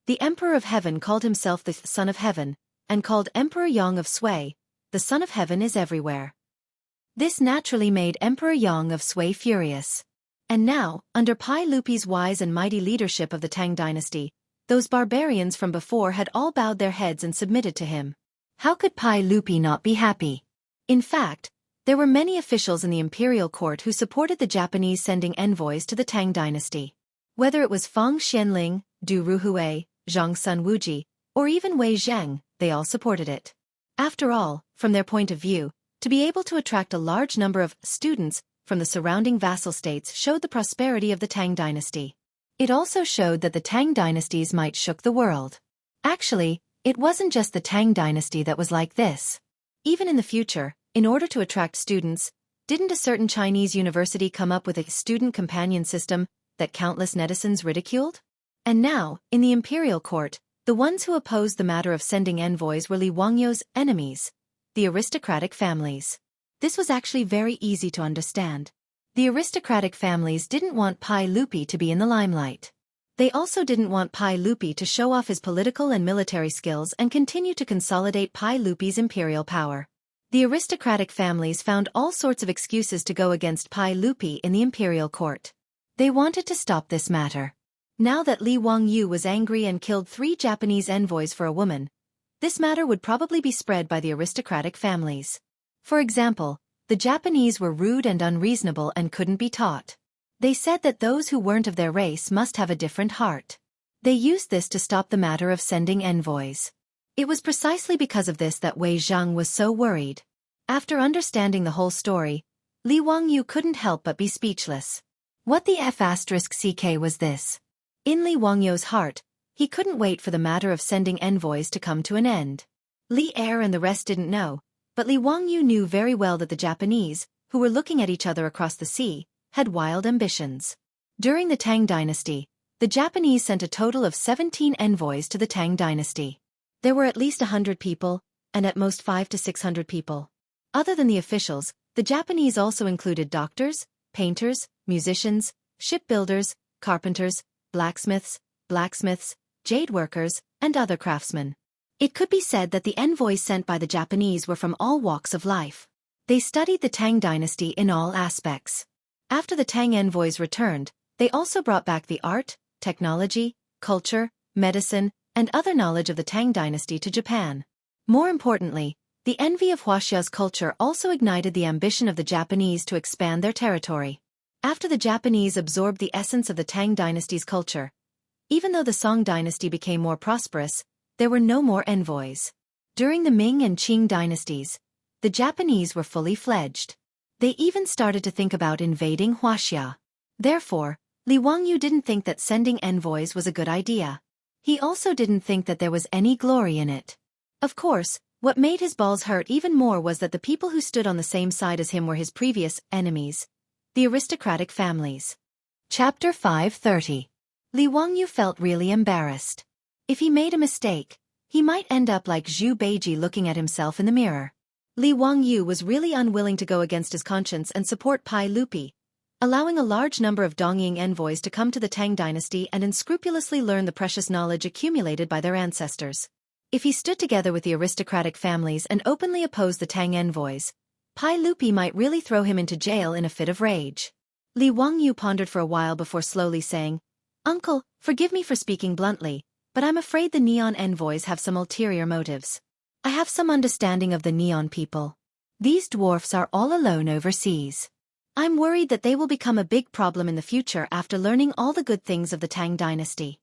The Emperor of Heaven called himself the Son of Heaven, and called Emperor Yang of Sui, "The Son of Heaven is everywhere." This naturally made Emperor Yang of Sui furious. And now, under Pai Lupi's wise and mighty leadership of the Tang dynasty, those barbarians from before had all bowed their heads and submitted to him. How could Pai Lupi not be happy? In fact, there were many officials in the imperial court who supported the Japanese sending envoys to the Tang dynasty. Whether it was Feng Xianling, Du Ruhui, Zhang Sun Wuji, or even Wei Zheng, they all supported it. After all, from their point of view, to be able to attract a large number of students from the surrounding vassal states showed the prosperity of the Tang dynasty. It also showed that the Tang dynasties might shook the world. Actually, it wasn't just the Tang dynasty that was like this. Even in the future, in order to attract students, didn't a certain Chinese university come up with a student companion system that countless netizens ridiculed? And now, in the imperial court, the ones who opposed the matter of sending envoys were Li Wangyu's enemies, the aristocratic families. This was actually very easy to understand. The aristocratic families didn't want Pai Lupi to be in the limelight. They also didn't want Pai Lupi to show off his political and military skills and continue to consolidate Pai Lupi's imperial power. The aristocratic families found all sorts of excuses to go against Pai Lupi in the imperial court. They wanted to stop this matter. Now that Li Wangyu was angry and killed 3 Japanese envoys for a woman, this matter would probably be spread by the aristocratic families. For example, the Japanese were rude and unreasonable and couldn't be taught. They said that those who weren't of their race must have a different heart. They used this to stop the matter of sending envoys. It was precisely because of this that Wei Zheng was so worried. After understanding the whole story, Li Wangyu couldn't help but be speechless. What the F***ck was this? In Li Wangyu's heart, he couldn't wait for the matter of sending envoys to come to an end. Li Er and the rest didn't know, but Li Wangyu knew very well that the Japanese, who were looking at each other across the sea, had wild ambitions. During the Tang dynasty, the Japanese sent a total of 17 envoys to the Tang dynasty. There were at least 100 people, and at most 500 to 600 people. Other than the officials, the Japanese also included doctors, painters, musicians, shipbuilders, carpenters, blacksmiths, jade workers, and other craftsmen. It could be said that the envoys sent by the Japanese were from all walks of life. They studied the Tang dynasty in all aspects. After the Tang envoys returned, they also brought back the art, technology, culture, medicine, and other knowledge of the Tang dynasty to Japan. More importantly, the envy of Wuxia's culture also ignited the ambition of the Japanese to expand their territory. After the Japanese absorbed the essence of the Tang dynasty's culture, even though the Song dynasty became more prosperous, there were no more envoys. During the Ming and Qing dynasties, the Japanese were fully fledged. They even started to think about invading Wuxia. Therefore, Li Wangyu didn't think that sending envoys was a good idea. He also didn't think that there was any glory in it. Of course, what made his balls hurt even more was that the people who stood on the same side as him were his previous enemies, the aristocratic families. Chapter 530. Li Wangyu felt really embarrassed. If he made a mistake, he might end up like Zhu Beiji looking at himself in the mirror. Li Wangyu was really unwilling to go against his conscience and support Pai Lupi, allowing a large number of Dongying envoys to come to the Tang dynasty and unscrupulously learn the precious knowledge accumulated by their ancestors. If he stood together with the aristocratic families and openly opposed the Tang envoys, Pai Lupi might really throw him into jail in a fit of rage. Li Wangyu pondered for a while before slowly saying, "Uncle, forgive me for speaking bluntly, but I'm afraid the Neon envoys have some ulterior motives. I have some understanding of the Neon people. These dwarfs are all alone overseas. I'm worried that they will become a big problem in the future after learning all the good things of the Tang dynasty."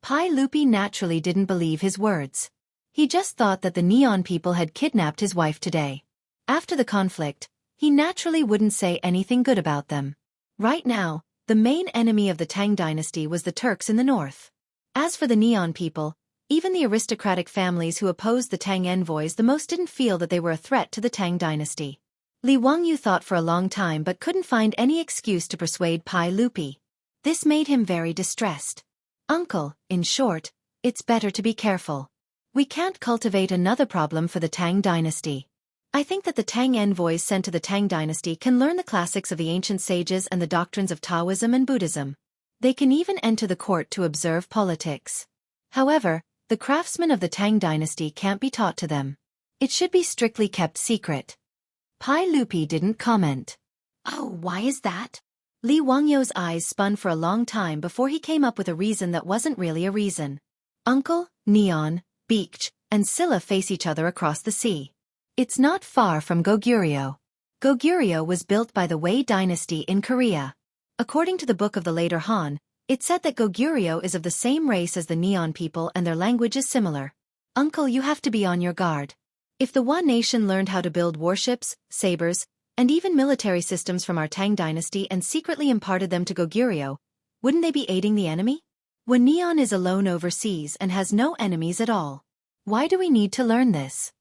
Pai Lupi naturally didn't believe his words. He just thought that the Neon people had kidnapped his wife today. After the conflict, he naturally wouldn't say anything good about them. Right now, the main enemy of the Tang dynasty was the Turks in the north. As for the Neon people, even the aristocratic families who opposed the Tang envoys the most didn't feel that they were a threat to the Tang dynasty. Li Wangyu thought for a long time but couldn't find any excuse to persuade Pai Lupi. This made him very distressed. "Uncle, in short, it's better to be careful. We can't cultivate another problem for the Tang dynasty. I think that the Tang envoys sent to the Tang dynasty can learn the classics of the ancient sages and the doctrines of Taoism and Buddhism. They can even enter the court to observe politics. However, the craftsmen of the Tang dynasty can't be taught to them. It should be strictly kept secret." Pai Lupi didn't comment. "Oh, why is that?" Li Wangyu's eyes spun for a long time before he came up with a reason that wasn't really a reason. "Uncle, Neon, Beach, and Silla face each other across the sea. It's not far from Goguryeo. Goguryeo was built by the Wei dynasty in Korea. According to the Book of the Later Han, it said that Goguryeo is of the same race as the Neon people and their language is similar. Uncle, you have to be on your guard. If the Wan nation learned how to build warships, sabers, and even military systems from our Tang dynasty and secretly imparted them to Goguryeo, wouldn't they be aiding the enemy? When Neon is alone overseas and has no enemies at all, why do we need to learn this?"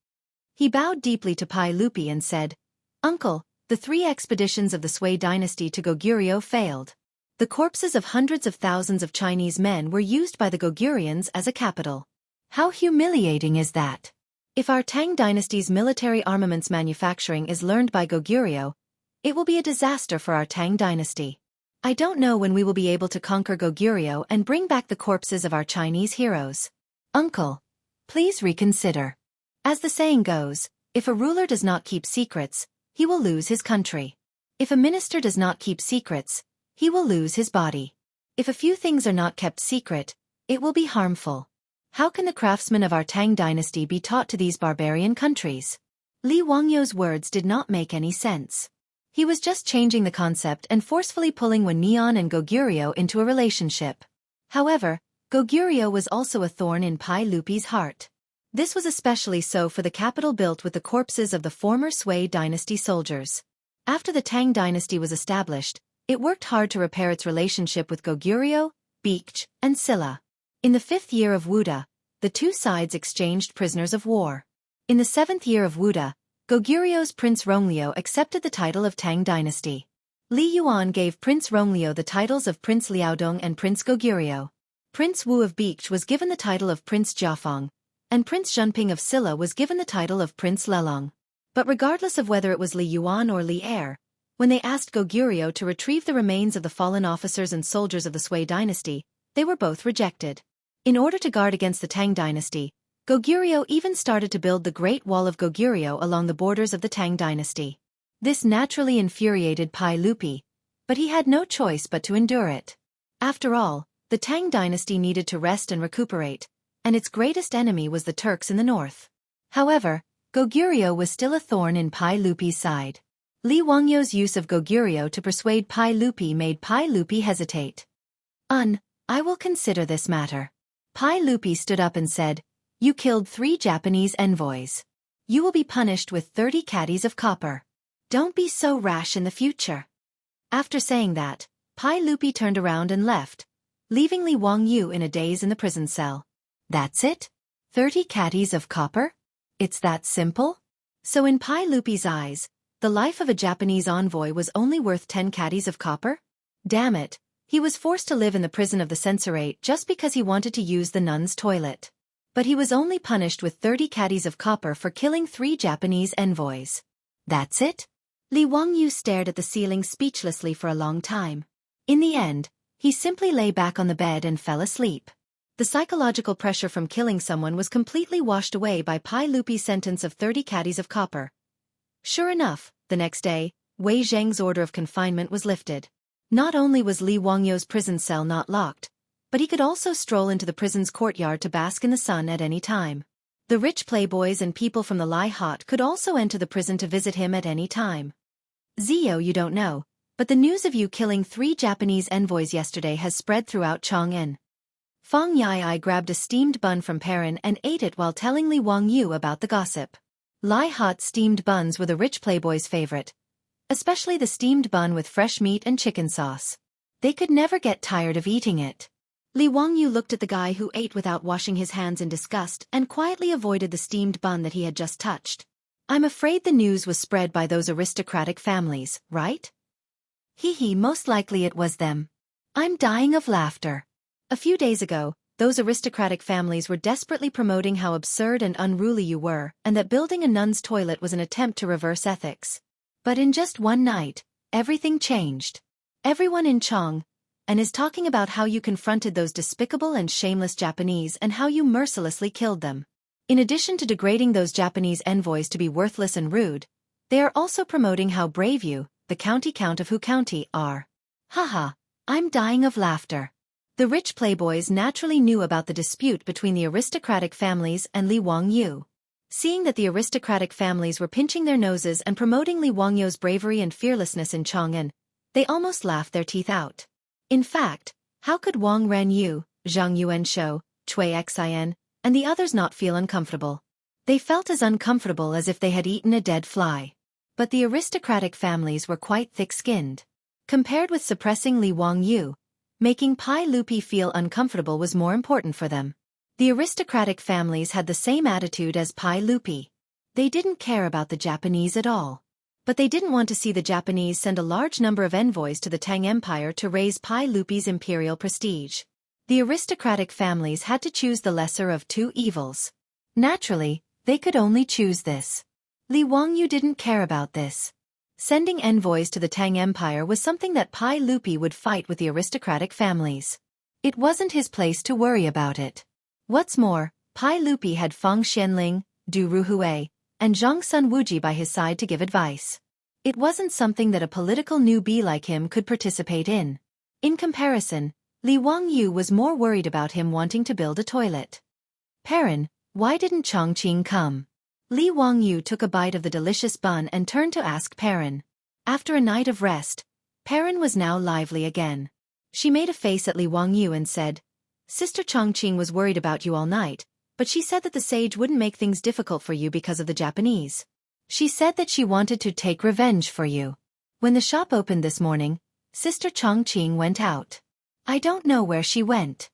He bowed deeply to Pai Lupi and said, "Uncle, the 3 expeditions of the Sui dynasty to Goguryeo failed. The corpses of hundreds of thousands of Chinese men were used by the Goguryans as a capital. How humiliating is that? If our Tang dynasty's military armaments manufacturing is learned by Goguryeo, it will be a disaster for our Tang dynasty. I don't know when we will be able to conquer Goguryeo and bring back the corpses of our Chinese heroes. Uncle, please reconsider. As the saying goes, if a ruler does not keep secrets, he will lose his country. If a minister does not keep secrets, he will lose his body. If a few things are not kept secret, it will be harmful. How can the craftsmen of our Tang dynasty be taught to these barbarian countries?" Li Wangyu's words did not make any sense. He was just changing the concept and forcefully pulling Wan Neon and Goguryeo into a relationship. However, Goguryeo was also a thorn in Pai Lupi's heart. This was especially so for the capital built with the corpses of the former Sui dynasty soldiers. After the Tang dynasty was established, it worked hard to repair its relationship with Goguryeo, Beach, and Silla. In the 5th year of Wuda, the 2 sides exchanged prisoners of war. In the 7th year of Wuda, Goguryeo's Prince Ronglio accepted the title of Tang dynasty. Li Yuan gave Prince Ronglio the titles of Prince Liaodong and Prince Goguryeo. Prince Wu of Beach was given the title of Prince Xiaofan, and Prince Zhenping of Silla was given the title of Prince Lelong. But regardless of whether it was Li Yuan or Li Er, when they asked Goguryeo to retrieve the remains of the fallen officers and soldiers of the Sui dynasty, they were both rejected. In order to guard against the Tang dynasty, Goguryeo even started to build the Great Wall of Goguryeo along the borders of the Tang dynasty. This naturally infuriated Pai Lupi, but he had no choice but to endure it. After all, the Tang dynasty needed to rest and recuperate, and its greatest enemy was the Turks in the north. However, Goguryeo was still a thorn in Pai Lupi's side. Li Wangyu's use of Goguryeo to persuade Pai Lupi made Pai Lupi hesitate. I will consider this matter." Pai Lupi stood up and said, "You killed 3 Japanese envoys. You will be punished with 30 caddies of copper. Don't be so rash in the future." After saying that, Pai Lupi turned around and left, leaving Li Wangyu in a daze in the prison cell. That's it? 30 caddies of copper? It's that simple? So in Pai Lupi's eyes, the life of a Japanese envoy was only worth 10 caddies of copper? Damn it, He was forced to live in the prison of the censorate just because he wanted to use the nuns' toilet. But he was only punished with 30 caddies of copper for killing 3 Japanese envoys. That's it? Li Wangyu stared at the ceiling speechlessly for a long time. In the end, he simply lay back on the bed and fell asleep. The psychological pressure from killing someone was completely washed away by Pai Lupi's sentence of 30 caddies of copper. Sure enough, the next day, Wei Zheng's order of confinement was lifted. Not only was Li Wangyu's prison cell not locked, but he could also stroll into the prison's courtyard to bask in the sun at any time. The rich playboys and people from the Lai Hot could also enter the prison to visit him at any time. Zio, you don't know, but the news of you killing 3 Japanese envoys yesterday has spread throughout Chang'an. Fang Yai grabbed a steamed bun from Perrin and ate it while telling Li Wangyu about the gossip. Lai Hot steamed buns were the rich playboys' favorite, especially the steamed bun with fresh meat and chicken sauce. They could never get tired of eating it. Li Wangyu looked at the guy who ate without washing his hands in disgust and quietly avoided the steamed bun that he had just touched. I'm afraid the news was spread by those aristocratic families, right? Hee, most likely it was them. I'm dying of laughter. A few days ago, those aristocratic families were desperately promoting how absurd and unruly you were, and that building a nun's toilet was an attempt to reverse ethics. But in just one night, everything changed. Everyone in Chang'an is talking about how you confronted those despicable and shameless Japanese and how you mercilessly killed them. In addition to degrading those Japanese envoys to be worthless and rude, they are also promoting how brave you, the county count of Hu County, are. Haha, I'm dying of laughter. The rich playboys naturally knew about the dispute between the aristocratic families and Li Wangyu. Seeing that the aristocratic families were pinching their noses and promoting Li Wangyu's bravery and fearlessness in Chang'an, they almost laughed their teeth out. In fact, how could Wang Renyu, Zhang Yuanshou, Cui Xin, and the others not feel uncomfortable? They felt as uncomfortable as if they had eaten a dead fly. But the aristocratic families were quite thick-skinned. Compared with suppressing Li Wangyu, making Pai Lupi feel uncomfortable was more important for them. The aristocratic families had the same attitude as Pai Lupi. They didn't care about the Japanese at all. But they didn't want to see the Japanese send a large number of envoys to the Tang Empire to raise Pai Lupi's imperial prestige. The aristocratic families had to choose the lesser of 2 evils. Naturally, they could only choose this. Li Wangyu didn't care about this. Sending envoys to the Tang Empire was something that Pai Lupi would fight with the aristocratic families. It wasn't his place to worry about it. What's more, Pai Lupi had Feng Xianling, Du Ruhui, and Zhang Sun Wuji by his side to give advice. It wasn't something that a political newbie like him could participate in. In comparison, Li Wangyu was more worried about him wanting to build a toilet. Perrin, why didn't Chongqing come? Li Wangyu took a bite of the delicious bun and turned to ask Perrin. After a night of rest, Perrin was now lively again. She made a face at Li Wangyu and said, Sister Chongqing was worried about you all night, but she said that the sage wouldn't make things difficult for you because of the Japanese. She said that she wanted to take revenge for you. When the shop opened this morning, Sister Chongqing went out. I don't know where she went.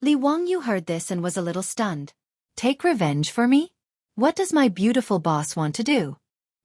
Li Wangyu heard this and was a little stunned. Take revenge for me? What does my beautiful boss want to do?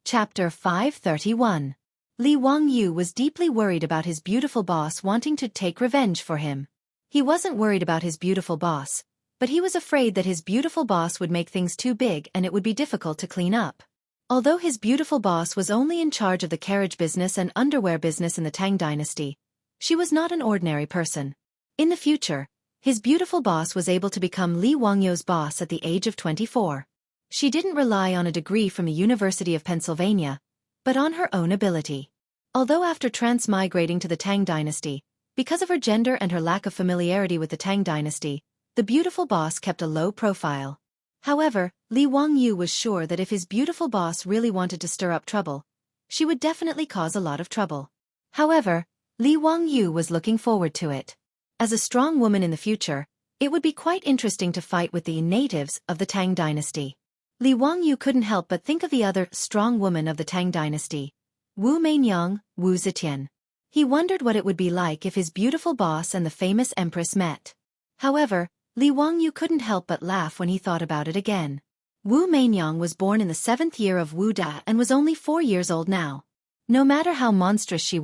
Chapter 531. Li Wangyu was deeply worried about his beautiful boss wanting to take revenge for him. He wasn't worried about his beautiful boss, but he was afraid that his beautiful boss would make things too big and it would be difficult to clean up. Although his beautiful boss was only in charge of the carriage business and underwear business in the Tang dynasty, she was not an ordinary person. In the future, his beautiful boss was able to become Li Wangyu's boss at the age of 24. She didn't rely on a degree from the University of Pennsylvania, but on her own ability. Although after transmigrating to the Tang dynasty, because of her gender and her lack of familiarity with the Tang dynasty, the beautiful boss kept a low profile. However, Li Wangyu was sure that if his beautiful boss really wanted to stir up trouble, she would definitely cause a lot of trouble. However, Li Wangyu was looking forward to it. As a strong woman in the future, it would be quite interesting to fight with the natives of the Tang dynasty. Li Wangyu couldn't help but think of the other strong woman of the Tang dynasty, Wu Mainyang, Wu Zetian. He wondered what it would be like if his beautiful boss and the famous empress met. However, Li Wangyu couldn't help but laugh when he thought about it again. Wu Mainyang was born in the 7th year of Wu Da and was only 4 years old now. No matter how monstrous she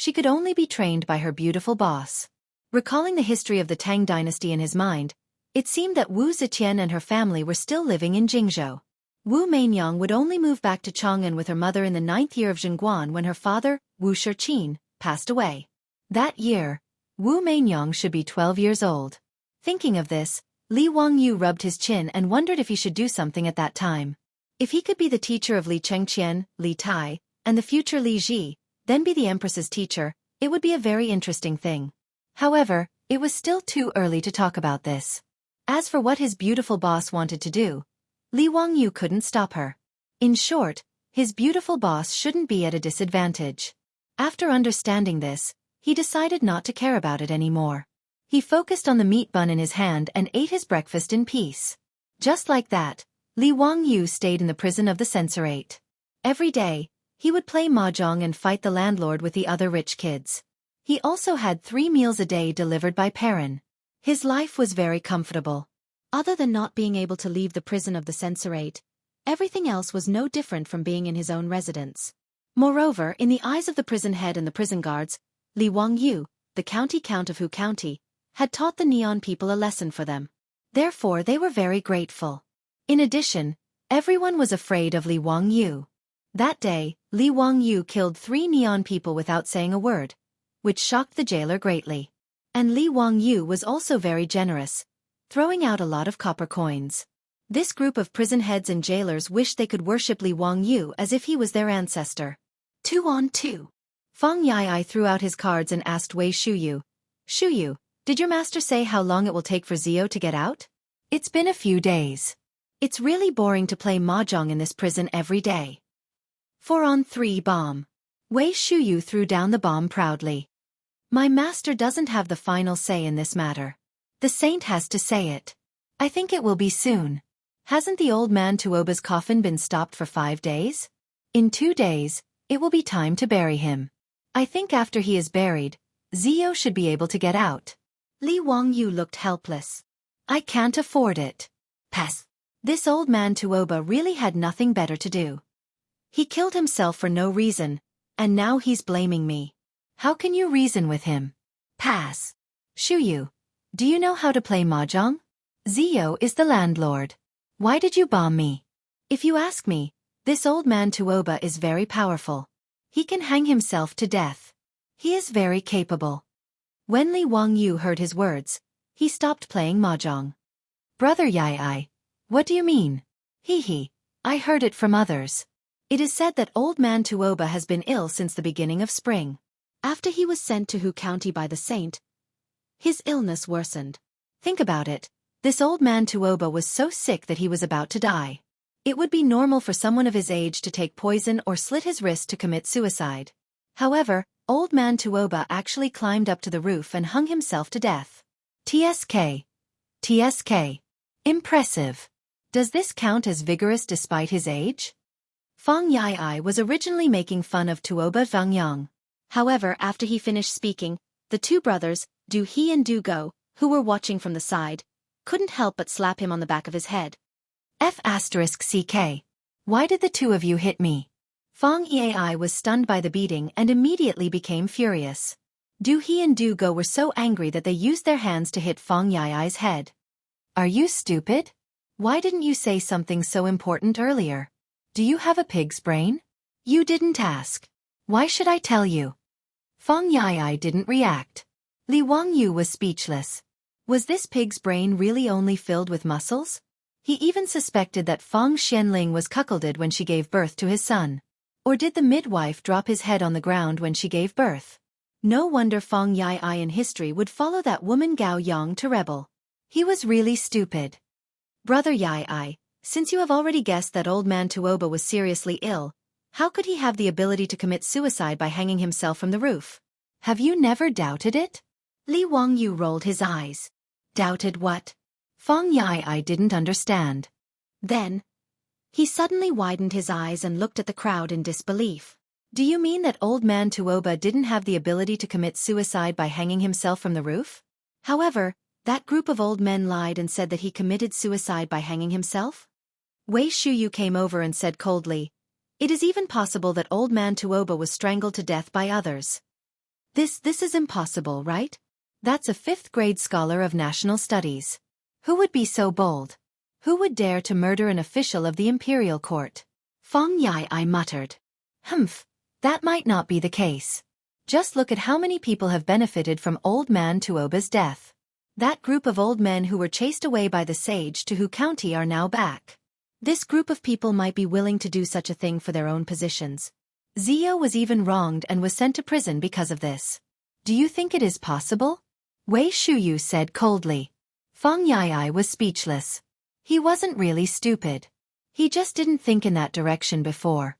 She could only be trained by her beautiful boss. Recalling the history of the Tang dynasty in his mind, it seemed that Wu Ziqian and her family were still living in Jingzhou. Wu Mainyang would only move back to Chang'an with her mother in the 9th year of Zhengguan when her father, Wu Shiqin, passed away. That year, Wu Mainyang should be 12 years old. Thinking of this, Li Wangyu rubbed his chin and wondered if he should do something at that time. If he could be the teacher of Li Chengqian, Li Tai, and the future Li Ji, then be the empress's teacher, it would be a very interesting thing. However, it was still too early to talk about this. As for what his beautiful boss wanted to do, Li Wangyu couldn't stop her. In short, his beautiful boss shouldn't be at a disadvantage. After understanding this, he decided not to care about it anymore. He focused on the meat bun in his hand and ate his breakfast in peace. Just like that, Li Wangyu stayed in the prison of the censorate. Every day, he would play mahjong and fight the landlord with the other rich kids. He also had 3 meals a day delivered by Perrin. His life was very comfortable. Other than not being able to leave the prison of the censorate, everything else was no different from being in his own residence. Moreover, in the eyes of the prison head and the prison guards, Li Wangyu, the county count of Hu County, had taught the Neon people a lesson for them. Therefore they were very grateful. In addition, everyone was afraid of Li Wangyu. That day, Li Wangyu killed 3 Neon people without saying a word, which shocked the jailer greatly. And Li Wangyu was also very generous, throwing out a lot of copper coins. This group of prison heads and jailers wished they could worship Li Wangyu as if he was their ancestor. 2 on 2. Feng Yai threw out his cards and asked Wei Shuyu, "Shuyu, did your master say how long it will take for Zio to get out?" "It's been a few days. It's really boring to play mahjong in this prison every day." 4 on 3 bomb. Wei Shuyu threw down the bomb proudly. "My master doesn't have the final say in this matter. The saint has to say it. I think it will be soon. Hasn't the old man Tuoba's coffin been stopped for 5 days? In 2 days, it will be time to bury him. I think after he is buried, Zio should be able to get out." Li Wangyu looked helpless. "I can't afford it." Pass. This old man Tuoba really had nothing better to do. He killed himself for no reason, and now he's blaming me. How can you reason with him? Pass. Shuyu, do you know how to play mahjong? Zio is the landlord. Why did you bomb me? If you ask me, this old man Tuoba is very powerful. He can hang himself to death. He is very capable. When Li Wangyu heard his words, he stopped playing mahjong. "Brother Yai, what do you mean?" "Hee, I heard it from others. It is said that old man Tuoba has been ill since the beginning of spring. After he was sent to Hu County by the saint, his illness worsened. Think about it, this old man Tuoba was so sick that he was about to die. It would be normal for someone of his age to take poison or slit his wrist to commit suicide. However, old man Tuoba actually climbed up to the roof and hung himself to death. TSK. Impressive. Does this count as vigorous despite his age?" Feng Yai was originally making fun of Tuoba Vangyang. However, after he finished speaking, the 2 brothers, Du He and Du Go, who were watching from the side, couldn't help but slap him on the back of his head. F***CK. Why did the 2 of you hit me? Feng Yai was stunned by the beating and immediately became furious. Du He and Du Go were so angry that they used their hands to hit Feng Yai's head. "Are you stupid? Why didn't you say something so important earlier? Do you have a pig's brain? You didn't ask. Why should I tell you?" Feng Yai didn't react. Li Wangyu was speechless. Was this pig's brain really only filled with muscles? He even suspected that Feng Xianling was cuckolded when she gave birth to his son. Or did the midwife drop his head on the ground when she gave birth? No wonder Feng Yai in history would follow that woman Gao Yang to rebel. He was really stupid. "Brother Yai, since you have already guessed that old man Tuoba was seriously ill, how could he have the ability to commit suicide by hanging himself from the roof? Have you never doubted it?" Li Wangyu rolled his eyes. "Doubted what?" Feng Yai didn't understand. Then, he suddenly widened his eyes and looked at the crowd in disbelief. "Do you mean that old man Tuoba didn't have the ability to commit suicide by hanging himself from the roof?" However, that group of old men lied and said that he committed suicide by hanging himself? Wei Shuyu came over and said coldly, "It is even possible that old man Tuoba was strangled to death by others." This is impossible, right? That's a 5th-grade scholar of national studies. Who would be so bold? Who would dare to murder an official of the imperial court? Feng Yai muttered. Humph, that might not be the case. Just look at how many people have benefited from Old Man Tuoba's death. That group of old men who were chased away by the sage to Hu County are now back. This group of people might be willing to do such a thing for their own positions. Zio was even wronged and was sent to prison because of this. Do you think it is possible? Wei Shuyu said coldly. Feng Yai was speechless. He wasn't really stupid. He just didn't think in that direction before.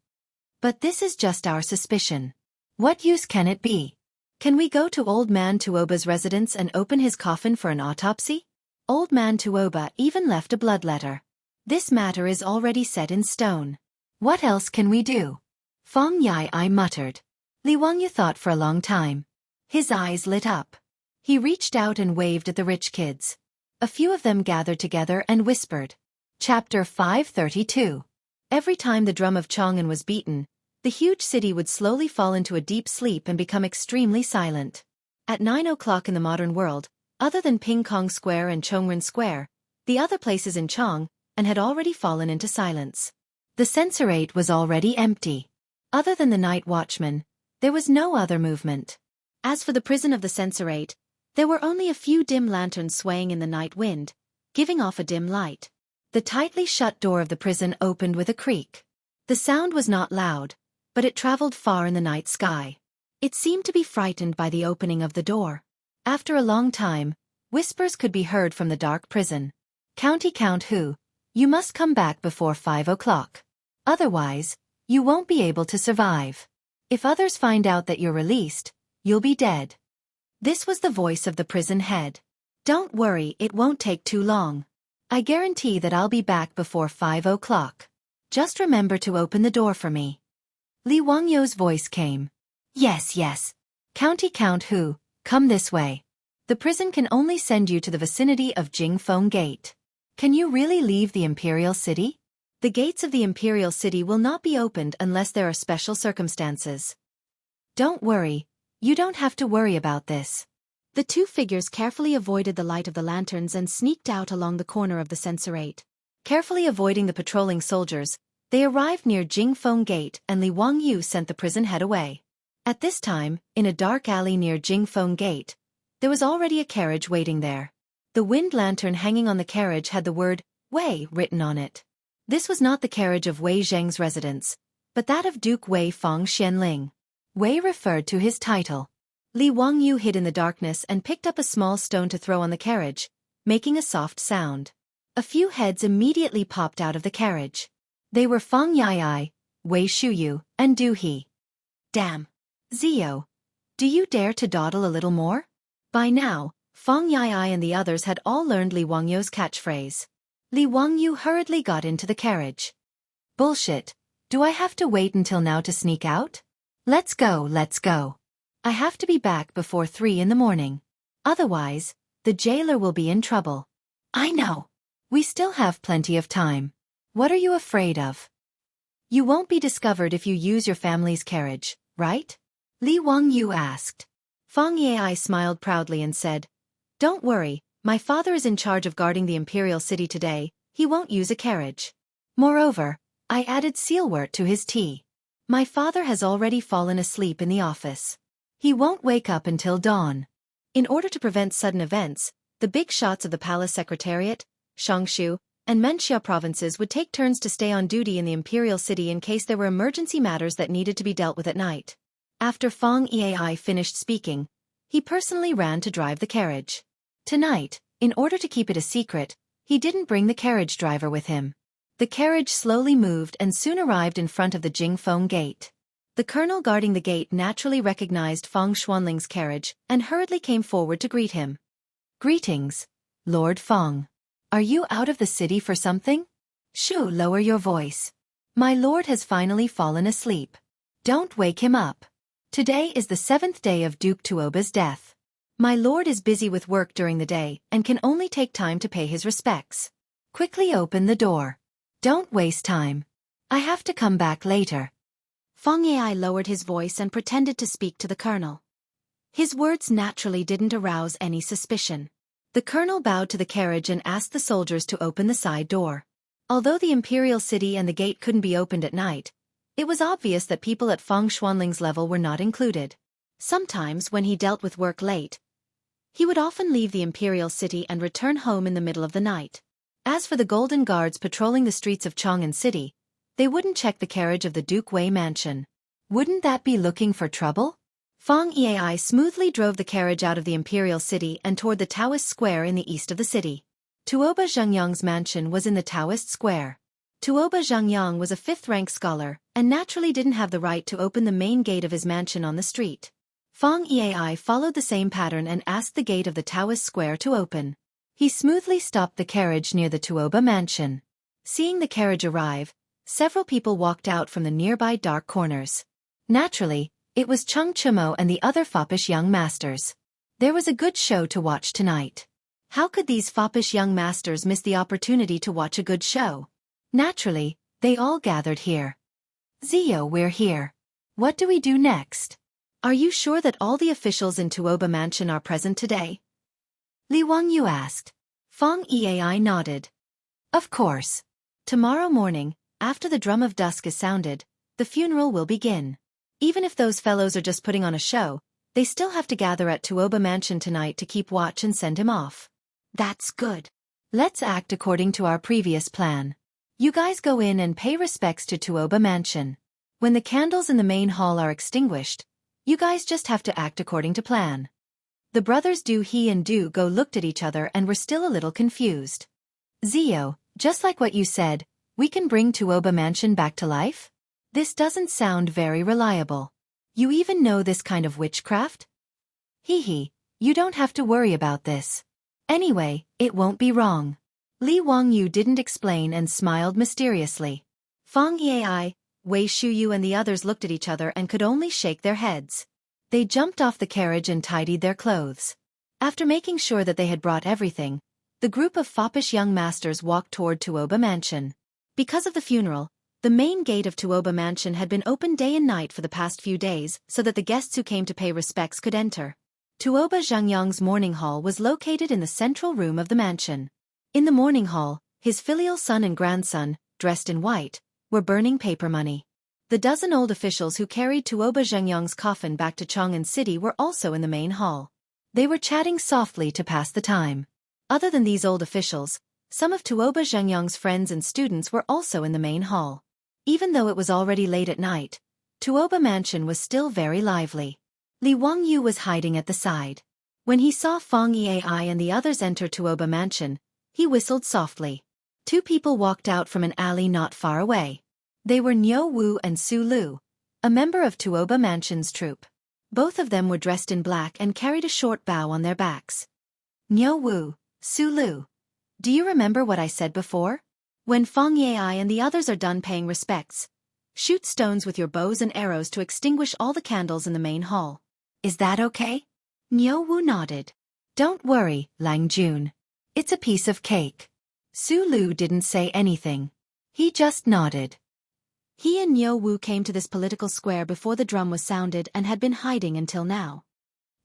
But this is just our suspicion. What use can it be? Can we go to Old Man Tuoba's residence and open his coffin for an autopsy? Old Man Tuoba even left a bloodletter. This matter is already set in stone. What else can we do? Feng Yai muttered. Li Wangyu thought for a long time. His eyes lit up. He reached out and waved at the rich kids. A few of them gathered together and whispered. Chapter 532. Every time the drum of Chang'an was beaten, the huge city would slowly fall into a deep sleep and become extremely silent. At 9 o'clock in the modern world, other than Ping Kong Square and Chongren Square, the other places in Chang'an had already fallen into silence. The censorate was already empty. Other than the night watchman, there was no other movement. As for the prison of the censorate, there were only a few dim lanterns swaying in the night wind, giving off a dim light. The tightly shut door of the prison opened with a creak. The sound was not loud, but it traveled far in the night sky. It seemed to be frightened by the opening of the door. After a long time, whispers could be heard from the dark prison. County Count Hu, you must come back before 5 o'clock. Otherwise, you won't be able to survive. If others find out that you're released, you'll be dead. This was the voice of the prison head. Don't worry, it won't take too long. I guarantee that I'll be back before 5 o'clock. Just remember to open the door for me. Li Wangyou's voice came. Yes. County Count Hu, come this way. The prison can only send you to the vicinity of Jingfeng Gate. Can you really leave the Imperial City? The gates of the Imperial City will not be opened unless there are special circumstances. Don't worry, you don't have to worry about this. The two figures carefully avoided the light of the lanterns and sneaked out along the corner of the censorate. Carefully avoiding the patrolling soldiers, they arrived near Jingfeng Gate and Li Wangyu sent the prison head away. At this time, in a dark alley near Jingfeng Gate, there was already a carriage waiting there. The wind lantern hanging on the carriage had the word, Wei, written on it. This was not the carriage of Wei Zheng's residence, but that of Duke Wei Feng Xianling. Wei referred to his title. Li Wangyu hid in the darkness and picked up a small stone to throw on the carriage, making a soft sound. A few heads immediately popped out of the carriage. They were Feng Yai, Wei Shuyu, and Du He. Damn. Zio. Do you dare to dawdle a little more? By now, Feng Yai and the others had all learned Li Wangyou's catchphrase. Li Wangyu hurriedly got into the carriage. Bullshit. Do I have to wait until now to sneak out? Let's go. I have to be back before 3 in the morning. Otherwise, the jailer will be in trouble. I know. We still have plenty of time. What are you afraid of? You won't be discovered if you use your family's carriage, right? Li Wangyu asked. Feng Yai smiled proudly and said, Don't worry, my father is in charge of guarding the Imperial City today, he won't use a carriage. Moreover, I added sealwort to his tea. My father has already fallen asleep in the office. He won't wake up until dawn. In order to prevent sudden events, the big shots of the Palace Secretariat, Shangshu, and Menxia provinces would take turns to stay on duty in the Imperial City in case there were emergency matters that needed to be dealt with at night. After Feng Yai finished speaking, he personally ran to drive the carriage. Tonight, in order to keep it a secret, he didn't bring the carriage driver with him. The carriage slowly moved and soon arrived in front of the Jingfeng Gate. The colonel guarding the gate naturally recognized Feng Xuanling's carriage and hurriedly came forward to greet him. Greetings, Lord Feng. Are you out of the city for something? Shoo, lower your voice. My lord has finally fallen asleep. Don't wake him up. Today is the 7th day of Duke Tuoba's death. My lord is busy with work during the day and can only take time to pay his respects. Quickly open the door. Don't waste time. I have to come back later. Feng Yai lowered his voice and pretended to speak to the colonel. His words naturally didn't arouse any suspicion. The colonel bowed to the carriage and asked the soldiers to open the side door. Although the imperial city and the gate couldn't be opened at night, it was obvious that people at Feng Xuanling's level were not included. Sometimes, when he dealt with work late, he would often leave the imperial city and return home in the middle of the night. As for the golden guards patrolling the streets of Chang'an City, they wouldn't check the carriage of the Duke Wei mansion. Wouldn't that be looking for trouble? Feng Yai smoothly drove the carriage out of the imperial city and toward the Taoist square in the east of the city. Tuoba Zhengyang's mansion was in the Taoist square. Tuoba Zhengyang was a fifth-rank scholar, and naturally didn't have the right to open the main gate of his mansion on the street. Feng Yai followed the same pattern and asked the gate of the Taoist square to open. He smoothly stopped the carriage near the Tuoba mansion. Seeing the carriage arrive, several people walked out from the nearby dark corners. Naturally, it was Cheng Chumo and the other foppish young masters. There was a good show to watch tonight. How could these foppish young masters miss the opportunity to watch a good show? Naturally, they all gathered here. Zio, we're here. What do we do next? Are you sure that all the officials in Tuoba Mansion are present today? Li Wangyu asked. Feng Yai nodded. Of course. Tomorrow morning, after the drum of dusk is sounded, the funeral will begin. Even if those fellows are just putting on a show, they still have to gather at Tuoba Mansion tonight to keep watch and send him off. That's good. Let's act according to our previous plan. You guys go in and pay respects to Tuoba Mansion. When the candles in the main hall are extinguished, you guys just have to act according to plan. The brothers Du He and Du Go looked at each other and were still a little confused. Zio, just like what you said, we can bring Tuoba Mansion back to life? This doesn't sound very reliable. You even know this kind of witchcraft? Hee, you don't have to worry about this. Anyway, it won't be wrong. Li Wangyu didn't explain and smiled mysteriously. Feng Yai, Wei Shuyu and the others looked at each other and could only shake their heads. They jumped off the carriage and tidied their clothes. After making sure that they had brought everything, the group of foppish young masters walked toward Tuoba Mansion. Because of the funeral, the main gate of Tuoba Mansion had been open day and night for the past few days so that the guests who came to pay respects could enter. Tuoba Zhengyang's morning hall was located in the central room of the mansion. In the morning hall, his filial son and grandson, dressed in white, were burning paper money. The dozen old officials who carried Tuoba Zhengyang's coffin back to Chang'an City were also in the main hall. They were chatting softly to pass the time. Other than these old officials, some of Tuoba Zhengyang's friends and students were also in the main hall. Even though it was already late at night, Tuoba Mansion was still very lively. Li Wangyu was hiding at the side. When he saw Feng Yai and the others enter Tuoba Mansion, he whistled softly. Two people walked out from an alley not far away. They were Niu Wu and Su Lu, a member of Tuoba Mansion's troupe. Both of them were dressed in black and carried a short bow on their backs. Niu Wu, Su Lu. Do you remember what I said before? When Feng Yai and the others are done paying respects, shoot stones with your bows and arrows to extinguish all the candles in the main hall. Is that okay? Niu Wu nodded. Don't worry, Lang Jun. It's a piece of cake. Su Lu didn't say anything. He just nodded. He and Niu Wu came to this political square before the drum was sounded and had been hiding until now.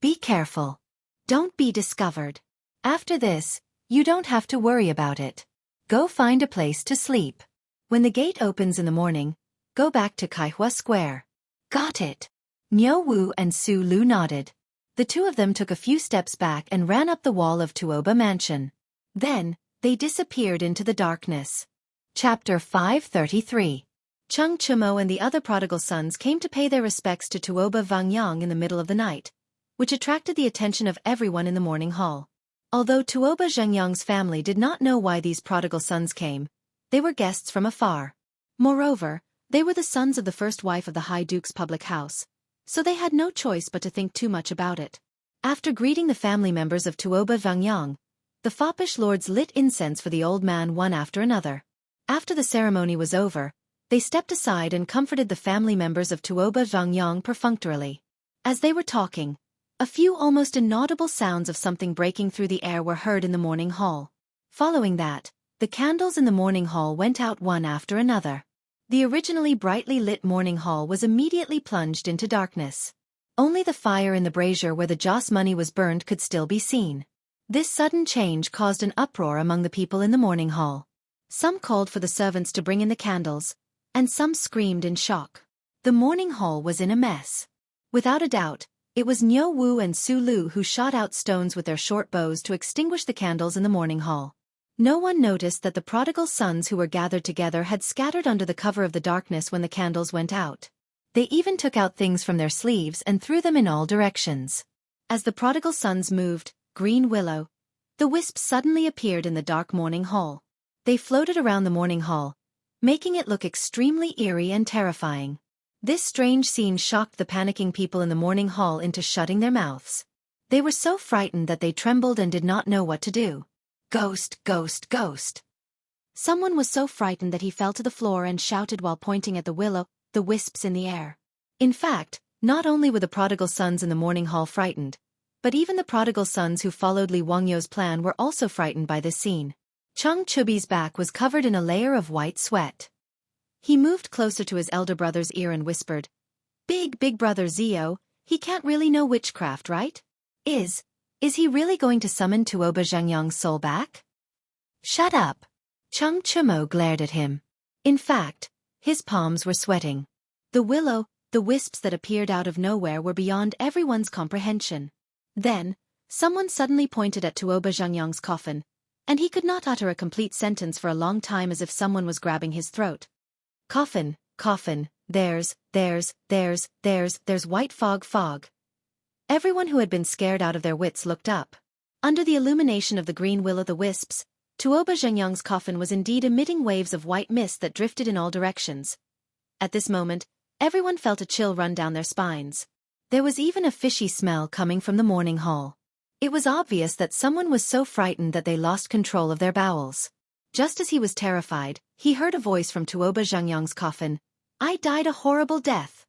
Be careful. Don't be discovered. After this, you don't have to worry about it. Go find a place to sleep. When the gate opens in the morning, go back to Kaihua Square. Got it. Niu Wu and Su Lu nodded. The two of them took a few steps back and ran up the wall of Tuoba Mansion. Then, they disappeared into the darkness. Chapter 533. Cheng Chumo and the other prodigal sons came to pay their respects to Tuoba Vangyang in the middle of the night, which attracted the attention of everyone in the morning hall. Although Tuoba Zhengyang's family did not know why these prodigal sons came, they were guests from afar. Moreover, they were the sons of the first wife of the High Duke's public house, so they had no choice but to think too much about it. After greeting the family members of Tuoba Vangyang, the foppish lords lit incense for the old man one after another. After the ceremony was over, they stepped aside and comforted the family members of Tuoba Vangyang perfunctorily. As they were talking, a few almost inaudible sounds of something breaking through the air were heard in the morning hall. Following that, the candles in the morning hall went out one after another. The originally brightly lit morning hall was immediately plunged into darkness. Only the fire in the brazier where the joss money was burned could still be seen. This sudden change caused an uproar among the people in the morning hall. Some called for the servants to bring in the candles, and some screamed in shock. The morning hall was in a mess. Without a doubt, it was Niu Wu and Su Lu who shot out stones with their short bows to extinguish the candles in the morning hall. No one noticed that the prodigal sons who were gathered together had scattered under the cover of the darkness when the candles went out. They even took out things from their sleeves and threw them in all directions. As the prodigal sons moved, Green Willow, the wisps suddenly appeared in the dark morning hall. They floated around the morning hall, making it look extremely eerie and terrifying. This strange scene shocked the panicking people in the morning hall into shutting their mouths. They were so frightened that they trembled and did not know what to do. Ghost, ghost, ghost. Someone was so frightened that he fell to the floor and shouted while pointing at the willow, the wisps in the air. In fact, not only were the prodigal sons in the morning hall frightened, but even the prodigal sons who followed Li Wangyou's plan were also frightened by this scene. Chung Chubi's back was covered in a layer of white sweat. He moved closer to his elder brother's ear and whispered, Big brother Zio, he can't really know witchcraft, right? Is he really going to summon Tuoba Zhengyang's soul back? Shut up. Chung Chumo glared at him. In fact, his palms were sweating. The willow, the wisps that appeared out of nowhere were beyond everyone's comprehension. Then, someone suddenly pointed at Tuoba Zhengyang's coffin, and he could not utter a complete sentence for a long time as if someone was grabbing his throat. Coffin, coffin, there's white fog. Everyone who had been scared out of their wits looked up. Under the illumination of the green will-o'-the-wisps, Tuoba Zhengyang's coffin was indeed emitting waves of white mist that drifted in all directions. At this moment, everyone felt a chill run down their spines. There was even a fishy smell coming from the morning hall. It was obvious that someone was so frightened that they lost control of their bowels. Just as he was terrified, he heard a voice from Tuoba Zhengyang's coffin. I died a horrible death.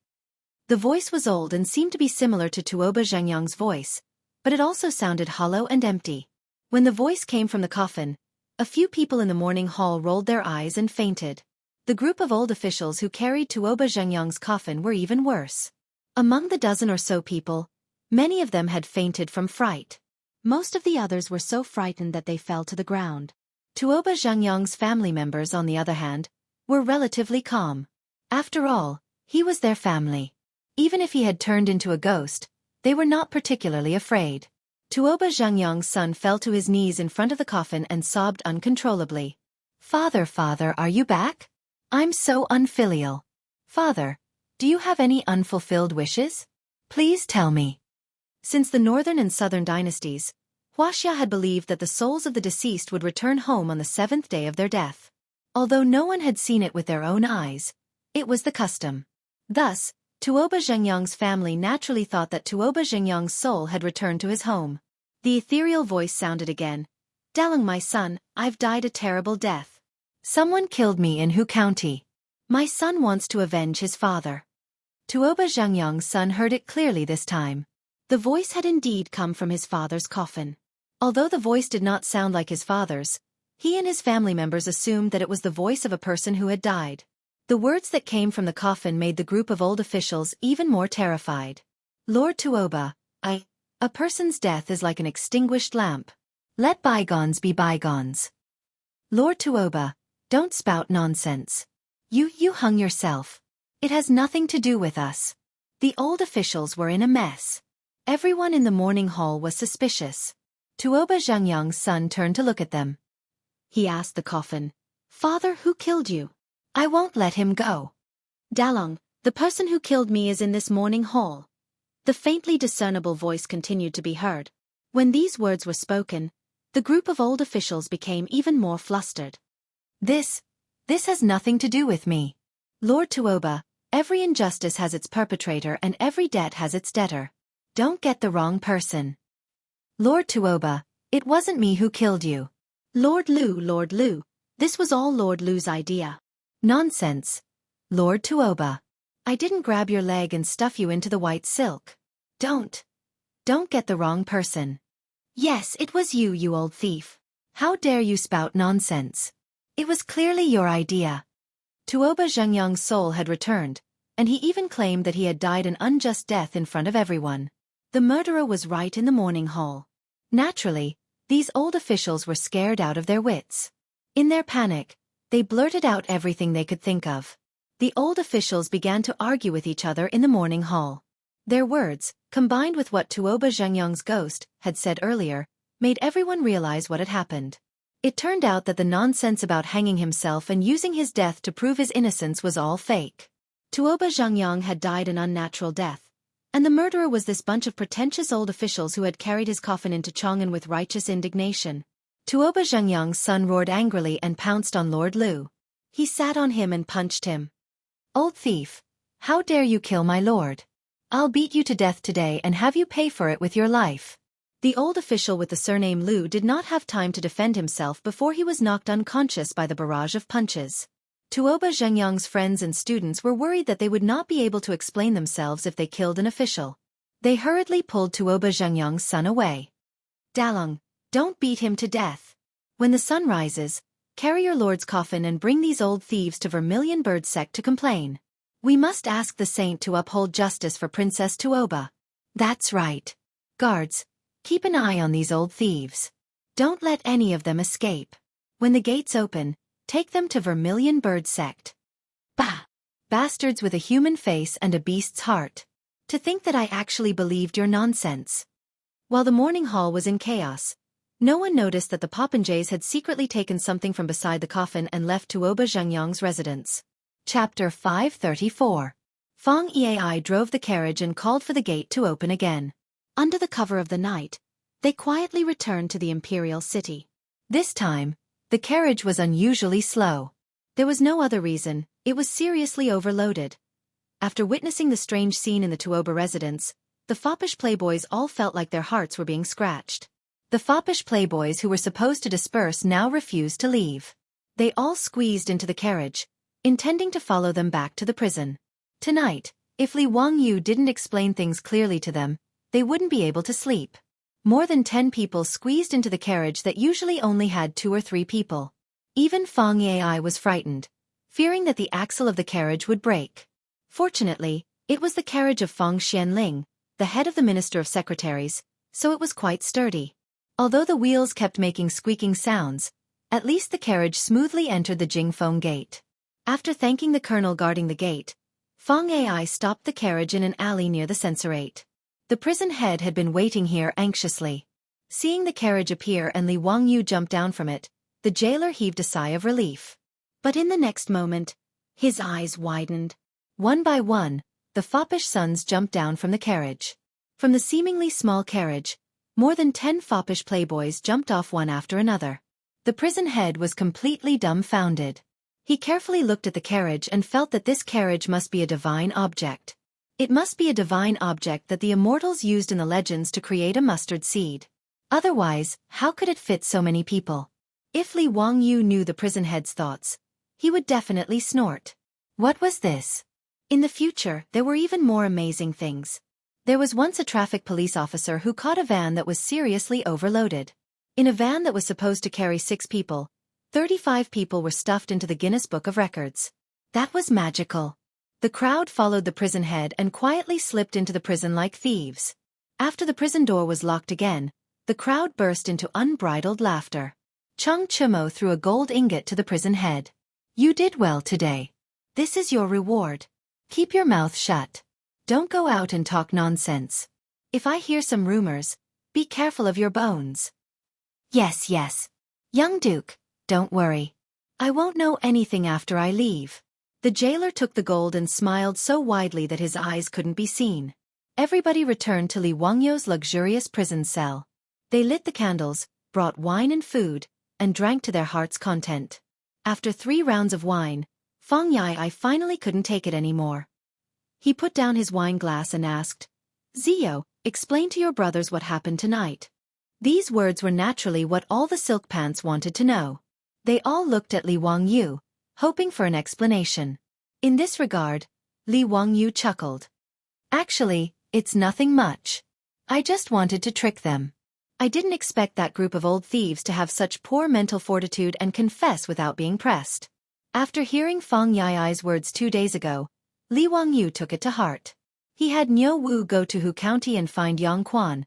The voice was old and seemed to be similar to Tuoba Zhengyang's voice, but it also sounded hollow and empty. When the voice came from the coffin, a few people in the morning hall rolled their eyes and fainted. The group of old officials who carried Tuoba Zhengyang's coffin were even worse. Among the dozen or so people, many of them had fainted from fright. Most of the others were so frightened that they fell to the ground. Tuoba Zhengyang's family members, on the other hand, were relatively calm. After all, he was their family. Even if he had turned into a ghost, they were not particularly afraid. Tuoba Zhengyang's son fell to his knees in front of the coffin and sobbed uncontrollably. Father, are you back? I'm so unfilial. Father, do you have any unfulfilled wishes? Please tell me. Since the northern and southern dynasties, Wuxia had believed that the souls of the deceased would return home on the seventh day of their death. Although no one had seen it with their own eyes, it was the custom. Thus, Tuoba Zhengyang's family naturally thought that Tuoba Zhengyang's soul had returned to his home. The ethereal voice sounded again. Dalong, my son, I've died a terrible death. Someone killed me in Hu County. My son wants to avenge his father. Tuoba Zhengyang's son heard it clearly this time. The voice had indeed come from his father's coffin. Although the voice did not sound like his father's, he and his family members assumed that it was the voice of a person who had died. The words that came from the coffin made the group of old officials even more terrified. Lord Tuoba, a person's death is like an extinguished lamp. Let bygones be bygones. Lord Tuoba, don't spout nonsense. You hung yourself. It has nothing to do with us. The old officials were in a mess. Everyone in the morning hall was suspicious. Tuoba Zhengyang's son turned to look at them. He asked the coffin, Father, who killed you? I won't let him go. Dalong, the person who killed me is in this morning hall. The faintly discernible voice continued to be heard. When these words were spoken, the group of old officials became even more flustered. This has nothing to do with me. Lord Tuoba, every injustice has its perpetrator and every debt has its debtor. Don't get the wrong person. Lord Tuoba, it wasn't me who killed you. Lord Lu, this was all Lord Lu's idea. Nonsense. Lord Tuoba, I didn't grab your leg and stuff you into the white silk. Don't get the wrong person. Yes, it was you, you old thief. How dare you spout nonsense? It was clearly your idea. Tuoba Zhengyang's soul had returned, and he even claimed that he had died an unjust death in front of everyone. The murderer was right in the morning hall. Naturally, these old officials were scared out of their wits. In their panic, they blurted out everything they could think of. The old officials began to argue with each other in the morning hall. Their words, combined with what Tuoba Zhengyang's ghost had said earlier, made everyone realize what had happened. It turned out that the nonsense about hanging himself and using his death to prove his innocence was all fake. Tuoba Zhengyang had died an unnatural death, and the murderer was this bunch of pretentious old officials who had carried his coffin into Chang'an with righteous indignation. Tuoba Zhengyang's son roared angrily and pounced on Lord Lu. He sat on him and punched him. "Old thief! How dare you kill my lord? I'll beat you to death today and have you pay for it with your life." The old official with the surname Lu did not have time to defend himself before he was knocked unconscious by the barrage of punches. Tuoba Zhengyang's friends and students were worried that they would not be able to explain themselves if they killed an official. They hurriedly pulled Tuoba Zhengyang's son away. "Dalong, don't beat him to death. When the sun rises, carry your lord's coffin and bring these old thieves to Vermilion Bird Sect to complain. We must ask the saint to uphold justice for Princess Tuoba." "That's right. Guards, keep an eye on these old thieves. Don't let any of them escape. When the gates open, take them to Vermilion Bird Sect." "Bah! Bastards with a human face and a beast's heart. To think that I actually believed your nonsense." While the morning hall was in chaos, no one noticed that the popinjays had secretly taken something from beside the coffin and left Tuoba Zhengyang's residence. Chapter 534. Fang Yai drove the carriage and called for the gate to open again. Under the cover of the night, they quietly returned to the imperial city. This time, the carriage was unusually slow. There was no other reason, it was seriously overloaded. After witnessing the strange scene in the Tuoba residence, the foppish playboys all felt like their hearts were being scratched. The foppish playboys who were supposed to disperse now refused to leave. They all squeezed into the carriage, intending to follow them back to the prison. Tonight, if Li Wangyu didn't explain things clearly to them, they wouldn't be able to sleep. More than 10 people squeezed into the carriage that usually only had 2 or 3 people. Even Fang Yai was frightened, fearing that the axle of the carriage would break. Fortunately, it was the carriage of Fang Xianling, the head of the Minister of Secretaries, so it was quite sturdy. Although the wheels kept making squeaking sounds, at least the carriage smoothly entered the Jingfeng gate. After thanking the colonel guarding the gate, Fang Ai stopped the carriage in an alley near the censorate. The prison head had been waiting here anxiously. Seeing the carriage appear and Li Wangyu jump down from it, the jailer heaved a sigh of relief. But in the next moment, his eyes widened. One by one, the foppish sons jumped down from the carriage. From the seemingly small carriage, more than 10 foppish playboys jumped off one after another. The prison head was completely dumbfounded. He carefully looked at the carriage and felt that this carriage must be a divine object. It must be a divine object that the immortals used in the legends to create a mustard seed. Otherwise, how could it fit so many people? If Li Wangyu knew the prison head's thoughts, he would definitely snort. What was this? In the future, there were even more amazing things. There was once a traffic police officer who caught a van that was seriously overloaded. In a van that was supposed to carry 6 people, 35 people were stuffed into the Guinness Book of Records. That was magical. The crowd followed the prison head and quietly slipped into the prison like thieves. After the prison door was locked again, the crowd burst into unbridled laughter. Chung Chumo threw a gold ingot to the prison head. "You did well today. This is your reward. Keep your mouth shut. Don't go out and talk nonsense. If I hear some rumors, be careful of your bones." "Yes, yes. Young Duke, don't worry. I won't know anything after I leave." The jailer took the gold and smiled so widely that his eyes couldn't be seen. Everybody returned to Li Wangyu's luxurious prison cell. They lit the candles, brought wine and food, and drank to their heart's content. After 3 rounds of wine, Fang Yai finally couldn't take it anymore. He put down his wine glass and asked, "Zio, explain to your brothers what happened tonight." These words were naturally what all the silk pants wanted to know. They all looked at Li Wangyu, hoping for an explanation. In this regard, Li Wangyu chuckled. "Actually, it's nothing much. I just wanted to trick them. I didn't expect that group of old thieves to have such poor mental fortitude and confess without being pressed." After hearing Fang Yai's words 2 days ago, Li Wangyu took it to heart. He had Niu Wu go to Hu County and find Yang Quan,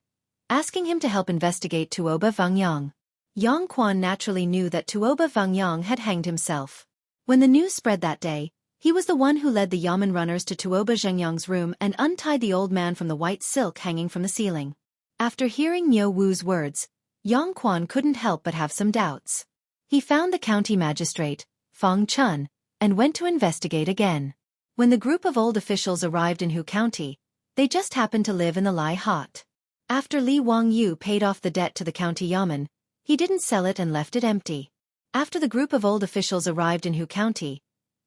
asking him to help investigate Tuoba Vangyang. Yang Quan naturally knew that Tuoba Vangyang had hanged himself. When the news spread that day, he was the one who led the Yamen runners to Tuoba Zhengyang's room and untied the old man from the white silk hanging from the ceiling. After hearing Niu Wu's words, Yang Quan couldn't help but have some doubts. He found the county magistrate, Feng Chun, and went to investigate again. When the group of old officials arrived in Hu County, they just happened to live in the Lai Hot. After Li Wangyu paid off the debt to the county Yamen, he didn't sell it and left it empty. After the group of old officials arrived in Hu County,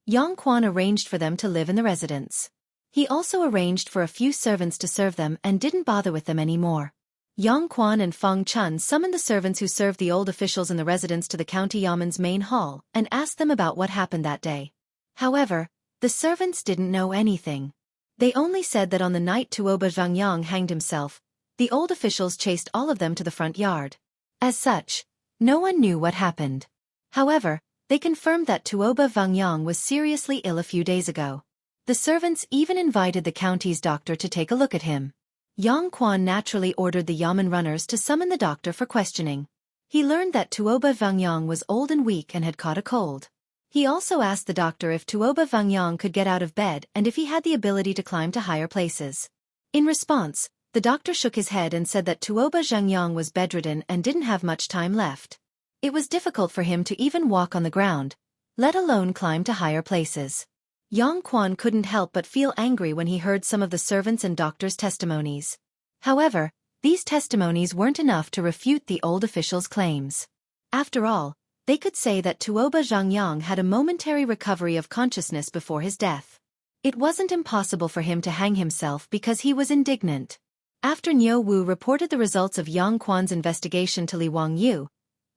Yang Quan arranged for them to live in the residence. He also arranged for a few servants to serve them and didn't bother with them anymore. Yang Quan and Feng Chun summoned the servants who served the old officials in the residence to the county Yamen's main hall and asked them about what happened that day. However, the servants didn't know anything. They only said that on the night Tuoba Zhengyang hanged himself, the old officials chased all of them to the front yard. As such, no one knew what happened. However, they confirmed that Tuoba Vangyang was seriously ill a few days ago. The servants even invited the county's doctor to take a look at him. Yang Quan naturally ordered the Yamen runners to summon the doctor for questioning. He learned that Tuoba Vangyang was old and weak and had caught a cold. He also asked the doctor if Tuoba Vangyang could get out of bed and if he had the ability to climb to higher places. In response, the doctor shook his head and said that Tuoba Zhengyang was bedridden and didn't have much time left. It was difficult for him to even walk on the ground, let alone climb to higher places. Yang Quan couldn't help but feel angry when he heard some of the servants' and doctors' testimonies. However, these testimonies weren't enough to refute the old officials' claims. After all, they could say that Tuoba Zhengyang had a momentary recovery of consciousness before his death. It wasn't impossible for him to hang himself because he was indignant. After Niu Wu reported the results of Yang Quan's investigation to Li Wangyu,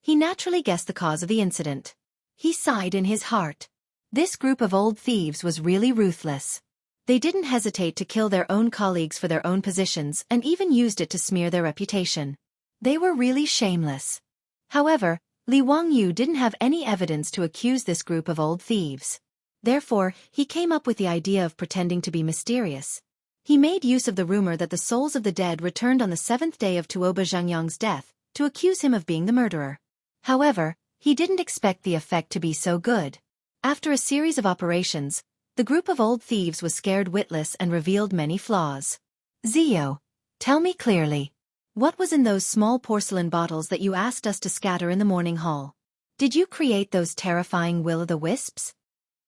he naturally guessed the cause of the incident. He sighed in his heart. This group of old thieves was really ruthless. They didn't hesitate to kill their own colleagues for their own positions and even used it to smear their reputation. They were really shameless. However, Li Wangyu didn't have any evidence to accuse this group of old thieves. Therefore, he came up with the idea of pretending to be mysterious. He made use of the rumor that the souls of the dead returned on the 7th day of Tuoba Zhengyang's death to accuse him of being the murderer. However, he didn't expect the effect to be so good. After a series of operations, the group of old thieves was scared witless and revealed many flaws. Zio, tell me clearly. What was in those small porcelain bottles that you asked us to scatter in the morning hall? Did you create those terrifying will-o'-the-wisps?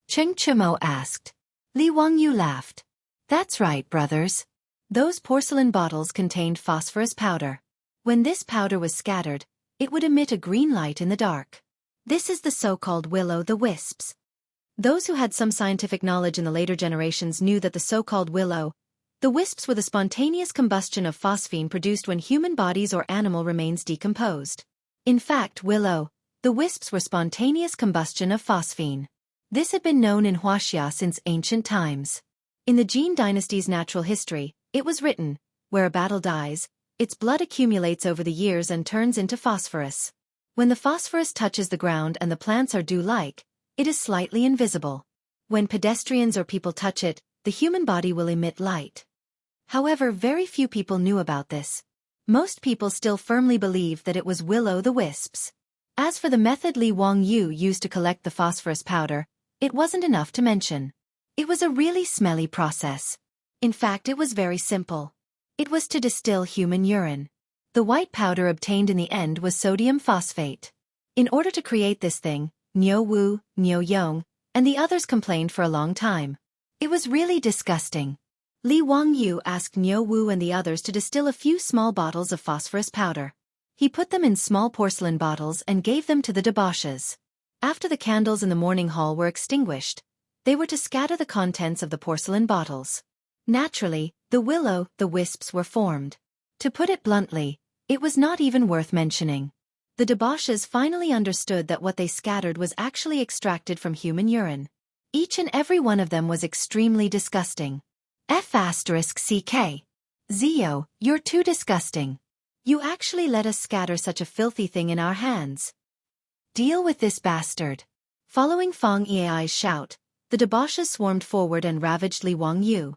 Cheng Chimo asked. Li Wangyu laughed. That's right, brothers. Those porcelain bottles contained phosphorus powder. When this powder was scattered, it would emit a green light in the dark. This is the so-called will-o'-the-wisps. Those who had some scientific knowledge in the later generations knew that the so-called will-o'-the-wisps were the spontaneous combustion of phosphine produced when human bodies or animal remains decomposed. In fact, will-o'-the-wisps were spontaneous combustion of phosphine. This had been known in Wuxia since ancient times. In the Jin dynasty's natural history, it was written, where a battle dies, its blood accumulates over the years and turns into phosphorus. When the phosphorus touches the ground and the plants are dew-like, it is slightly invisible. When pedestrians or people touch it, the human body will emit light. However, very few people knew about this. Most people still firmly believed that it was will-o'-the-wisps. As for the method Li Wangyu used to collect the phosphorus powder, it wasn't enough to mention. It was a really smelly process. In fact, it was very simple. It was to distill human urine. The white powder obtained in the end was sodium phosphate. In order to create this thing, Niu Wu, Niu Yong, and the others complained for a long time. It was really disgusting. Li Wangyu asked Niu Wu and the others to distill a few small bottles of phosphorus powder. He put them in small porcelain bottles and gave them to the debauches. After the candles in the morning hall were extinguished, they were to scatter the contents of the porcelain bottles. Naturally, the will-o'-the-wisps were formed. To put it bluntly, it was not even worth mentioning. The debauches finally understood that what they scattered was actually extracted from human urine. Each and every one of them was extremely disgusting. F***ck. Zio, you're too disgusting. You actually let us scatter such a filthy thing in our hands. Deal with this bastard. Following Feng Yiai's shout, The debauches swarmed forward and ravaged Li Wangyu.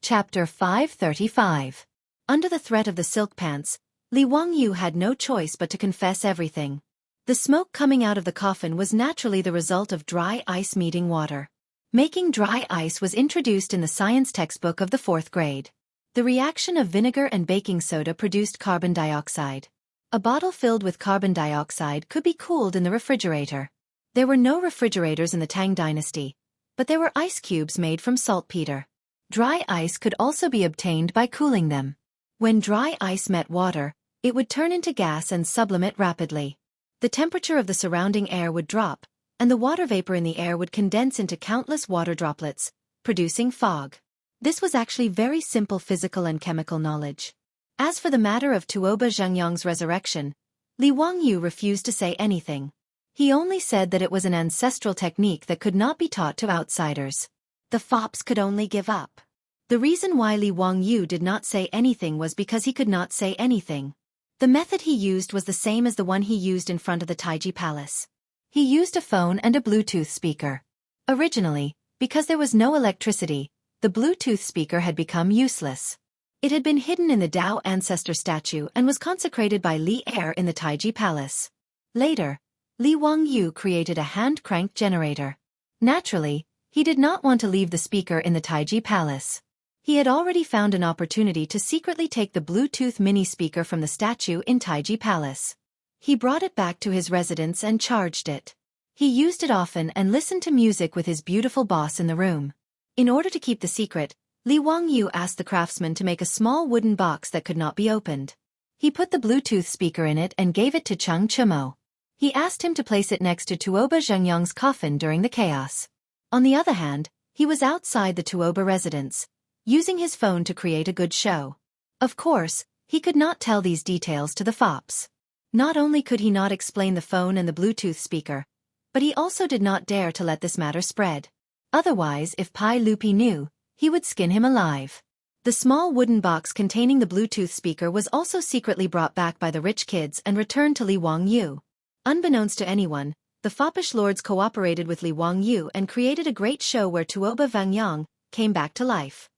Chapter 535. Under the threat of the silk pants, Li Wangyu had no choice but to confess everything. The smoke coming out of the coffin was naturally the result of dry ice meeting water. Making dry ice was introduced in the science textbook of the 4th grade. The reaction of vinegar and baking soda produced carbon dioxide. A bottle filled with carbon dioxide could be cooled in the refrigerator. There were no refrigerators in the Tang dynasty, but there were ice cubes made from saltpeter. Dry ice could also be obtained by cooling them. When dry ice met water, it would turn into gas and sublimate rapidly. The temperature of the surrounding air would drop, and the water vapor in the air would condense into countless water droplets, producing fog. This was actually very simple physical and chemical knowledge. As for the matter of Tuoba Zhengyang's resurrection, Li Wangyu refused to say anything. He only said that it was an ancestral technique that could not be taught to outsiders. The fops could only give up. The reason why Li Wangyu did not say anything was because he could not say anything. The method he used was the same as the one he used in front of the Taiji Palace. He used a phone and a Bluetooth speaker. Originally, because there was no electricity, the Bluetooth speaker had become useless. It had been hidden in the Tao ancestor statue and was consecrated by Li Er in the Taiji Palace. Later, Li Wangyu created a hand-cranked generator. Naturally, he did not want to leave the speaker in the Taiji Palace. He had already found an opportunity to secretly take the Bluetooth mini speaker from the statue in Taiji Palace. He brought it back to his residence and charged it. He used it often and listened to music with his beautiful boss in the room. In order to keep the secret, Li Wangyu asked the craftsman to make a small wooden box that could not be opened. He put the Bluetooth speaker in it and gave it to Cheng Chimo. He asked him to place it next to Tuoba Zhengyang's coffin during the chaos. On the other hand, he was outside the Tuoba residence, using his phone to create a good show. Of course, he could not tell these details to the fops. Not only could he not explain the phone and the Bluetooth speaker, but he also did not dare to let this matter spread. Otherwise, if Pai Lupi knew, he would skin him alive. The small wooden box containing the Bluetooth speaker was also secretly brought back by the rich kids and returned to Li Wangyu. Unbeknownst to anyone, the foppish lords cooperated with Li Wangyu and created a great show where Tuoba Vangyang came back to life.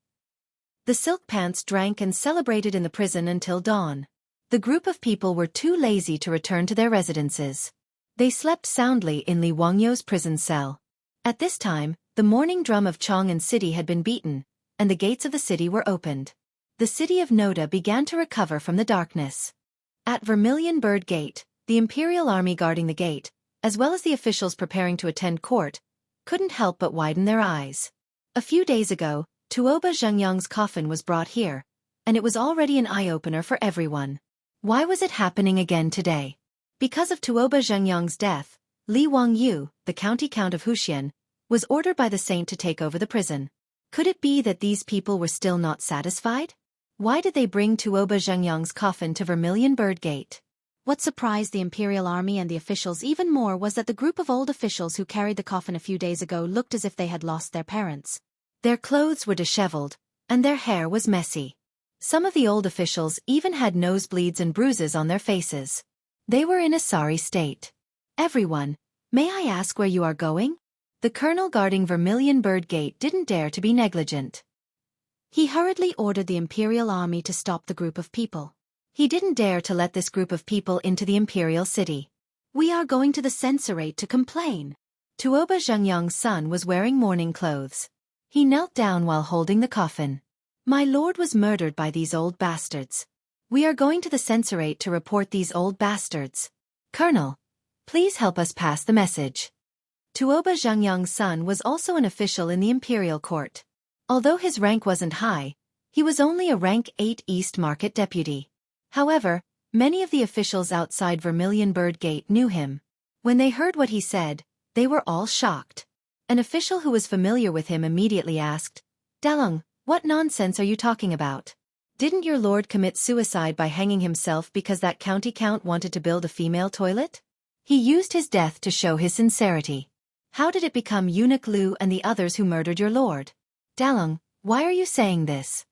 The silk pants drank and celebrated in the prison until dawn. The group of people were too lazy to return to their residences. They slept soundly in Li Wangyu's prison cell. At this time, the morning drum of Chang'an City had been beaten, and the gates of the city were opened. The city of Noda began to recover from the darkness. At Vermilion Bird Gate, the imperial army guarding the gate, as well as the officials preparing to attend court, couldn't help but widen their eyes. A few days ago, Tuoba Zhengyang's coffin was brought here, and it was already an eye-opener for everyone. Why was it happening again today? Because of Tuoba Zhengyang's death, Li Wangyu, the county count of Wuxia, was ordered by the saint to take over the prison. Could it be that these people were still not satisfied? Why did they bring Tuoba Zhengyang's coffin to Vermilion Bird Gate? What surprised the imperial army and the officials even more was that the group of old officials who carried the coffin a few days ago looked as if they had lost their parents. Their clothes were disheveled, and their hair was messy. Some of the old officials even had nosebleeds and bruises on their faces. They were in a sorry state. "Everyone, may I ask where you are going?" The colonel guarding Vermilion Bird Gate didn't dare to be negligent. He hurriedly ordered the imperial army to stop the group of people. He didn't dare to let this group of people into the imperial city. "We are going to the censorate to complain." Tuoba Zhengyang's son was wearing mourning clothes. He knelt down while holding the coffin. "My lord was murdered by these old bastards. We are going to the censorate to report these old bastards. Colonel, please help us pass the message." Tuoba Zhengyang's son was also an official in the imperial court. Although his rank wasn't high, he was only a rank 8 East Market deputy. However, many of the officials outside Vermilion Bird Gate knew him. When they heard what he said, they were all shocked. An official who was familiar with him immediately asked, "Dalung, what nonsense are you talking about? Didn't your lord commit suicide by hanging himself because that county count wanted to build a female toilet? He used his death to show his sincerity. How did it become Eunuch Lu and the others who murdered your lord? Dalung, why are you saying this?"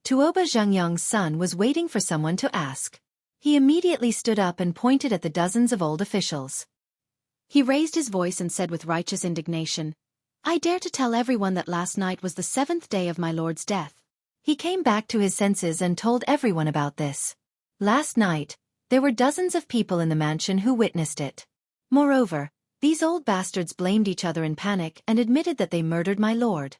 Tuoba Zhengyang's son was waiting for someone to ask. He immediately stood up and pointed at the dozens of old officials. He raised his voice and said with righteous indignation, I dare to tell everyone that last night was the 7th day of my lord's death. He came back to his senses and told everyone about this. Last night, there were dozens of people in the mansion who witnessed it. Moreover, these old bastards blamed each other in panic and admitted that they murdered my lord.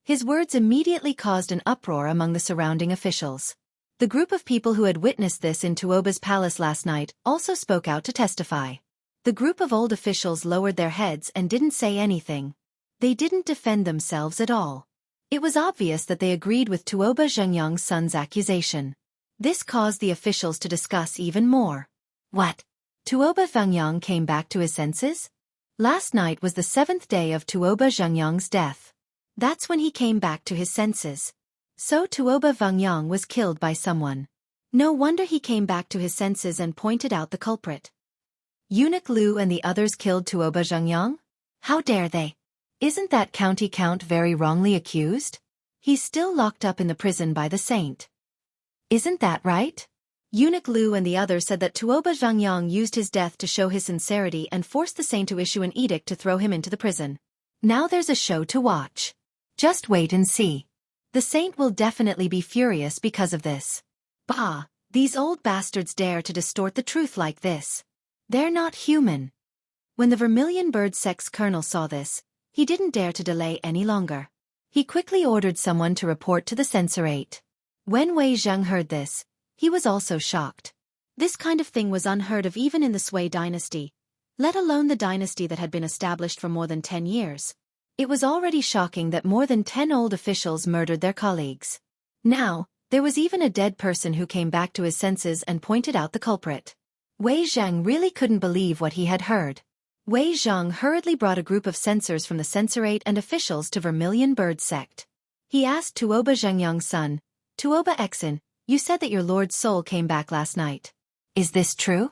His words immediately caused an uproar among the surrounding officials. The group of people who had witnessed this in Tuoba's palace last night also spoke out to testify. The group of old officials lowered their heads and didn't say anything. They didn't defend themselves at all. It was obvious that they agreed with Tuoba Zhengyang's son's accusation. This caused the officials to discuss even more. What? Tuoba Zhengyang came back to his senses? Last night was the 7th day of Tuoba Zhengyang's death. That's when he came back to his senses. So Tuoba Zhengyang was killed by someone. No wonder he came back to his senses and pointed out the culprit. Eunuch Liu and the others killed Tuoba Zhengyang? How dare they? Isn't that county count very wrongly accused? He's still locked up in the prison by the saint. Isn't that right? Eunuch Liu and the others said that Tuoba Zhengyang used his death to show his sincerity and forced the saint to issue an edict to throw him into the prison. Now there's a show to watch. Just wait and see. The saint will definitely be furious because of this. Bah, these old bastards dare to distort the truth like this. They're not human. When the Vermilion Bird Sect's colonel saw this, he didn't dare to delay any longer. He quickly ordered someone to report to the censorate. When Wei Zheng heard this, he was also shocked. This kind of thing was unheard of even in the Sui dynasty, let alone the dynasty that had been established for more than 10 years. It was already shocking that more than 10 old officials murdered their colleagues. Now, there was even a dead person who came back to his senses and pointed out the culprit. Wei Zheng really couldn't believe what he had heard. Wei Zheng hurriedly brought a group of censors from the censorate and officials to Vermilion Bird Sect. He asked Tuoba Zhengyang's son, Tuoba Exin, you said that your lord's soul came back last night. Is this true?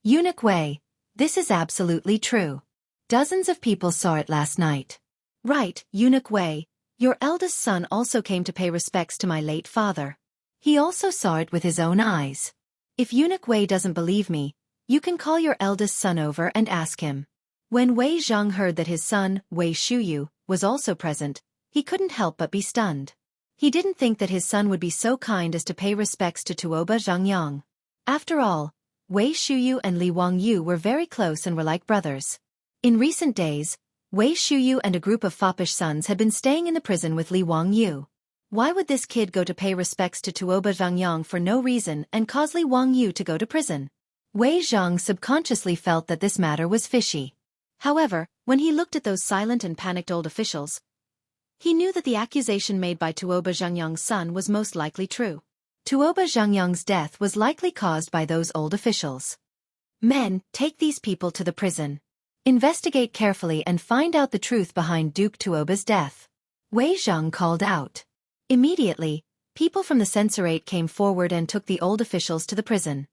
Eunuch Wei, this is absolutely true. Dozens of people saw it last night. Right, Eunuch Wei, your eldest son also came to pay respects to my late father. He also saw it with his own eyes. If Eunuch Wei doesn't believe me, you can call your eldest son over and ask him. When Wei Zheng heard that his son, Wei Shuyu, was also present, he couldn't help but be stunned. He didn't think that his son would be so kind as to pay respects to Tuoba Zhengyang. After all, Wei Shuyu and Li Wangyu were very close and were like brothers. In recent days, Wei Shuyu and a group of foppish sons had been staying in the prison with Li Wangyu. Why would this kid go to pay respects to Tuoba Zhengyang for no reason and cause Li Wangyu to go to prison? Wei Zheng subconsciously felt that this matter was fishy. However, when he looked at those silent and panicked old officials, he knew that the accusation made by Tuoba Zhengyang's son was most likely true. Tuoba Zhengyang's death was likely caused by those old officials. Men, take these people to the prison. Investigate carefully and find out the truth behind Duke Tuoba's death. Wei Zheng called out. Immediately, people from the censorate came forward and took the old officials to the prison.